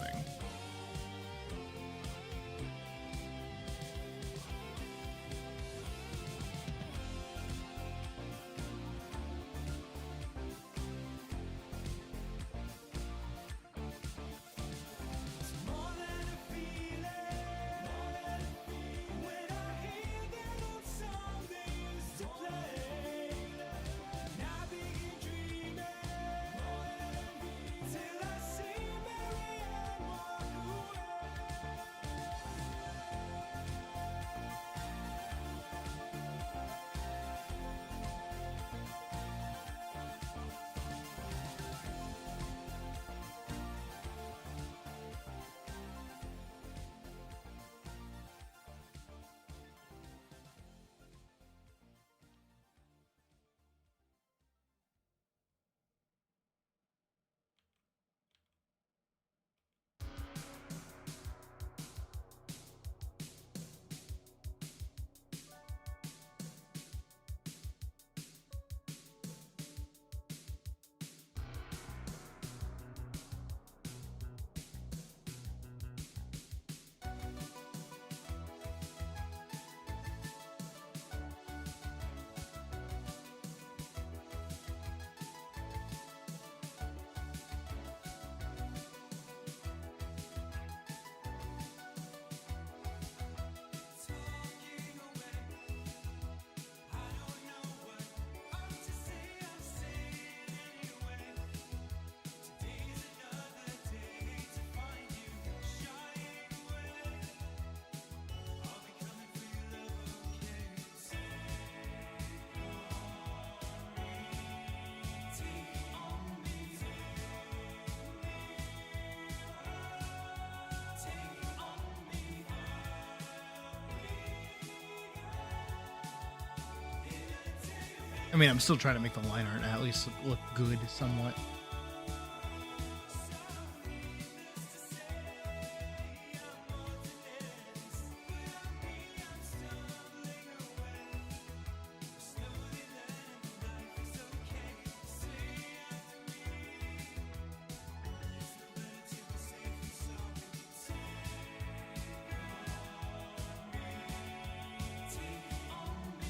I mean, I'm still trying to make the line art at least look good somewhat.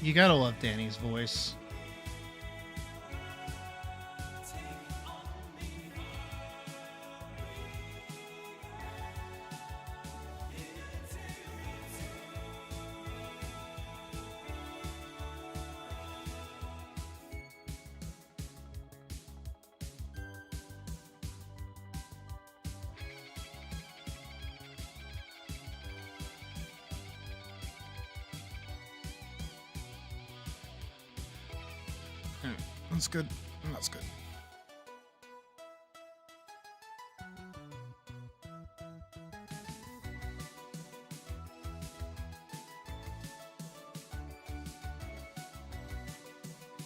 You gotta love Danny's voice. That's good. That's good.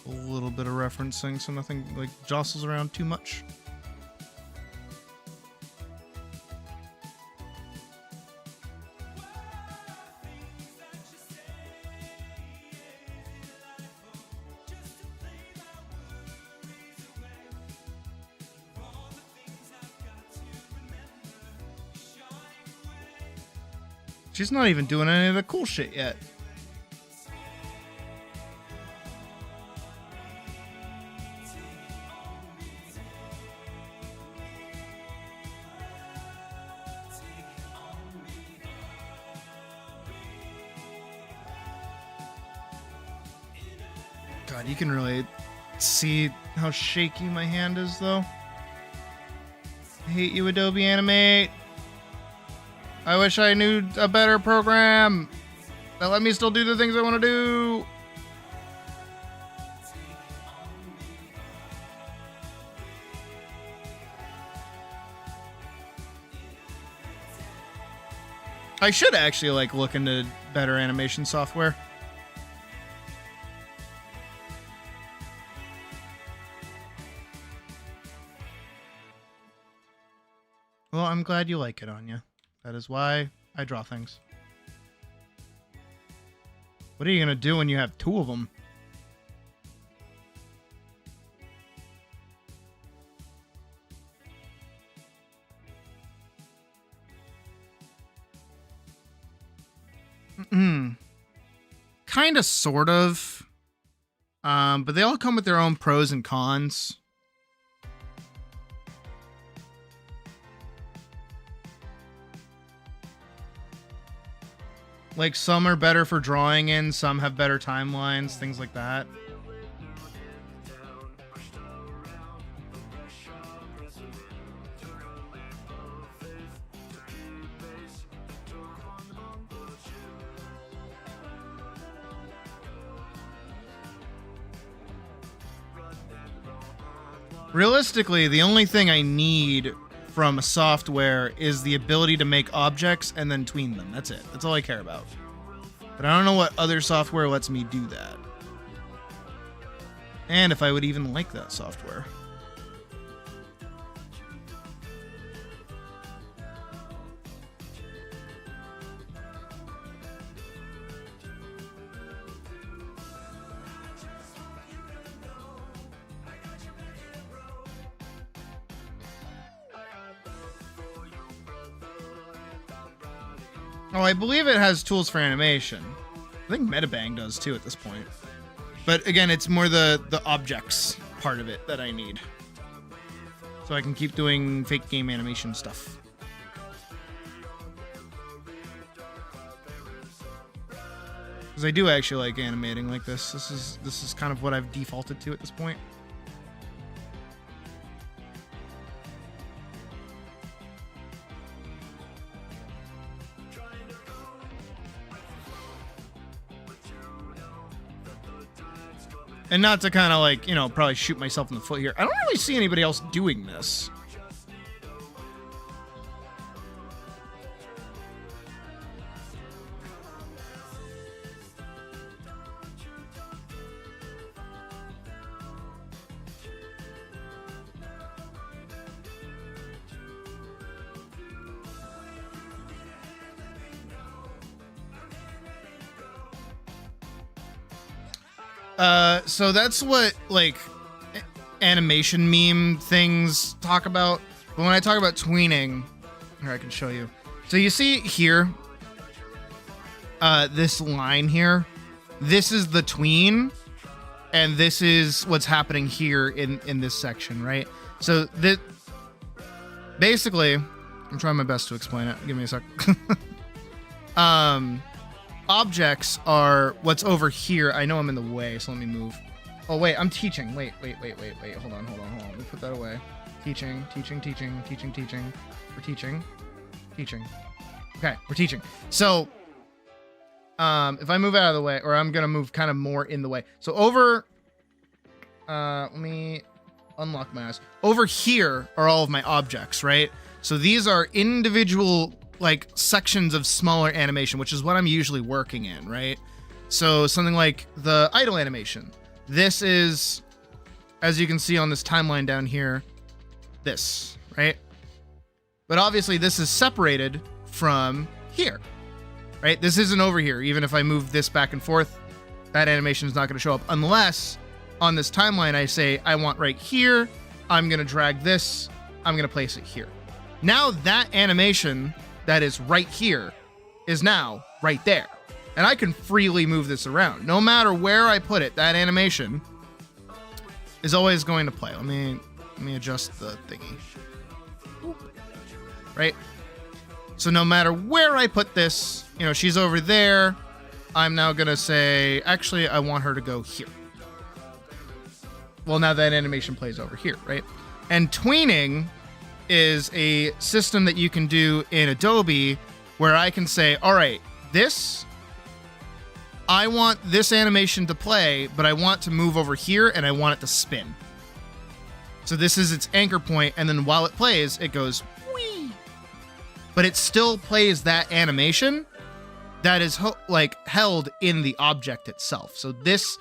A little bit of referencing, so nothing like jostles around too much. She's not even doing any of the cool shit yet. God, you can really see how shaky my hand is, though. I hate you, Adobe Animate. I wish I knew a better program that let me still do the things I want to do. I should actually like look into better animation software. Well, I'm glad you like it, Anya. That is why I draw things. What are you gonna do when you have two of them? Kind of, sort of. But they all come with their own pros and cons. Like, some are better for drawing in, some have better timelines, things like that. Realistically, the only thing I need from a software is the ability to make objects and then tween them. That's it. That's all I care about. But I don't know what other software lets me do that. And if I would even like that software. Oh, I believe it has tools for animation. I think Metabang does too at this point. But again, it's more the objects part of it that I need. So I can keep doing fake game animation stuff. Because I do actually like animating like this. This is kind of what I've defaulted to at this point. And not to kind of like, you know, probably shoot myself in the foot here. I don't really see anybody else doing this. So that's what, like, animation meme things talk about. But when I talk about tweening, here, I can show you. So you see here, this line here, this is the tween, and this is what's happening here in this section, right? So that, basically, I'm trying my best to explain it. Give me a sec. Objects are what's over here. I know I'm in the way, so let me move. Oh, wait, I'm teaching. Wait. Hold on. Let me put that away. Teaching. We're teaching. Okay, we're teaching. So, if I move out of the way, or I'm going to move kind of more in the way. So over, let me unlock my eyes. Over here are all of my objects, right? So these are individual, like, sections of smaller animation, which is what I'm usually working in, right? So something like the idle animation. This is, as you can see on this timeline down here, this, right? But obviously this is separated from here, right? This isn't over here. Even if I move this back and forth, that animation is not going to show up unless on this timeline I say I want right here. I'm going to drag this. I'm going to place it here. Now that animation that is right here is now right there. And I can freely move this around. No matter where I put it, that animation is always going to play. Let me adjust the thingy. Right? So no matter where I put this, you know, she's over there. I'm now going to say, actually, I want her to go here. Well, now that animation plays over here, right? And tweening is a system that you can do in Adobe where I can say, all right, I want this animation to play, but I want to move over here and I want it to spin. So this is its anchor point, and then while it plays, it goes whee. But it still plays that animation that is like held in the object itself. So this,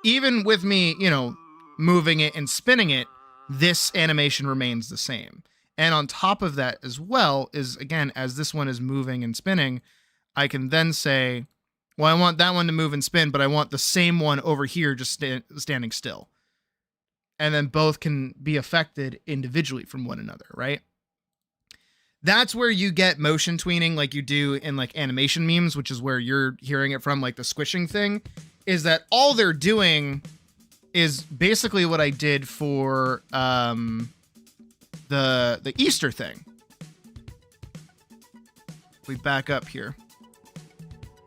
even with me, you know, moving it and spinning it, this animation remains the same. And on top of that as well is, again, as this one is moving and spinning, I can then say, well, I want that one to move and spin, but I want the same one over here just standing still. And then both can be affected individually from one another, right? That's where you get motion tweening like you do in like animation memes, which is where you're hearing it from, like the squishing thing, is that all they're doing is basically what I did for the Easter thing. We back up here.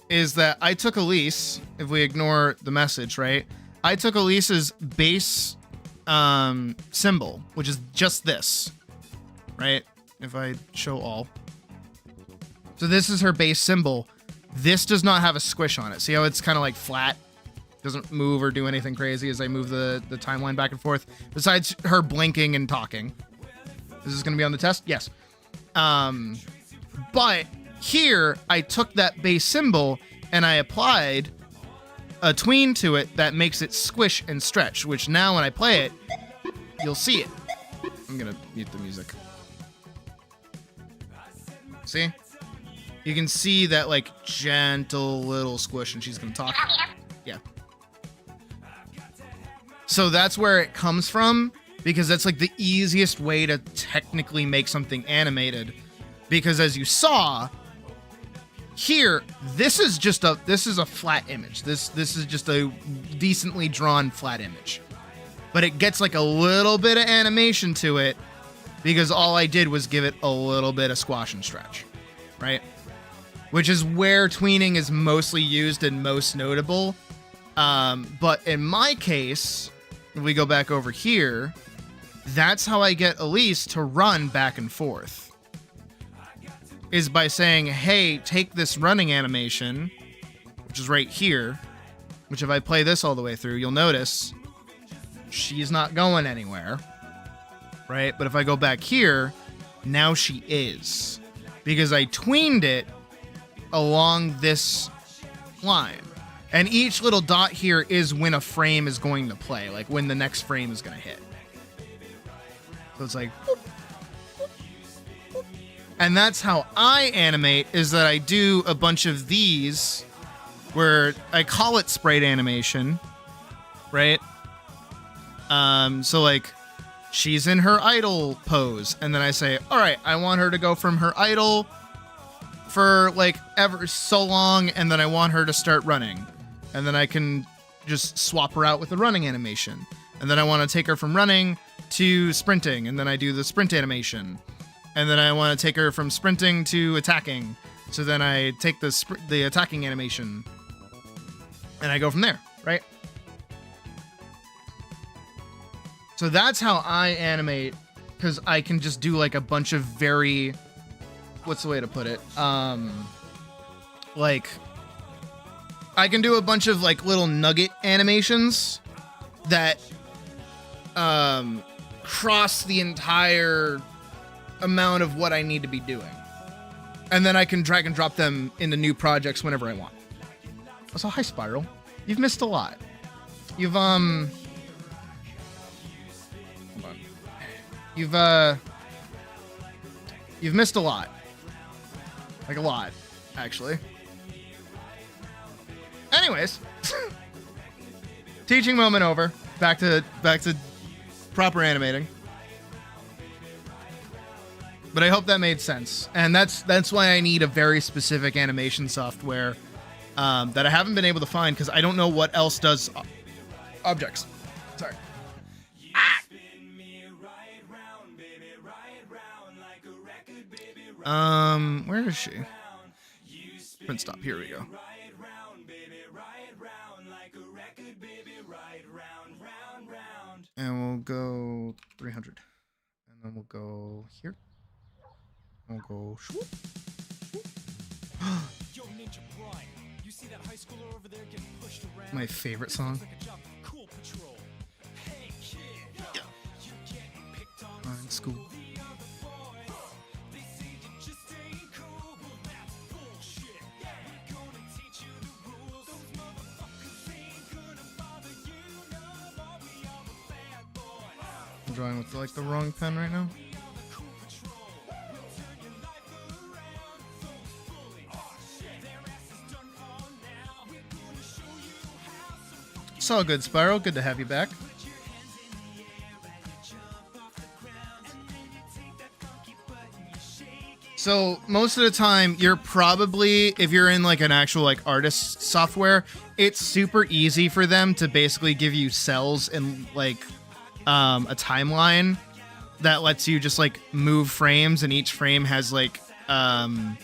Is that I took Elise, if we ignore the message, right? I took Elise's base symbol, which is just this, right? If I show all. So this is her base symbol. This does not have a squish on it. See how it's kind of like flat? Doesn't move or do anything crazy as I move the timeline back and forth. Besides her blinking and talking. Is this going to be on the test? Yes. But here, I took that base symbol and I applied a tween to it that makes it squish and stretch, which now when I play it, you'll see it. I'm going to mute the music. See? You can see that like gentle little squish and she's going to talk. Yeah. So that's where it comes from, because that's like the easiest way to technically make something animated. Because as you saw here, this is a flat image. This is just a decently drawn flat image. But it gets like a little bit of animation to it because all I did was give it a little bit of squash and stretch, right? Which is where tweening is mostly used and most notable. But in my case, if we go back over here, that's how I get Elise to run back and forth. Is by saying, hey, take this running animation, which is right here, which if I play this all the way through, you'll notice she's not going anywhere, right? But if I go back here, now she is. Because I tweened it along this line. And each little dot here is when a frame is going to play, like when the next frame is going to hit. So it's like... boop, boop, boop. And that's how I animate, is that I do a bunch of these where I call it sprite animation, right? So like she's in her idle pose, and then I say, all right, I want her to go from her idle for like ever so long, and then I want her to start running. And then I can just swap her out with the running animation. And then I want to take her from running to sprinting, and then I do the sprint animation. And then I want to take her from sprinting to attacking. So then I take the attacking animation. And I go from there, right? So that's how I animate, because I can just do like a bunch of very... what's the way to put it? Like... I can do a bunch of like little nugget animations that cross the entire amount of what I need to be doing. And then I can drag and drop them into new projects whenever I want. Also, hi Spiral. You've missed a lot. You've hold on. You've missed a lot. Like a lot, actually. Anyways, teaching moment over. Back to proper animating. But I hope that made sense. And that's why I need a very specific animation software that I haven't been able to find, because I don't know what else does objects. Sorry. Where is she? Print stop. Here we go. And we'll go 300. And then we'll go here. And we'll go swoop. Yo, Ninja Brian, you see that high schooler over there getting pushed around? My favorite song. Cool Patrol. Hey kid, Yeah. you getting picked on In school. They say you just ain't cool. Well, that's bullshit. We're gonna teach you the rules. Those motherfuckers ain't gonna bother you no more. We all the bad boys. I'm drawing with like the wrong pen right now. It's all good, Spiral. Good to have you back. So most of the time, you're probably, if you're in like an actual like artist software, it's super easy for them to basically give you cells and like a timeline that lets you just like move frames, and each frame has like not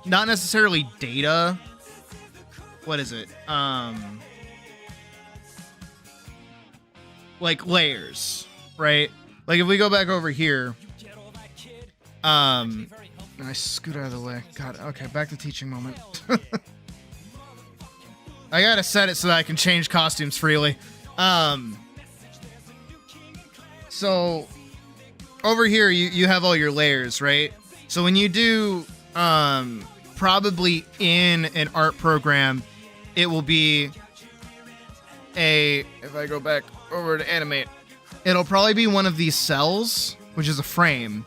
necessarily data. What is it? Like layers, right? Like if we go back over here, I scoot out of the way. God, okay, back to teaching moment. I gotta set it so that I can change costumes freely. So over here you have all your layers, right? So when you do probably in an art program, it will be if I go back over to animate, it'll probably be one of these cells, which is a frame,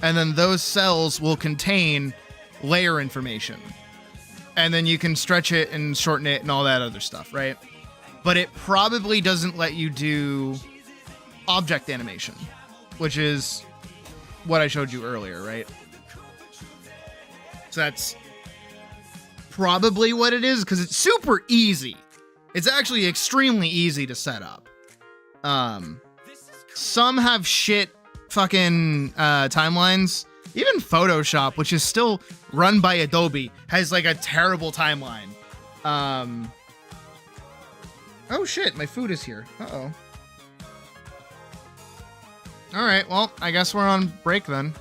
and then those cells will contain layer information, and then you can stretch it and shorten it and all that other stuff, right? But it probably doesn't let you do object animation, which is what I showed you earlier, right? So that's probably what it is, because it's super easy. It's actually extremely easy to set up. Some have shit fucking timelines. Even Photoshop, which is still run by Adobe, has like a terrible timeline. Oh shit, my food is here. Uh-oh. Alright, well, I guess we're on break then.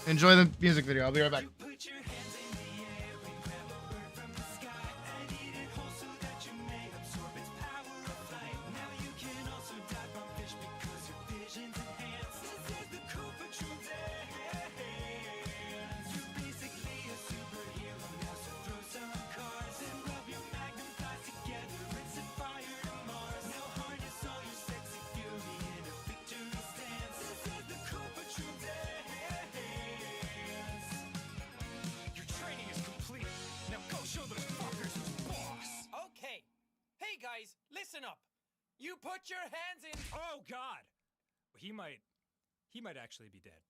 Enjoy the music video. I'll be right back. Guys, listen up. You put your hands in. Oh God, he might actually be dead.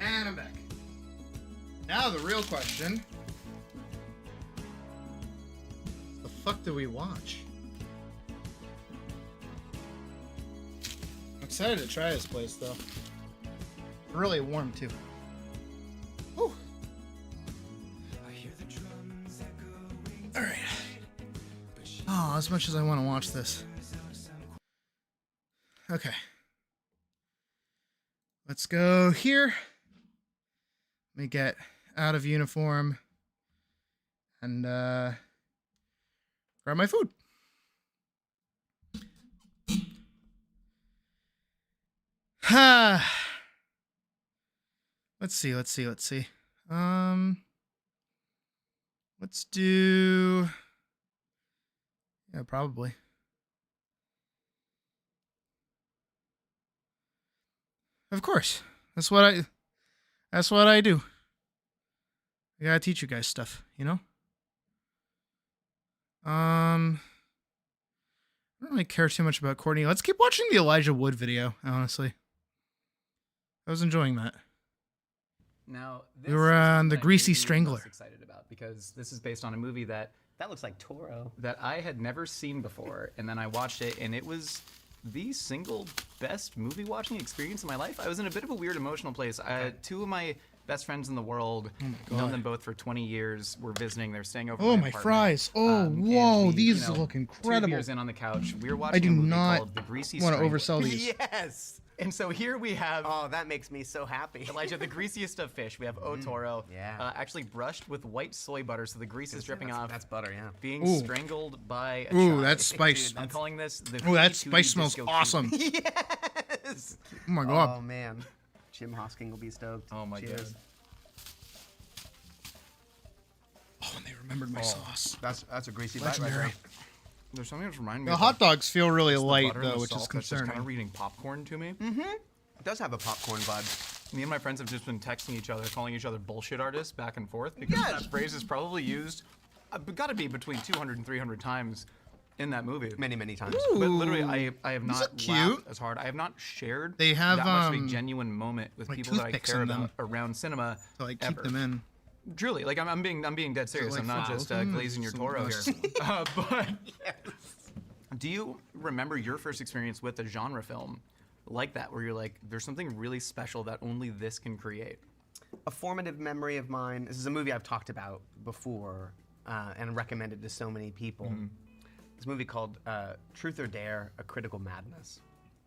And I'm back. Now the real question. The fuck do we watch? I'm excited to try this place though. Really warm too. Whew. Alright. Oh, as much as I want to watch this. Okay. Let's go here. Let me get out of uniform and grab my food. Let's see. Let's do, yeah, probably. Of course. That's what I do. I gotta teach you guys stuff, you know? I don't really care too much about Courtney. Let's keep watching the Elijah Wood video, honestly. I was enjoying that. Now, we were on The Greasy I'm Strangler. most excited about because this is based on a movie that looks like Toro. That I had never seen before, and then I watched it, and it was the single best movie watching experience in my life. I was in a bit of a weird emotional place. Two of my best friends in the world, known them both for 20 years, were visiting. They're staying over. Oh, at my apartment. fries! Oh, whoa, these look 2 incredible. beers in on the couch. We were watching I do a movie not called The Greasy want to Strangler. oversell these. Yes. And so here we have. Oh, that makes me so happy. Elijah, the greasiest of fish. We have Otoro. Yeah. Actually brushed with white soy butter, so the grease is dripping off. That's butter, yeah. Being Ooh. strangled by a Ooh, child. that's spice. I'm calling this the Ooh, that P2D spice smells Disco awesome. Yes. Oh my god. Oh man. Jim Hosking will be stoked. Oh my Cheers. god. Oh, and they remembered my sauce. That's a greasy bite right Legendary. there. There's something that's reminding me. The of hot dogs feel really just the light butter and though, the which is salt that's just concerning. kind of eating popcorn to me. It does have a popcorn vibe. Me and my friends have just been texting each other, calling each other bullshit artists back and forth because that phrase is probably used, got to be between 200 and 300 times in that movie. Many, many times. But literally, I have These are not cute. laughed as hard. I have not shared They have, that much of a genuine moment with like people that I toothpicks care in them. about around cinema. So I keep ever. them in. Truly, like I'm being dead serious. like I'm not just Falcon? glazing your Some Toro here. ghosts. But do you remember your first experience with a genre film like that, where you're like, there's something really special that only this can create? A formative memory of mine. This is a movie I've talked about before and recommended to so many people. This movie called Truth or Dare: A Critical Madness.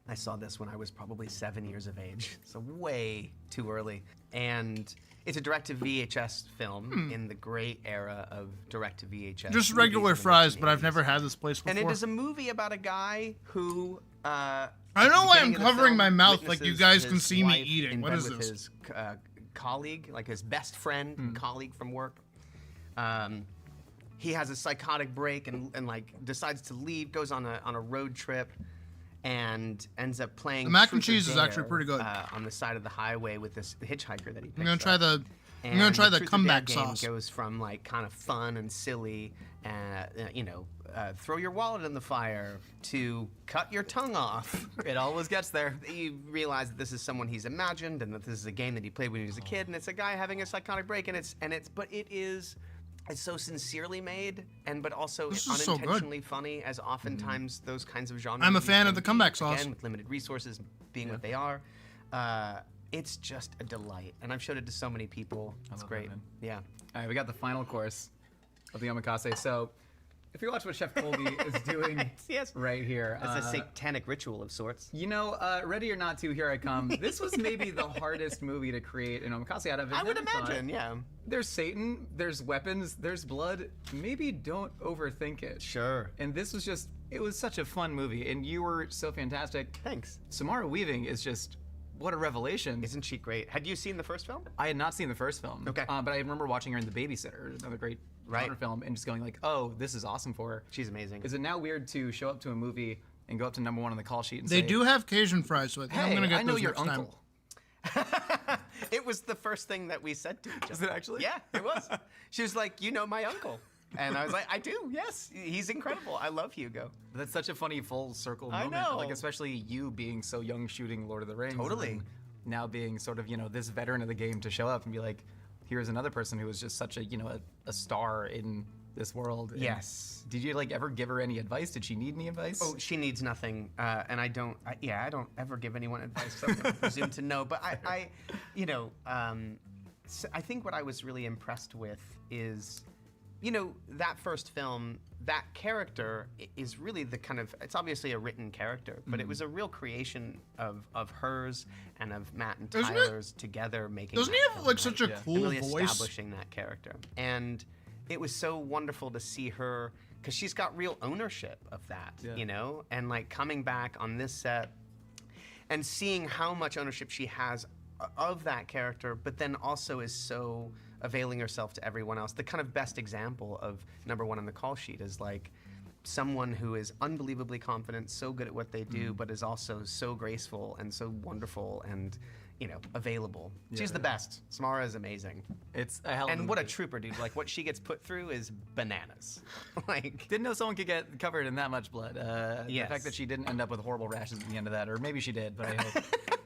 I saw this when I was probably 7 years of age, so way too early. And it's a direct-to-VHS film in the great era of direct-to-VHS. Just movies regular in the fries, but I've 1980s. never had this place before. And it is a movie about a guy who. I don't know why I'm covering my mouth like you guys can his see me wife eating. in What bed is with this? His colleague, like his best friend, and colleague from work. He has a psychotic break and like decides to leave, goes on a road trip, and ends up playing. The mac and Truth or cheese is actually Dare, pretty good. on the side of the highway with this hitchhiker that he picks I'm gonna try up. the. I'm And gonna try the Truth or Dare comeback game sauce. goes from like kind of fun and silly, throw your wallet in the fire, to cut your tongue off. It always gets there. You realize that this is someone he's imagined, and that this is a game that he played when he was a kid, and it's a guy having a psychotic break, it's so sincerely made, but also This is so good. unintentionally funny, as oftentimes those kinds of genres. I'm a movies fan can of the be, comeback sauce. Again, with limited resources being what they are. It's just a delight, and I've showed it to so many people. It's love great. that, man. Yeah. All right, we got the final course of the omakase. So, if you watch what Chef Colby is doing Yes. right here, It's a satanic ritual of sorts. you know, ready or not to, here I come. This was maybe the hardest movie to create an omakase out of. I would never thought- imagine, yeah. There's Satan, there's weapons, there's blood. Maybe don't overthink it. Sure. And this was just, it was such a fun movie, and you were so fantastic. Thanks. Samara Weaving is just, what a revelation. Isn't she great? Had you seen the first film? I had not seen the first film. Okay. But I remember watching her in The Babysitter, another great genre film, and just going like, oh, this is awesome for her. She's amazing. Is it now weird to show up to a movie and go up to #1 on the call sheet and They say, do have Cajun fries, so I think hey, I'm gonna get I know those your next uncle. time. It was the first thing that we said to each other. Is it actually? Yeah, it was. She was like, you know my uncle. And I was like, I do, yes. He's incredible. I love Hugo. That's such a funny full circle I moment. know. Like, especially you being so young shooting Lord of the Rings. Totally. And now being sort of, this veteran of the game to show up and be like, here's another person who was just such a, a star in this world. And Yes. Did you ever give her any advice? Did she need any advice? Oh, she needs nothing, and I don't ever give anyone advice, so I'm gonna presume to know. But I think what I was really impressed with is, that first film, that character is really the kind of, it's obviously a written character, but it was a real creation of hers and of Matt and Doesn't it- Tyler's together making. Doesn't that he have, film, like, such a and cool really voice? establishing that character, and it was so wonderful to see her, because she's got real ownership of that, and like coming back on this set and seeing how much ownership she has of that character, but then also is so availing herself to everyone else. The kind of best example of #1 on the call sheet is like someone who is unbelievably confident, so good at what they do, but is also so graceful and so wonderful and available. She's the best. Samara is amazing. It's a hell of And a what a movie. trooper, dude. Like, what she gets put through is bananas. Like, Didn't know someone could get covered in that much blood. The Yes. fact that she didn't end up with horrible rashes at the end of that, or maybe she did, but I hope,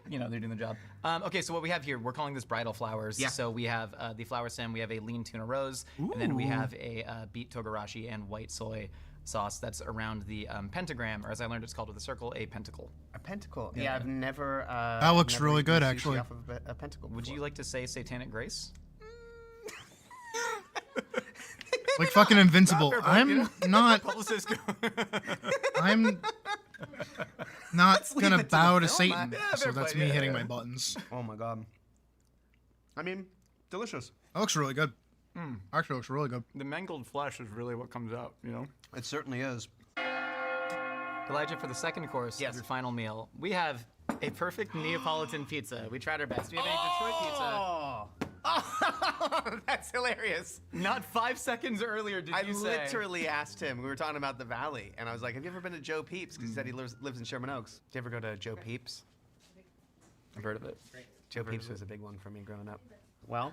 they're doing the job. Okay, so what we have here, we're calling this bridal flowers. Yeah. So we have the flower stem, we have a lean tuna rose, and then we have a beet togarashi and white soy sauce that's around the pentagram, or as I learned it's called with a circle, a pentacle. a pentacle. Yeah, I've never. That looks never really eaten good, sushi actually. Off of a pentacle. Would you like to say satanic grace? Like fucking invincible. Not fair, I'm not. Publicist go. I'm not leave gonna it to the bow to film, Satan. man. Yeah, So fair that's play, me yeah, hitting yeah. my buttons. Oh my god. I mean, delicious. That looks really good. Actually, looks really good. The mangled flesh is really what comes out, It certainly is. Elijah, for the second course Yes. of your final meal, we have A perfect Neapolitan pizza. We tried our best. Do you have any Detroit pizza? Oh, that's hilarious. Not 5 seconds earlier did you say. I literally asked him. We were talking about the Valley, and I was like, "Have you ever been to Joe Peeps?" Because he said he lives in Sherman Oaks. Did you ever go to Joe Peeps? I've heard of it. Joe Peeps was a big one for me growing up. Well,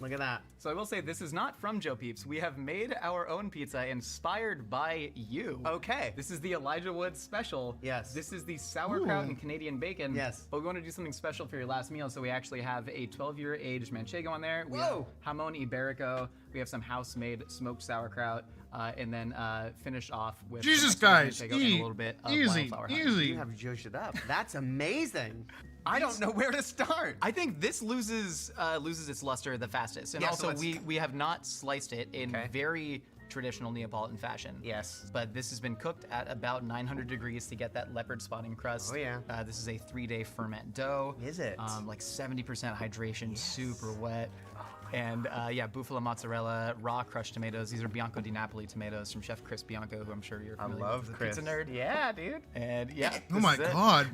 look at that. So I will say this is not from Joe Peeps. We have made our own pizza inspired by you. Okay. This is the Elijah Woods special. Yes. This is the sauerkraut and Canadian bacon. Yes. But we want to do something special for your last meal, so we actually have a 12-year aged manchego on there. We Whoa. have jamon iberico. We have some house-made smoked sauerkraut, and then finish off with Jesus, some guys, manchego and a little bit of easy, wildflower honey. easy. You have joshed it up. That's amazing. I don't know where to start. I think this loses its luster the fastest, and Yeah, so also let's- we have not sliced it in Okay. very traditional Neapolitan fashion. Yes. But this has been cooked at about 900 degrees to get that leopard spotting crust. Oh, yeah. This is a 3-day ferment dough. Is it? Like 70% hydration, super wet. And yeah, bufala mozzarella, raw crushed tomatoes. These are Bianco di Napoli tomatoes from Chef Chris Bianco, who I'm sure you're familiar with as a Chris. pizza nerd. Yeah, dude. And yeah. Oh this my is it. god.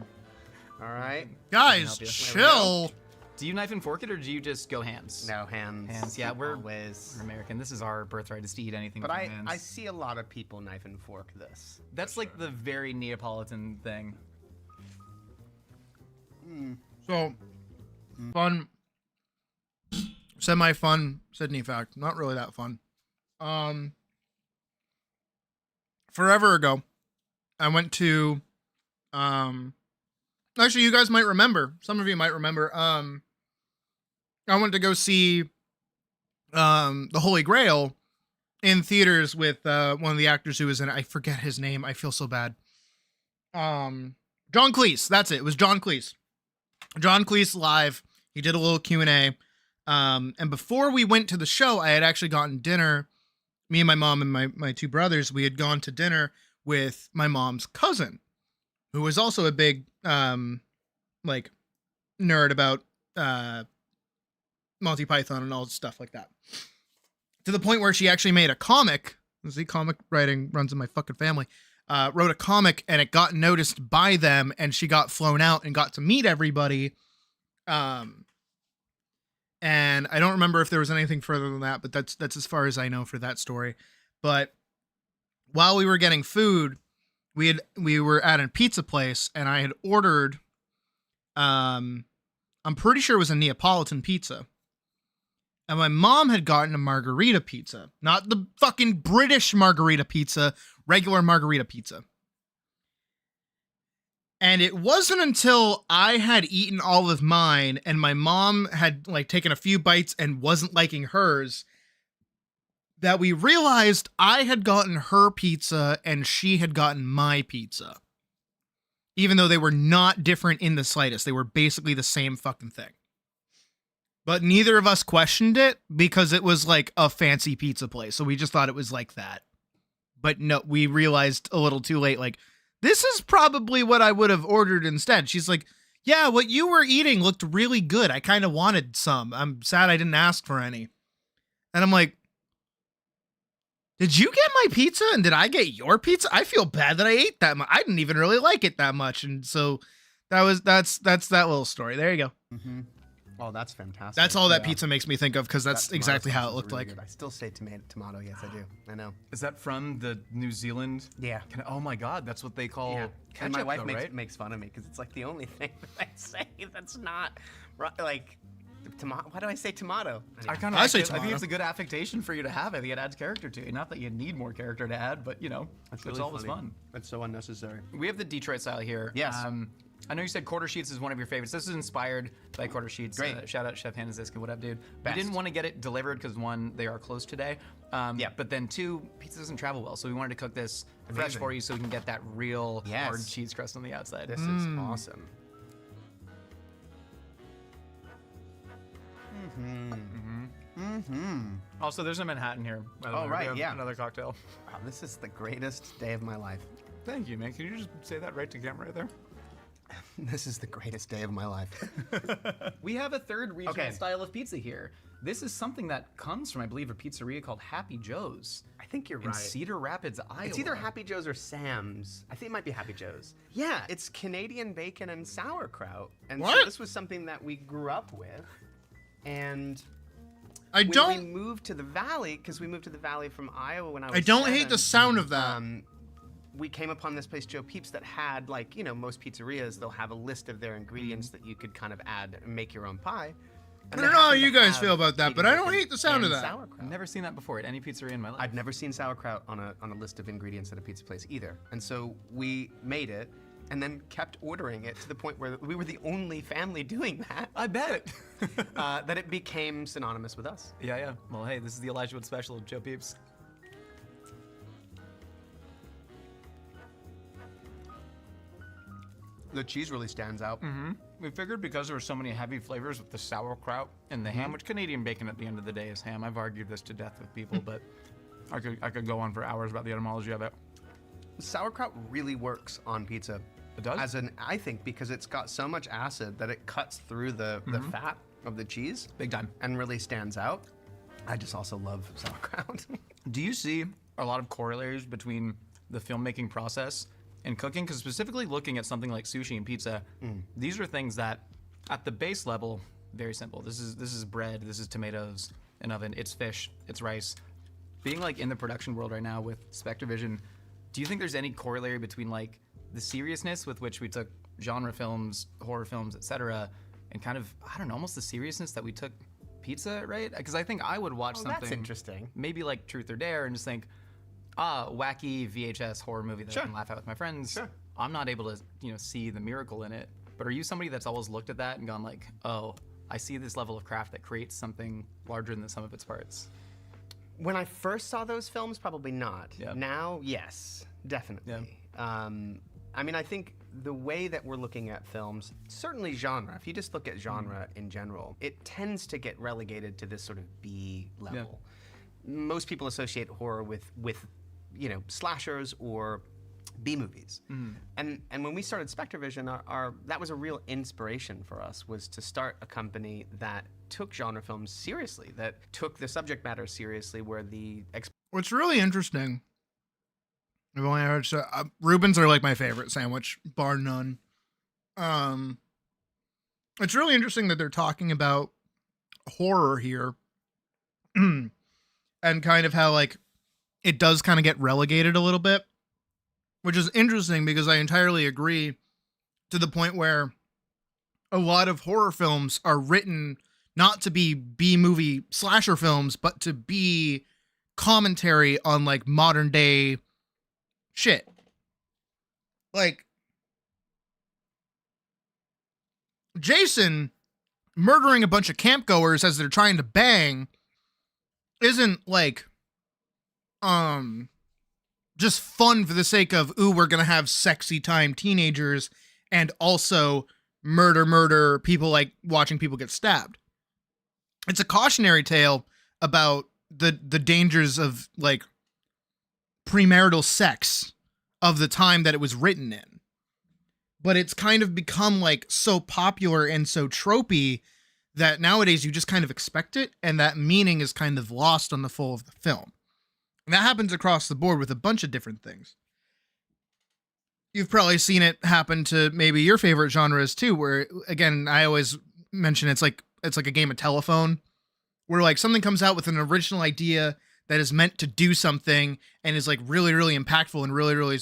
All right. Guys, help you. chill. Do you knife and fork it, or do you just go hands? No, hands. Hands, yeah, we're always. American. This is our birthright, is to eat anything But with I hands. see a lot of people knife and fork this. That's like the very Neapolitan thing. So, fun, semi-fun Sydney fact. Not really that fun. Forever ago, I went to, actually, you guys might remember. Some of you might remember. I went to go see, The Holy Grail in theaters with one of the actors who was in it. I forget his name. I feel so bad. John Cleese. That's it. It was John Cleese. John Cleese live. He did a little Q&A. And before we went to the show, I had actually gotten dinner. Me and my mom and my two brothers, we had gone to dinner with my mom's cousin, who was also a big, like, nerd about Monty Python and all stuff like that. To the point where she actually made a comic. See, comic writing runs in my fucking family. Wrote a comic, and it got noticed by them, and she got flown out and got to meet everybody. And I don't remember if there was anything further than that, but that's as far as I know for that story. But while we were getting food, we were at a pizza place, and I had ordered, I'm pretty sure it was a Neapolitan pizza. And my mom had gotten a margarita pizza, not the fucking British margarita pizza, regular margarita pizza. And it wasn't until I had eaten all of mine and my mom had like taken a few bites and wasn't liking hers that we realized I had gotten her pizza and she had gotten my pizza. Even though they were not different in the slightest. They were basically the same fucking thing. But neither of us questioned it because it was like a fancy pizza place. So we just thought it was like that. But no, we realized a little too late, like, this is probably what I would have ordered instead. She's like, yeah, what you were eating looked really good. I kind of wanted some. I'm sad I didn't ask for any. And I'm like, did you get my pizza and did I get your pizza? I feel bad that I ate that much. I didn't even really like it that much. And so that's that little story. There you go. Mm-hmm. Oh, that's fantastic. That's all that pizza makes me think of because that's That exactly tomato how it sauce looked is really like. good. I still say tomato. Yes, I do. I know. Is that from the New Zealand? Yeah. Oh my God, that's what they call Yeah. ketchup, And my wife though, makes, right? makes fun of me because it's like the only thing that I say that's not like tomato. Why do I say tomato? I kind of. I think it's a good affectation for you to have. I think it adds character to you. Not that you need more character to add, but you know, That's it's really always funny. fun. It's so unnecessary. We have the Detroit style here. Yes. I know you said quarter sheets is one of your favorites. This is inspired by quarter sheets. Great. Shout out Chef Hannah Ziska. What up, dude? Best. We didn't want to get it delivered because one, they are closed today. Yeah. But then two, pizza doesn't travel well, so we wanted to cook this fresh Amazing. for you so we can get that real Yes. hard cheese crust on the outside. This is awesome. Also, there's a Manhattan here. By the Oh, way. right, We have yeah. Another cocktail. Wow, this is the greatest day of my life. Thank you, man. Can you just say that right to camera right there? This is the greatest day of my life. We have a third regional Okay. style of pizza here. This is something that comes from, I believe, a pizzeria called Happy Joe's. I think you're in right. Cedar Rapids, Iowa. It's either Happy Joe's or Sam's. I think it might be Happy Joe's. Yeah, it's Canadian bacon and sauerkraut. And so What? this was something that we grew up with. And I when don't- we moved to the valley, because we moved to the valley from Iowa when I was I don't hate 7, the sound of that. We came upon this place, Joe Peeps, that had, like, you know, most pizzerias, they'll have a list of their ingredients that you could kind of add and make your own pie. I don't know how you guys feel about that, but I don't hate the sound of that. Sauerkraut. I've never seen that before at any pizzeria in my life. I've never seen sauerkraut on a list of ingredients at a pizza place either. And so we made it and then kept ordering it to the point where we were the only family doing that. I bet. That it became synonymous with us. Yeah, yeah. Well, hey, this is the Elijah Wood special of Joe Peeps. The cheese really stands out. Mm-hmm. We figured because there were so many heavy flavors with the sauerkraut and the ham, which Canadian bacon at the end of the day is ham. I've argued this to death with people, but I could go on for hours about the etymology of it. Sauerkraut really works on pizza. It does? I think because it's got so much acid that it cuts through the fat of the cheese. Big time. And really stands out. I just also love sauerkraut. Do you see a lot of corollaries between the filmmaking process and cooking? Because specifically looking at something like sushi and pizza, these are things that, at the base level, very simple. This is bread, this is tomatoes, an oven, it's fish, it's rice. Being like in the production world right now with SpectreVision, do you think there's any corollary between like the seriousness with which we took genre films, horror films, etc., and kind of, I don't know, almost the seriousness that we took pizza, right? Because I think I would watch something that's interesting. maybe like Truth or Dare and just think, wacky VHS horror movie that I can laugh at with my friends. Sure. I'm not able to, see the miracle in it. But are you somebody that's always looked at that and gone like, oh, I see this level of craft that creates something larger than the sum of its parts? When I first saw those films, probably not. Yeah. Now, yes, definitely. I mean, I think the way that we're looking at films, certainly genre, if you just look at genre in general, it tends to get relegated to this sort of B level. Most people associate horror with slashers or B movies. And when we started SpectreVision, our that was a real inspiration for us, was to start a company that took genre films seriously, that took the subject matter seriously, where the What's really interesting, I've only heard Reubens are like my favorite sandwich, bar none. It's really interesting that they're talking about horror here, and kind of how like it does kind of get relegated a little bit, which is interesting because I entirely agree, to the point where a lot of horror films are written not to be B-movie slasher films, but to be commentary on like modern day shit. Like Jason murdering a bunch of campgoers as they're trying to bang isn't like just fun for the sake of, ooh, we're gonna have sexy time teenagers and also murder people, like watching people get stabbed. It's a cautionary tale about the dangers of like premarital sex of the time that it was written in. But it's kind of become like so popular and so tropey that nowadays you just kind of expect it, and that meaning is kind of lost on the full of the film. And that happens across the board with a bunch of different things. You've probably seen it happen to maybe your favorite genres too, where, again, I always mention it's like a game of telephone, where like something comes out with an original idea that is meant to do something and is like really, really impactful and really, really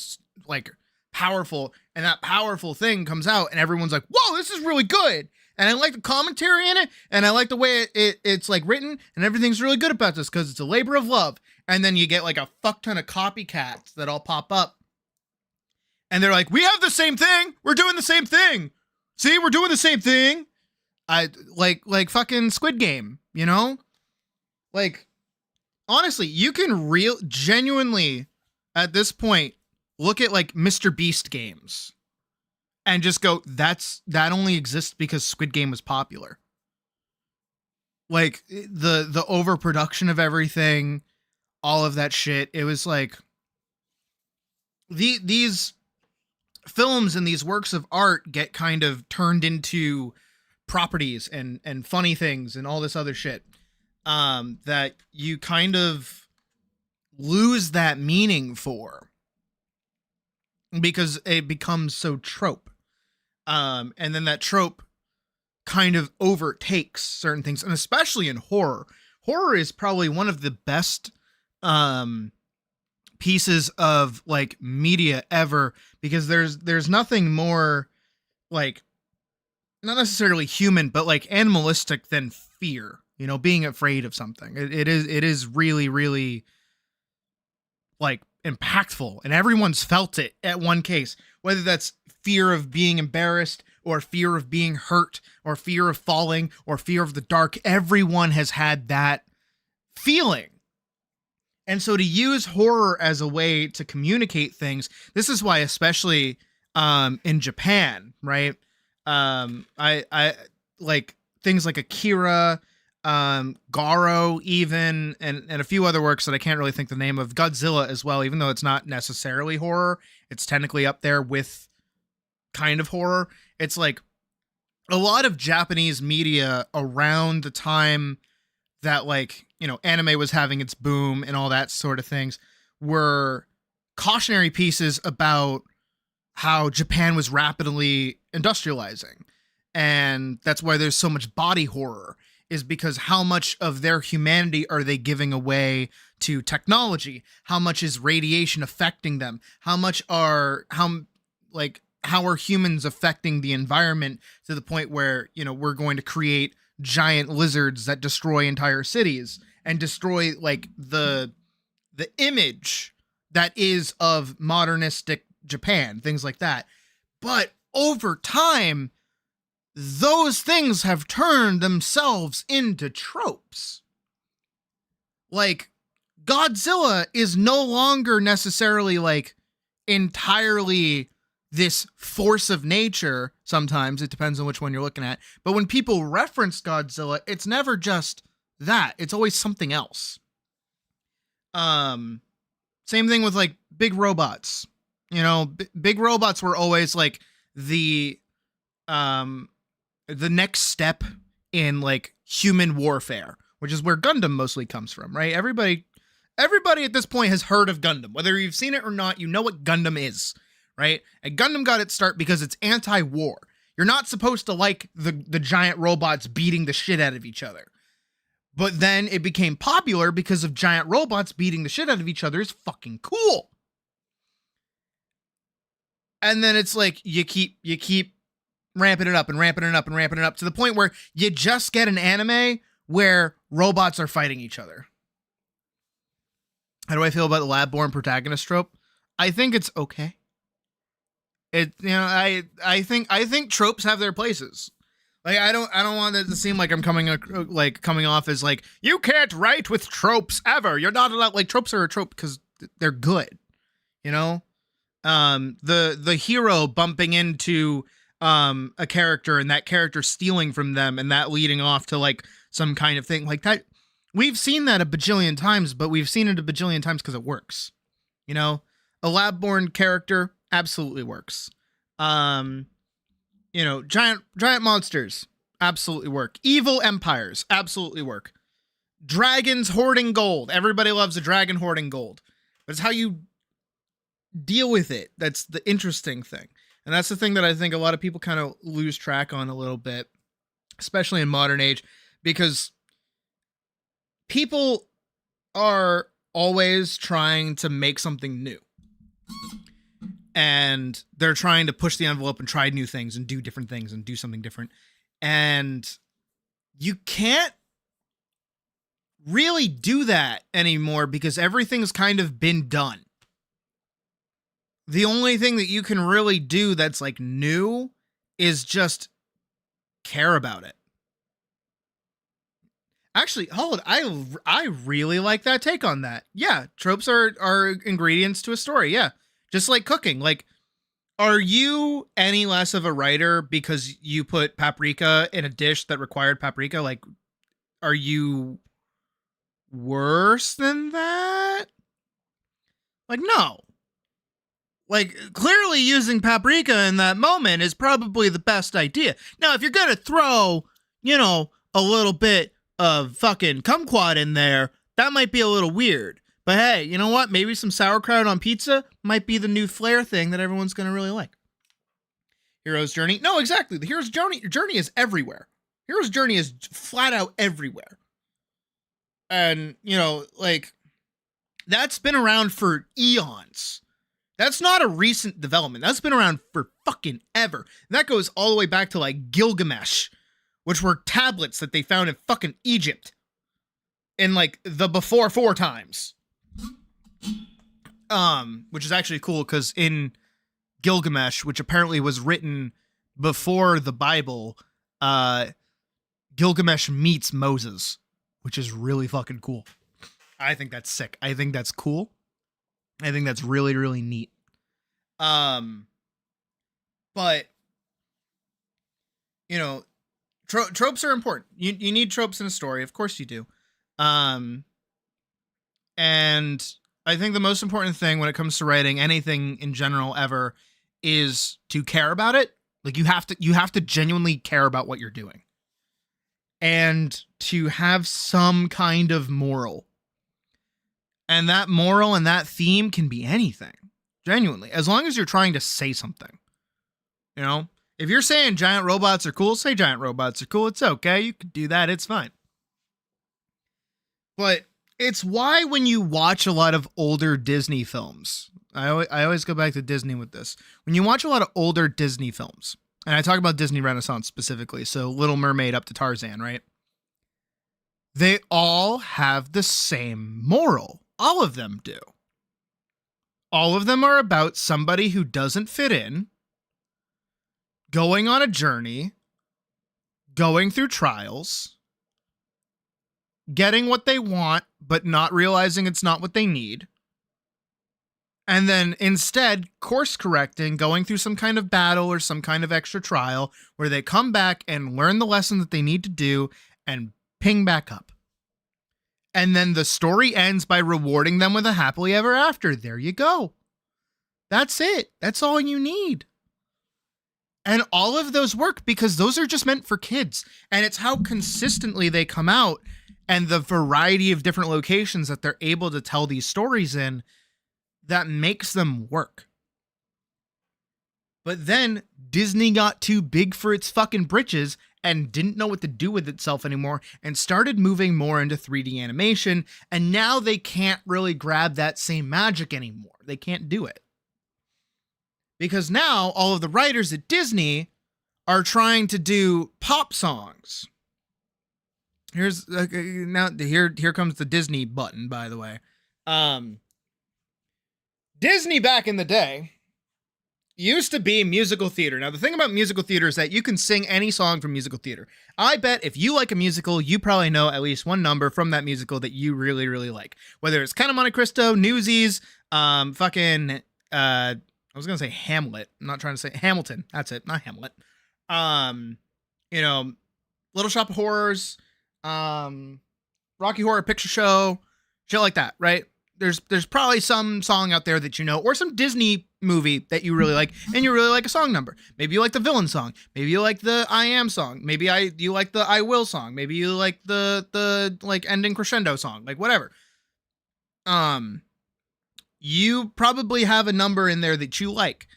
like powerful. And that powerful thing comes out and everyone's like, whoa, this is really good. And I like the commentary in it, and I like the way it's like written, and everything's really good about this because it's a labor of love. And then you get like a fuck ton of copycats that all pop up. And they're like, we have the same thing. We're doing the same thing. See, we're doing the same thing. I like fucking Squid Game, you know? Like, honestly, you can genuinely at this point look at like Mr. Beast games and just go, that only exists because Squid Game was popular. Like the overproduction of everything, all of that shit. It was like these films and these works of art get kind of turned into properties and funny things and all this other shit, that you kind of lose that meaning for, because it becomes so trope. And then that trope kind of overtakes certain things, and especially in horror. Horror is probably one of the best pieces of like media ever, because there's nothing more like, not necessarily human, but like animalistic than fear, you know, being afraid of something. It is really, really like impactful, and everyone's felt it at one case, whether that's fear of being embarrassed or fear of being hurt or fear of falling or fear of the dark. Everyone has had that feeling. And so to use horror as a way to communicate things, this is why, especially in Japan, right? I like things like Akira, Garo even, and a few other works that I can't really think the name of, Godzilla as well, even though it's not necessarily horror, it's technically up there with kind of horror. It's like a lot of Japanese media around the time that, like, you know, anime was having its boom and all that sort of things, were cautionary pieces about how Japan was rapidly industrializing. And that's why there's so much body horror, is because how much of their humanity are they giving away to technology? How much is radiation affecting them? How are humans affecting the environment to the point where, you know, we're going to create giant lizards that destroy entire cities and destroy like the image that is of modernistic Japan, things like that. But over time, those things have turned themselves into tropes. Like, Godzilla is no longer necessarily like entirely this force of nature. Sometimes it depends on which one you're looking at. But when people reference Godzilla, it's never just that. It's always something else. Same thing with like big robots. You know, big robots were always like the next step in like human warfare, which is where Gundam mostly comes from, right? Everybody at this point has heard of Gundam. Whether you've seen it or not, you know what Gundam is, right? And Gundam got its start because it's anti-war. You're not supposed to like the giant robots beating the shit out of each other. But then it became popular because of giant robots beating the shit out of each other is fucking cool. And then it's like you keep ramping it up and ramping it up and ramping it up to the point where you just get an anime where robots are fighting each other. How do I feel about the lab-born protagonist trope? I think it's okay. I think tropes have their places. Like, I don't want it to seem like I'm coming off as like, you can't write with tropes ever. You're not allowed. Like, tropes are a trope because they're good. You know, the hero bumping into a character and that character stealing from them and that leading off to like some kind of thing like that. We've seen that a bajillion times, but we've seen it a bajillion times because it works. You know, a lab-born character absolutely works. You know, giant monsters absolutely work. Evil empires absolutely work. Dragons hoarding gold. Everybody loves a dragon hoarding gold. But it's how you deal with it that's the interesting thing. And that's the thing that I think a lot of people kind of lose track on a little bit, especially in modern age, because people are always trying to make something new. And they're trying to push the envelope and try new things and do different things and do something different. And you can't really do that anymore because everything's kind of been done. The only thing that you can really do that's like new is just care about it. Actually, hold on. I really like that take on that. Yeah, tropes are ingredients to a story. Yeah. Just like cooking. Like, are you any less of a writer because you put paprika in a dish that required paprika? Like, are you worse than that? Like, no. Like, clearly using paprika in that moment is probably the best idea. Now, if you're gonna throw, you know, a little bit of fucking kumquat in there, that might be a little weird. But hey, you know what? Maybe some sauerkraut on pizza might be the new flair thing that everyone's gonna really like. Hero's journey? No, exactly. The hero's journey is everywhere. Hero's journey is flat out everywhere. And, you know, like, that's been around for eons. That's not a recent development. That's been around for fucking ever. And that goes all the way back to, like, Gilgamesh, which were tablets that they found in fucking Egypt in, like, the before 4 times. Which is actually cool, because in Gilgamesh, which apparently was written before the Bible, Gilgamesh meets Moses, which is really fucking cool. I think that's sick. I think that's cool. I think that's really, really neat. But, you know, tropes are important. You need tropes in a story. Of course you do. And I think the most important thing when it comes to writing anything in general ever is to care about it. Like, you have to genuinely care about what you're doing. And to have some kind of moral. And that moral and that theme can be anything. Genuinely. As long as you're trying to say something. You know? If you're saying giant robots are cool, say giant robots are cool. It's okay. You can do that. It's fine. But it's why when you watch a lot of older Disney films, I always go back to Disney with this. When you watch a lot of older Disney films, and I talk about Disney Renaissance specifically, so Little Mermaid up to Tarzan, right? They all have the same moral. All of them do. All of them are about somebody who doesn't fit in, going on a journey, going through trials, getting what they want, but not realizing it's not what they need, and then instead course correcting, going through some kind of battle or some kind of extra trial where they come back and learn the lesson that they need to do and ping back up. And then the story ends by rewarding them with a happily ever after. There you go. That's it. That's all you need. And all of those work because those are just meant for kids. And it's how consistently they come out and the variety of different locations that they're able to tell these stories in that makes them work. But then Disney got too big for its fucking britches and didn't know what to do with itself anymore and started moving more into 3D animation. And now they can't really grab that same magic anymore. They can't do it. Because now all of the writers at Disney are trying to do pop songs. Here comes the Disney button, by the way. Disney back in the day used to be musical theater. Now, the thing about musical theater is that you can sing any song from musical theater. I bet if you like a musical, you probably know at least one number from that musical that you really, really like. Whether it's Count of Monte Cristo, Newsies, I was going to say Hamlet. I'm not trying to say Hamilton. That's it. Not Hamlet. Little Shop of Horrors, Rocky Horror Picture Show, shit like that, right? There's probably some song out there that you know, or some Disney movie that you really like, and you really like a song number. Maybe you like the villain song. Maybe you like the I Am song. Maybe you like the I Will song. Maybe you like the like ending crescendo song. Like whatever. You probably have a number in there that you like.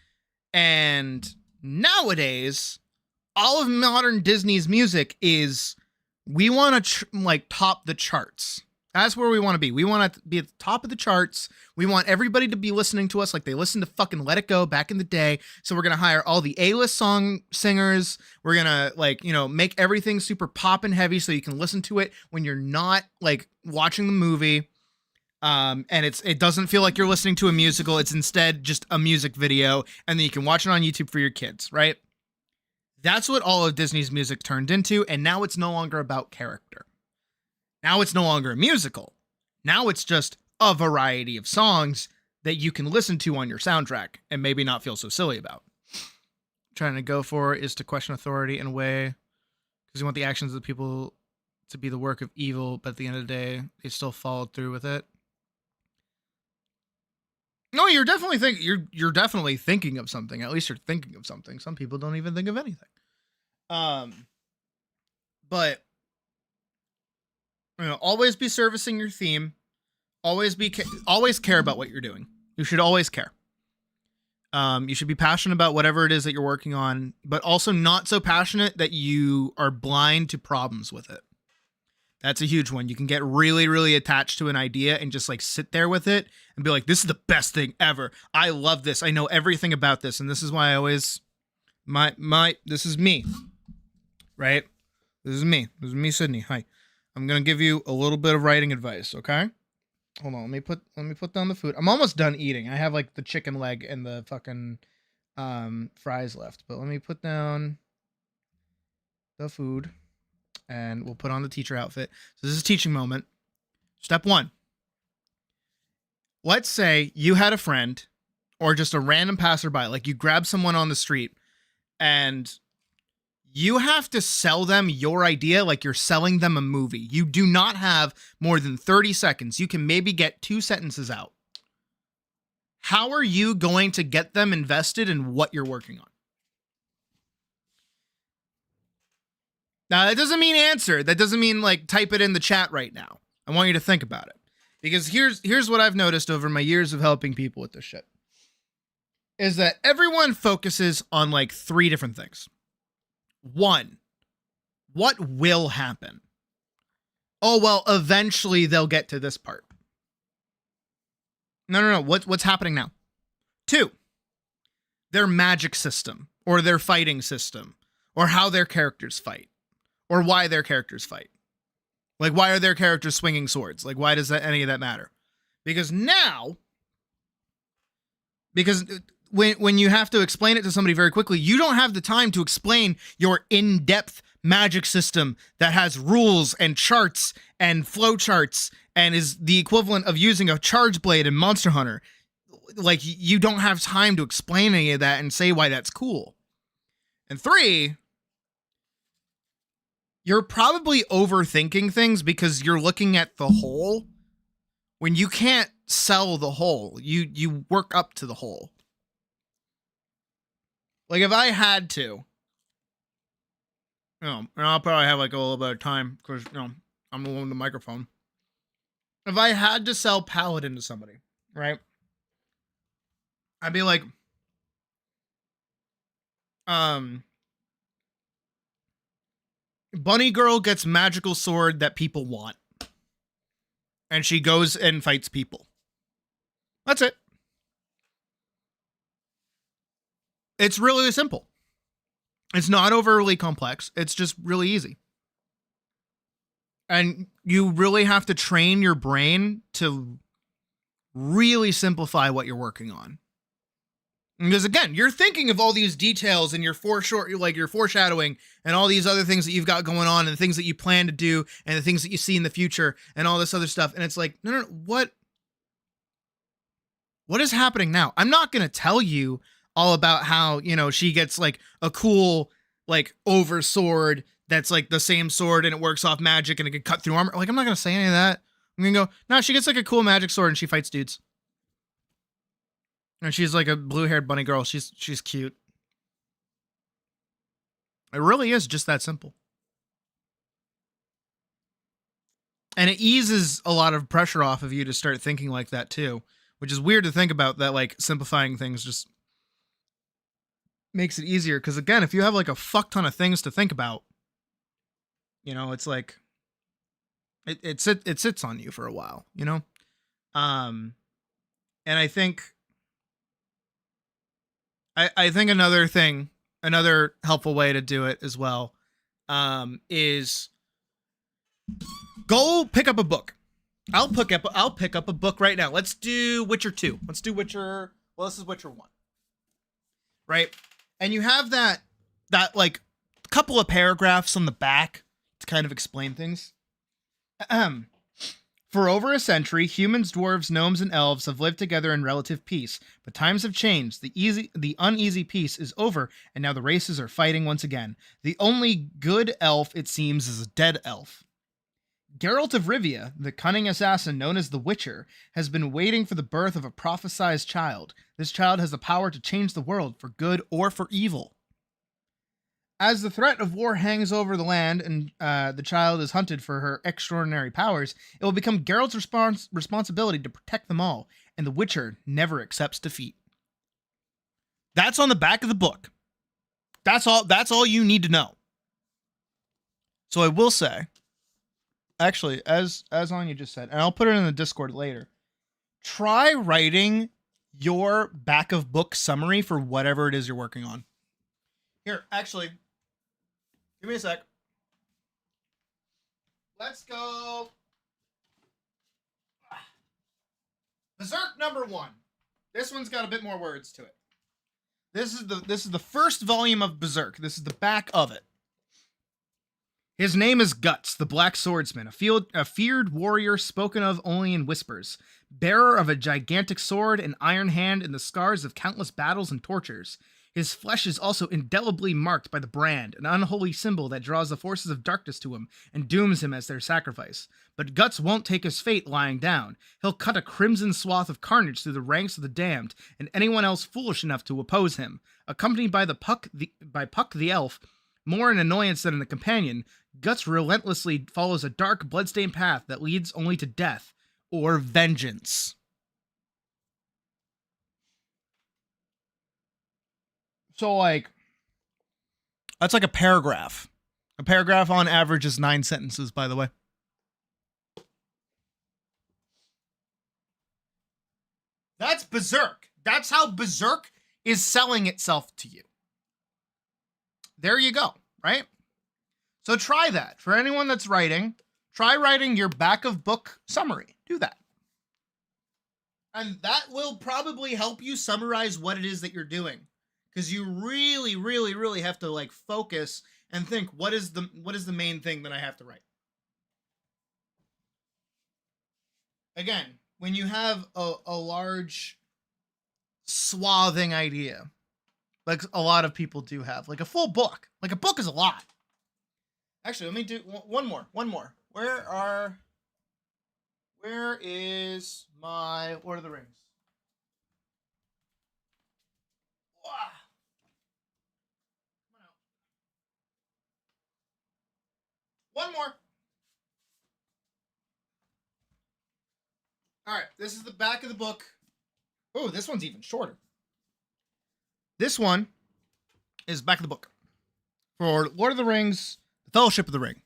And nowadays, all of modern Disney's music is, we want to top the charts. That's where we want to be. We want to be at the top of the charts. We want everybody to be listening to us like they listened to fucking Let It Go back in the day. So we're going to hire all the A-list song singers. We're going to make everything super pop and heavy so you can listen to it when you're not watching the movie. And it doesn't feel like you're listening to a musical. It's instead just a music video, and then you can watch it on YouTube for your kids, right? That's what all of Disney's music turned into, and now it's no longer about character. Now it's no longer a musical. Now it's just a variety of songs that you can listen to on your soundtrack and maybe not feel so silly about. Trying to go for is to question authority in a way because you want the actions of the people to be the work of evil, but at the end of the day, they still followed through with it. No, you're definitely you're definitely thinking of something. At least you're thinking of something. Some people don't even think of anything. But always be servicing your theme. Always care about what you're doing. You should always care. You should be passionate about whatever it is that you're working on, but also not so passionate that you are blind to problems with it. That's a huge one. You can get really, really attached to an idea and just like sit there with it and be like, this is the best thing ever. I love this. I know everything about this. And this is why I always, this is me, right? This is me, Sydney. Hi. I'm going to give you a little bit of writing advice. Okay. Hold on. Let me put down the food. I'm almost done eating. I have like the chicken leg and the fucking, fries left, but let me put down the food. And we'll put on the teacher outfit. So this is a teaching moment. Step 1. Let's say you had a friend or just a random passerby, like you grab someone on the street and you have to sell them your idea like you're selling them a movie. You do not have more than 30 seconds. You can maybe get 2 sentences out. How are you going to get them invested in what you're working on? Now, that doesn't mean answer. That doesn't mean like type it in the chat right now. I want you to think about it. Because here's what I've noticed over my years of helping people with this shit. Is that everyone focuses on like 3 different things. 1, what will happen? Oh, well, eventually they'll get to this part. No. What's happening now? 2, their magic system or their fighting system or how their characters fight. Or why their characters fight. Like, why are their characters swinging swords? Like, why does any of that matter? Because when you have to explain it to somebody very quickly, you don't have the time to explain your in-depth magic system that has rules and charts and flow charts and is the equivalent of using a charge blade in Monster Hunter. Like, you don't have time to explain any of that and say why that's cool. And 3, you're probably overthinking things because you're looking at the whole when you can't sell the whole. You work up to the whole. Like if I had to, and I'll probably have like a little bit of time because, I'm the one with the microphone. If I had to sell Paladin to somebody, right? I'd be like, Bunny Girl gets magical sword that people want. And she goes and fights people. That's it. It's really simple. It's not overly complex. It's just really easy. And you really have to train your brain to really simplify what you're working on. Because again, you're thinking of all these details and you're foreshadowing and all these other things that you've got going on and the things that you plan to do and the things that you see in the future and all this other stuff. And it's like, no, what is happening now? I'm not going to tell you all about how, she gets like a cool, like over sword that's like the same sword and it works off magic and it can cut through armor. Like, I'm not going to say any of that. I'm going to go, no, she gets like a cool magic sword and she fights dudes. And she's like a blue-haired bunny girl. She's cute. It really is just that simple. And it eases a lot of pressure off of you to start thinking like that too, which is weird to think about, that like simplifying things just makes it easier. Because again, if you have like a fuck ton of things to think about, it's like it sits on you for a while, and I think another helpful way to do it as well, is go pick up a book. I'll pick up a book right now. Let's do Witcher 2. Let's do Witcher. Well, this is Witcher 1. Right? And you have that like couple of paragraphs on the back to kind of explain things. For over a century, humans, dwarves, gnomes, and elves have lived together in relative peace, but times have changed. The uneasy peace is over, and now the races are fighting once again. The only good elf, it seems, is a dead elf. Geralt of Rivia, the cunning assassin known as the Witcher, has been waiting for the birth of a prophesized child. This child has the power to change the world for good or for evil. As the threat of war hangs over the land and the child is hunted for her extraordinary powers, it will become Geralt's responsibility to protect them all, and the Witcher never accepts defeat. That's on the back of the book. That's all you need to know. So I will say, actually, as Anya just said, and I'll put it in the Discord later, try writing your back of book summary for whatever it is you're working on. Here, actually, give me a sec. Let's go. Berserk number 1. This one's got a bit more words to it. This is the first volume of Berserk. This is the back of it. His name is Guts, the Black Swordsman, a feared warrior spoken of only in whispers, bearer of a gigantic sword, an iron hand, and the scars of countless battles and tortures. His flesh is also indelibly marked by the brand, an unholy symbol that draws the forces of darkness to him and dooms him as their sacrifice. But Guts won't take his fate lying down. He'll cut a crimson swath of carnage through the ranks of the damned and anyone else foolish enough to oppose him. Accompanied by Puck the elf, more an annoyance than a companion, Guts relentlessly follows a dark, bloodstained path that leads only to death or vengeance. So, like, that's like a paragraph. A paragraph on average is 9 sentences, by the way. That's Berserk. That's how Berserk is selling itself to you. There you go, right? So try that. For anyone that's writing, try writing your back of book summary. Do that. And that will probably help you summarize what it is that you're doing. Because you really, really, really have to like focus and think, what is the main thing that I have to write? Again, when you have a large swathing idea, like a lot of people do have, like a full book. Like a book is a lot. Actually, let me do one more. Where is my Lord of the Rings? Wow. One more. All right, this is the back of the book. Oh, this one's even shorter. This one is back of the book for Lord of the Rings, The Fellowship of the Ring.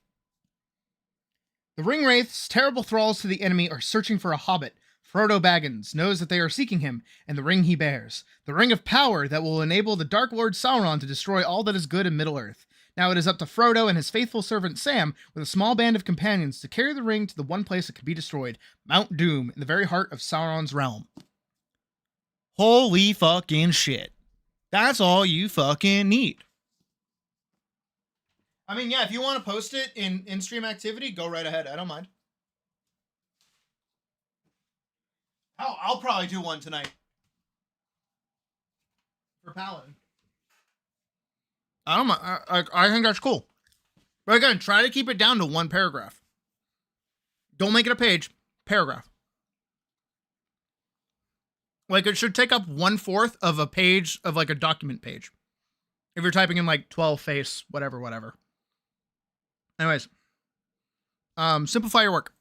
The ring wraiths, terrible thralls to the enemy, are searching for a hobbit. Frodo Baggins knows that they are seeking him and the ring he bears, the ring of power that will enable the Dark Lord Sauron to destroy all that is good in Middle-earth. Now it is up to Frodo and his faithful servant Sam, with a small band of companions, to carry the ring to the one place it can be destroyed, Mount Doom, in the very heart of Sauron's realm. Holy fucking shit. That's all you fucking need. I mean, yeah, if you want to post it in in-stream activity, go right ahead. I don't mind. I'll probably do one tonight. For Paladin. I don't mind. I think that's cool. But again, try to keep it down to one paragraph. Don't make it a page. Paragraph. Like, it should take up 1/4 of a page of, like, a document page. If you're typing in, like, 12 face, whatever. Anyways. Simplify your work.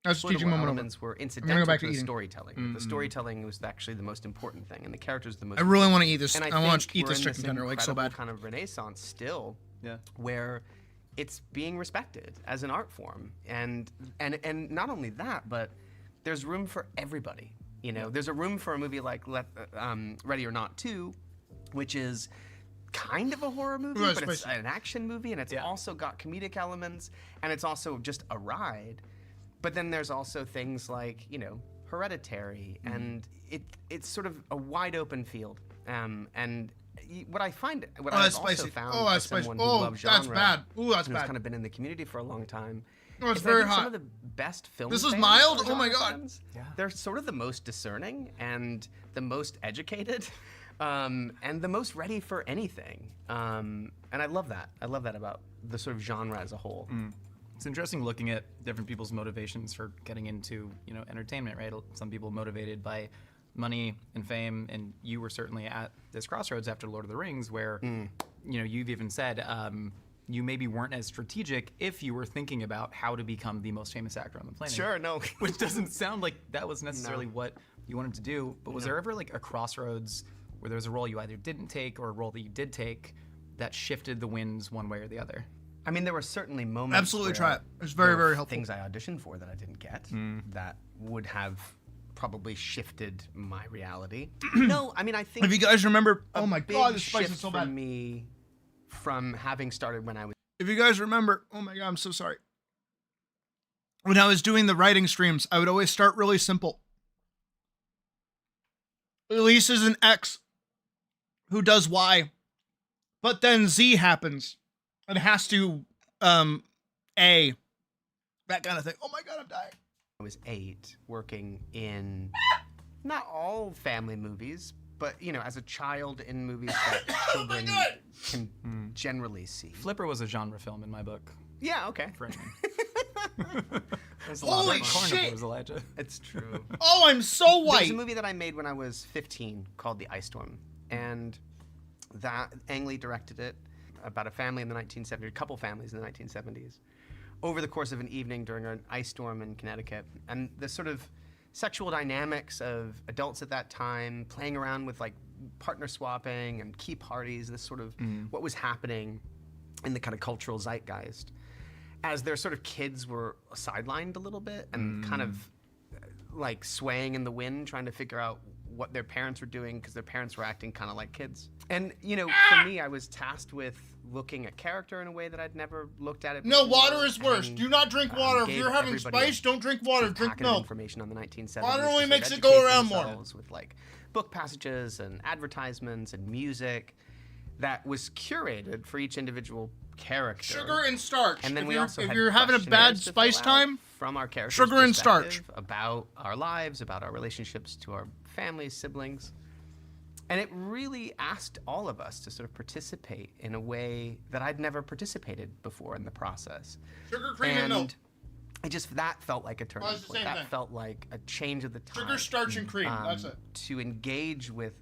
I was teaching moment elements were incidental to the storytelling. Mm-hmm. The storytelling was actually the most important thing, and the characters the most. I really want to eat this. And I want to eat this chicken tender like so bad. Kind of renaissance still, where it's being respected as an art form, and not only that, but there's room for everybody. You know, there's a room for a movie like Ready or Not 2, which is kind of a horror movie, but it's an action movie, and it's also got comedic elements, and it's also just a ride. But then there's also things like, you know, Hereditary, and it's sort of a wide open field. And what I find, what I've also found as someone who loves genre, that's bad. Ooh, that's who's bad. kind of been in the community for a long time. Oh, it's very hot. Some of the best film This is fans mild? are Oh my genre god. fans. They're sort of the most discerning and the most educated, and the most ready for anything. And I love that. I love that about the sort of genre as a whole. It's interesting looking at different people's motivations for getting into, entertainment, right? Some people motivated by money and fame, and you were certainly at this crossroads after Lord of the Rings where, you've even said you maybe weren't as strategic if you were thinking about how to become the most famous actor on the planet. Sure, no. Which doesn't sound like that was necessarily what you wanted to do, but was there ever like a crossroads where there was a role you either didn't take or a role that you did take that shifted the winds one way or the other? I mean, there were certainly moments. Absolutely, where try it. It's very, there were very helpful. Things I auditioned for that I didn't get that would have probably shifted my reality. No, I mean, I think. If you guys remember, a oh my big God, this spice shift is so for bad. me from having started when I was. If you guys remember, oh my God, I'm so sorry. When I was doing the writing streams, I would always start really simple. Elise is an X who does Y, but then Z happens and has to A, that kind of thing. Oh my God, I'm dying. I was 8, working in not all family movies, but as a child in movies that children can generally see. Flipper was a genre film in my book. Yeah, okay. For anyone. There's a lot Holy of shit! Carnivores, Elijah. It's true. Oh, I'm so white. There's a movie that I made when I was 15 called The Ice Storm, and that Ang Lee directed it about a family in the 1970s, a couple families in the 1970s, over the course of an evening during an ice storm in Connecticut, and the sort of sexual dynamics of adults at that time playing around with like partner swapping and key parties, this sort of what was happening in the kind of cultural zeitgeist as their sort of kids were sidelined a little bit and kind of like swaying in the wind, trying to figure out what their parents were doing because their parents were acting kind of like kids. And for me, I was tasked with looking at character in a way that I'd never looked at it before. No, water is worse. Do not drink water. If gave you're having everybody spice, don't drink water. sort of Drink packet of milk. information on the 1970s. Water to only sort of makes it go educate around more. themselves with like book passages and advertisements and music that was curated for each individual character. Sugar and starch. And then if we you're, also if had you're having a bad questionnaires to spice fill out time, from our characters' sugar and starch. perspective about our lives, about our relationships to our families, siblings. And it really asked all of us to sort of participate in a way that I'd never participated before in the process. Sugar, cream, and milk. That felt like a turning it's the point. same That thing. felt like a change of the tide. Sugar, starch, and cream. That's it. To engage with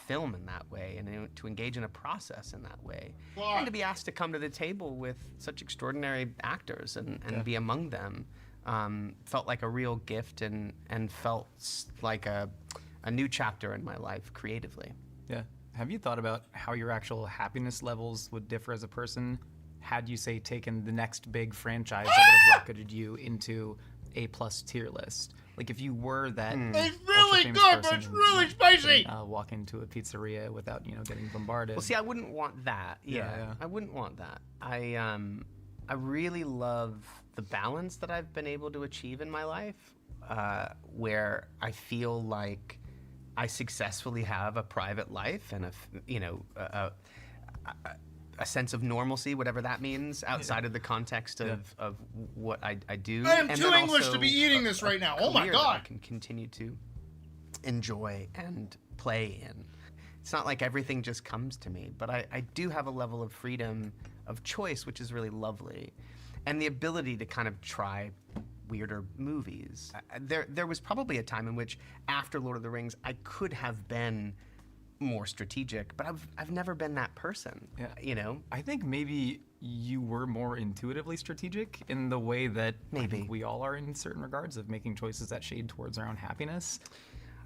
film in that way and to engage in a process in that way. God. And to be asked to come to the table with such extraordinary actors and be among them felt like a real gift and felt like a new chapter in my life creatively. Yeah. Have you thought about how your actual happiness levels would differ as a person had you, say, taken the next big franchise that would have rocketed you into A+ tier list? Like if you were that It's really ultra-famous good, but person it's who, really spicy. couldn't, walk into a pizzeria without getting bombarded. Well, see, I wouldn't want that. Yeah. I wouldn't want that. I really love the balance that I've been able to achieve in my life, where I feel like I successfully have a private life and a sense of normalcy, whatever that means, outside of the context of what I do. I am and too then English also to be eating this right now. Oh my career that I God. can continue to enjoy and play in. It's not like everything just comes to me, but I do have a level of freedom of choice, which is really lovely, and the ability to kind of try weirder movies. There was probably a time in which, after Lord of the Rings, I could have been more strategic, but I've never been that person. Yeah. I think maybe you were more intuitively strategic in the way that I think we all are in certain regards of making choices that shade towards our own happiness.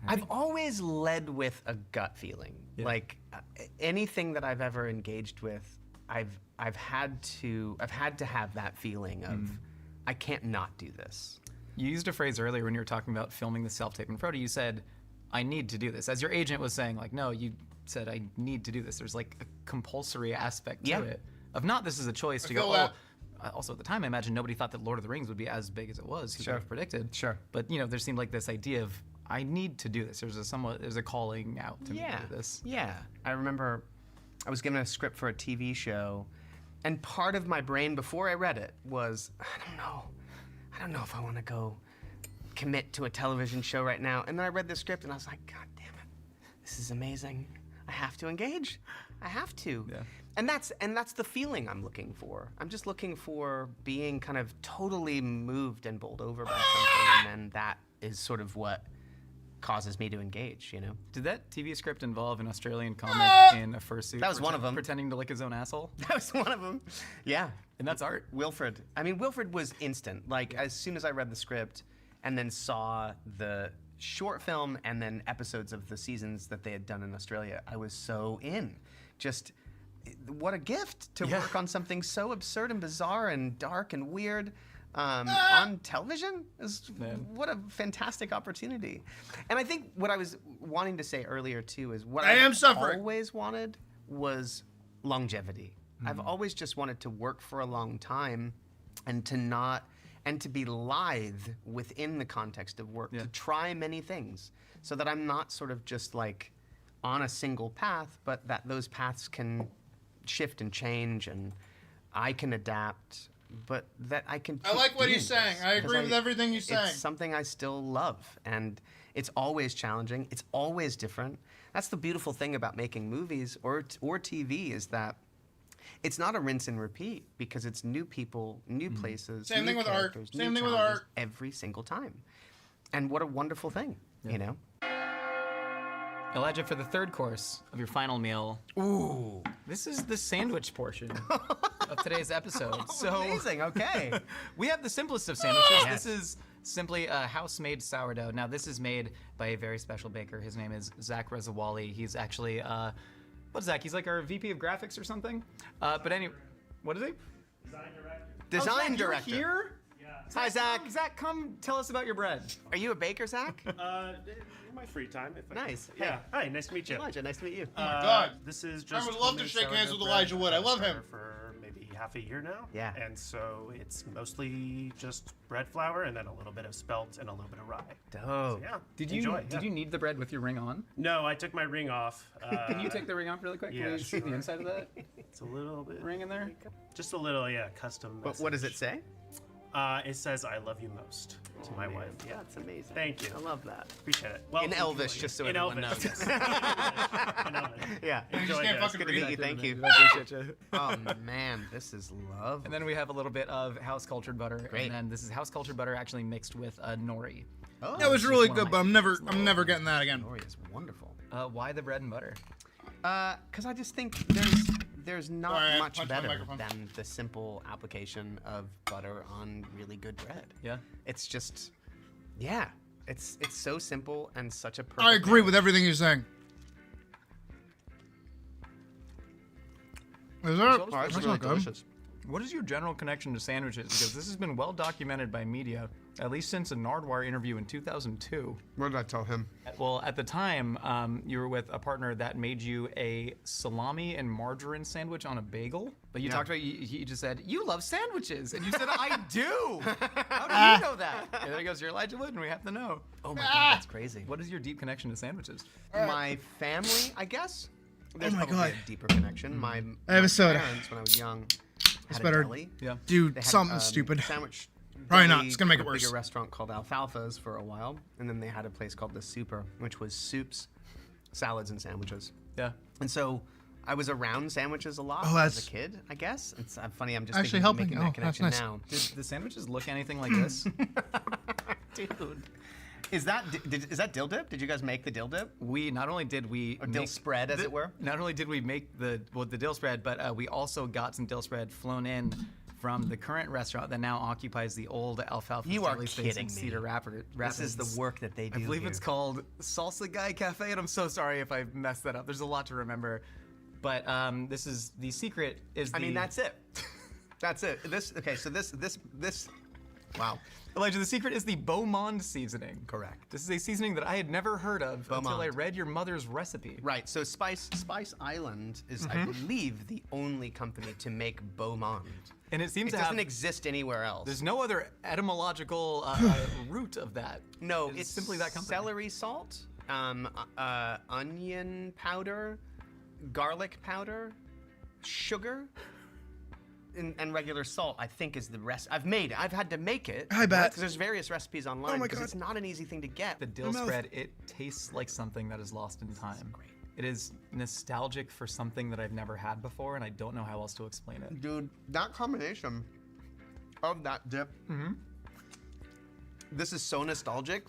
I've always led with a gut feeling. Yeah. Like anything that I've ever engaged with, I've had to have that feeling of I can't not do this. You used a phrase earlier when you were talking about filming the self-tape in Frodo. You said, I need to do this. As your agent was saying, like, no, you said, I need to do this. There's like a compulsory aspect to it of not this is a choice to go, also at the time, I imagine nobody thought that Lord of the Rings would be as big as it was. Who could have predicted? Sure. But, there seemed like this idea of, I need to do this. There's a calling out to me to do this. Yeah. I remember I was given a script for a TV show, and part of my brain before I read it was, I don't know if I want to go commit to a television show right now. And then I read the script and I was like, God damn it, this is amazing. I have to engage. I have to. Yeah. And that's the feeling I'm looking for. I'm just looking for being kind of totally moved and bowled over by something, and then that is sort of what causes me to engage, you know? Did that TV script involve an Australian comic in a fursuit? That was one of them. Pretending to lick his own asshole? That was one of them. Yeah. And that's art. Wilfred. I mean, Wilfred was instant. Like, as soon as I read the script and then saw the short film and then episodes of the seasons that they had done in Australia, I was so in. Just, what a gift to work on something so absurd and bizarre and dark and weird. On television what a fantastic opportunity. And I think what I was wanting to say earlier too is what I always wanted was longevity. I've always just wanted to work for a long time and to be lithe within the context of work, to try many things so that I'm not sort of just like on a single path, but that those paths can shift and change and I can adapt. But that I can. I like what he's saying. I agree with everything he's saying. It's something I still love, and it's always challenging. It's always different. That's the beautiful thing about making movies or TV is that it's not a rinse and repeat because it's new people, new places, Same new thing with art. characters, Same new thing with challenges art. every single time. And what a wonderful thing, you know. Elijah, for the third course of your final meal, this is the sandwich portion of today's episode. So amazing, okay. We have the simplest of sandwiches. This is simply a house-made sourdough. Now, this is made by a very special baker. His name is Zach Rezawali. He's actually, what's Zach? He's like our VP of graphics or something? But anyway, what is he? Design Zach, director. You're here? Hi, Zach. Zach, come tell us about your bread. Are you a baker, Zach? In my free time. If I Nice. Can. Yeah. Hi, nice to meet you. Elijah, nice to meet you. Oh my God. This is just. I would love to homemade shake hands sourdough with Elijah bread. Wood. I I've love started him. For maybe half a year now. Yeah. And so it's mostly just bread flour and then a little bit of spelt and a little bit of rye. Dope. So, yeah. Did you need the bread with your ring on? No, I took my ring off. Can you take the ring off really quick? Yeah, Can we see the sure. inside of that It's a little bit. ring in there? Just a little, yeah, custom. But what does it say? It says "I love you most" to my wife. Yeah, That's amazing. thank you. I love that. Appreciate it. Well, In Elvish, just so in everyone Elvish. knows. In Elvish. Yeah. Enjoy can't this. fucking Good to meet you. Thank you. I appreciate you. Oh man, this is love. And then we have a little bit of house cultured butter. Great. And then this is house cultured butter actually mixed with nori. Oh, That was is really one of good, my but I'm never getting that again. Nori is wonderful. Why the bread and butter? Because I just think there's not Sorry, I much punched my better microphone. than the simple application of butter on really good bread. Yeah. It's just, yeah, it's so simple and such a perfect. I agree with everything you're saying. Is that? Oh, that's That's really not good. delicious. What is your general connection to sandwiches? Because this has been well documented by media, at least since a Nardwuar interview in 2002. What did I tell him? Well, at the time, you were with a partner that made you a salami and margarine sandwich on a bagel. But you talked about, he just said, "You love sandwiches." And you said, "I do." How do you know that? And then he goes, "You're Elijah Wood, and we have to know." Oh my God, that's crazy. What is your deep connection to sandwiches? My family, I guess. There's my probably God. a deeper connection. My I have a soda. parents, when I was young, had better. a deli. Yeah. Dude, They had, something stupid. Sandwich. Probably not. deli, It's gonna make it a worse. Bigger restaurant called Alfalfa's for a while, and then they had a place called the Super, which was soups, salads, and sandwiches. Yeah. And so I was around sandwiches a lot Oh, as that's- a kid, I guess. It's funny. I'm just Actually thinking, helping. making Oh, that that's connection nice. now. Did the sandwiches look anything like this? Dude. Is that dill dip? Did you guys make the dill dip? We not only did we Or dill make spread, as it were? Not only did we make the dill spread, but we also got some dill spread flown in from the current restaurant that now occupies the old Alfalfa You are deli space in kidding me. Cedar Rapids. This is the work that they do. I believe here. it's called Salsa Guy Cafe, and I'm so sorry if I messed that up. There's a lot to remember, but this is the secret. I mean, that's it. That's it. So this. Wow. Elijah, the secret is the Beaumont seasoning. Correct. This is a seasoning that I had never heard of until I Beaumont. read your mother's recipe. Right. So Spice Island is, I believe, the only company to make Beaumont. And it seems It to doesn't have. exist anywhere else. There's no other etymological root of that. No, it's simply that company. Celery salt, onion powder, garlic powder, sugar, and regular salt. I think is the rest. I've had to make it. I bet. Because there's various recipes online. Oh my because God. it's not an easy thing to get. The dill spread, it tastes like something that is lost in time. It is nostalgic for something that I've never had before, and I don't know how else to explain it. Dude, that combination of that dip. This is so nostalgic.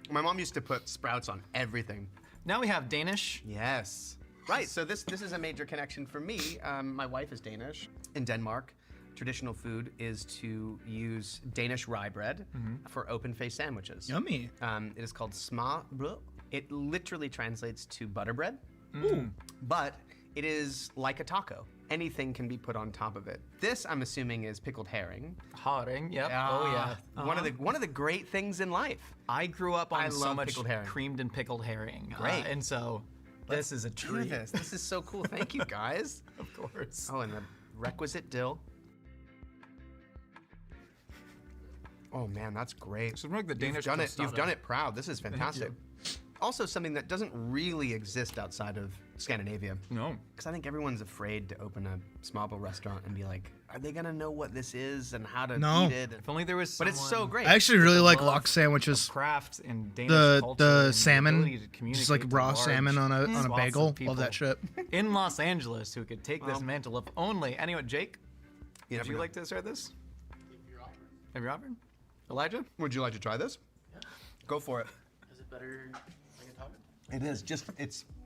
My mom used to put sprouts on everything. Now we have Danish. Yes. Right, so this is a major connection for me. My wife is Danish. In Denmark, traditional food is to use Danish rye bread for open-faced sandwiches. Yummy. It is called smørrebrød. It literally translates to butter bread. But it is like a taco. Anything can be put on top of it. This, I'm assuming, is pickled herring. Herring, yep. Oh yeah. One of the great things in life. I grew up on so love much pickled herring. creamed and pickled herring. Great. And so this is a treat. This is so cool. Thank you, guys. Of course. Oh, and the requisite dill. Oh man, that's great. So like the Danish You've done it proud. This is fantastic. Also something that doesn't really exist outside of Scandinavia. No. Because I think everyone's afraid to open a small restaurant and be like, are they gonna know what this is and how to eat it? If only there was But it's so someone great. I actually really like lox sandwiches. craft and Danish The culture and ability salmon, to communicate just like to raw large salmon on a swaths of bagel. people Love that shit. in Los Angeles who could take this mantle of only. Anyway, Jake, would never you know. like to start this? Have you offered? Elijah? Would you like to try this? Yeah. Go for it. Is it better like a taco? It is.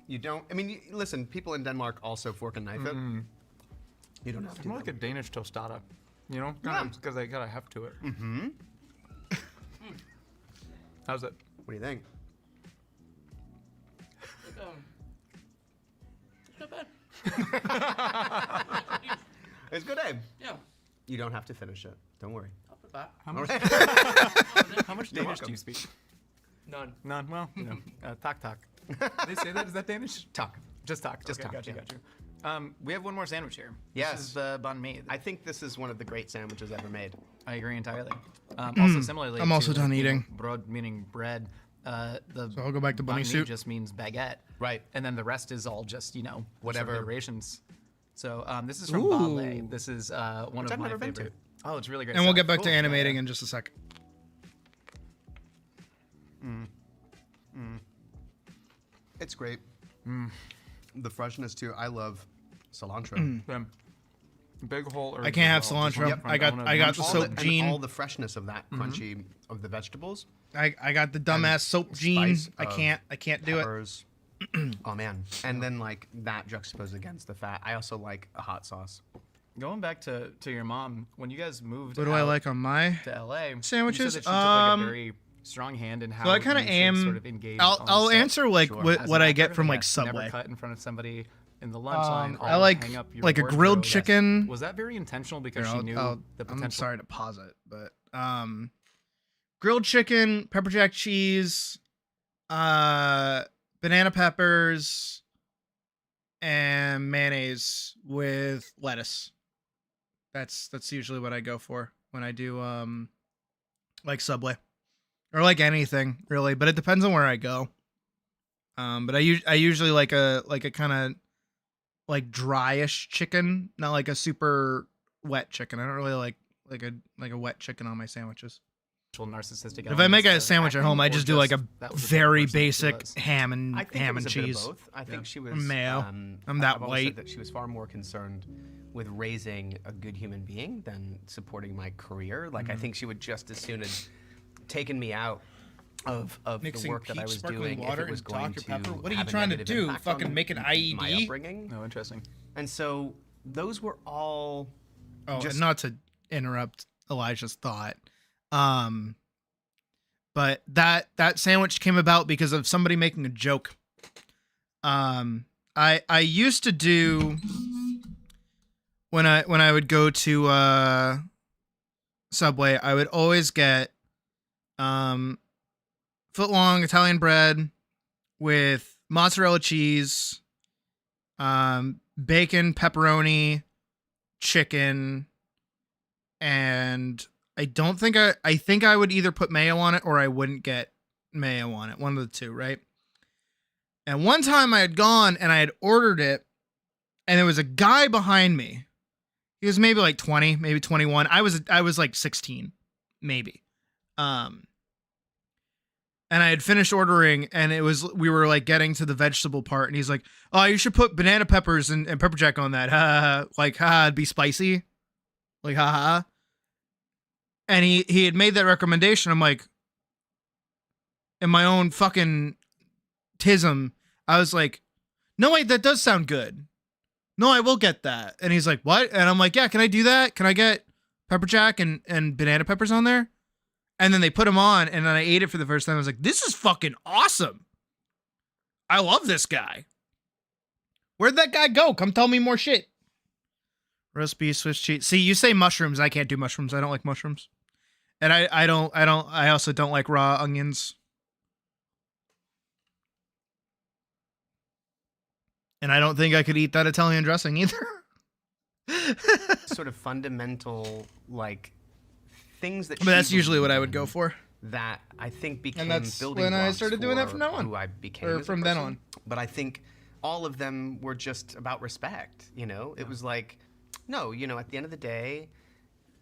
You don't, I mean, listen, people in Denmark also fork and knife it. You don't have It's to. more like a Danish tostada. You know? Yeah. Because they got a heft to it. How's it? What do you think? It's not bad. It's good, eh? Yeah. You don't have to finish it. Don't worry. I'll put that. How much, how much You're Danish welcome. do you speak? None. None. Well, you know, tak tak. They say that? Is that Danish? Talk. Just talk. Just okay, talk, Got you. yeah. Got you. We have one more sandwich here. Yes. This is the bun made. I think this is one of the great sandwiches ever made. I agree entirely. Also, similarly, I'm also to, done you know, eating. Brod meaning bread. The So I'll go back to bunny banh mi suit. just means baguette. Right. And then the rest is all just, you know, Whatever. sort of iterations. So this is from Ooh. Ballet. This is one Which of I've my never been to. favorite. Oh, it's really great. And we'll stuff. get back to Cool. animating in just a sec. It's great. The freshness too. I love cilantro. Big whole. I can't have cilantro. I got the All soap and gene. all the freshness of that crunchy of the vegetables. I got the dumbass soap gene. spice I of can't do it. Peppers. Oh man. And then like that juxtaposed against the fat. I also like a hot sauce. Going back to your mom, when you guys moved What do I out like on my to LA, sandwiches? You said that she took like a very strong hand in how So I kind of you should am. sort of engage I'll on the I'll set. answer like Sure. what As what an I actor, get from like yeah, Subway. Never cut in front of somebody in the lunch line. I or like hang up your a grilled wardrobe. chicken. Was that very intentional because Here, she knew I'll- the potential? I'm sorry to pause it, but grilled chicken, pepper jack cheese, banana peppers, and mayonnaise with lettuce. That's usually what I go for when I do like Subway or like anything really, but it depends on where I go. But I usually like a kind of like dryish chicken, not like a super wet chicken. I don't really like a wet chicken on my sandwiches. Narcissistic. If I make a elements of sandwich at home, I acting, just or do like a that was the very person she basic was? ham and I think ham it was and a bit of cheese. both. I think she was Mayo. I'm I've that always said white. that she was far more concerned with raising a good human being than supporting my career. Like I think she would just as soon as taken me out of the Mixing work that I peach was sparkling doing water if it was and going Dr. to Pepper? What are you have a trying to negative do? impact Fucking on make an my IED? upbringing. No, interesting. And so those were all Oh, just and not to interrupt Elijah's thought. But that sandwich came about because of somebody making a joke. I used to do when I would go to Subway, I would always get foot long Italian bread with mozzarella cheese, bacon, pepperoni, chicken, and I think I would either put mayo on it or I wouldn't get mayo on it. One of the two, right? And one time I had gone and I had ordered it, and there was a guy behind me. He was maybe like 20, maybe 21. I was like 16, maybe. And I had finished ordering, and we were like getting to the vegetable part, and he's like, "Oh, you should put banana peppers and pepper jack on that, like it'd be spicy, like haha." And he had made that recommendation. I'm like, in my own fucking tism, I was like, "No, wait, that does sound good. No, I will get that." And he's like, "What?" And I'm like, "Yeah, can I do that? Can I get pepper jack and banana peppers on there?" And then they put them on, and then I ate it for the first time. I was like, "This is fucking awesome. I love this guy. Where'd that guy go? Come tell me more shit." Roast beef, Swiss cheese. See, you say mushrooms. I can't do mushrooms. I don't like mushrooms. And I also don't like raw onions. And I don't think I could eat that Italian dressing either. Sort of fundamental, like, things that. But that's usually what I would go for. That I think became And that's building when I blocks started doing that for from now on. Who I became Or as a from then person. on. But I think all of them were just about respect. You know, it was like, no, you know, at the end of the day,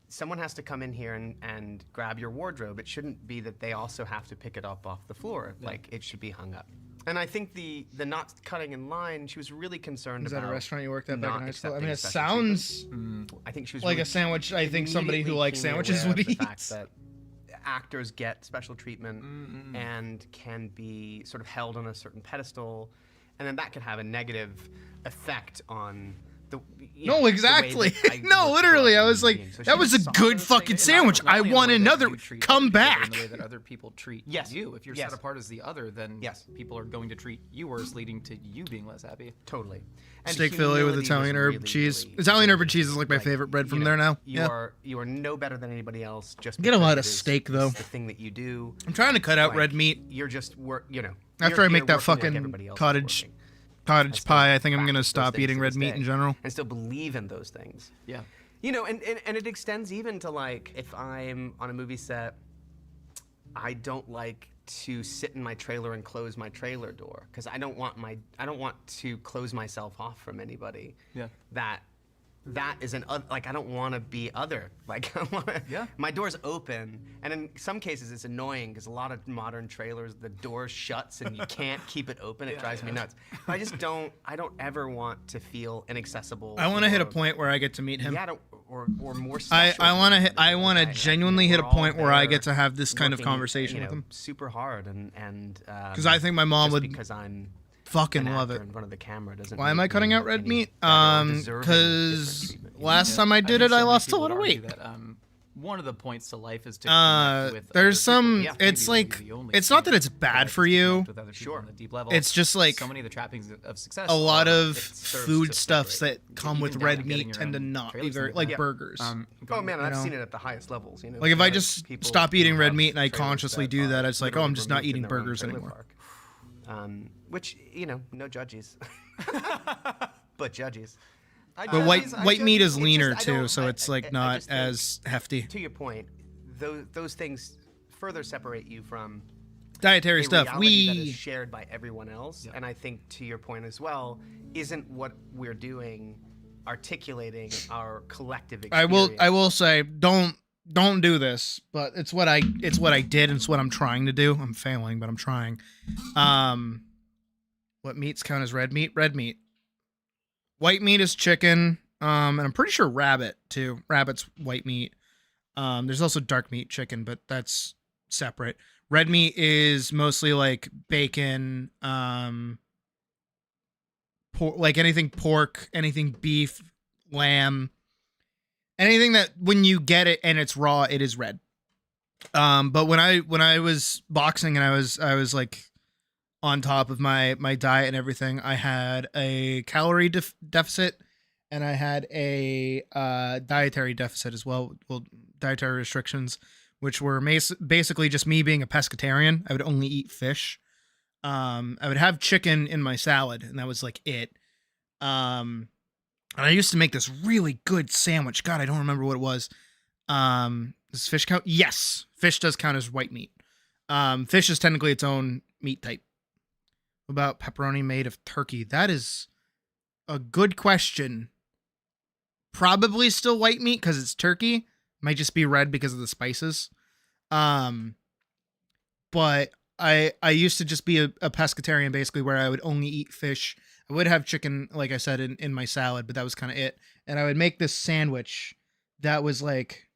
someone has to come in here and grab your wardrobe. It shouldn't be that they also have to pick it up off the floor. Yeah. Like, it should be hung up. And I think the not cutting in line, she was really concerned Is about. that a restaurant you worked at back not in high school? I accepting mean, it special sounds I think she was like really a sandwich. I think somebody who immediately likes keenly sandwiches aware would of the eat. fact that actors get special treatment and can be sort of held on a certain pedestal, and then that could have a negative effect on the. No, exactly. No, literally. I was like, that was a good fucking sandwich. I want another. Come back. In the way that other people treat you. If you're Yes. set apart as the other, then people are going to treat you worse, leading to you being less happy. Totally. Steak Philly with Italian herb cheese. Italian herb and cheese is like my favorite bread from there now. You are no better than anybody else. Just Get a because lot it of is- steak, though. it's the thing that you do. I'm trying to cut out Like, red meat. You're just After you're I make here that working like fucking everybody else is cottage working. pie, I think I'm gonna Practice those stop things eating to red this meat day in general. and still believe in those things. Yeah. You know, and it extends even to, like, if I'm on a movie set, I don't like to sit in my trailer and close my trailer door because I don't want to close myself off from anybody. Yeah. That is like, I don't want to be other. Like, my door's open, and in some cases it's annoying because a lot of modern trailers, the door shuts and you can't keep it open. It drives me nuts. But I don't ever want to feel inaccessible. I want to hit a point where I get to meet him. Yeah, or more. I want to genuinely hit a point where I get to have this kind of working, conversation you with know, him. super hard and Because I think my mom just would because I'm fucking an love actor it. in front of the camera doesn't. Why am make I cutting me out red any meat? better or deserving of different Because treatment. last time I did think it, I so many lost a people lot of would argue weight. that, one of the points to life is to connect with There's other some. people. It's Maybe like the only it's not thing, that it's bad for you. with other people on a deep level. It's just like so many of the trappings of success. a lot are- of it serves food to stuffs separate. that come Even with down to red getting meat your tend to own not be trailers very and like that. burgers. Oh man, you I've know? seen it at the highest levels. You know, Like if I there are just people stop eating who red have meat and I trailers consciously that do are that, it's like, oh, I'm literally just not removed in eating their own burgers trailer anymore. park. Which, you know, no judges, but judges. But white meat is leaner I too, don't- so it's like not just think, as hefty. To your point, those things further separate you from Dietary a stuff. reality that is shared by everyone else. And I think, to your point as well, isn't what we're doing articulating our collective experience. I will say don't do this, but it's what I did and it's what I'm trying to do. I'm failing, but I'm trying. What meats count as red meat? Red meat. White meat is chicken. And I'm pretty sure rabbit too. Rabbit's white meat. There's also dark meat chicken, but that's separate. Red meat is mostly like bacon, like anything pork, anything beef, lamb, anything that when you get it and it's raw, it is red. But when I was boxing and I was like on top of my diet and everything, I had a calorie deficit and I had a dietary deficit as well. Well, dietary restrictions, which were basically just me being a pescatarian. I would only eat fish. I would have chicken in my salad, and that was like it. And I used to make this really good sandwich. God, I don't remember what it was. Does fish count? Yes, fish does count as white meat. Fish is technically its own meat type. What about pepperoni made of turkey? That is a good question. Probably still white meat because it's turkey. Might just be red because of the spices. But I used to just be a pescatarian, basically, where I would only eat fish. I would have chicken, like I said, in my salad, but that was kind of it. And I would make this sandwich that was like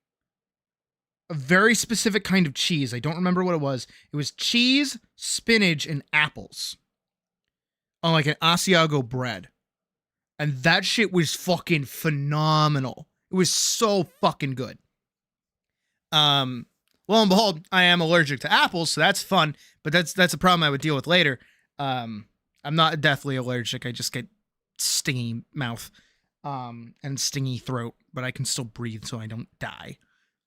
a very specific kind of cheese. I don't remember what it was. It was cheese, spinach, and apples on like an Asiago bread. And that shit was fucking phenomenal. It was so fucking good. Lo and behold, I am allergic to apples, so that's fun, but that's a problem I would deal with later. I'm not deathly allergic. I just get stingy mouth, and stingy throat, but I can still breathe so I don't die.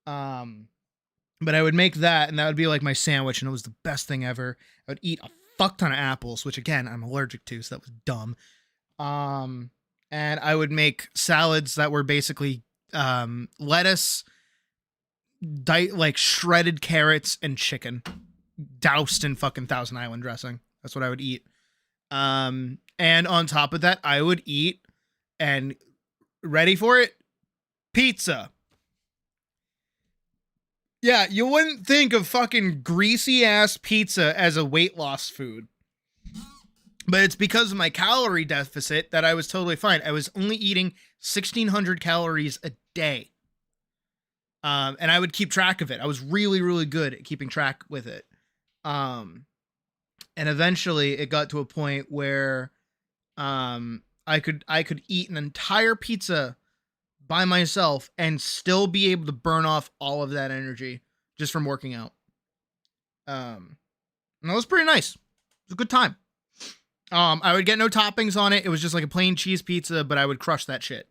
But I would make that, and that would be like my sandwich, and it was the best thing ever. I would eat a fuck ton of apples, which again, I'm allergic to, so that was dumb. And I would make salads that were basically, lettuce, like shredded carrots and chicken doused in fucking Thousand Island dressing. That's what I would eat. And on top of that, I would eat, and ready for it, pizza. Yeah, you wouldn't think of fucking greasy ass pizza as a weight loss food. But it's because of my calorie deficit that I was totally fine. I was only eating 1,600 calories a day. And I would keep track of it. I was really, really good at keeping track with it. And eventually it got to a point where I could eat an entire pizza by myself and still be able to burn off all of that energy just from working out. And that was pretty nice. It was a good time. I would get no toppings on it. It was just like a plain cheese pizza, but I would crush that shit.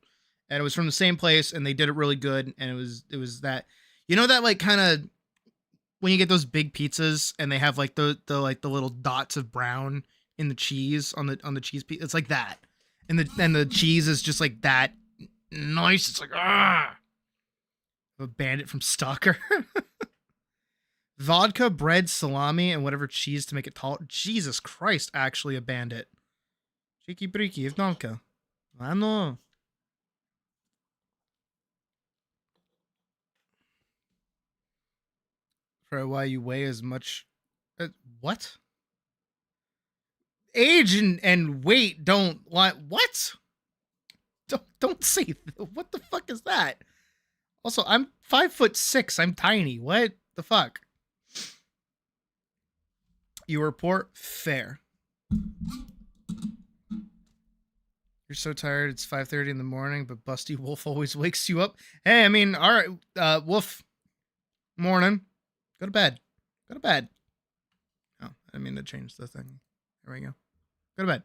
And it was from the same place, and they did it really good. And it was that, you know, that like kind of when you get those big pizzas and they have like the little dots of brown in the cheese on the cheese pizza. It's like that, and the cheese is just like that nice. It's like a bandit from Stalker. Vodka, bread, salami, and whatever cheese to make it tall. Jesus Christ, actually a bandit. Cheeky breaky, Ivnanka. I know. For why you weigh as much. What? Age and weight don't lie. What? Don't say. What the fuck is that? Also, I'm 5'6". I'm tiny. What the fuck? You report fair. You're so tired. It's 5:30 in the morning, but Busty Wolf always wakes you up. Hey, I mean, all right, Wolf. Morning. Go to bed. Go to bed. Oh, I didn't mean to change the thing. There we go. Go to bed.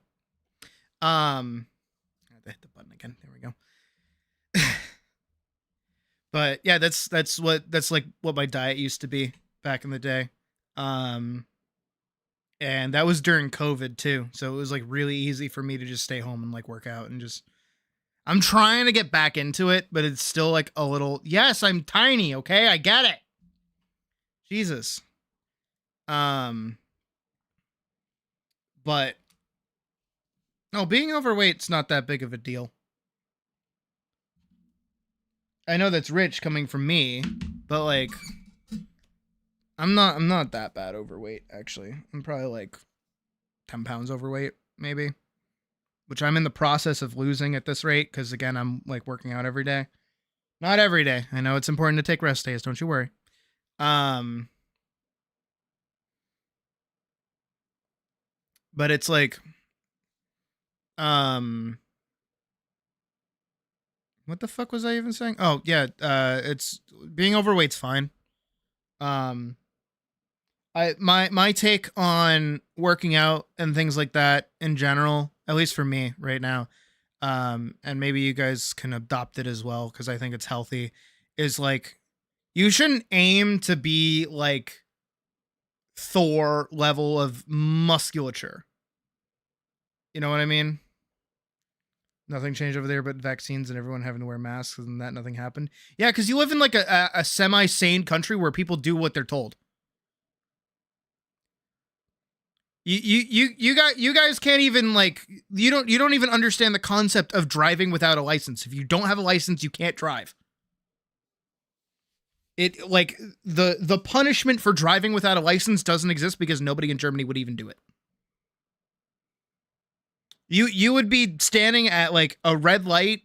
I had to hit the button again. There we go. But yeah, that's like what my diet used to be back in the day. And that was during COVID too. So it was like really easy for me to just stay home and like work out and just, I'm trying to get back into it, but it's still like a little, yes, I'm tiny. Okay. I get it. Jesus. But no, being overweight's not that big of a deal. I know that's rich coming from me, but like, I'm not that bad overweight, actually. I'm probably like 10 pounds overweight, maybe. Which I'm in the process of losing at this rate, because again, I'm like working out every day. Not every day. I know it's important to take rest days, don't you worry. But it's like, what the fuck was I even saying? Oh, yeah, it's being overweight's fine. My take on working out and things like that in general, at least for me right now, and maybe you guys can adopt it as well, because I think it's healthy, is like, you shouldn't aim to be like Thor level of musculature. You know what I mean? Nothing changed over there but vaccines and everyone having to wear masks, and that nothing happened. Yeah, because you live in like a semi-sane country where people do what they're told. You guys can't even like, you don't even understand the concept of driving without a license. If you don't have a license, you can't drive. It like the punishment for driving without a license doesn't exist because nobody in Germany would even do it. You would be standing at like a red light,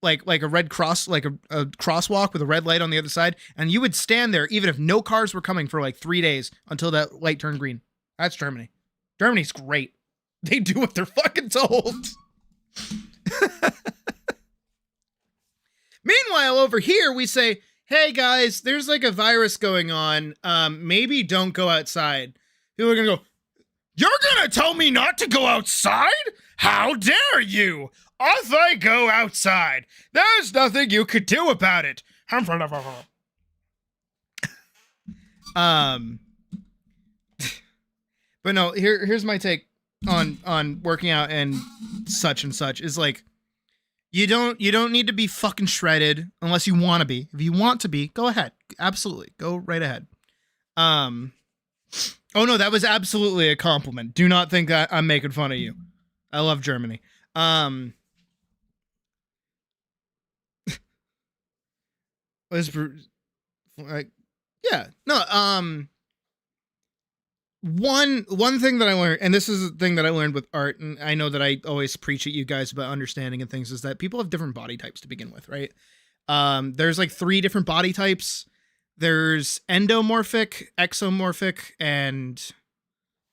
like a red cross, like a crosswalk with a red light on the other side, and you would stand there even if no cars were coming for like 3 days until that light turned green. That's Germany. Germany's great. They do what they're fucking told. Meanwhile, over here we say, hey guys, there's like a virus going on. Maybe don't go outside. People are gonna go, you're gonna tell me not to go outside? How dare you? If I go outside, there's nothing you could do about it. But no, here's my take on working out and such is like, you don't need to be fucking shredded unless you want to be. If you want to be, go ahead. Absolutely. Go right ahead. Oh no, that was absolutely a compliment. Do not think that I'm making fun of you. I love Germany. Like, yeah, no, one thing that I learned, and this is the thing that I learned with art, and I know that I always preach at you guys about understanding and things, is that people have different body types to begin with, right? There's like 3 different body types. There's endomorphic, exomorphic, and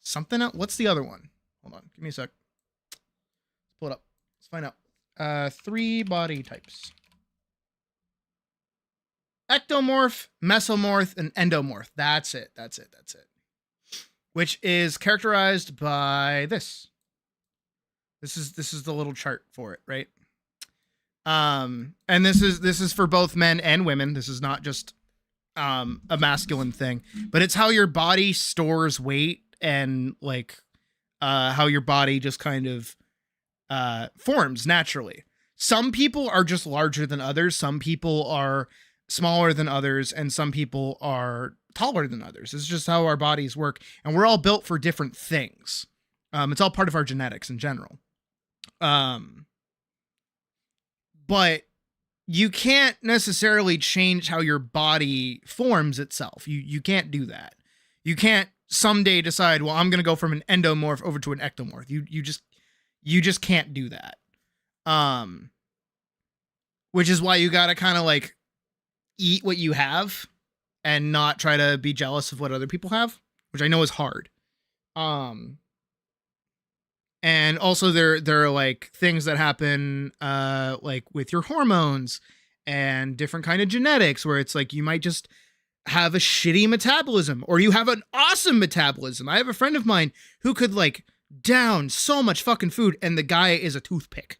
something else. What's the other one? Hold on, give me a sec. Let's pull it up. Let's find out. 3 body types. Ectomorph, mesomorph, and endomorph. That's it. Which is characterized by this. This is the little chart for it, right? And this is for both men and women. This is not just a masculine thing, but it's how your body stores weight and like how your body just kind of forms naturally. Some people are just larger than others. Some people are smaller than others, and some people are taller than others. It's just how our bodies work, and we're all built for different things. It's all part of our genetics in general. But you can't necessarily change how your body forms itself. You can't do that. You can't someday decide, well, I'm going to go from an endomorph over to an ectomorph. You just can't do that. Which is why you got to kind of like eat what you have and not try to be jealous of what other people have, which I know is hard. And also there are like things that happen like with your hormones and different kind of genetics where it's like you might just have a shitty metabolism or you have an awesome metabolism. I have a friend of mine who could like down so much fucking food and the guy is a toothpick.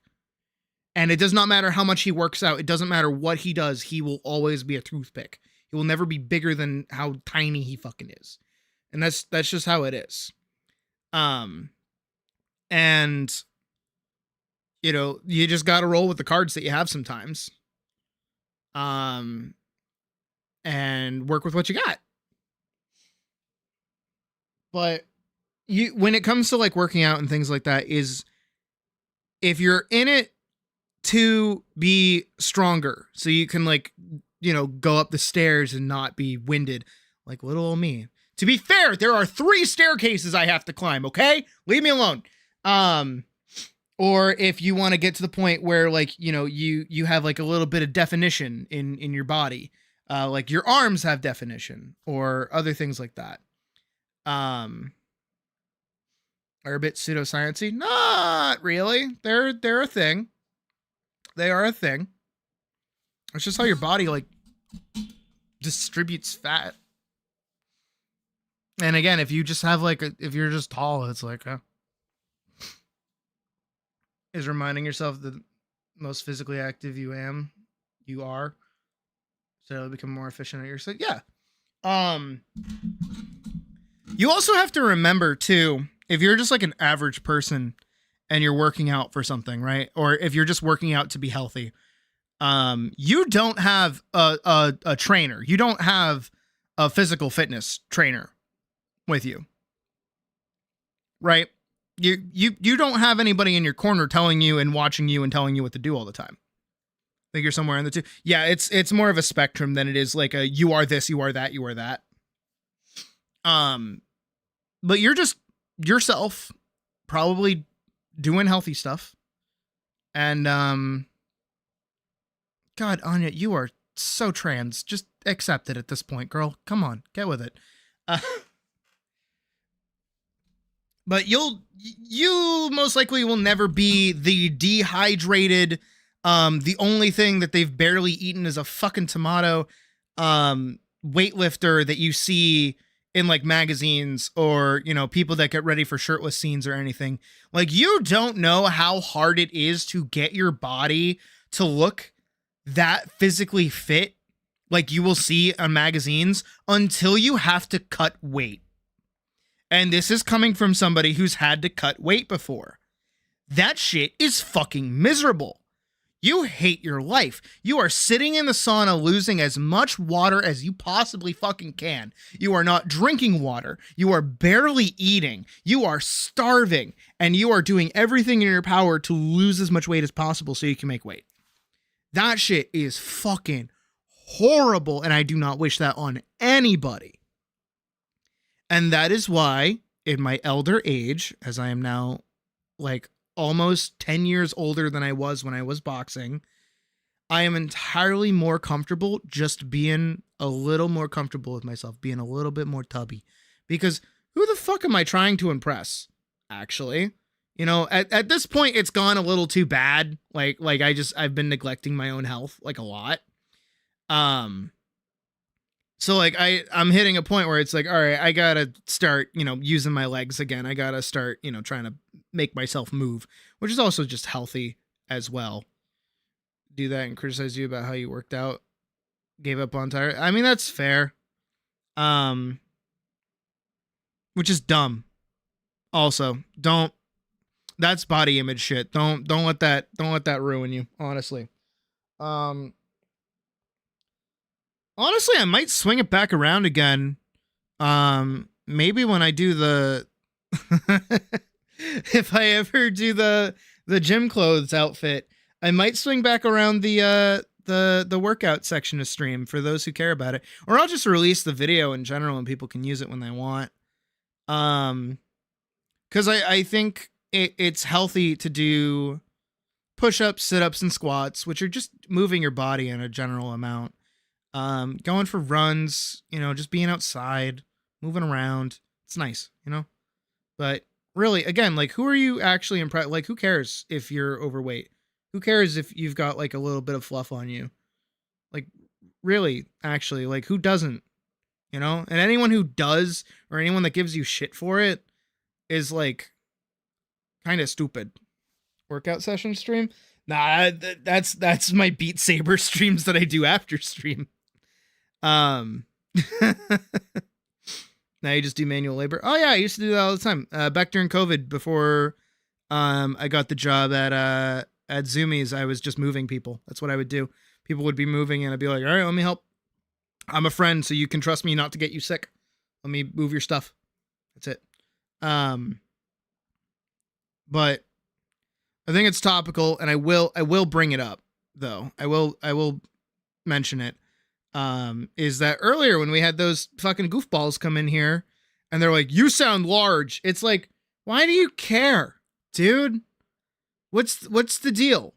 And it does not matter how much he works out. It doesn't matter what he does. He will always be a toothpick. He will never be bigger than how tiny he fucking is. And that's just how it is. And you know, you just got to roll with the cards that you have sometimes. And work with what you got. But when it comes to like working out and things like that, is if you're in it to be stronger so you can like, you know, go up the stairs and not be winded like little old me. To be fair, there are 3 staircases I have to climb, okay? Leave me alone. Or if you want to get to the point where like, you know, you have like a little bit of definition in your body, like your arms have definition or other things like that. Are a bit pseudoscience-y? Not really. They're a thing. They are a thing. It's just how your body like distributes fat. And again, if you just have like if you're just tall, it's like is reminding yourself the most physically active you are, so it'll become more efficient at your side. Yeah. You also have to remember too, if you're just like an average person and you're working out for something, right? Or if you're just working out to be healthy, you don't have a trainer. You don't have a physical fitness trainer with you, right? You don't have anybody in your corner telling you and watching you and telling you what to do all the time. think you're somewhere in the two. Yeah, it's more of a spectrum than it is like a you are this, you are that, you are that. But you're just yourself, probably doing healthy stuff. And God, Anya, you are so trans. Just accept it at this point, girl. Come on, get with it. But you most likely will never be the dehydrated, the only thing that they've barely eaten is a fucking tomato, weightlifter that you see in like magazines or, you know, people that get ready for shirtless scenes or anything. Like, you don't know how hard it is to get your body to look that physically fit, like you will see on magazines, until you have to cut weight. And this is coming from somebody who's had to cut weight before. That shit is fucking miserable. You hate your life. You are sitting in the sauna losing as much water as you possibly fucking can. You are not drinking water. You are barely eating. You are starving. And you are doing everything in your power to lose as much weight as possible so you can make weight. That shit is fucking horrible. And I do not wish that on anybody. And that is why, in my elder age, as I am now like almost 10 years older than I was when I was boxing, I am entirely more comfortable just being a little more comfortable with myself, being a little bit more tubby. Because who the fuck am I trying to impress, actually? You know, at this point, it's gone a little too bad. Like I've been neglecting my own health, like, a lot. So like I'm hitting a point where it's like, all right, I gotta start, you know, using my legs again. I gotta start, you know, trying to make myself move, which is also just healthy as well. Do that and criticize you about how you worked out, gave up on tire. I mean, that's fair. Which is dumb. Also, that's body image shit. Don't let that ruin you, honestly. Honestly, I might swing it back around again. Maybe when I do the if I ever do the gym clothes outfit, I might swing back around the workout section of stream for those who care about it. Or I'll just release the video in general and people can use it when they want. Cuz I think it's healthy to do push-ups, sit-ups, and squats, which are just moving your body in a general amount. Going for runs, you know, just being outside, moving around. It's nice, you know? But really, again, like, who are you actually impressed? Like, who cares if you're overweight? Who cares if you've got like a little bit of fluff on you? Like, really, actually, like, who doesn't? You know? And anyone who does, or anyone that gives you shit for it, is like kind of stupid. Workout session stream? Nah, that's my Beat Saber streams that I do after stream. Now you just do manual labor. Oh yeah, I used to do that all the time. Back during COVID, before I got the job at Zoomies, I was just moving people. That's what I would do. People would be moving and I'd be like, all right, let me help. I'm a friend, so you can trust me not to get you sick. Let me move your stuff. That's it. But I think it's topical, and I will bring it up, though. I will mention it. Is that earlier when we had those fucking goofballs come in here, and they're like, "You sound large." It's like, why do you care, dude? What's the deal?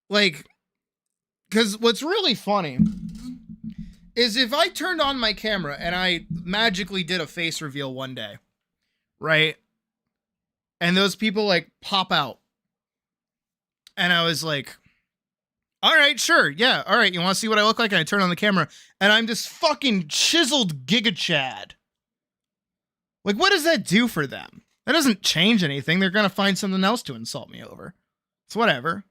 Like, because what's really funny is if I turned on my camera and I magically did a face reveal one day, right? And those people like pop out. And I was like, all right, sure. Yeah. All right. You want to see what I look like? And I turn on the camera and I'm this fucking chiseled Giga Chad. Like, what does that do for them? That doesn't change anything. They're going to find something else to insult me over. It's whatever.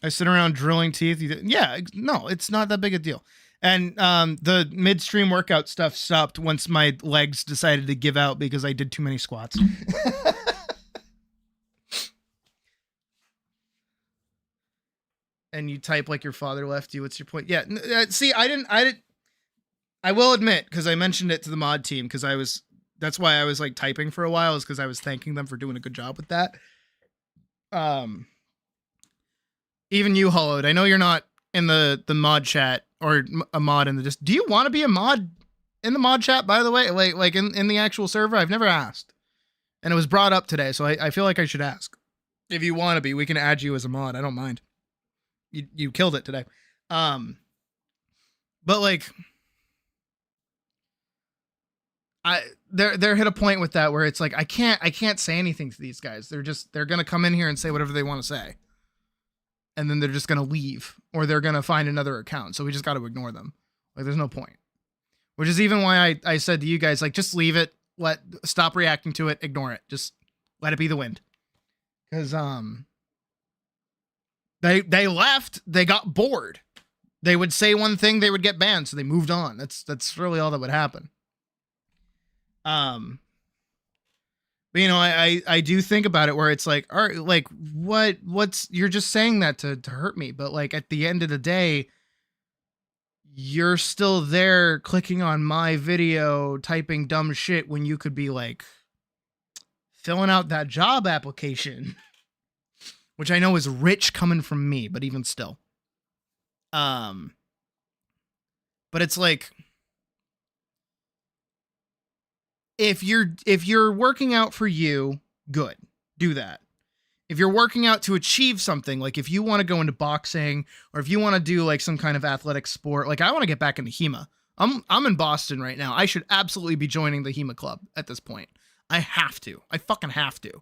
I sit around drilling teeth. Yeah, no, it's not that big a deal. And the midstream workout stuff stopped once my legs decided to give out because I did too many squats. And you type like your father left you. What's your point? Yeah. See, I will admit, because I mentioned it to the mod team, because I was that's why I was like typing for a while, is because I was thanking them for doing a good job with that. Even you, Hollowed, I know you're not in the mod chat or a mod in the just. Do you want to be a mod in the mod chat, by the way? Like in the actual server? I've never asked. And it was brought up today, so I feel like I should ask. If you want to be, we can add you as a mod. I don't mind. You killed it today. But like, they're hit a point with that where it's like I can't say anything to these guys. They're gonna come in here and say whatever they want to say, and then they're just gonna leave, or they're gonna find another account. So we just got to ignore them. Like, there's no point. Which is even why I said to you guys, like, just leave it. Stop reacting to it. Ignore it. Just let it be the wind. Because they left. They got bored. They would say one thing, they would get banned, so they moved on. That's really all that would happen. But you know, I do think about it where it's like, all right, like what's you're just saying that to hurt me, but like at the end of the day, you're still there clicking on my video, typing dumb shit when you could be like filling out that job application, which I know is rich coming from me, but even still. But it's like, if you're working out for you, good, do that. If you're working out to achieve something, like if you want to go into boxing, or if you want to do like some kind of athletic sport, like I want to get back into HEMA. I'm in Boston right now. I should absolutely be joining the HEMA club at this point. I have to. I fucking have to.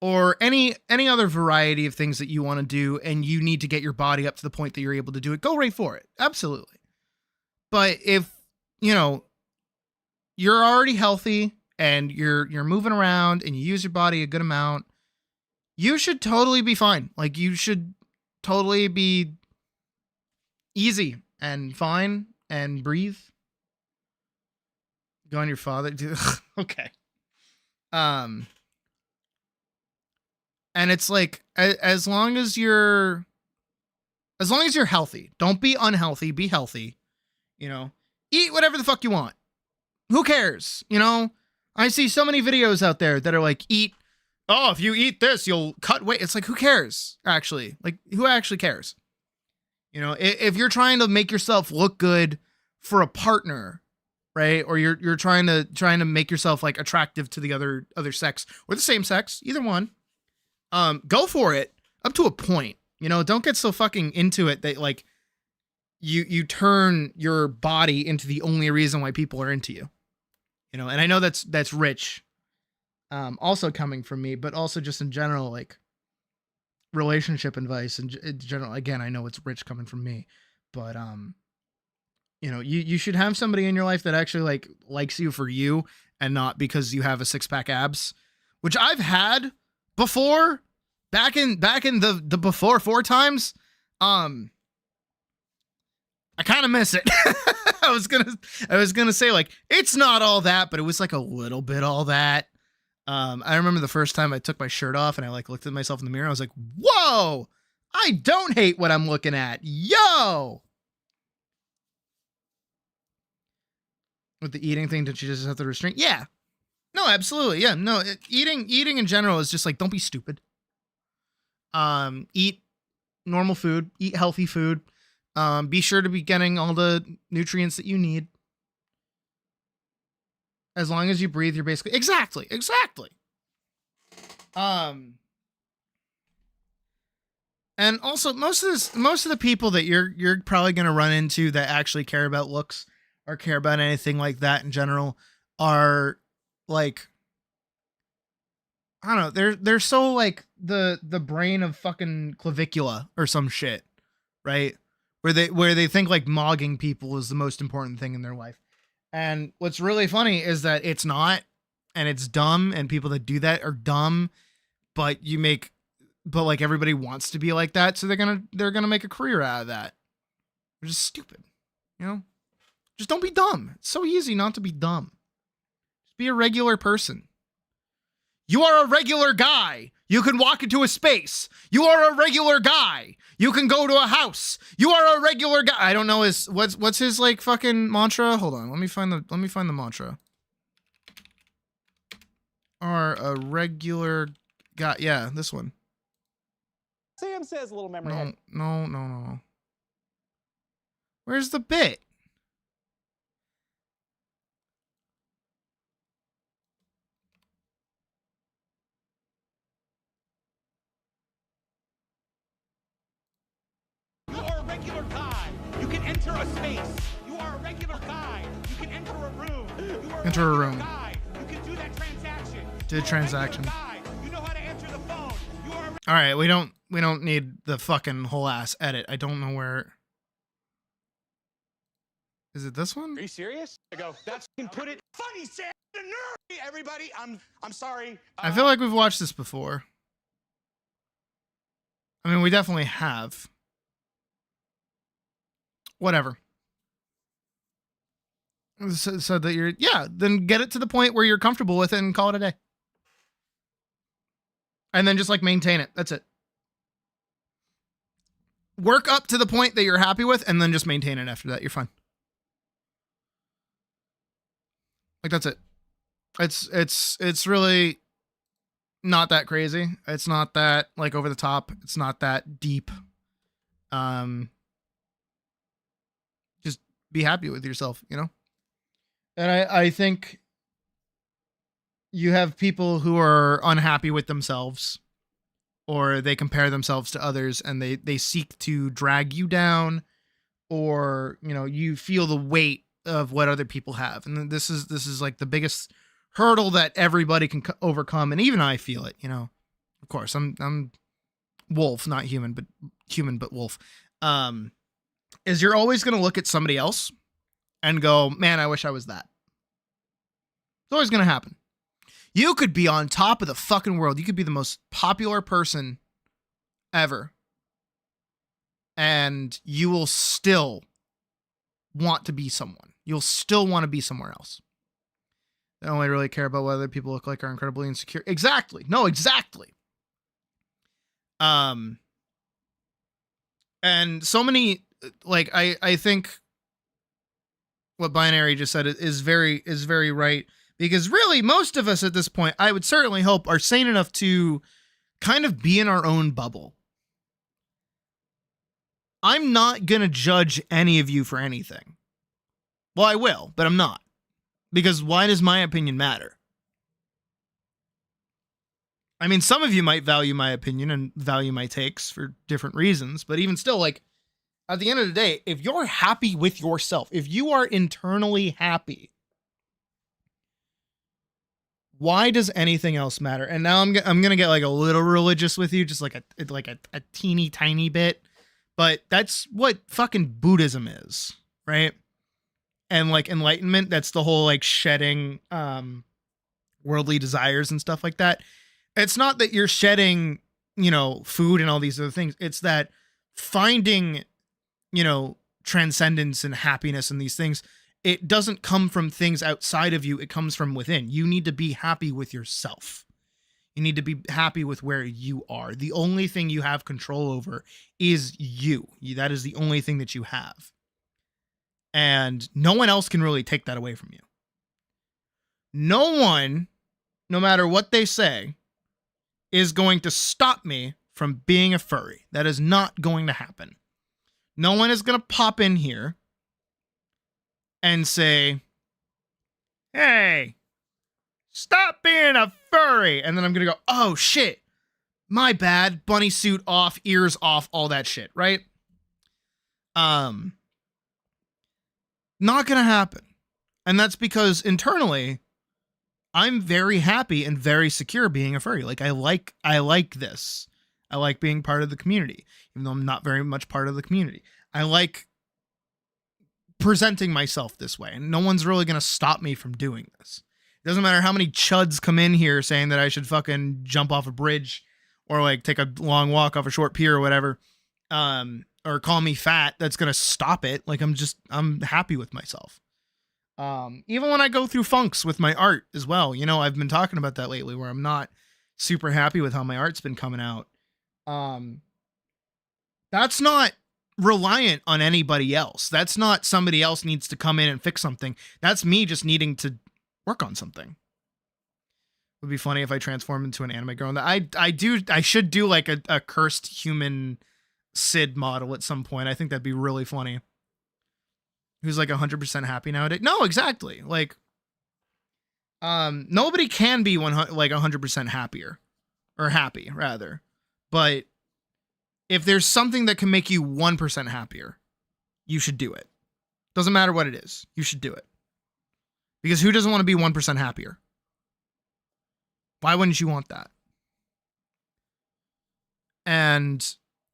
Or any other variety of things that you want to do, and you need to get your body up to the point that you're able to do it, go right for it. Absolutely. But if, you know, you're already healthy and you're moving around and you use your body a good amount, you should totally be fine. Like, you should totally be easy and fine and breathe. Go on your father. Dude. Okay. And it's like, as long as you're healthy, don't be unhealthy, be healthy, you know, eat whatever the fuck you want. Who cares? You know, I see so many videos out there that are like, if you eat this, you'll cut weight. It's like, who cares? Actually, like, who actually cares? You know, if you're trying to make yourself look good for a partner, right? Or you're trying to make yourself like attractive to the other sex or the same sex, either one. Go for it up to a point. You know, don't get so fucking into it that like you turn your body into the only reason why people are into you. You know, and I know that's rich, also coming from me, but also just in general, like relationship advice and in general. Again, I know it's rich coming from me, but you know, you should have somebody in your life that actually like likes you for you and not because you have a 6-pack abs, which I've had before, back in the before 4 times. I kind of miss it. I was gonna say like it's not all that, but it was like a little bit all that. I remember the first time I took my shirt off and I like looked at myself in the mirror. I was like, whoa, I don't hate what I'm looking at. Yo. With the eating thing, did you just have to restrain? Yeah. No, absolutely. Yeah. No, eating in general is just like, don't be stupid. Eat normal food, eat healthy food. Be sure to be getting all the nutrients that you need. As long as you breathe, you're basically exactly. And also most of the people that you're probably gonna run into that actually care about looks or care about anything like that in general are like, I don't know, they're so like the brain of fucking clavicula or some shit, right? Where they think like mogging people is the most important thing in their life. And what's really funny is that it's not, and it's dumb, and people that do that are dumb, but like everybody wants to be like that, so they're gonna make a career out of that. Which is stupid. You know? Just don't be dumb. It's so easy not to be dumb. Just be a regular person. You are a regular guy. You can walk into a space. You are a regular guy. You can go to a house. You are a regular guy. I don't know what's his like fucking mantra. Hold on. Let me find the mantra. Are a regular guy. Yeah, this one. Sam says a little memory. No. Where's the bit? You are a regular guy. You can enter a space. You are a regular guy. You can enter a room. You are Enter a room. guy. You can do that transaction. Did transaction. You know how to enter the phone. You are All right, we don't need the fucking whole ass edit. I don't know where. Is it this one? Are you serious? I go, that's you can put it funny, Sam. The nerd. Everybody, I'm sorry. I feel like we've watched this before. I mean, we definitely have. Whatever. So that you're, yeah, then get it to the point where you're comfortable with it and call it a day. And then just like maintain it. That's it. Work up to the point that you're happy with and then just maintain it after that. You're fine. Like that's it. It's really not that crazy. It's not that like over the top. It's not that deep. Just be happy with yourself, you know? And I think you have people who are unhappy with themselves or they compare themselves to others and they seek to drag you down, or, you know, you feel the weight of what other people have. And this is like the biggest hurdle that everybody can overcome. And even I feel it, you know, of course I'm wolf, not human, but wolf. Is you're always going to look at somebody else and go, man, I wish I was that. It's always going to happen. You could be on top of the fucking world. You could be the most popular person ever. And you will still want to be someone. You'll still want to be somewhere else. They only really care about what other people look like, are incredibly insecure. Exactly. No, exactly. And so many, like, I think what Binary just said is very right. Because really, most of us at this point, I would certainly hope, are sane enough to kind of be in our own bubble. I'm not going to judge any of you for anything. Well, I will, but I'm not. Because why does my opinion matter? I mean, some of you might value my opinion and value my takes for different reasons, but even still, like, at the end of the day, if you're happy with yourself, if you are internally happy, why does anything else matter? And now I'm gonna get like a little religious with you, just like a teeny tiny bit, but that's what fucking Buddhism is, right? And like enlightenment, that's the whole like shedding worldly desires and stuff like that. It's not that you're shedding, you know, food and all these other things. It's that finding, you know, transcendence and happiness and these things. It doesn't come from things outside of you. It comes from within. You need to be happy with yourself. You need to be happy with where you are. The only thing you have control over is you. That is the only thing that you have. And no one else can really take that away from you. No one, no matter what they say, is going to stop me from being a furry. That is not going to happen. No one is going to pop in here and say, hey, stop being a furry. And then I'm going to go, oh shit, my bad. Bunny suit off, ears off, all that shit, right? Not going to happen. And that's because internally, I'm very happy and very secure being a furry. Like I like this. I like being part of the community, even though I'm not very much part of the community. I like presenting myself this way, and no one's really going to stop me from doing this. It doesn't matter how many chuds come in here saying that I should fucking jump off a bridge or like take a long walk off a short pier or whatever, or call me fat. That's going to stop it. Like I'm happy with myself. Even when I go through funks with my art as well, you know, I've been talking about that lately where I'm not super happy with how my art's been coming out. That's not reliant on anybody else. That's not somebody else needs to come in and fix something. That's me just needing to work on something. It would be funny if I transformed into an anime girl. I should do like a cursed human Sid model at some point. I think that'd be really funny. Who's like 100% happy nowadays? No, exactly. Like, nobody can be 100% happier, or happy rather. But if there's something that can make you 1% happier, you should do it. Doesn't matter what it is. You should do it. Because who doesn't want to be 1% happier? Why wouldn't you want that? And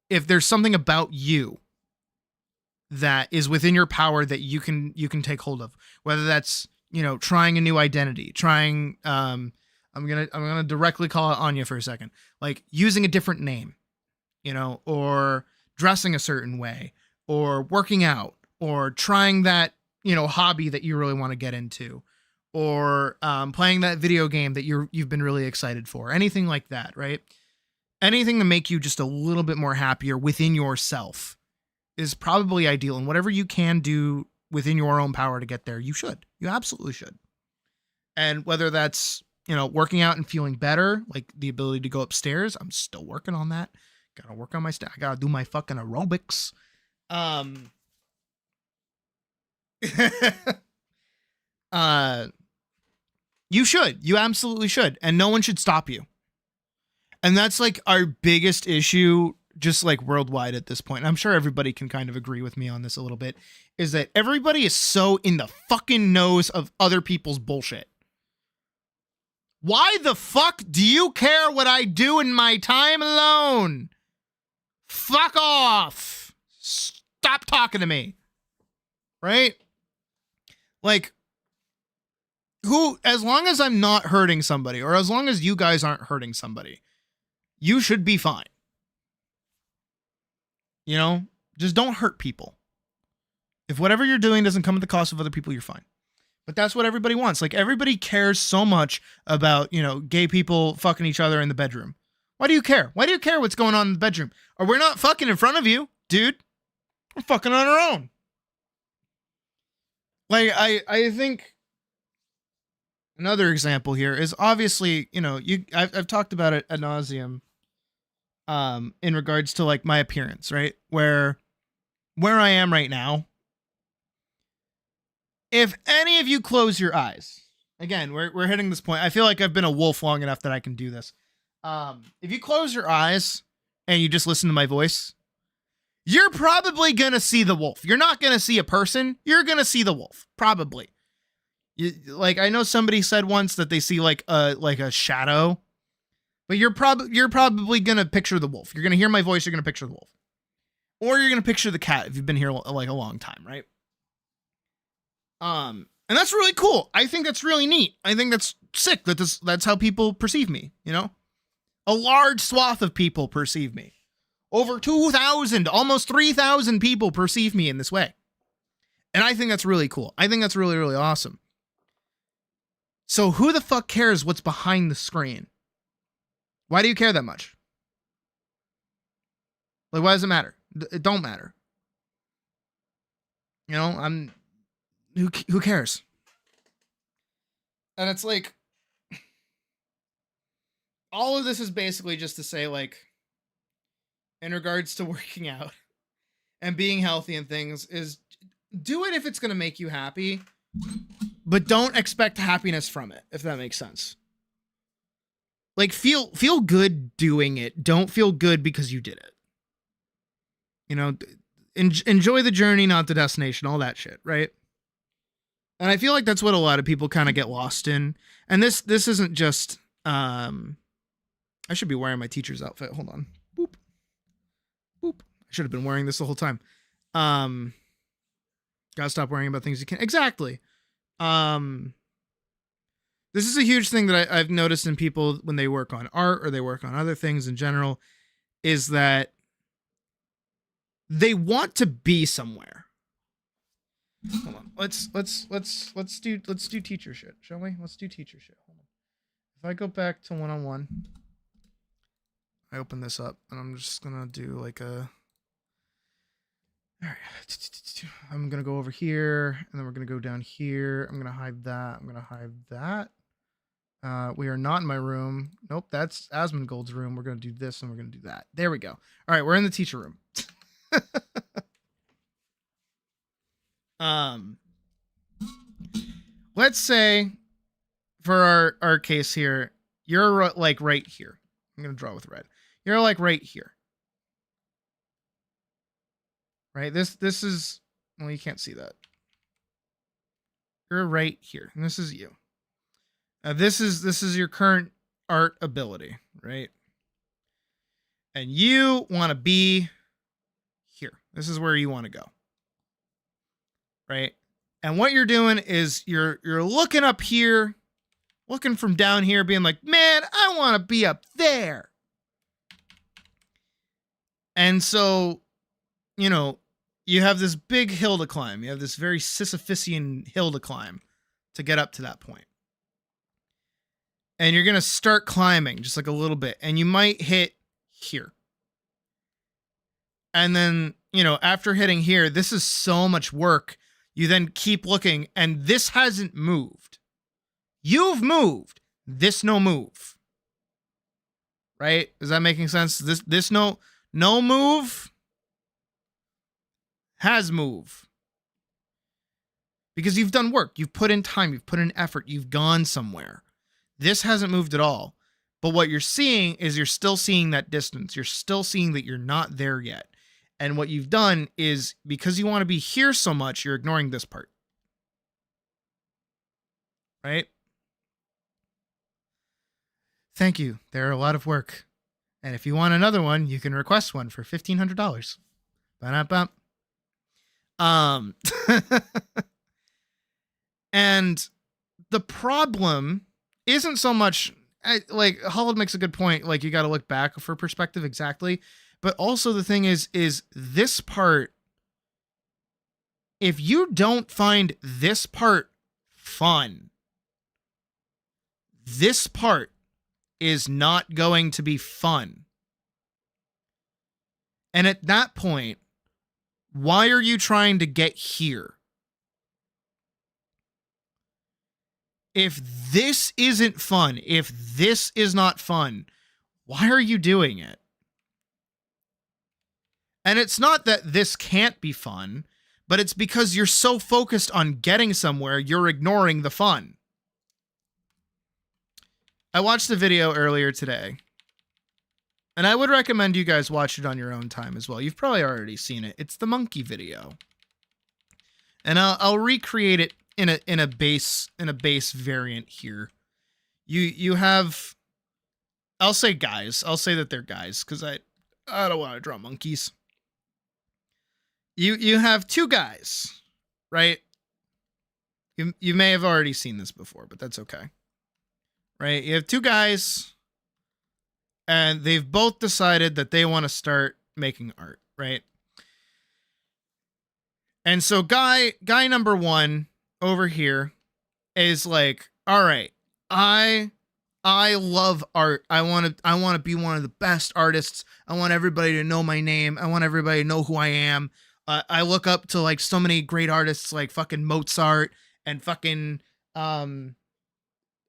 if there's something about you that is within your power that you can take hold of, whether that's, you know, trying a new identity, trying, I'm gonna directly call it Anya for a second, like using a different name, you know, or dressing a certain way, or working out, or trying that, you know, hobby that you really want to get into, or playing that video game that you've been really excited for, anything like that, right? Anything to make you just a little bit more happier within yourself is probably ideal. And whatever you can do within your own power to get there, you should. You absolutely should. And whether that's, you know, working out and feeling better, like the ability to go upstairs, I'm still working on that. Gotta work on my I gotta do my fucking aerobics. You should. You absolutely should. And no one should stop you. And that's like our biggest issue, just like worldwide at this point. And I'm sure everybody can kind of agree with me on this a little bit, is that everybody is so in the fucking nose of other people's bullshit. Why the fuck do you care what I do in my time alone? Fuck off. Stop talking to me. Right? Like, as long as I'm not hurting somebody, or as long as you guys aren't hurting somebody, you should be fine. You know, just don't hurt people. If whatever you're doing doesn't come at the cost of other people, you're fine. But that's what everybody wants. Like, everybody cares so much about, you know, gay people fucking each other in the bedroom. Why do you care? Why do you care what's going on in the bedroom? Or we're not fucking in front of you, dude. We're fucking on our own. Like, I think another example here is obviously, you know, I've talked about it ad nauseum in regards to like my appearance, right? Where I am right now, if any of you close your eyes, again, we're hitting this point. I feel like I've been a wolf long enough that I can do this. If you close your eyes and you just listen to my voice, you're probably going to see the wolf. You're not going to see a person. You're going to see the wolf. Probably. Like, I know somebody said once that they see like a shadow, but you're probably going to picture the wolf. You're going to hear my voice. You're going to picture the wolf, or you're going to picture the cat if you've been here like a long time. Right. And that's really cool. I think that's really neat. I think that's sick that's how people perceive me. You know, a large swath of people perceive me. Over 2,000, almost 3,000 people perceive me in this way. And I think that's really cool. I think that's really, really awesome. So who the fuck cares what's behind the screen? Why do you care that much? Like, why does it matter? It don't matter. You know, who cares? And it's like, all of this is basically just to say, like, in regards to working out and being healthy and things, is do it if it's going to make you happy, but don't expect happiness from it, if that makes sense. Like, feel good doing it. Don't feel good because you did it. You know, enjoy the journey, not the destination, all that shit, right? And I feel like that's what a lot of people kind of get lost in. And this isn't just, I should be wearing my teacher's outfit. Hold on. Boop. Boop. I should have been wearing this the whole time. Gotta stop worrying about things you can't. Exactly. This is a huge thing that I've noticed in people when they work on art or they work on other things in general, is that they want to be somewhere. Hold on. Let's do teacher shit, shall we? Let's do teacher shit. Hold on. If I go back to one-on-one, I open this up and I'm just gonna do like a. All right, I'm gonna go over here and then we're gonna go down here. I'm gonna hide that. I'm gonna hide that. We are not in my room. Nope, that's Asmongold's room. We're gonna do this and we're gonna do that. There we go. All right, we're in the teacher room. Let's say for our case here, you're like right here. I'm gonna draw with red. You're like right here. Right? This is, well, you can't see that. You're right here, and this is you. This is your current art ability, right? And you want to be here. This is where you want to go. Right? And what you're doing is you're looking up here, looking from down here, being like, man, I want to be up there. And so, you know, you have this big hill to climb. You have this very Sisyphusian hill to climb to get up to that point. And you're going to start climbing just like a little bit. And you might hit here. And then, you know, after hitting here, this is so much work. You then keep looking and this hasn't moved. You've moved. This no move. Right? Is that making sense? This no move has move. Because you've done work. You've put in time. You've put in effort. You've gone somewhere. This hasn't moved at all. But what you're seeing is you're still seeing that distance. You're still seeing that you're not there yet. And what you've done is, because you want to be here so much, you're ignoring this part. Right? Thank you. They're a lot of work. And if you want another one, you can request one for $1,500. Ba-da-bum. And the problem isn't so much, like, Holland makes a good point, like, you got to look back for perspective exactly. But also the thing is this part, if you don't find this part fun, this part is not going to be fun. And at that point, why are you trying to get here? If this isn't fun, if this is not fun, why are you doing it? And it's not that this can't be fun, but it's because you're so focused on getting somewhere, you're ignoring the fun. I watched the video earlier today, and I would recommend you guys watch it on your own time as well. You've probably already seen it. It's the monkey video. And I'll recreate it in a base variant here. You have, I'll say guys. I'll say that they're guys because I don't want to draw monkeys. You have two guys, right? You may have already seen this before, but that's okay. Right? You have two guys, and they've both decided that they want to start making art, right? And so guy number one over here is like, all right, I love art. I want to be one of the best artists. I want everybody to know my name. I want everybody to know who I am. I look up to like so many great artists like fucking Mozart and fucking I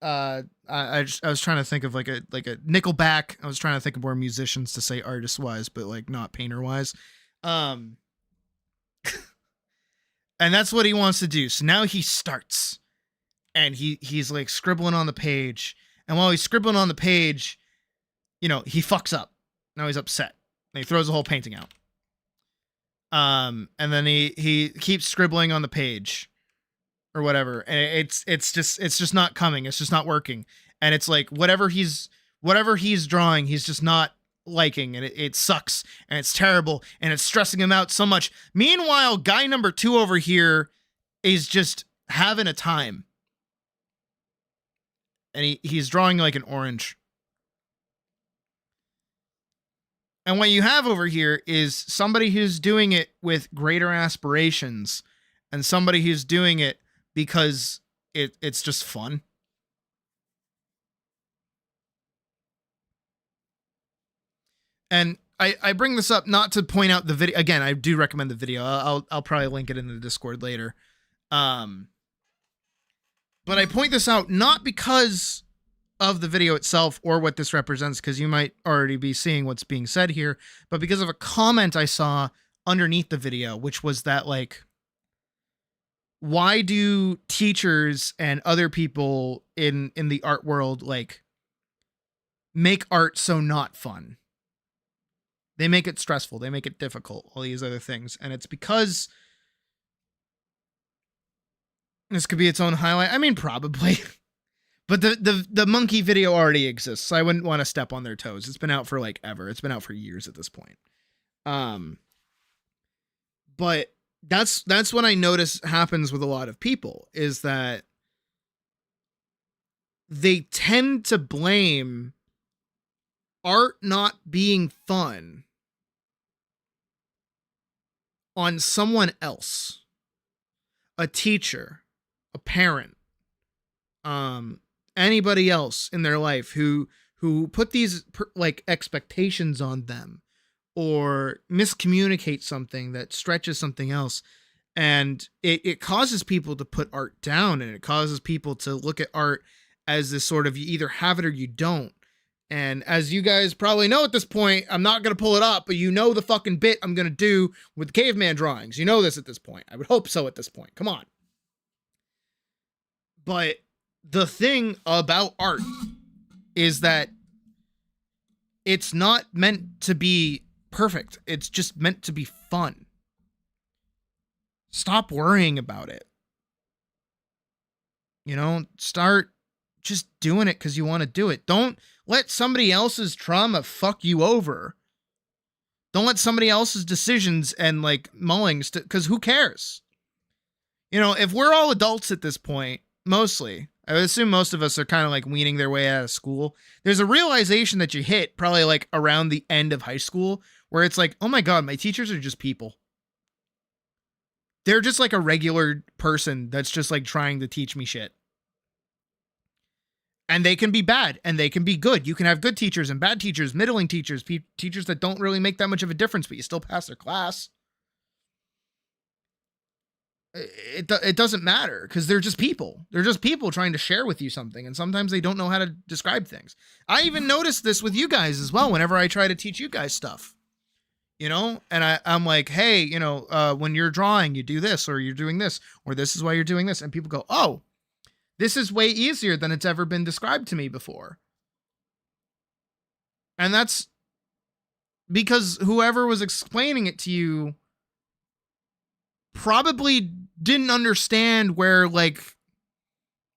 was trying to think of like a Nickelback. I was trying to think of more musicians to say artist wise, but like not painter wise. And that's what he wants to do. So now he starts and he's like scribbling on the page. And while he's scribbling on the page, you know, he fucks up. Now he's upset. And he throws the whole painting out. And then he keeps scribbling on the page or whatever. And it's just not coming. It's just not working. And it's like whatever he's drawing, he's just not liking, and it sucks, and it's terrible, and it's stressing him out so much. Meanwhile, guy number two over here is just having a time. And he's drawing like an orange. And what you have over here is somebody who's doing it with greater aspirations and somebody who's doing it because it's just fun. And I bring this up not to point out the video. Again, I do recommend the video. I'll probably link it in the Discord later. But I point this out not because of the video itself or what this represents, because you might already be seeing what's being said here, but because of a comment I saw underneath the video, which was that, like, why do teachers and other people in the art world, like, make art so not fun? They make it stressful. They make it difficult. All these other things. And it's because this could be its own highlight. I mean, probably. But the monkey video already exists. So I wouldn't want to step on their toes. It's been out for like ever. It's been out for years at this point. But that's what I notice happens with a lot of people, is that they tend to blame art not being fun on someone else, a teacher, a parent, anybody else in their life who put these like expectations on them, or miscommunicate something that stretches something else. And it causes people to put art down, and it causes people to look at art as this sort of, you either have it or you don't. And as you guys probably know at this point, I'm not going to pull it up, but you know the fucking bit I'm going to do with caveman drawings. You know this at this point. I would hope so at this point. Come on. But the thing about art is that it's not meant to be perfect. It's just meant to be fun. Stop worrying about it. You know, start just doing it because you want to do it. Don't let somebody else's trauma fuck you over. Don't let somebody else's decisions and like mullings, because who cares? You know, if we're all adults at this point, mostly, I would assume most of us are kind of like weaning their way out of school. There's a realization that you hit probably like around the end of high school where it's like, oh my God, my teachers are just people. They're just like a regular person that's just like trying to teach me shit. And they can be bad and they can be good. You can have good teachers and bad teachers, middling teachers, teachers that don't really make that much of a difference, but you still pass their class. It doesn't matter, because they're just people. They're just people trying to share with you something. And sometimes they don't know how to describe things. I even noticed this with you guys as well whenever I try to teach you guys stuff. You know, and I'm like, hey, you know, when you're drawing, you do this, or you're doing this, or this is why you're doing this. And people go, oh, this is way easier than it's ever been described to me before. And that's because whoever was explaining it to you probably didn't understand where like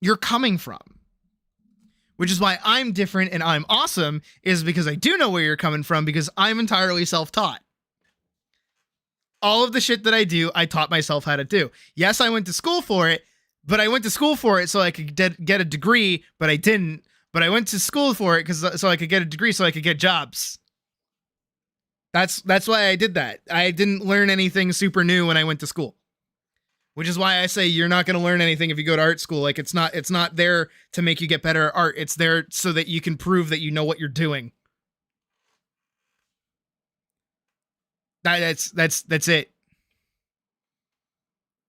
you're coming from. Which is why I'm different and I'm awesome, is because I do know where you're coming from, because I'm entirely self-taught. All of the shit that I do, I taught myself how to do. Yes, I went to school for it, but I went to school for it so I could get a degree, but I didn't. But I went to school for it so I could get a degree so I could get jobs. That's why I did that. I didn't learn anything super new when I went to school. Which is why I say you're not going to learn anything if you go to art school. Like it's not there to make you get better at art. It's there so that you can prove that you know what you're doing. That's it.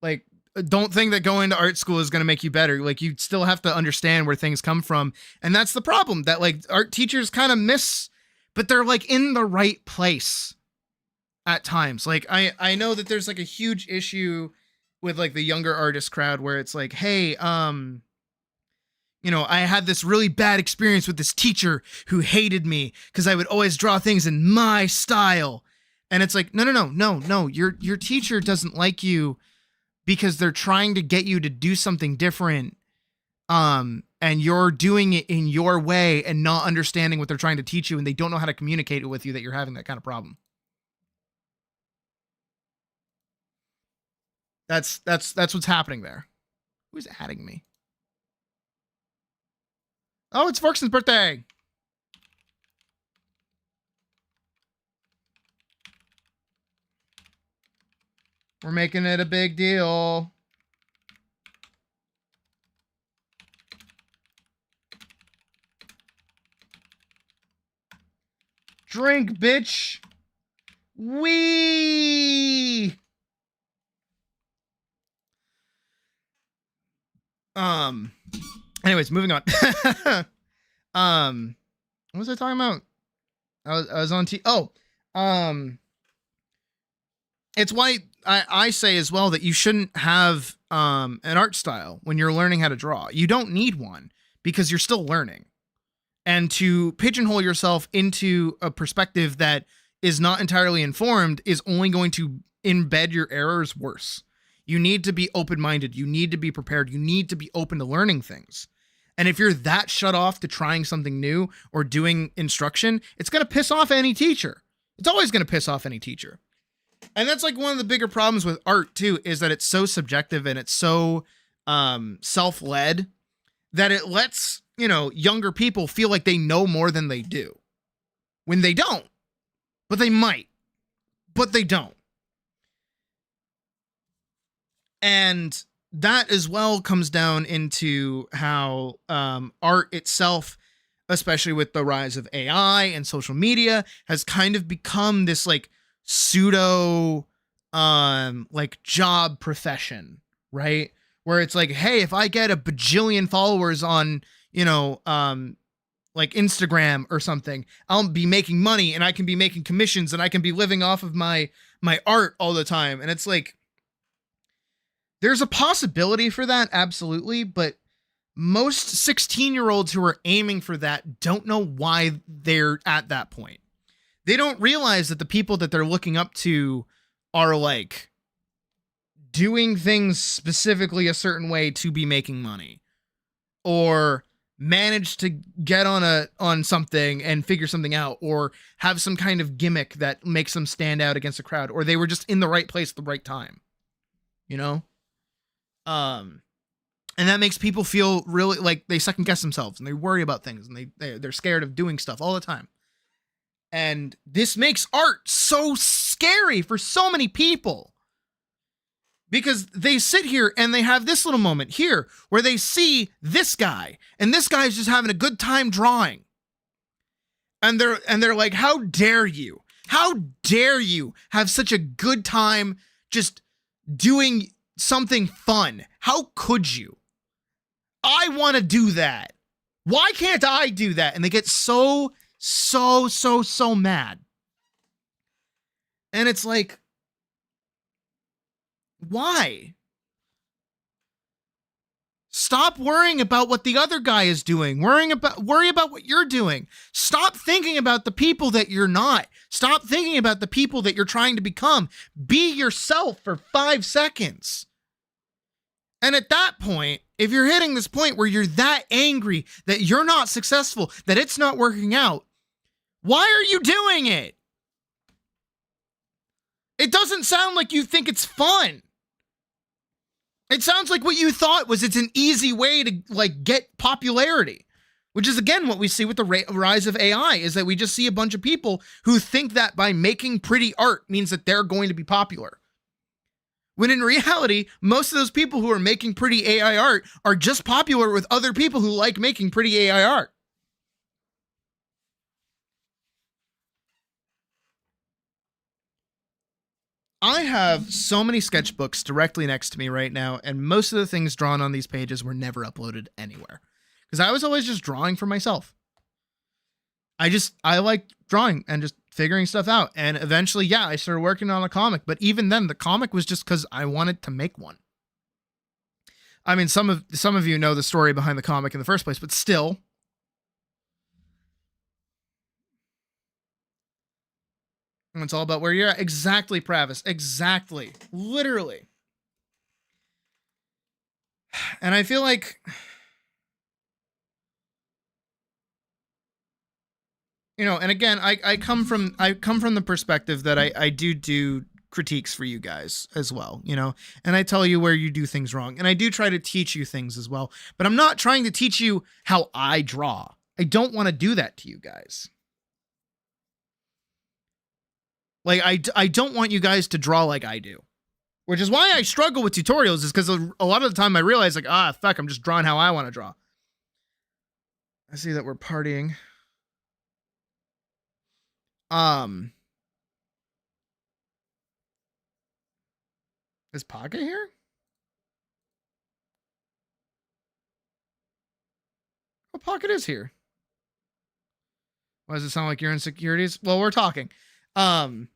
Like, don't think that going to art school is going to make you better. Like, you still have to understand where things come from. And that's the problem, that like art teachers kind of miss, but they're like in the right place at times. Like I know that there's like a huge issue with like the younger artist crowd where it's like, hey, you know, I had this really bad experience with this teacher who hated me because I would always draw things in my style. And it's like, no. Your teacher doesn't like you because they're trying to get you to do something different. And you're doing it in your way and not understanding what they're trying to teach you. And they don't know how to communicate it with you that you're having that kind of problem. That's what's happening there. Who's adding me? Oh, it's Forkson's birthday. We're making it a big deal. Drink, bitch. Wee. Anyways, moving on. What was I talking about? I was on it's why I say as well that you shouldn't have an art style when you're learning how to draw. You don't need one because you're still learning. And to pigeonhole yourself into a perspective that is not entirely informed is only going to embed your errors worse. You need to be open-minded. You need to be prepared. You need to be open to learning things. And if you're that shut off to trying something new or doing instruction, it's going to piss off any teacher. It's always going to piss off any teacher. And that's like one of the bigger problems with art too, is that it's so subjective and it's so self-led that it lets, younger people feel like they know more than they do. When they don't. But they might. But they don't. And that as well comes down into how art itself, especially with the rise of AI and social media, has kind of become this like pseudo like job profession, right? Where it's like, hey, if I get a bajillion followers on, like Instagram or something, I'll be making money and I can be making commissions and I can be living off of my art all the time. And it's like, there's a possibility for that, absolutely, but most 16-year-olds who are aiming for that don't know why they're at that point. They don't realize that the people that they're looking up to are like doing things specifically a certain way to be making money, or manage to get on something and figure something out, or have some kind of gimmick that makes them stand out against the crowd, or they were just in the right place at the right time, and that makes people feel really like they second guess themselves and they worry about things and they're scared of doing stuff all the time. And this makes art so scary for so many people, because they sit here and they have this little moment here where they see this guy and this guy's just having a good time drawing. And they're like, how dare you? How dare you have such a good time just doing something fun? How could you? I want to do that. Why can't I do that? And they get so mad. And it's like, why? Stop worrying about what the other guy is doing. Worry about what you're doing. Stop thinking about the people that you're not. Stop thinking about the people that you're trying to become. Be yourself for 5 seconds. And at that point, if you're hitting this point where you're that angry that you're not successful, that it's not working out, why are you doing it? It doesn't sound like you think it's fun. It sounds like what you thought was it's an easy way to like get popularity, which is again what we see with the rise of AI, is that we just see a bunch of people who think that by making pretty art means that they're going to be popular. When in reality, most of those people who are making pretty AI art are just popular with other people who like making pretty AI art. I have so many sketchbooks directly next to me right now, and most of the things drawn on these pages were never uploaded anywhere, because I was always just drawing for myself. I like drawing and just figuring stuff out. And eventually, yeah, I started working on a comic, but even then the comic was just because I wanted to make one. I mean, some of you know the story behind the comic in the first place, but still. And it's all about where you're at. Exactly, Pravis. Exactly. Literally. And I feel like, and again, I come from the perspective that I do critiques for you guys as well, and I tell you where you do things wrong, and I do try to teach you things as well, but I'm not trying to teach you how I draw. I don't want to do that to you guys. Like, I don't want you guys to draw like I do, which is why I struggle with tutorials, is because a lot of the time I realize like, fuck, I'm just drawing how I want to draw. I see that we're partying. Is Pocket here? Oh, Pocket is here. Why does it sound like you're insecurities? Well, we're talking. I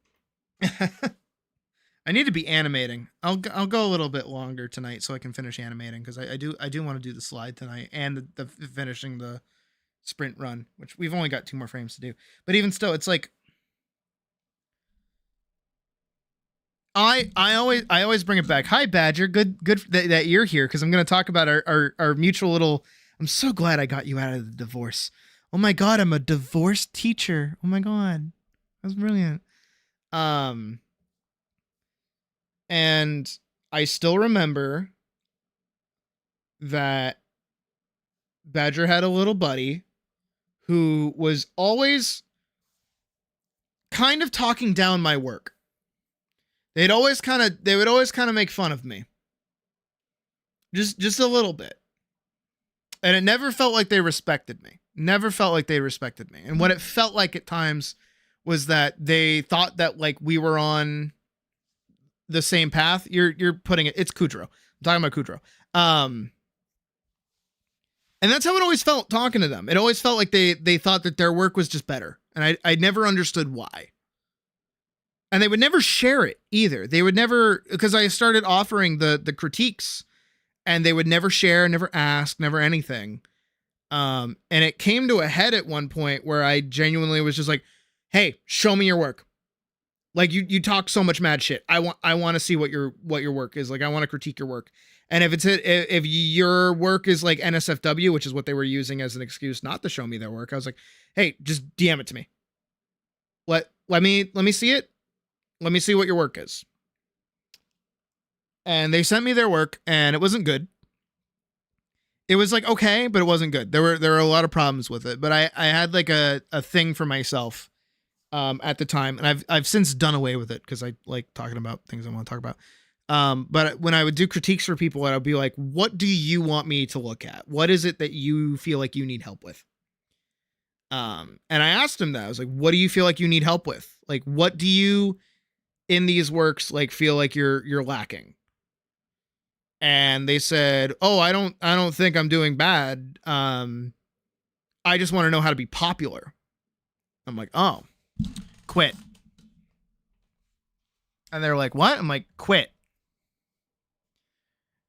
need to be animating. I'll go a little bit longer tonight so I can finish animating, because I do want to do the slide tonight and the finishing the sprint run, which we've only got 2 more frames to do. But even still, it's like I always bring it back. Hi, Badger. Good that you're here, because I'm going to talk about our mutual little. I'm so glad I got you out of the divorce. Oh my God, I'm a divorced teacher. Oh my God, that's brilliant. And I still remember that Badger had a little buddy who was always kind of talking down my work. They would always kind of make fun of me. Just a little bit. And it never felt like they respected me. Never felt like they respected me. And what it felt like at times was that they thought that like we were on the same path. You're putting it's Kudrow. I'm talking about Kudrow. And that's how it always felt talking to them. It always felt like they thought that their work was just better. And I never understood why. And they would never share it either. They would never, because I started offering the critiques, and they would never share, never ask, never anything. And it came to a head at one point where I genuinely was just like, hey, show me your work. Like you talk so much mad shit. I want to see what your work is. Like, I want to critique your work. And if your work is like NSFW, which is what they were using as an excuse not to show me their work, I was like, hey, just DM it to me. Let me see it. Let me see what your work is. And they sent me their work, and it wasn't good. It was like okay, but it wasn't good. There were a lot of problems with it. But I had like a thing for myself at the time, and I've since done away with it because I like talking about things I want to talk about. But when I would do critiques for people, I'd be like, what do you want me to look at? What is it that you feel like you need help with? And I asked him that. I was like, what do you feel like you need help with? Like, what do you in these works like feel like you're lacking? And they said, oh, I don't think I'm doing bad. I just want to know how to be popular. I'm like, oh, quit. And they're like, what? I'm like, quit.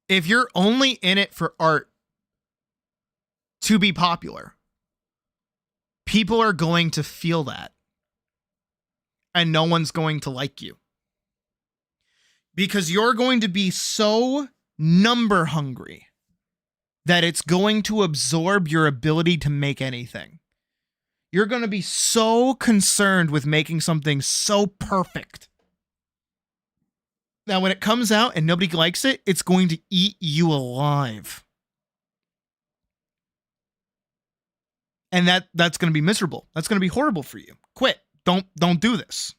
If you're only in it for art to be popular, people are going to feel that. And no one's going to like you. Because you're going to be so number hungry that it's going to absorb your ability to make anything. You're going to be so concerned with making something so perfect that when it comes out and nobody likes it, it's going to eat you alive. And that's going to be miserable. That's going to be horrible for you. Quit. Don't do this.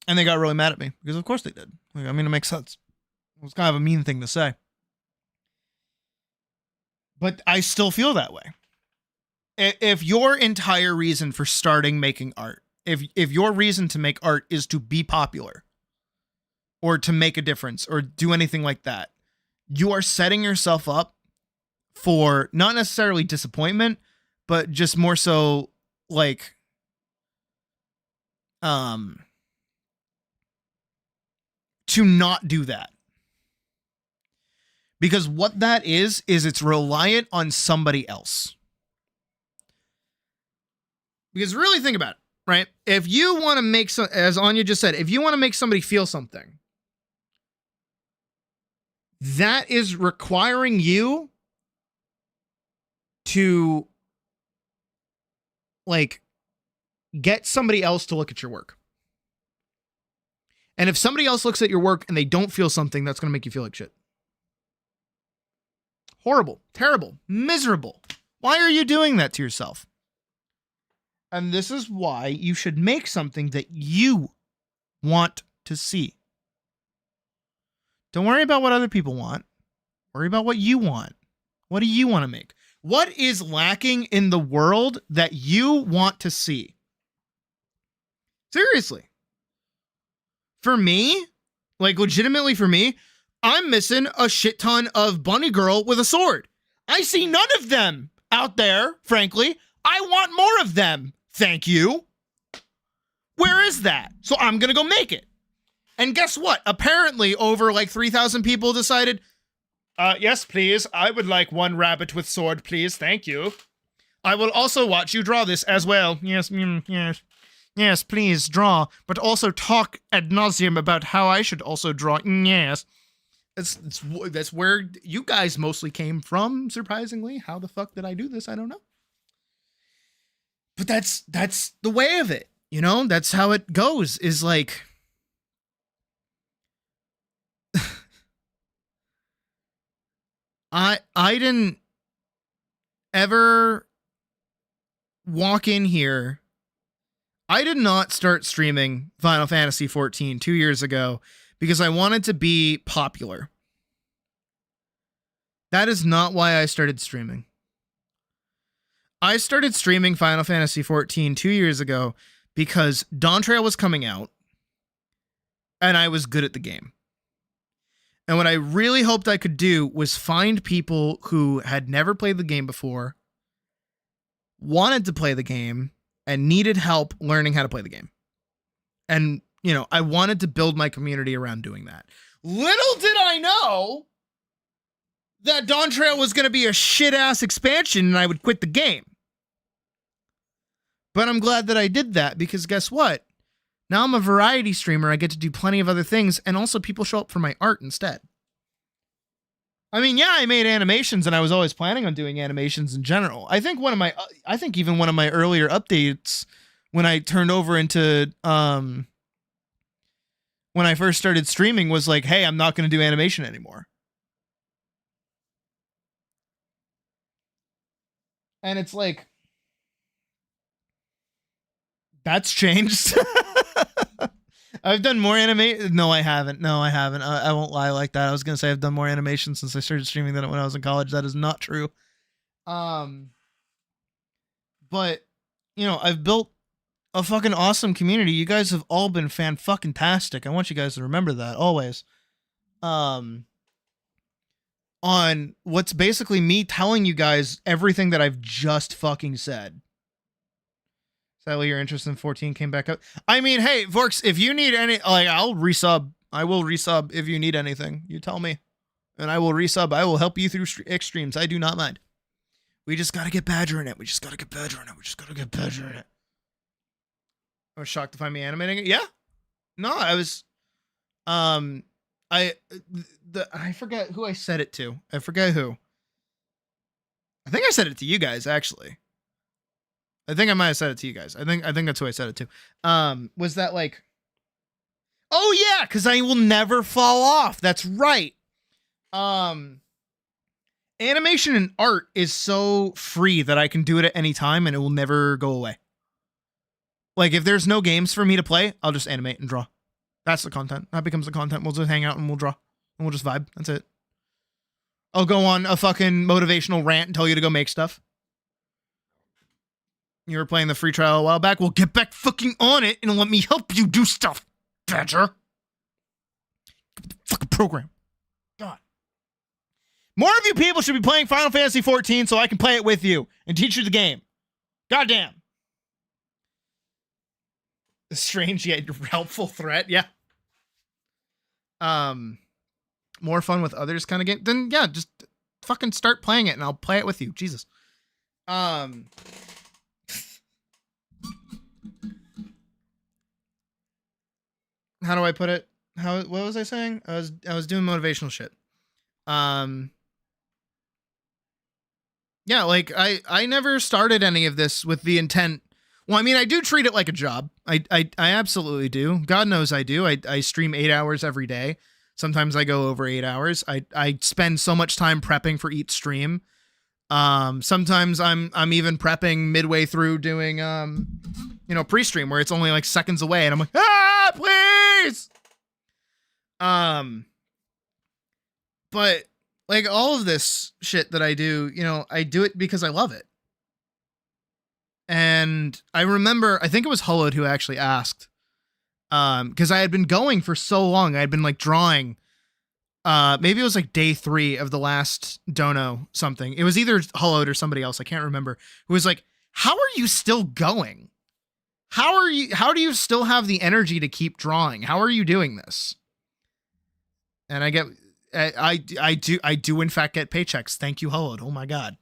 And they got really mad at me because of course they did. Like, I mean, it makes sense. It was kind of a mean thing to say. But I still feel that way. If your entire reason for starting making art, if your reason to make art is to be popular or to make a difference or do anything like that, you are setting yourself up for not necessarily disappointment, but just more so like, to not do that. Because what that is it's reliant on somebody else. Because really think about it, right? If you want to make some, as Anya just said, if you want to make somebody feel something, that is requiring you to like get somebody else to look at your work. And if somebody else looks at your work and they don't feel something, that's going to make you feel like shit. Horrible, terrible, miserable. Why are you doing that to yourself? And this is why you should make something that you want to see. Don't worry about what other people want. Worry about what you want. What do you want to make? What is lacking in the world that you want to see? Seriously. For me, like legitimately for me, I'm missing a shit ton of bunny girl with a sword. I see none of them out there, frankly. I want more of them. Thank you. Where is that? So I'm going to go make it. And guess what? Apparently over like 3,000 people decided, yes, please. I would like one rabbit with sword, please. Thank you. I will also watch you draw this as well. Yes, yes. Yes, please draw, but also talk ad nauseum about how I should also draw. Yes. That's where you guys mostly came from, surprisingly. How the fuck did I do this? I don't know. But that's the way of it, you know? That's how it goes, is like... I didn't ever walk in here. I did not start streaming Final Fantasy XIV 2 years ago because I wanted to be popular. That is not why I started streaming. I started streaming Final Fantasy XIV 2 years ago because Dawntrail was coming out and I was good at the game. And what I really hoped I could do was find people who had never played the game before, wanted to play the game, and needed help learning how to play the game. And, you know, I wanted to build my community around doing that. Little did I know that Dawntrail was going to be a shit-ass expansion and I would quit the game. But I'm glad that I did that because guess what? Now I'm a variety streamer. I get to do plenty of other things, and also people show up for my art instead. I mean, yeah, I made animations, and I was always planning on doing animations in general. I think even one of my earlier updates, when I turned over into when I first started streaming, was like, "Hey, I'm not going to do animation anymore." And it's like, that's changed. I've done more anime. No, I haven't. I won't lie like that. I was going to say I've done more animation since I started streaming than when I was in college. That is not true. But, you know, I've built a fucking awesome community. You guys have all been fan-fucking-tastic. I want you guys to remember that always. On what's basically me telling you guys everything that I've just fucking said. Sadly, your interest in 14 came back up. I mean, hey, Vorks, if you need any, like, I'll resub. I will resub if you need anything. You tell me. And I will resub. I will help you through extremes. I do not mind. We just gotta get Badger in it. I was shocked to find me animating it. Yeah. No, I was, I forget who I said it to. I forget who. I think I said it to you guys, actually. I think I might have said it to you guys. I think that's who I said it to. Was that like, oh yeah, because I will never fall off. That's right. Animation and art is so free that I can do it at any time and it will never go away. Like if there's no games for me to play, I'll just animate and draw. That's the content. That becomes the content. We'll just hang out and we'll draw and we'll just vibe. That's it. I'll go on a fucking motivational rant and tell you to go make stuff. You were playing the free trial a while back. Well, get back fucking on it and let me help you do stuff, Badger. Fucking program. God. More of you people should be playing Final Fantasy XIV so I can play it with you and teach you the game. Goddamn. A strange yet helpful threat. Yeah. More fun with others kind of game. Then yeah, just fucking start playing it and I'll play it with you. Jesus. How do I put it? What was I saying? I was doing motivational shit. Yeah, like I never started any of this with the intent. Well, I mean, I do treat it like a job. I absolutely do. God knows I do. I stream 8 hours every day. Sometimes I go over 8 hours. I spend so much time prepping for each stream. Sometimes I'm even prepping midway through doing pre-stream where it's only like seconds away and I'm like, please. But like all of this shit that I do, you know, I do it because I love it. And I remember, I think it was Hullud who actually asked, because I had been going for so long. I had been like drawing. Maybe it was like day 3 of the last dono something. It was either Hullud or somebody else. I can't remember. Who was like, how are you still going? How do you still have the energy to keep drawing? How are you doing this? And I do in fact get paychecks. Thank you, Hullud. Oh my God.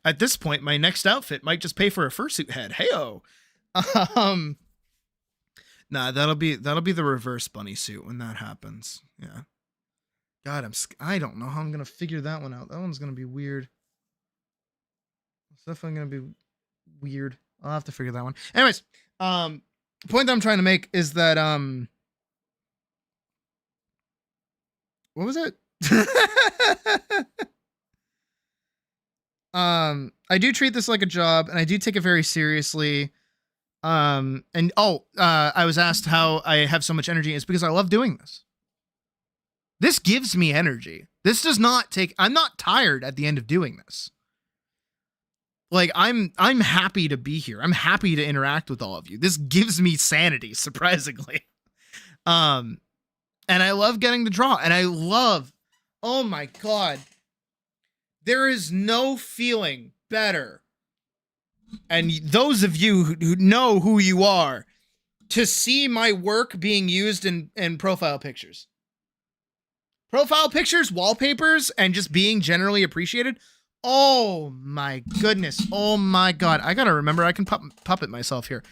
At this point, my next outfit might just pay for a fursuit head. Heyo. Nah, that'll be the reverse bunny suit when that happens. Yeah. God, I don't know how I'm gonna figure that one out. That one's gonna be weird. It's definitely gonna be weird. I'll have to figure that one. Anyways, the point that I'm trying to make is that what was it? I do treat this like a job, and I do take it very seriously. I was asked how I have so much energy. It's because I love doing this. This gives me energy. This does not I'm not tired at the end of doing this. Like I'm happy to be here. I'm happy to interact with all of you. This gives me sanity, surprisingly. And I love getting to draw, and I love, oh my God, there is no feeling better. And those of you who know who you are, to see my work being used in profile pictures. Profile pictures, wallpapers, and just being generally appreciated. Oh my goodness. Oh my God. I gotta remember I can puppet myself here.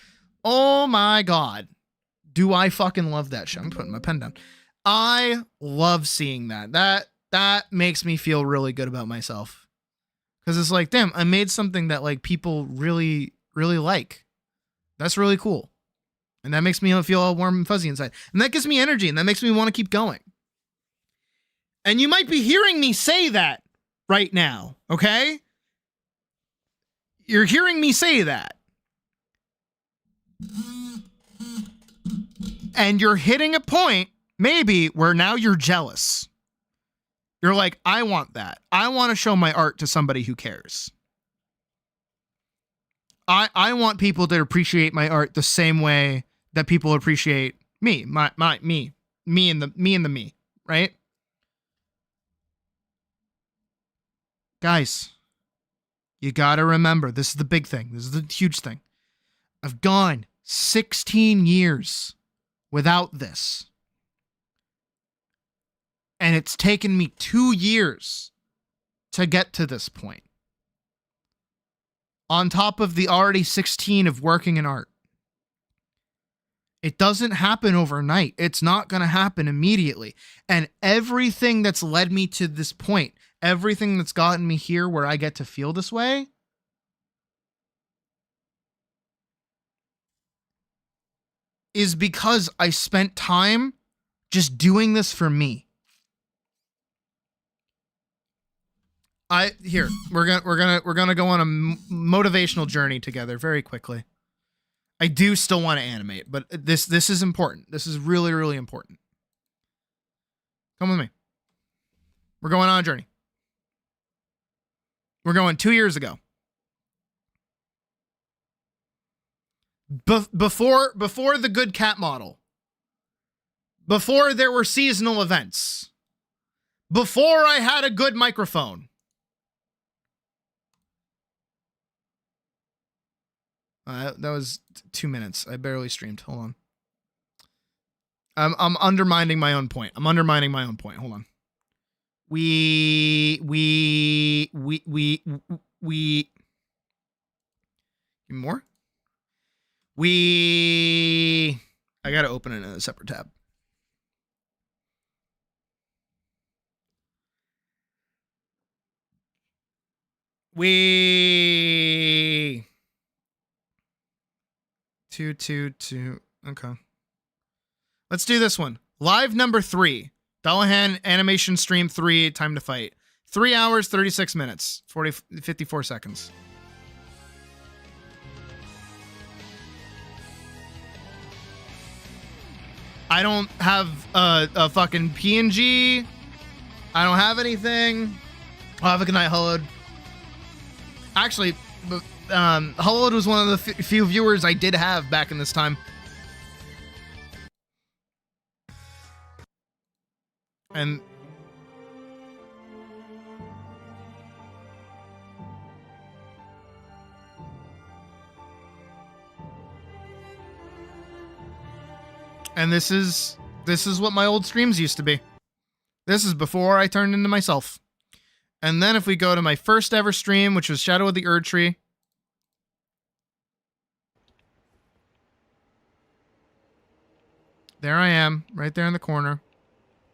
Oh my God. Do I fucking love that shit. I'm putting my pen down. I love seeing that. That makes me feel really good about myself. Because it's like, damn, I made something that like people really, really like. That's really cool. And that makes me feel all warm and fuzzy inside. And that gives me energy, and that makes me want to keep going. And you might be hearing me say that right now, okay? You're hearing me say that. And you're hitting a point, maybe, where now you're jealous. You're like, I want that. I want to show my art to somebody who cares. I want people to appreciate my art the same way that people appreciate me, me and the me, right? Guys, you gotta remember, this is the big thing. This is the huge thing. I've gone 16 years without this. And it's taken me 2 years to get to this point. On top of the already 16 of working in art. It doesn't happen overnight. It's not going to happen immediately. And everything that's led me to this point, everything that's gotten me here where I get to feel this way, is because I spent time just doing this for me. We're gonna go on a motivational journey together very quickly. I do still want to animate, but this is important. This is really, really important. Come with me. We're going on a journey. We're going 2 years ago. Before the good cat model. Before there were seasonal events. Before I had a good microphone. That was 2 minutes. I barely streamed. Hold on. I'm undermining my own point. Hold on. We more? I gotta open it in a separate tab. Two. Okay. Let's do this one. Live number 3. Dullahan animation stream 3, time to fight. 3 hours, 36 minutes, 54 seconds. I don't have a fucking PNG I don't have anything. Oh, have a good night, Hullud. Actually, Hullud was one of the few viewers I did have back in this time. And this is what my old streams used to be. This is before I turned into myself. And then if we go to my first ever stream, which was Shadow of the Erd Tree. There I am, right there in the corner.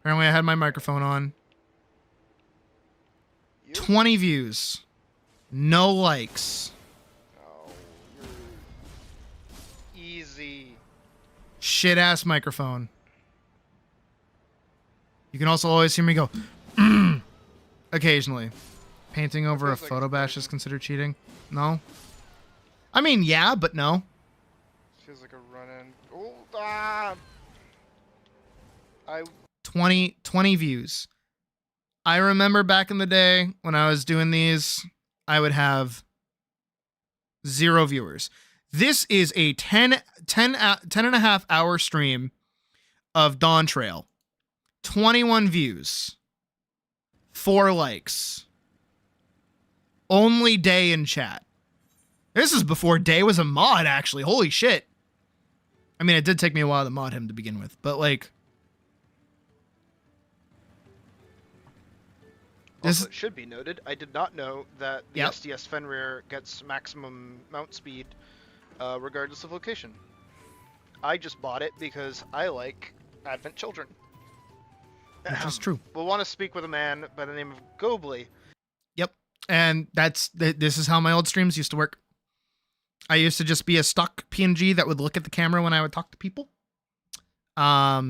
Apparently I had my microphone on. 20 views. No likes. Easy. Shit ass microphone. You can also always hear me go occasionally. Painting over a photo bash is considered cheating? No. I mean, yeah, but no. Feels like a run-in. Oh, ah! 20 views. I remember back in the day when I was doing these, I would have 0 viewers. This is a 10 and a half hour stream of Dawn Trail. 21 views. 4 likes. Only Day in chat. This is before Day was a mod, actually. Holy shit. I mean, it did take me a while to mod him to begin with, but like... Also, it should be noted, I did not know that the SDS Fenrir gets maximum mount speed regardless of location. I just bought it because I like Advent Children. Which is true. We'll want to speak with a man by the name of Gobley. Yep. And this is how my old streams used to work. I used to just be a stock PNG that would look at the camera when I would talk to people. I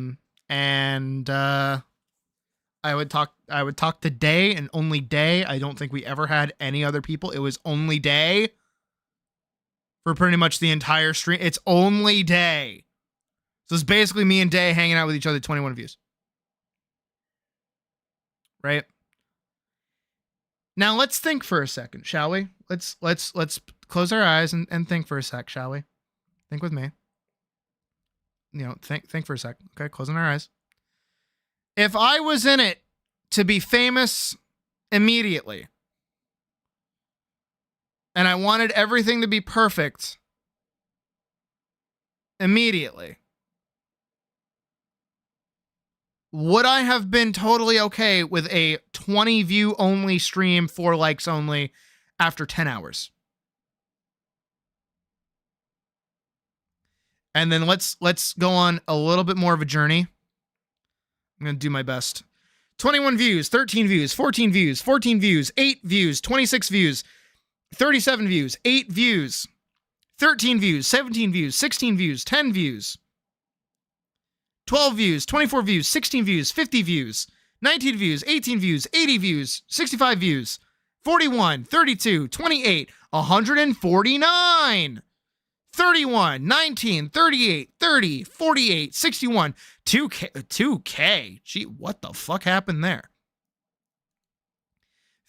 would talk to Day and only Day. I don't think we ever had any other people. It was only Day for pretty much the entire stream. It's only Day. So it's basically me and Day hanging out with each other, 21 views. Right? Now let's think for a second, shall we? Let's close our eyes and think for a sec, shall we? Think with me. You know, think for a sec. Okay, closing our eyes. If I was in it to be famous immediately, and I wanted everything to be perfect immediately, would I have been totally okay with a 20 view only stream, 4 likes only, after 10 hours? And then let's go on a little bit more of a journey. I'm going to do my best. 21 views, 13 views, 14 views, 14 views, 8 views, 26 views, 37 views, 8 views, 13 views, 17 views, 16 views, 10 views, 12 views, 24 views, 16 views, 50 views, 19 views, 18 views, 80 views, 65 views, 41, 32, 28, 149. 31, 19, 38, 30, 48, 61, 2K. Gee, what the fuck happened there?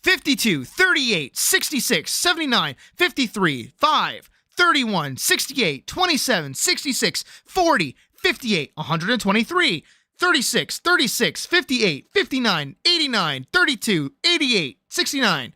52, 38, 66, 79, 53, 5, 31, 68, 27, 66, 40, 58, 123, 36, 36, 58, 59, 89, 32, 88, 69,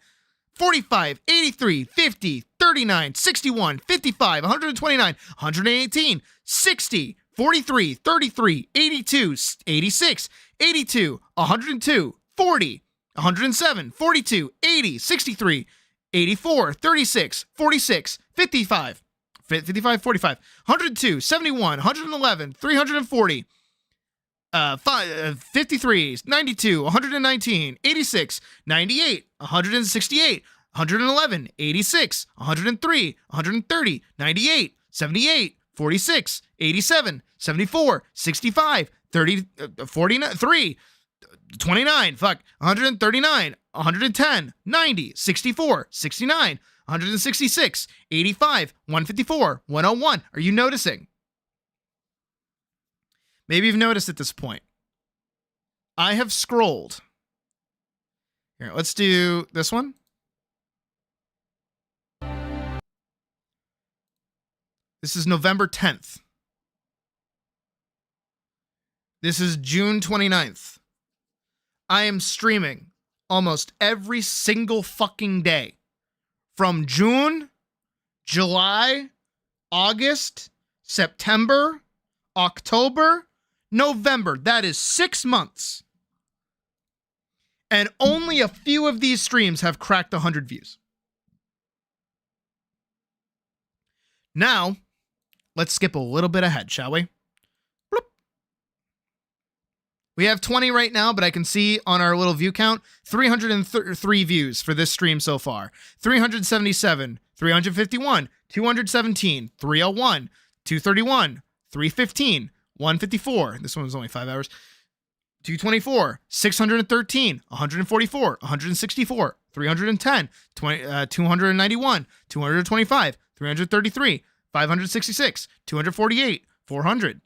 45, 83, 50, 39, 61, 55, 129, 118, 60, 43, 33, 82, 86, 82, 102, 40, 107, 42, 80, 63, 84, 36, 46, 55, 55, 45, 102, 71, 111, 340, 53, 92, 119, 86, 98, 168, 111, 86, 103, 130, 98, 78, 46, 87, 74, 65, 30, 43, 29, 139, 110, 90, 64, 69, 166, 85, 154, 101. Are you noticing? Maybe you've noticed at this point. I have scrolled Here, let's do this one. This is November 10th. This is June 29th. I am streaming almost every single fucking day from June, July, August, September, October, November. That is 6 months. And only a few of these streams have cracked 100 views. Now, let's skip a little bit ahead, shall we? Bloop. We have 20 right now, but I can see on our little view count, 303 views for this stream so far. 377, 351, 217, 301, 231, 315, 154. This one was only 5 hours. 224, 613, 144, 164, 310, 291, 225, 333, 566, 248, 400,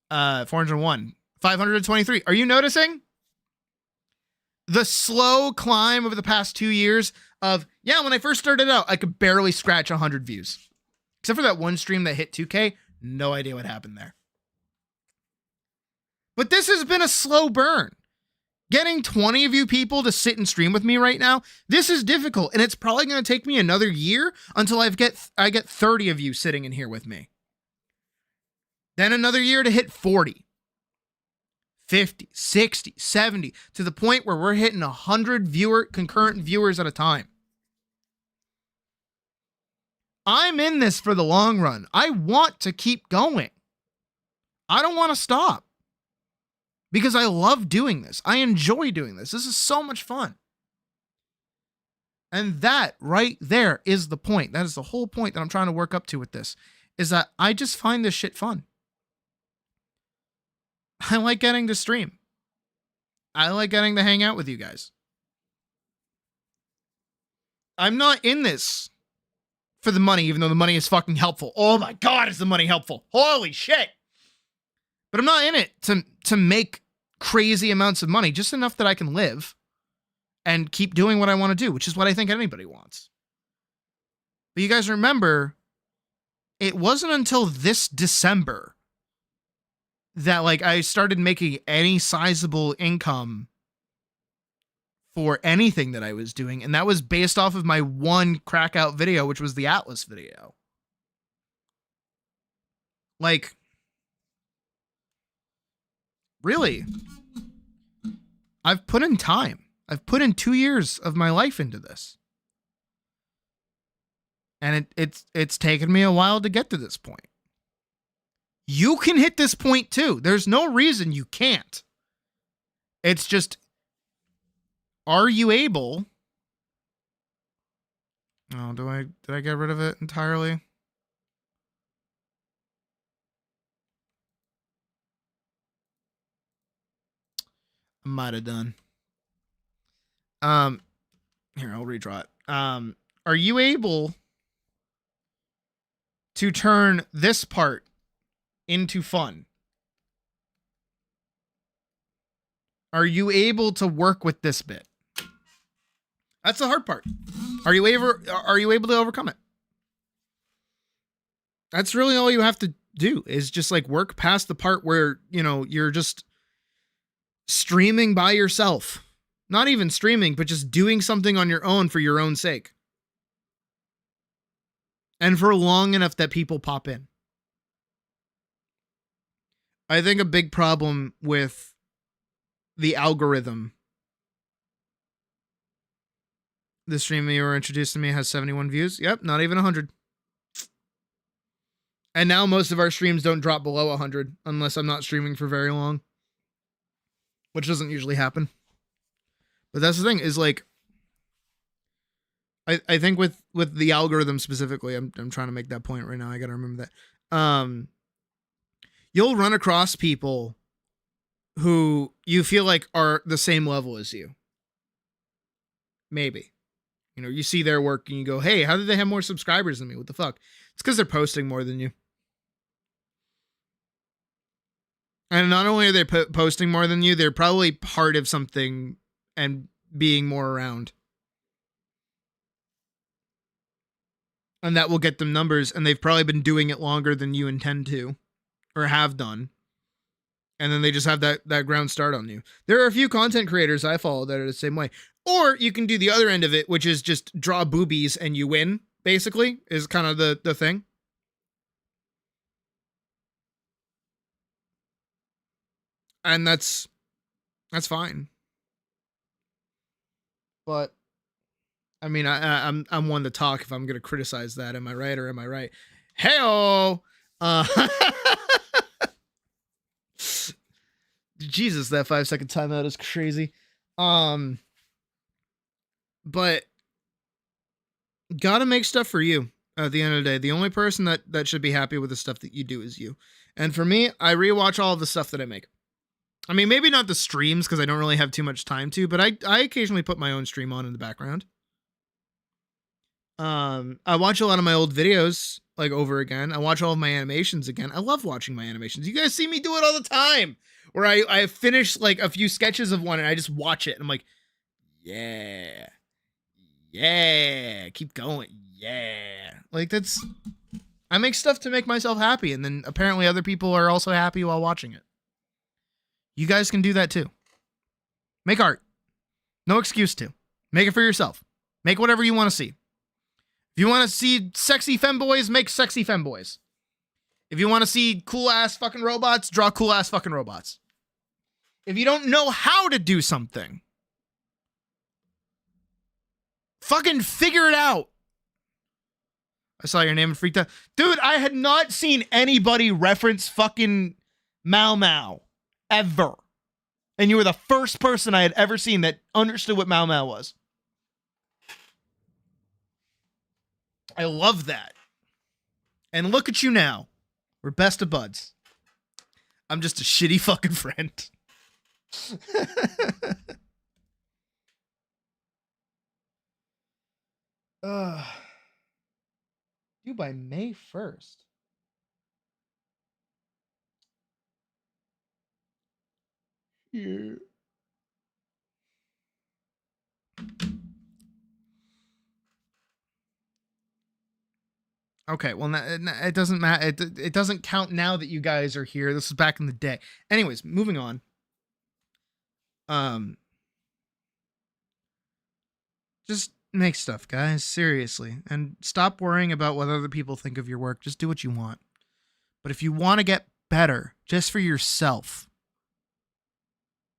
401, 523. Are you noticing the slow climb over the past 2 years of, yeah, when I first started out, I could barely scratch 100 views. Except for that one stream that hit 2K. No idea what happened there. But this has been a slow burn. Getting 20 of you people to sit and stream with me right now, this is difficult, and it's probably going to take me another year until I get 30 of you sitting in here with me. Then another year to hit 40, 50, 60, 70, to the point where we're hitting 100 concurrent viewers at a time. I'm in this for the long run. I want to keep going. I don't want to stop. Because I love doing this. I enjoy doing this. This is so much fun. And that right there is the point. That is the whole point that I'm trying to work up to with this. Is that I just find this shit fun. I like getting to stream. I like getting to hang out with you guys. I'm not in this for the money, even though the money is fucking helpful. Oh my God, is the money helpful? Holy shit. But I'm not in it to make crazy amounts of money, just enough that I can live and keep doing what I want to do, which is what I think anybody wants. But you guys remember, it wasn't until this December that I started making any sizable income for anything that I was doing, and that was based off of my one crack out video, which was the Atlas video. Really, I've put in time. I've put in 2 years of my life into this. And it's taken me a while to get to this point. You can hit this point too. There's no reason you can't. It's just, are you able? Oh, did I get rid of it entirely? Might have done. Here, I'll redraw it. Are you able to turn this part into fun? Are you able to work with this bit? That's the hard part. Are you able to overcome it? That's really all you have to do, is just work past the part where, you're just streaming by yourself. Not even streaming, but just doing something on your own for your own sake. And for long enough that people pop in. I think a big problem with the algorithm. The stream you were introduced to me has 71 views. Yep, not even 100. And now most of our streams don't drop below 100 unless I'm not streaming for very long. Which doesn't usually happen. But that's the thing, is I think with the algorithm specifically, I'm trying to make that point right now. I gotta remember that. You'll run across people who you feel like are the same level as you. Maybe. You see their work and you go, hey, how did they have more subscribers than me? What the fuck? It's because they're posting more than you. And not only are they posting more than you, they're probably part of something and being more around. And that will get them numbers, and they've probably been doing it longer than you intend to, or have done. And then they just have that ground start on you. There are a few content creators I follow that are the same way. Or you can do the other end of it, which is just draw boobies and you win, basically, is kind of the thing. And that's fine. But I mean, I'm one to talk if I'm gonna criticize that. Am I right or am I right? Hey-oh! Jesus, that 5-second timeout is crazy. But gotta make stuff for you at the end of the day. The only person that should be happy with the stuff that you do is you. And for me, I rewatch all of the stuff that I make. I mean, maybe not the streams because I don't really have too much time to, but I occasionally put my own stream on in the background. I watch a lot of my old videos like over again. I watch all of my animations again. I love watching my animations. You guys see me do it all the time. Where I finish like a few sketches of one and I just watch it and I'm like, yeah, keep going, yeah. Like I make stuff to make myself happy, and then apparently other people are also happy while watching it. You guys can do that too. Make art. No excuse to. Make it for yourself. Make whatever you want to see. If you want to see sexy femboys, make sexy femboys. If you want to see cool ass fucking robots, draw cool ass fucking robots. If you don't know how to do something, fucking figure it out. I saw your name and freaked out. Dude, I had not seen anybody reference fucking Mau Mau ever. And you were the first person I had ever seen that understood what Mau Mau was. I love that. And look at you now. We're best of buds. I'm just a shitty fucking friend. Due by May 1st. Yeah. Okay, well, it doesn't matter. It doesn't count now that you guys are here. This is back in the day. Anyways, moving on. Just make stuff, guys. Seriously. And stop worrying about what other people think of your work. Just do what you want. But if you want to get better, just for yourself,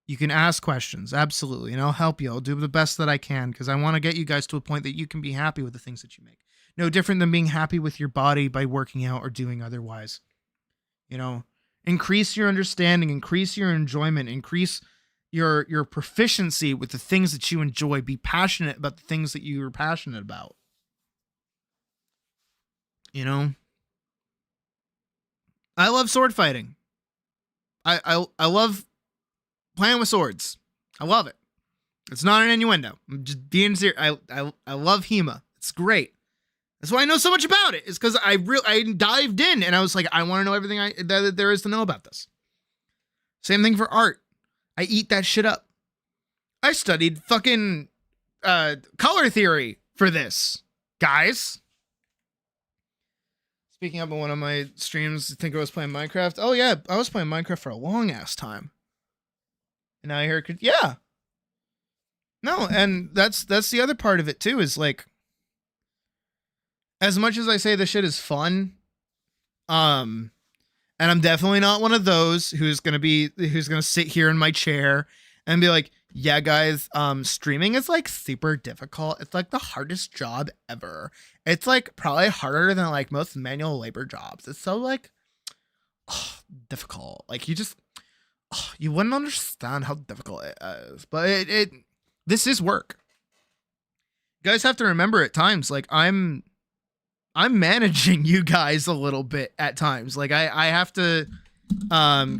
you can ask questions. Absolutely. And I'll help you. I'll do the best that I can because I want to get you guys to a point that you can be happy with the things that you make. No different than being happy with your body by working out or doing otherwise. You know, increase your understanding, increase your enjoyment, increase your proficiency with the things that you enjoy. Be passionate about the things that you are passionate about. You know, I love sword fighting. I love playing with swords. I love it. It's not an innuendo. I'm just being serious. I love HEMA. It's great. That's why I know so much about it. It's because I dived in and I was like, I want to know everything that there is to know about this. Same thing for art. I eat that shit up. I studied fucking color theory for this, guys. Speaking up on one of my streams, I think I was playing Minecraft. Oh yeah, I was playing Minecraft for a long ass time. And now I hear, yeah. No, and that's the other part of it too, is like, as much as I say this shit is fun, and I'm definitely not one of those who's gonna sit here in my chair and be like, yeah, guys, streaming is like super difficult. It's like the hardest job ever. It's like probably harder than like most manual labor jobs. It's so like difficult. Like you wouldn't understand how difficult it is. But this is work. You guys have to remember at times, like I'm managing you guys a little bit at times. Like I have to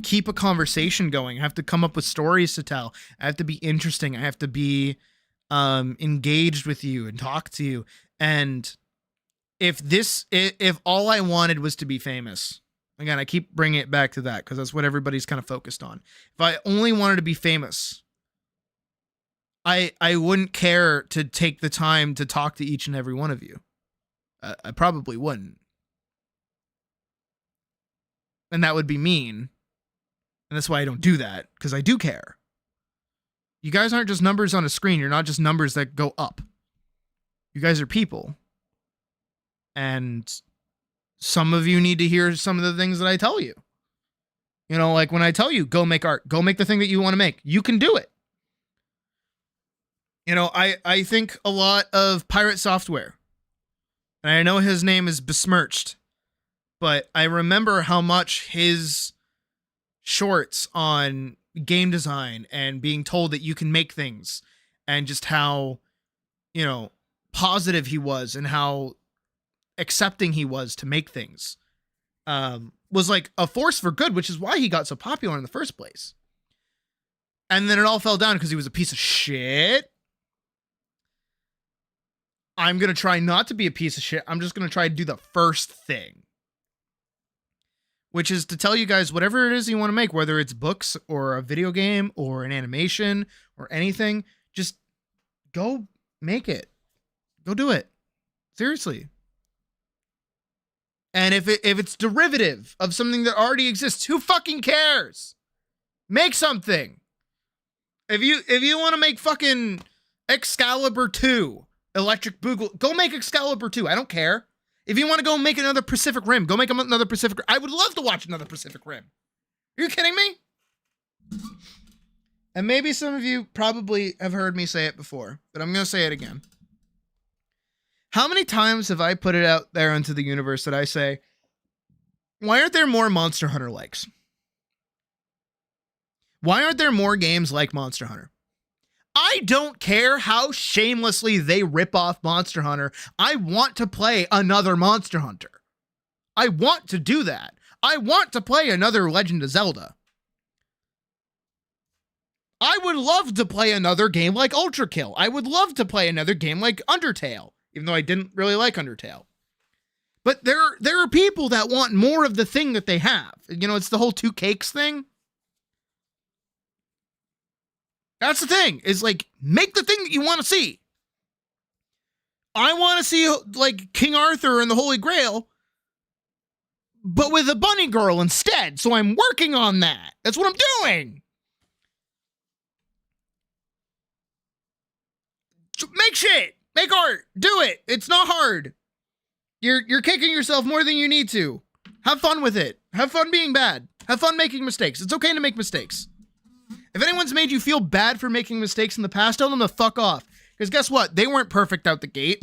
keep a conversation going. I have to come up with stories to tell. I have to be interesting. I have to be engaged with you and talk to you. And if all I wanted was to be famous, again, I keep bringing it back to that because that's what everybody's kind of focused on. If I only wanted to be famous, I wouldn't care to take the time to talk to each and every one of you. I probably wouldn't. And that would be mean. And that's why I don't do that, because I do care. You guys aren't just numbers on a screen. You're not just numbers that go up. You guys are people. And some of you need to hear some of the things that I tell you. You know, like when I tell you, go make art, go make the thing that you want to make. You can do it. You know, I think a lot of Pirate Software. And I know his name is besmirched. But I remember how much his shorts on game design and being told that you can make things, and just how, you know, positive he was and how accepting he was to make things, was like a force for good, which is why he got so popular in the first place. And then it all fell down because he was a piece of shit. I'm going to try not to be a piece of shit. I'm just going to try to do the first thing, which is to tell you guys whatever it is you want to make, whether it's books or a video game or an animation or anything, just go make it. Go do it. Seriously. And if it's derivative of something that already exists, who fucking cares? Make something. If you want to make fucking Excalibur 2, Electric Boogaloo, go make Excalibur 2. I don't care. If you want to go make another Pacific Rim, go make another Pacific Rim. I would love to watch another Pacific Rim. Are you kidding me? And maybe some of you probably have heard me say it before, but I'm going to say it again. How many times have I put it out there into the universe that I say, why aren't there more Monster Hunter likes? Why aren't there more games like Monster Hunter? I don't care how shamelessly they rip off Monster Hunter. I want to play another Monster Hunter. I want to do that. I want to play another Legend of Zelda. I would love to play another game like Ultra Kill. I would love to play another game like Undertale, even though I didn't really like Undertale. But there are people that want more of the thing that they have. You know, it's the whole two cakes thing. That's the thing, is like, make the thing that you want to see. I want to see like King Arthur and the Holy Grail, but with a bunny girl instead. So I'm working on that. That's what I'm doing. Make shit. Make art. Do it. It's not hard. You're kicking yourself more than you need to. Have fun with it. Have fun being bad. Have fun making mistakes. It's okay to make mistakes. If anyone's made you feel bad for making mistakes in the past, tell them to fuck off. Because guess what? They weren't perfect out the gate.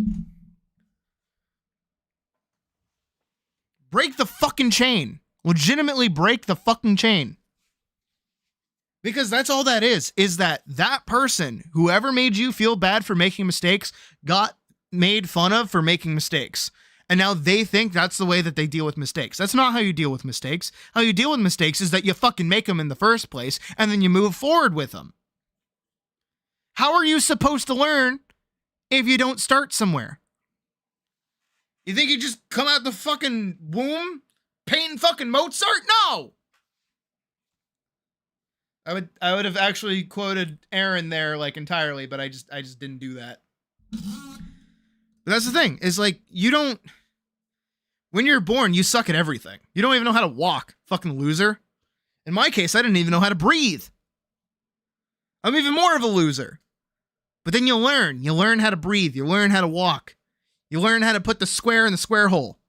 Break the fucking chain. Legitimately break the fucking chain. Because that's all that is that person, whoever made you feel bad for making mistakes, got made fun of for making mistakes. And now they think that's the way that they deal with mistakes. That's not how you deal with mistakes. How you deal with mistakes is that you fucking make them in the first place, and then you move forward with them. How are you supposed to learn if you don't start somewhere? You think you just come out the fucking womb painting fucking Mozart? No! I would have actually quoted Aaron there like entirely, but I just didn't do that. But that's the thing, is like, when you're born, you suck at everything. You don't even know how to walk, fucking loser. In my case, I didn't even know how to breathe. I'm even more of a loser. But then you learn. You learn how to breathe. You learn how to walk. You learn how to put the square in the square hole.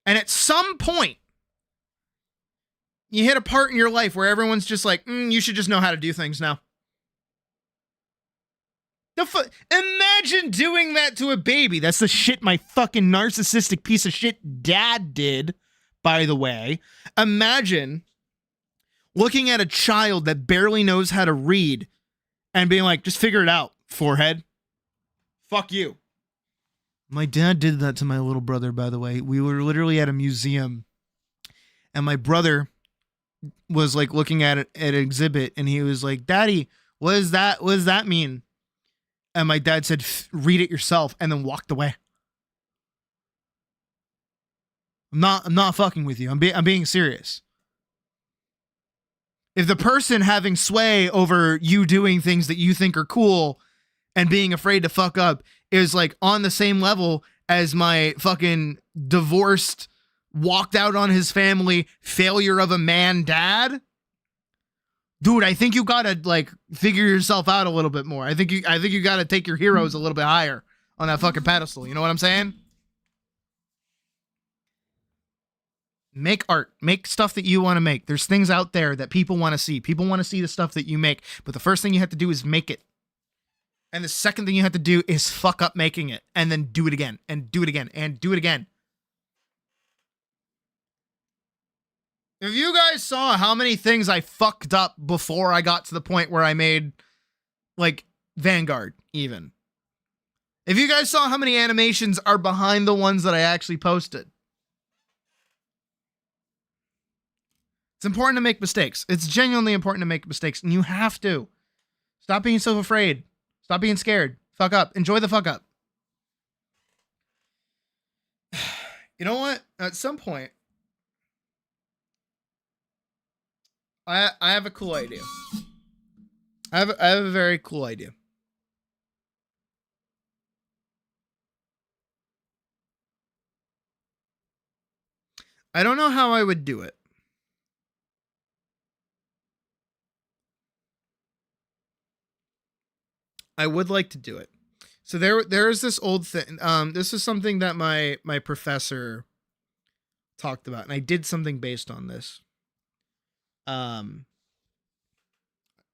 And at some point, you hit a part in your life where everyone's just like, you should just know how to do things now. Imagine doing that to a baby. That's the shit my fucking narcissistic piece of shit dad did, by the way. Imagine looking at a child that barely knows how to read and being like, just figure it out, forehead. Fuck you. My dad did that to my little brother, by the way. We were literally at a museum, and my brother was like looking at an exhibit, and he was like, Daddy, what does that mean? And my dad said, read it yourself, and then walked away. I'm not fucking with you. I'm being serious. If the person having sway over you doing things that you think are cool and being afraid to fuck up is like on the same level as my fucking divorced, walked out on his family, failure of a man dad, dude, I think you gotta like figure yourself out a little bit more. I think you gotta take your heroes a little bit higher on that fucking pedestal. You know what I'm saying? Make art. Make stuff that you want to make. There's things out there that people want to see. People want to see the stuff that you make. But the first thing you have to do is make it. And the second thing you have to do is fuck up making it. And then do it again. And do it again. And do it again. If you guys saw how many things I fucked up before I got to the point where I made, like, Vanguard, even. If you guys saw how many animations are behind the ones that I actually posted. It's important to make mistakes. It's genuinely important to make mistakes, and you have to. Stop being so afraid. Stop being scared. Fuck up. Enjoy the fuck up. You know what? At some point, I have a cool idea. I have a very cool idea. I don't know how I would do it. I would like to do it. So there's this old thing. This is something that my professor talked about, and I did something based on this. I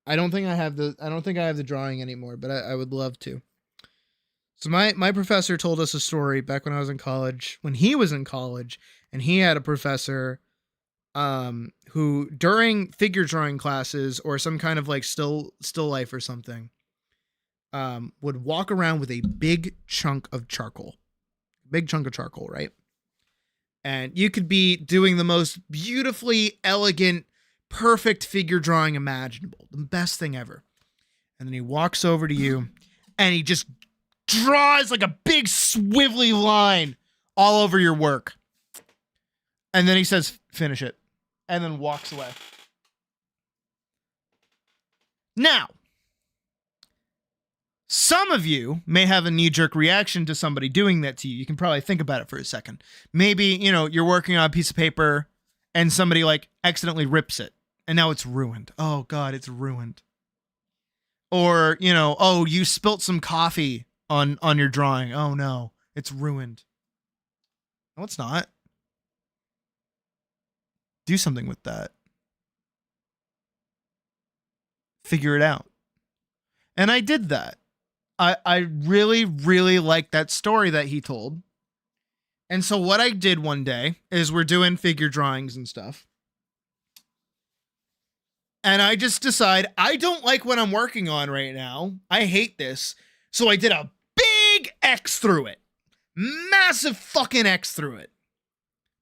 don't think I have the drawing anymore, but I would love to. So my professor told us a story back when I was in college, when he was in college, and he had a professor who during figure drawing classes or some kind of like still life or something, would walk around with a big chunk of charcoal, right? And you could be doing the most beautifully elegant, perfect figure drawing imaginable, the best thing ever. And then he walks over to you and he just draws like a big swivelly line all over your work. And then he says, finish it. And then walks away. Now, some of you may have a knee-jerk reaction to somebody doing that to you. You can probably think about it for a second. Maybe, you're working on a piece of paper and somebody like accidentally rips it and now it's ruined. Oh God, it's ruined. Or, oh, you spilt some coffee on your drawing. Oh no, it's ruined. No, it's not. Do something with that. Figure it out. And I did that. I really, really liked that story that he told. And so what I did one day is we're doing figure drawings and stuff. And I just decide I don't like what I'm working on right now. I hate this. So I did a big X through it. Massive fucking X through it.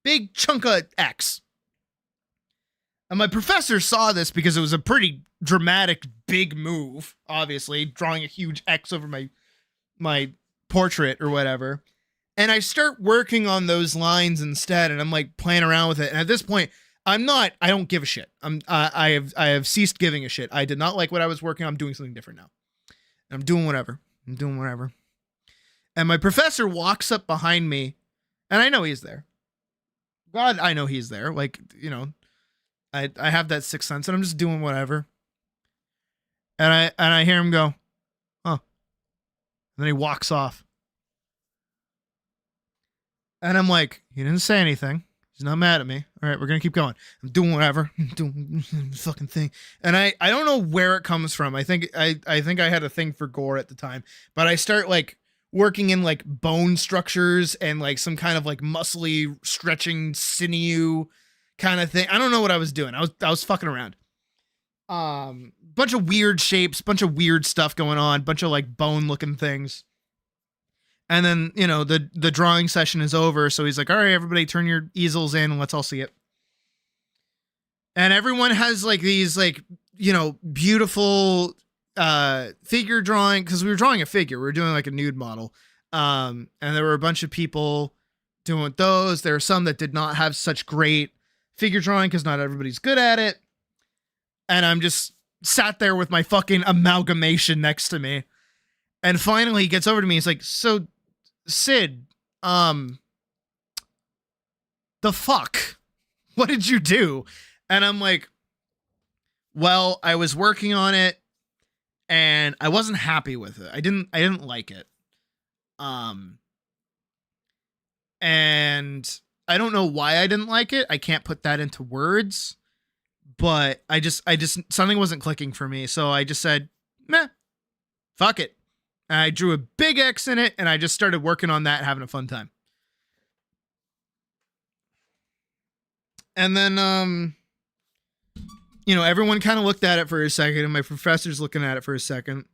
Big chunk of X. And my professor saw this because it was a pretty dramatic, big move, obviously, drawing a huge X over my portrait or whatever. And I start working on those lines instead, and I'm like playing around with it. And at this point, I don't give a shit. I have ceased giving a shit. I did not like what I was working on. I'm doing something different now. And I'm doing whatever. And my professor walks up behind me, and I know he's there. God, I know he's there. Like, I have that sixth sense, and I'm just doing whatever. And I hear him go, huh. And then he walks off. And I'm like, he didn't say anything. He's not mad at me. All right, we're going to keep going. I'm doing whatever. I'm doing fucking thing. And I don't know where it comes from. I think I had a thing for gore at the time. But I start like working in like bone structures and like some kind of like muscly stretching sinew kind of thing. I don't know what I was doing. I was fucking around. Bunch of weird shapes, bunch of weird stuff going on, bunch of like bone looking things. And then, the drawing session is over. So he's like, all right, everybody turn your easels in and let's all see it. And everyone has like these like, beautiful figure drawing, because we were drawing a figure. We were doing like a nude model. And there were a bunch of people doing those. There were some that did not have such great figure drawing because not everybody's good at it. And I'm just sat there with my fucking amalgamation next to me. And finally he gets over to me. He's like, so Sid, the fuck? What did you do? And I'm like, well, I was working on it and I wasn't happy with it. I didn't like it. And I don't know why I didn't like it. I can't put that into words, but I just something wasn't clicking for me. So I just said, meh, fuck it. And I drew a big X in it and I just started working on that, having a fun time. And then, everyone kind of looked at it for a second, and my professor's looking at it for a second.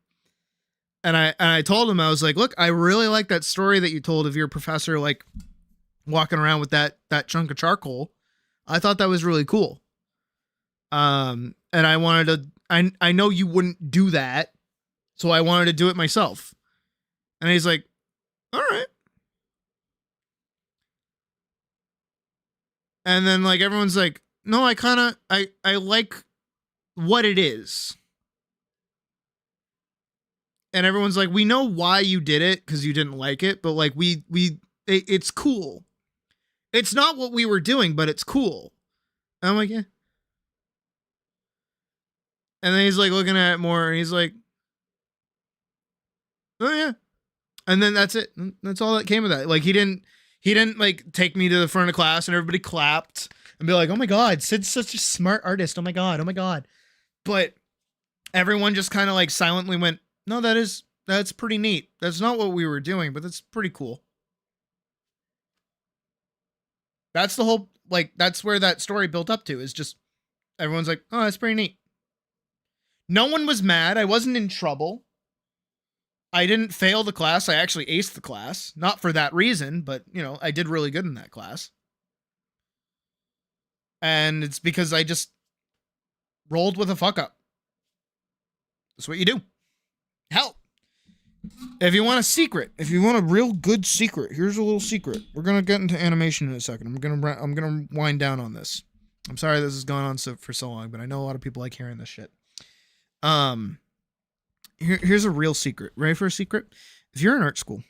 And I told him, I was like, look, I really like that story that you told of your professor, like walking around with that chunk of charcoal. I thought that was really cool. And I wanted to, I know you wouldn't do that, so I wanted to do it myself. And he's like, all right. And then like everyone's like, no, I like what it is. And everyone's like, we know why you did it because you didn't like it, but like it's cool. It's not what we were doing, but it's cool. And I'm like, yeah. And then he's like looking at it more and he's like, oh yeah. And then that's it. That's all that came of that. Like he didn't like take me to the front of class and everybody clapped and be like, oh my God, Sid's such a smart artist. Oh my God. But everyone just kind of like silently went, no, that's pretty neat. That's not what we were doing, but that's pretty cool. That's the whole, like, that's where that story built up to, is just everyone's like, oh, that's pretty neat. No one was mad. I wasn't in trouble. I didn't fail the class. I actually aced the class. Not for that reason, but, I did really good in that class. And it's because I just rolled with a fuck up. That's what you do. Hell, if you want a secret, if you want a real good secret, here's a little secret. We're going to get into animation in a second. I'm going to wind down on this. I'm sorry this has gone on for so long, but I know a lot of people like hearing this shit. Here's a real secret. Ready for a secret? If you're in art school,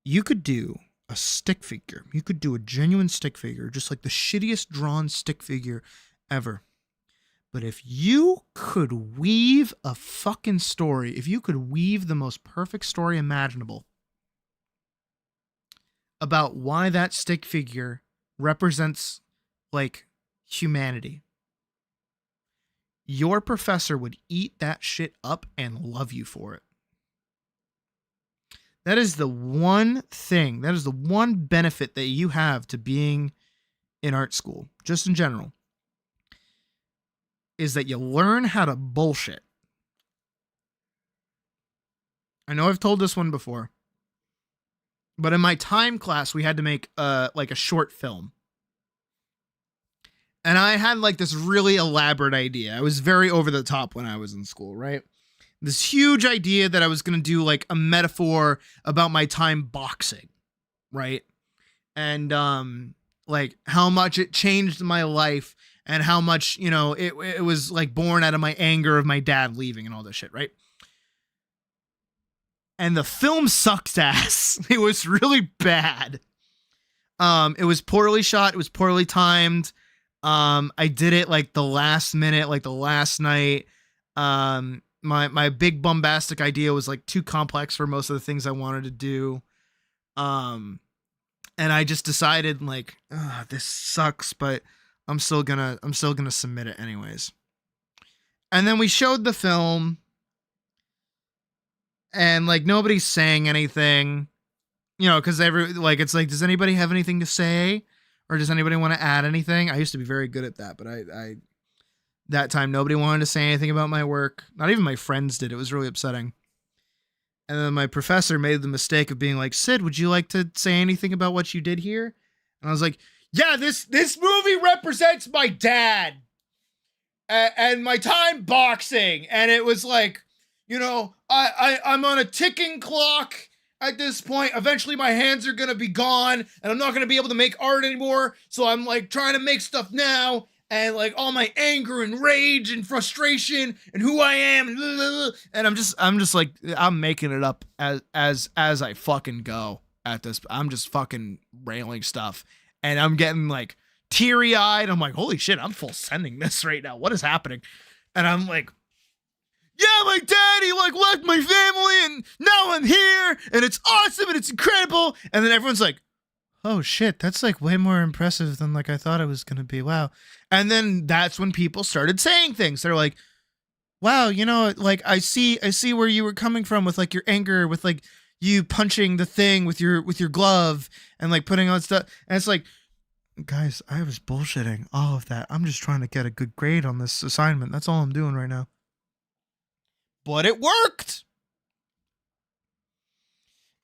you could do a stick figure. You could do a genuine stick figure, just like the shittiest drawn stick figure ever. But if you could weave a fucking story, if you could weave the most perfect story imaginable about why that stick figure represents, like, humanity, your professor would eat that shit up and love you for it. That is the one thing, that is the one benefit that you have to being in art school, just in general, is that you learn how to bullshit. I know I've told this one before, but in my time class, we had to make like a short film. And I had like this really elaborate idea. I was very over the top when I was in school, right? This huge idea that I was going to do like a metaphor about my time boxing, right? And like how much it changed my life and how much, it was like born out of my anger of my dad leaving and all this shit, right? And the film sucked ass. It was really bad. It was poorly shot. It was poorly timed. I did it like the last minute, like the last night. My big bombastic idea was like too complex for most of the things I wanted to do. And I just decided like, this sucks, but I'm still gonna submit it anyways. And then we showed the film and like nobody's saying anything, cause it's like, does anybody have anything to say? Or does anybody want to add anything? I used to be very good at that, but I that time nobody wanted to say anything about my work. Not even my friends did. It was really upsetting. And then my professor made the mistake of being like, Sid, would you like to say anything about what you did here? And I was like, yeah, this movie represents my dad and my time boxing. And it was like, I'm on a ticking clock at this point. Eventually my hands are going to be gone and I'm not going to be able to make art anymore. So I'm like trying to make stuff now. and like all my anger and rage and frustration and who I am, and I'm just like, I'm making it up as I fucking go at this. I'm just fucking railing stuff, and I'm getting like teary-eyed. I'm like, holy shit, I'm full sending this right now. What is happening? And I'm like, yeah, my daddy like left my family and now I'm here and it's awesome and it's incredible. And then everyone's like, oh shit, that's like way more impressive than like I thought it was gonna be. Wow. And then that's when people started saying things. They're like, wow, you know, like I see where you were coming from with like your anger, with like you punching the thing with your glove and like putting on stuff. And it's like, guys, I was bullshitting all of that. I'm just trying to get a good grade on this assignment. That's all I'm doing right now. But it worked.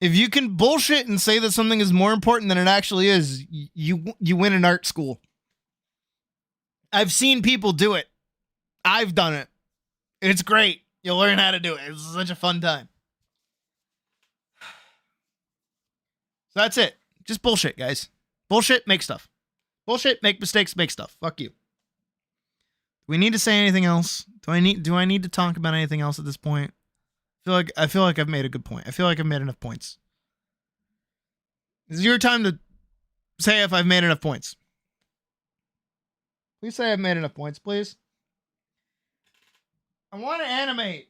If you can bullshit and say that something is more important than it actually is, you win in art school. I've seen people do it. I've done it. It's great. You'll learn how to do it. It's such a fun time. So that's it. Just bullshit, guys. Bullshit, make stuff. Bullshit, make mistakes, make stuff. Fuck you. Do we need to say anything else? Do I need to talk about anything else at this point? I feel like I've made a good point. I feel like I've made enough points. This is your time to say if I've made enough points. Please say I've made enough points, please. I want to animate.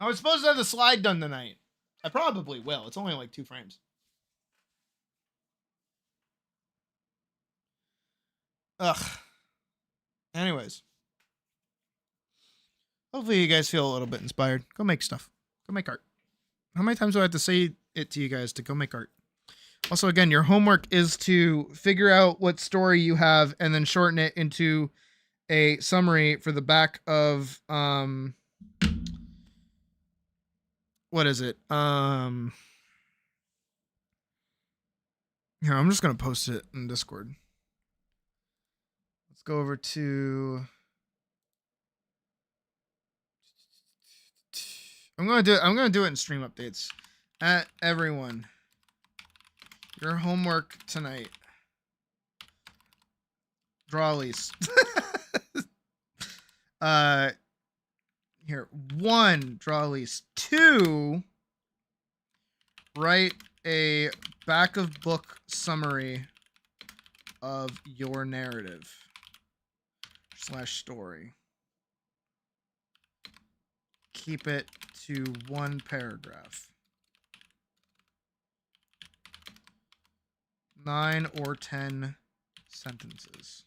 I was supposed to have the slide done tonight. I probably will. It's only like 2 frames. Ugh. Anyways. Hopefully you guys feel a little bit inspired. Go make stuff. Go make art. How many times do I have to say it to you guys to go make art? Also, again, your homework is to figure out what story you have and then shorten it into a summary for the back of, what is it? Here, I'm just going to post it in Discord. Let's go over to... I'm gonna do it in stream updates. Everyone, your homework tonight. Draw lease. Here, 1, draw lease. 2, write a back of book summary of your narrative / story. Keep it to 1 paragraph. 9 or 10 sentences.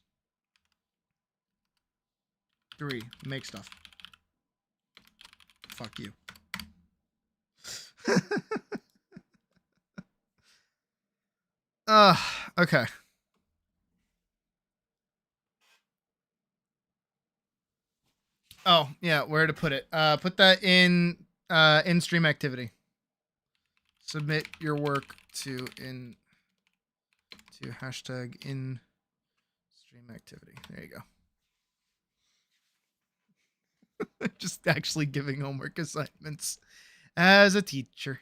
3, make stuff. Fuck you. Okay. Oh, yeah, where to put it? Put that in stream activity. Submit your work to hashtag in stream activity. There you go. Just actually giving homework assignments as a teacher.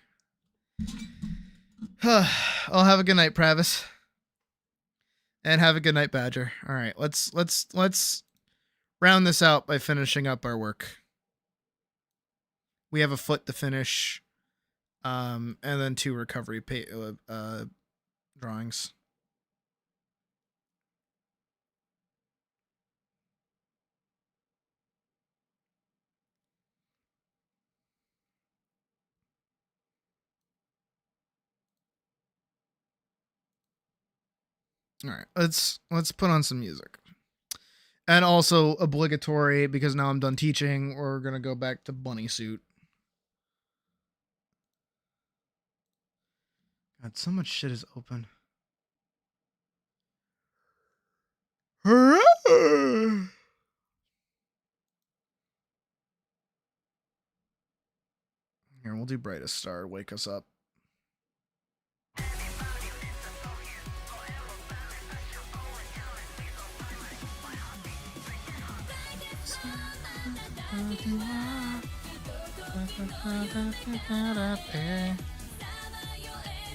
I'll have a good night, Pravis. And have a good night, Badger. All right, let's round this out by finishing up our work. We have a foot to finish, and then 2 recovery drawings. All right, let's put on some music. And also obligatory, because now I'm done teaching, we're gonna go back to bunny suit. God, so much shit is open. Here, we'll do Brightest Star, wake us up.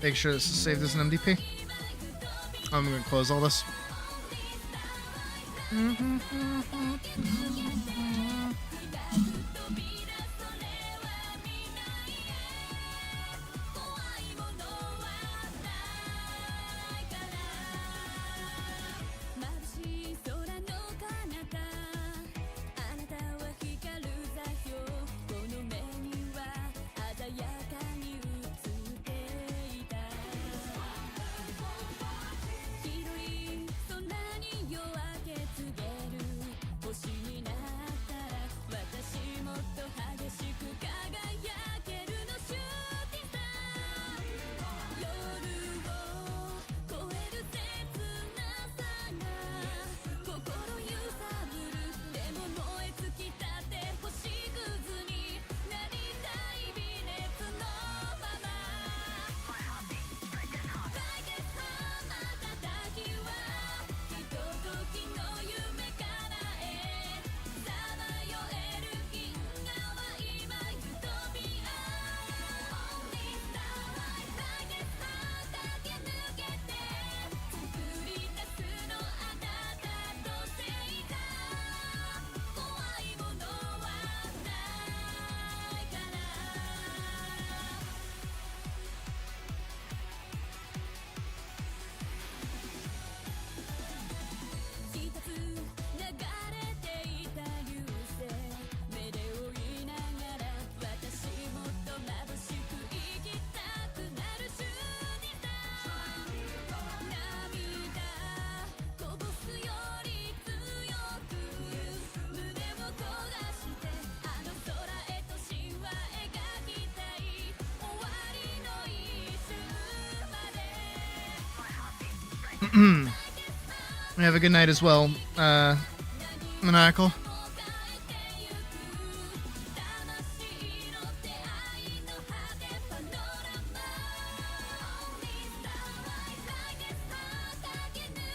Make sure to save this in MDP. I'm gonna close all this. Have a good night as well, Maniacal.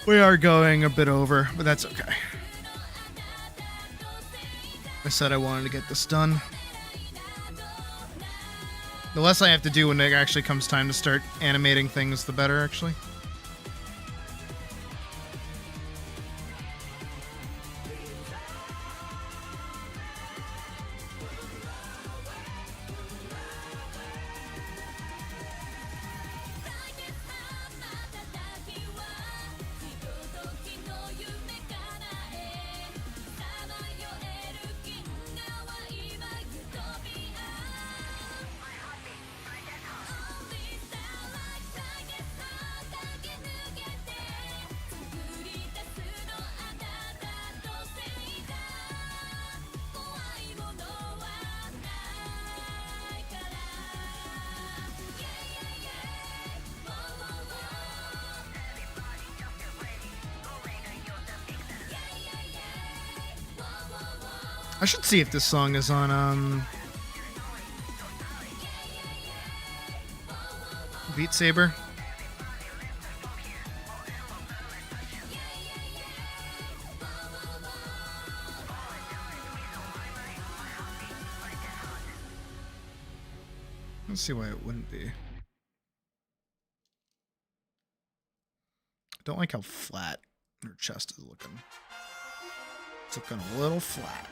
We are going a bit over, but that's okay. I said I wanted to get this done. The less I have to do when it actually comes time to start animating things, the better, actually. I should see if this song is on Beat Saber. Let's see why it wouldn't be. I don't like how flat her chest is looking. It's looking a little flat.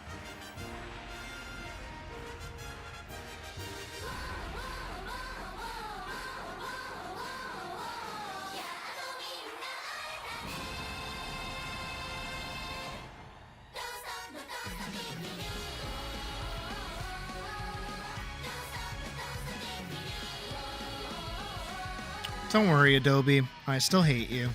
Don't worry, Adobe. I still hate you.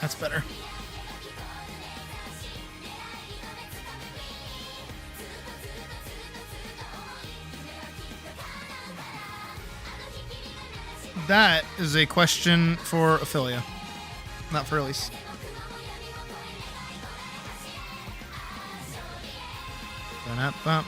That's better. That is a question for Ophelia, not for Elise. Ba-da-ba.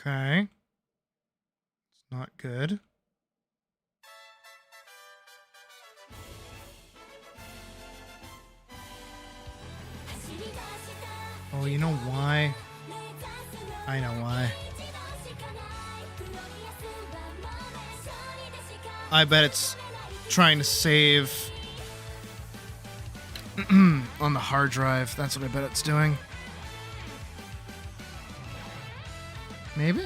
Okay. It's not good. Oh, you know why? I know why. I bet it's trying to save on the hard drive. That's what I bet it's doing. Maybe.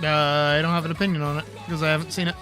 I don't have an opinion on it because I haven't seen it.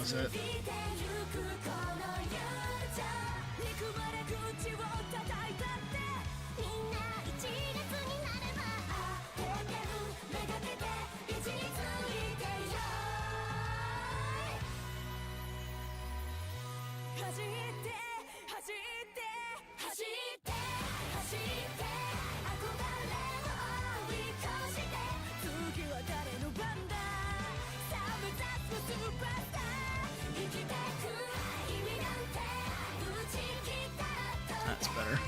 Was it? That's better.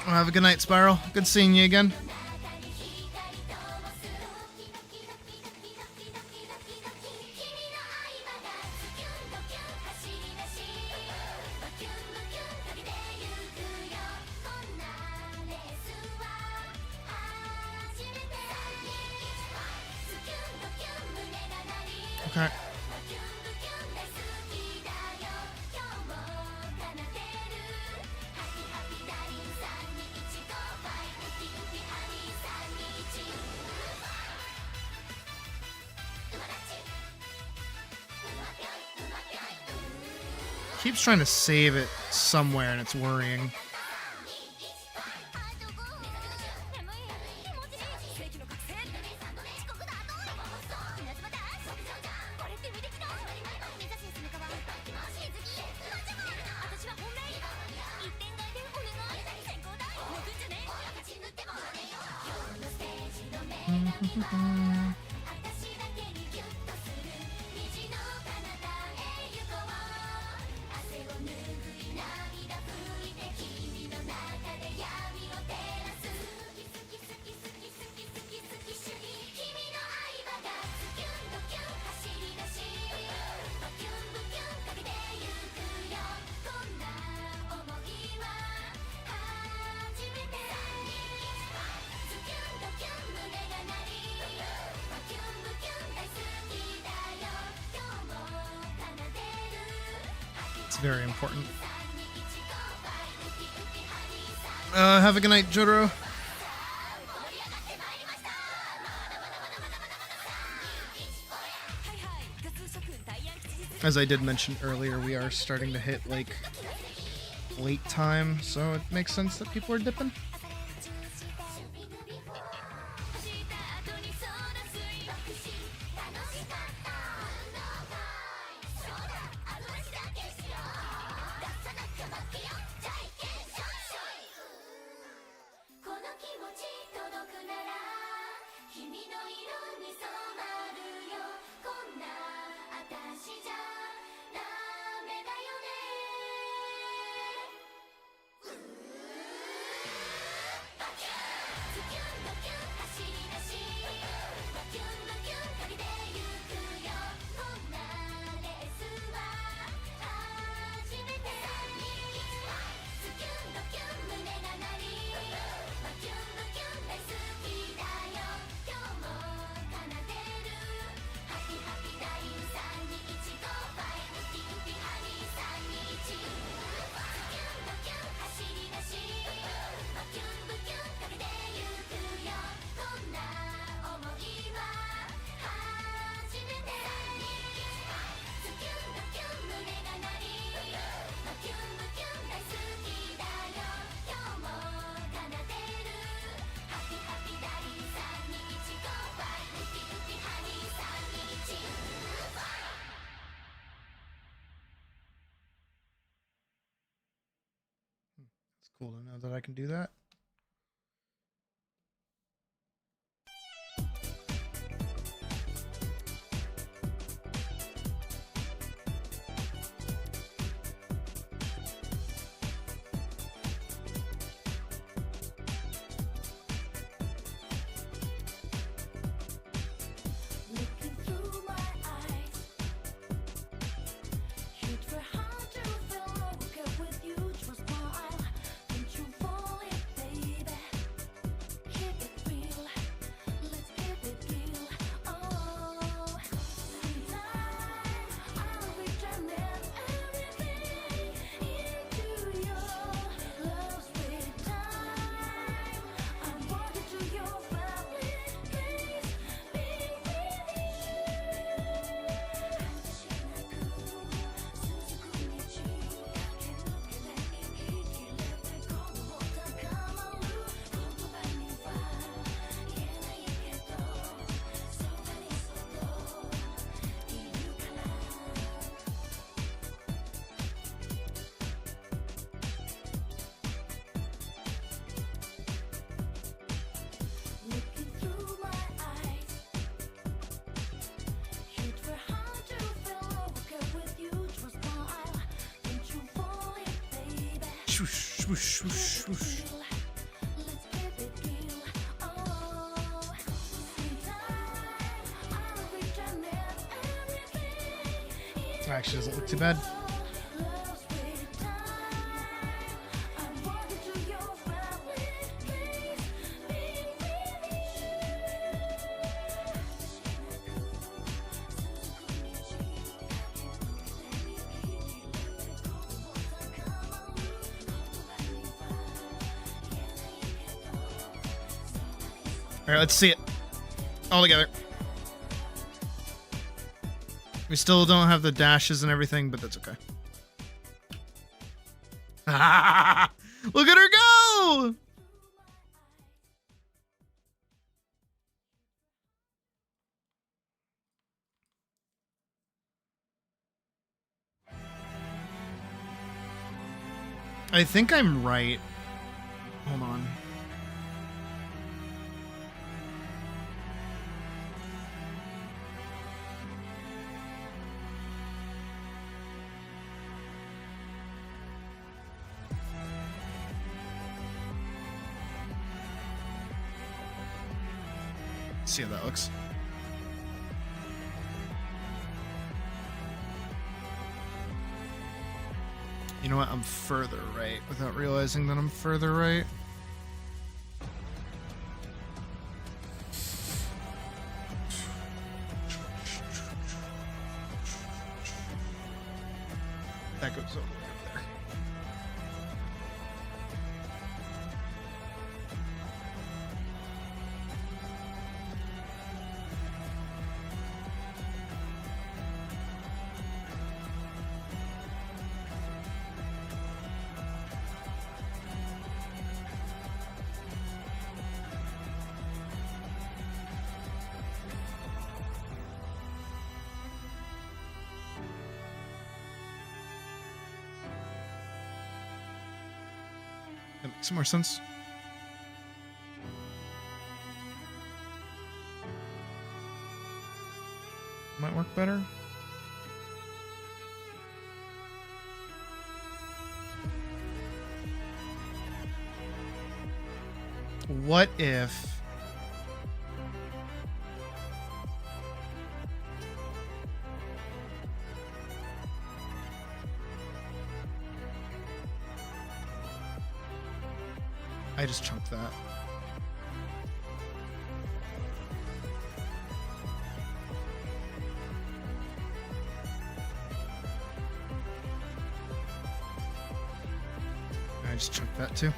Well, have a good night, Spiral. Good seeing you again. Okay. Keeps trying to save it somewhere and it's worrying. Very important. Have a good night, Jotaro. As I did mention earlier, we are starting to hit like late time, so it makes sense that people are dipping. Now that I can do that. Looking through my eyes, it were hard to feel okay with you. Just smile, don't you fall it, baby. Keep it real, let's keep it real. Oh, sweetheart, I'll return everything into your love, sweet time. I want you to your family, please be with Looking through my eyes, it were hard to feel okay with you. Just smile, don't you fall it, baby. Swoosh, swoosh, swoosh, swoosh. Let's keep it real. Oh, sweetheart, I'll return everything. Actually, doesn't look too bad. Love, sweet time. I want you to your family, please be with All right, let's see it all together. We still don't have the dashes and everything, but that's okay. Look at her go! I think I'm right. Hold on. See how that looks. You know what? I'm further right without realizing that I'm further right. That goes over there. That makes more sense. Might work better. What if... I just chunked that. I just chunked that too.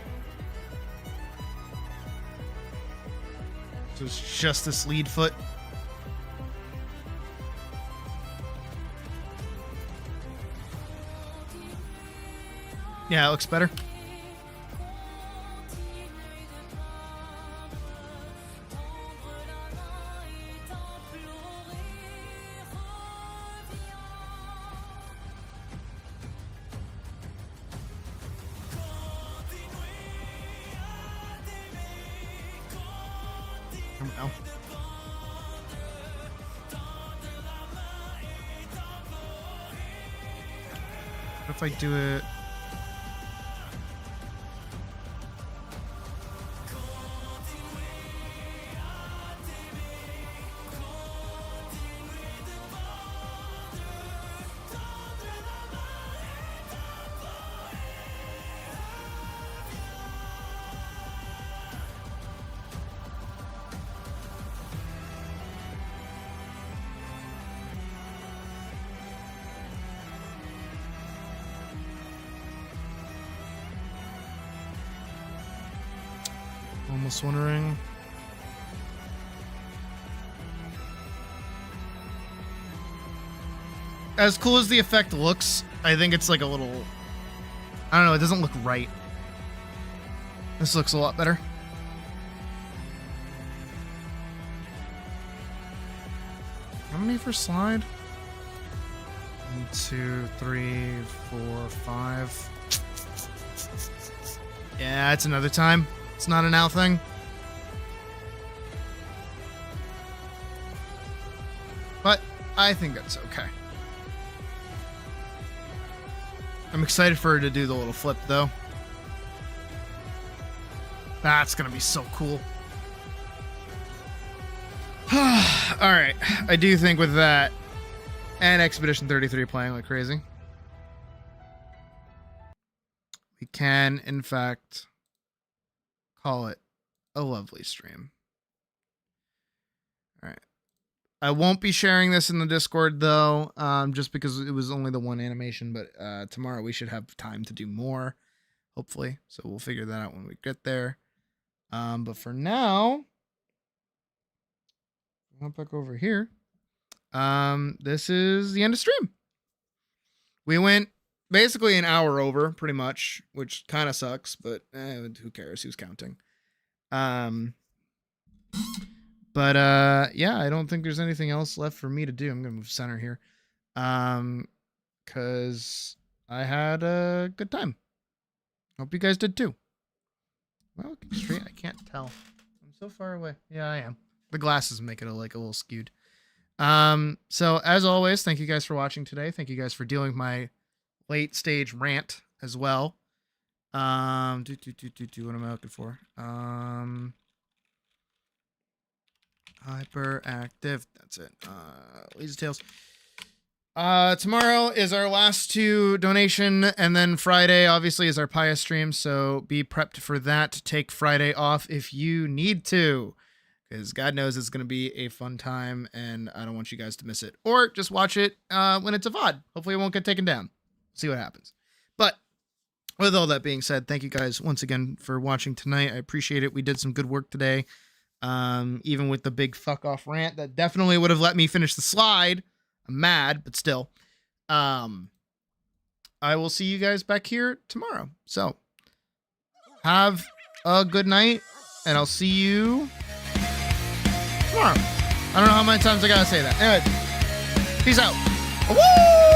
So it's just this lead foot. Yeah, it looks better. I don't know. What if I do it? Almost wondering. As cool as the effect looks, I think it's like a little... I don't know, it doesn't look right. This looks a lot better. How many for slide? 1, 2, 3, 4, 5. Yeah, it's another time. It's not a now thing. But I think that's okay. I'm excited for her to do the little flip, though. That's gonna be so cool. Alright, I do think with that, and Expedition 33 playing like crazy, we can, in fact, call it a lovely stream. All right. I won't be sharing this in the Discord, though, just because it was only the one animation, but tomorrow we should have time to do more, hopefully. So we'll figure that out when we get there. But for now, hop back over here. This is the end of stream. We went basically an hour over, pretty much, which kind of sucks, but who cares? Who's counting? But yeah, I don't think there's anything else left for me to do. I'm gonna move center here, because I had a good time. Hope you guys did too. Well, straight, I can't tell. I'm so far away. Yeah, I am. The glasses make it a little skewed. So as always, thank you guys for watching today. Thank you guys for dealing with my late stage rant as well. What am I looking for? Hyperactive. That's it. Lazy Tales. Tomorrow is our last 2 donation, and then Friday obviously is our Pious stream, so be prepped for that. Take Friday off if you need to, because God knows it's going to be a fun time, and I don't want you guys to miss it. Or just watch it when it's a VOD. Hopefully it won't get taken down. See what happens. But with all that being said, thank you guys once again for watching tonight. I appreciate it. We did some good work today. Even with the big fuck off rant that definitely would have let me finish the slide. I'm mad, but still. I will see you guys back here tomorrow. So have a good night, and I'll see you tomorrow. I don't know how many times I gotta say that. Anyway, peace out. Woo!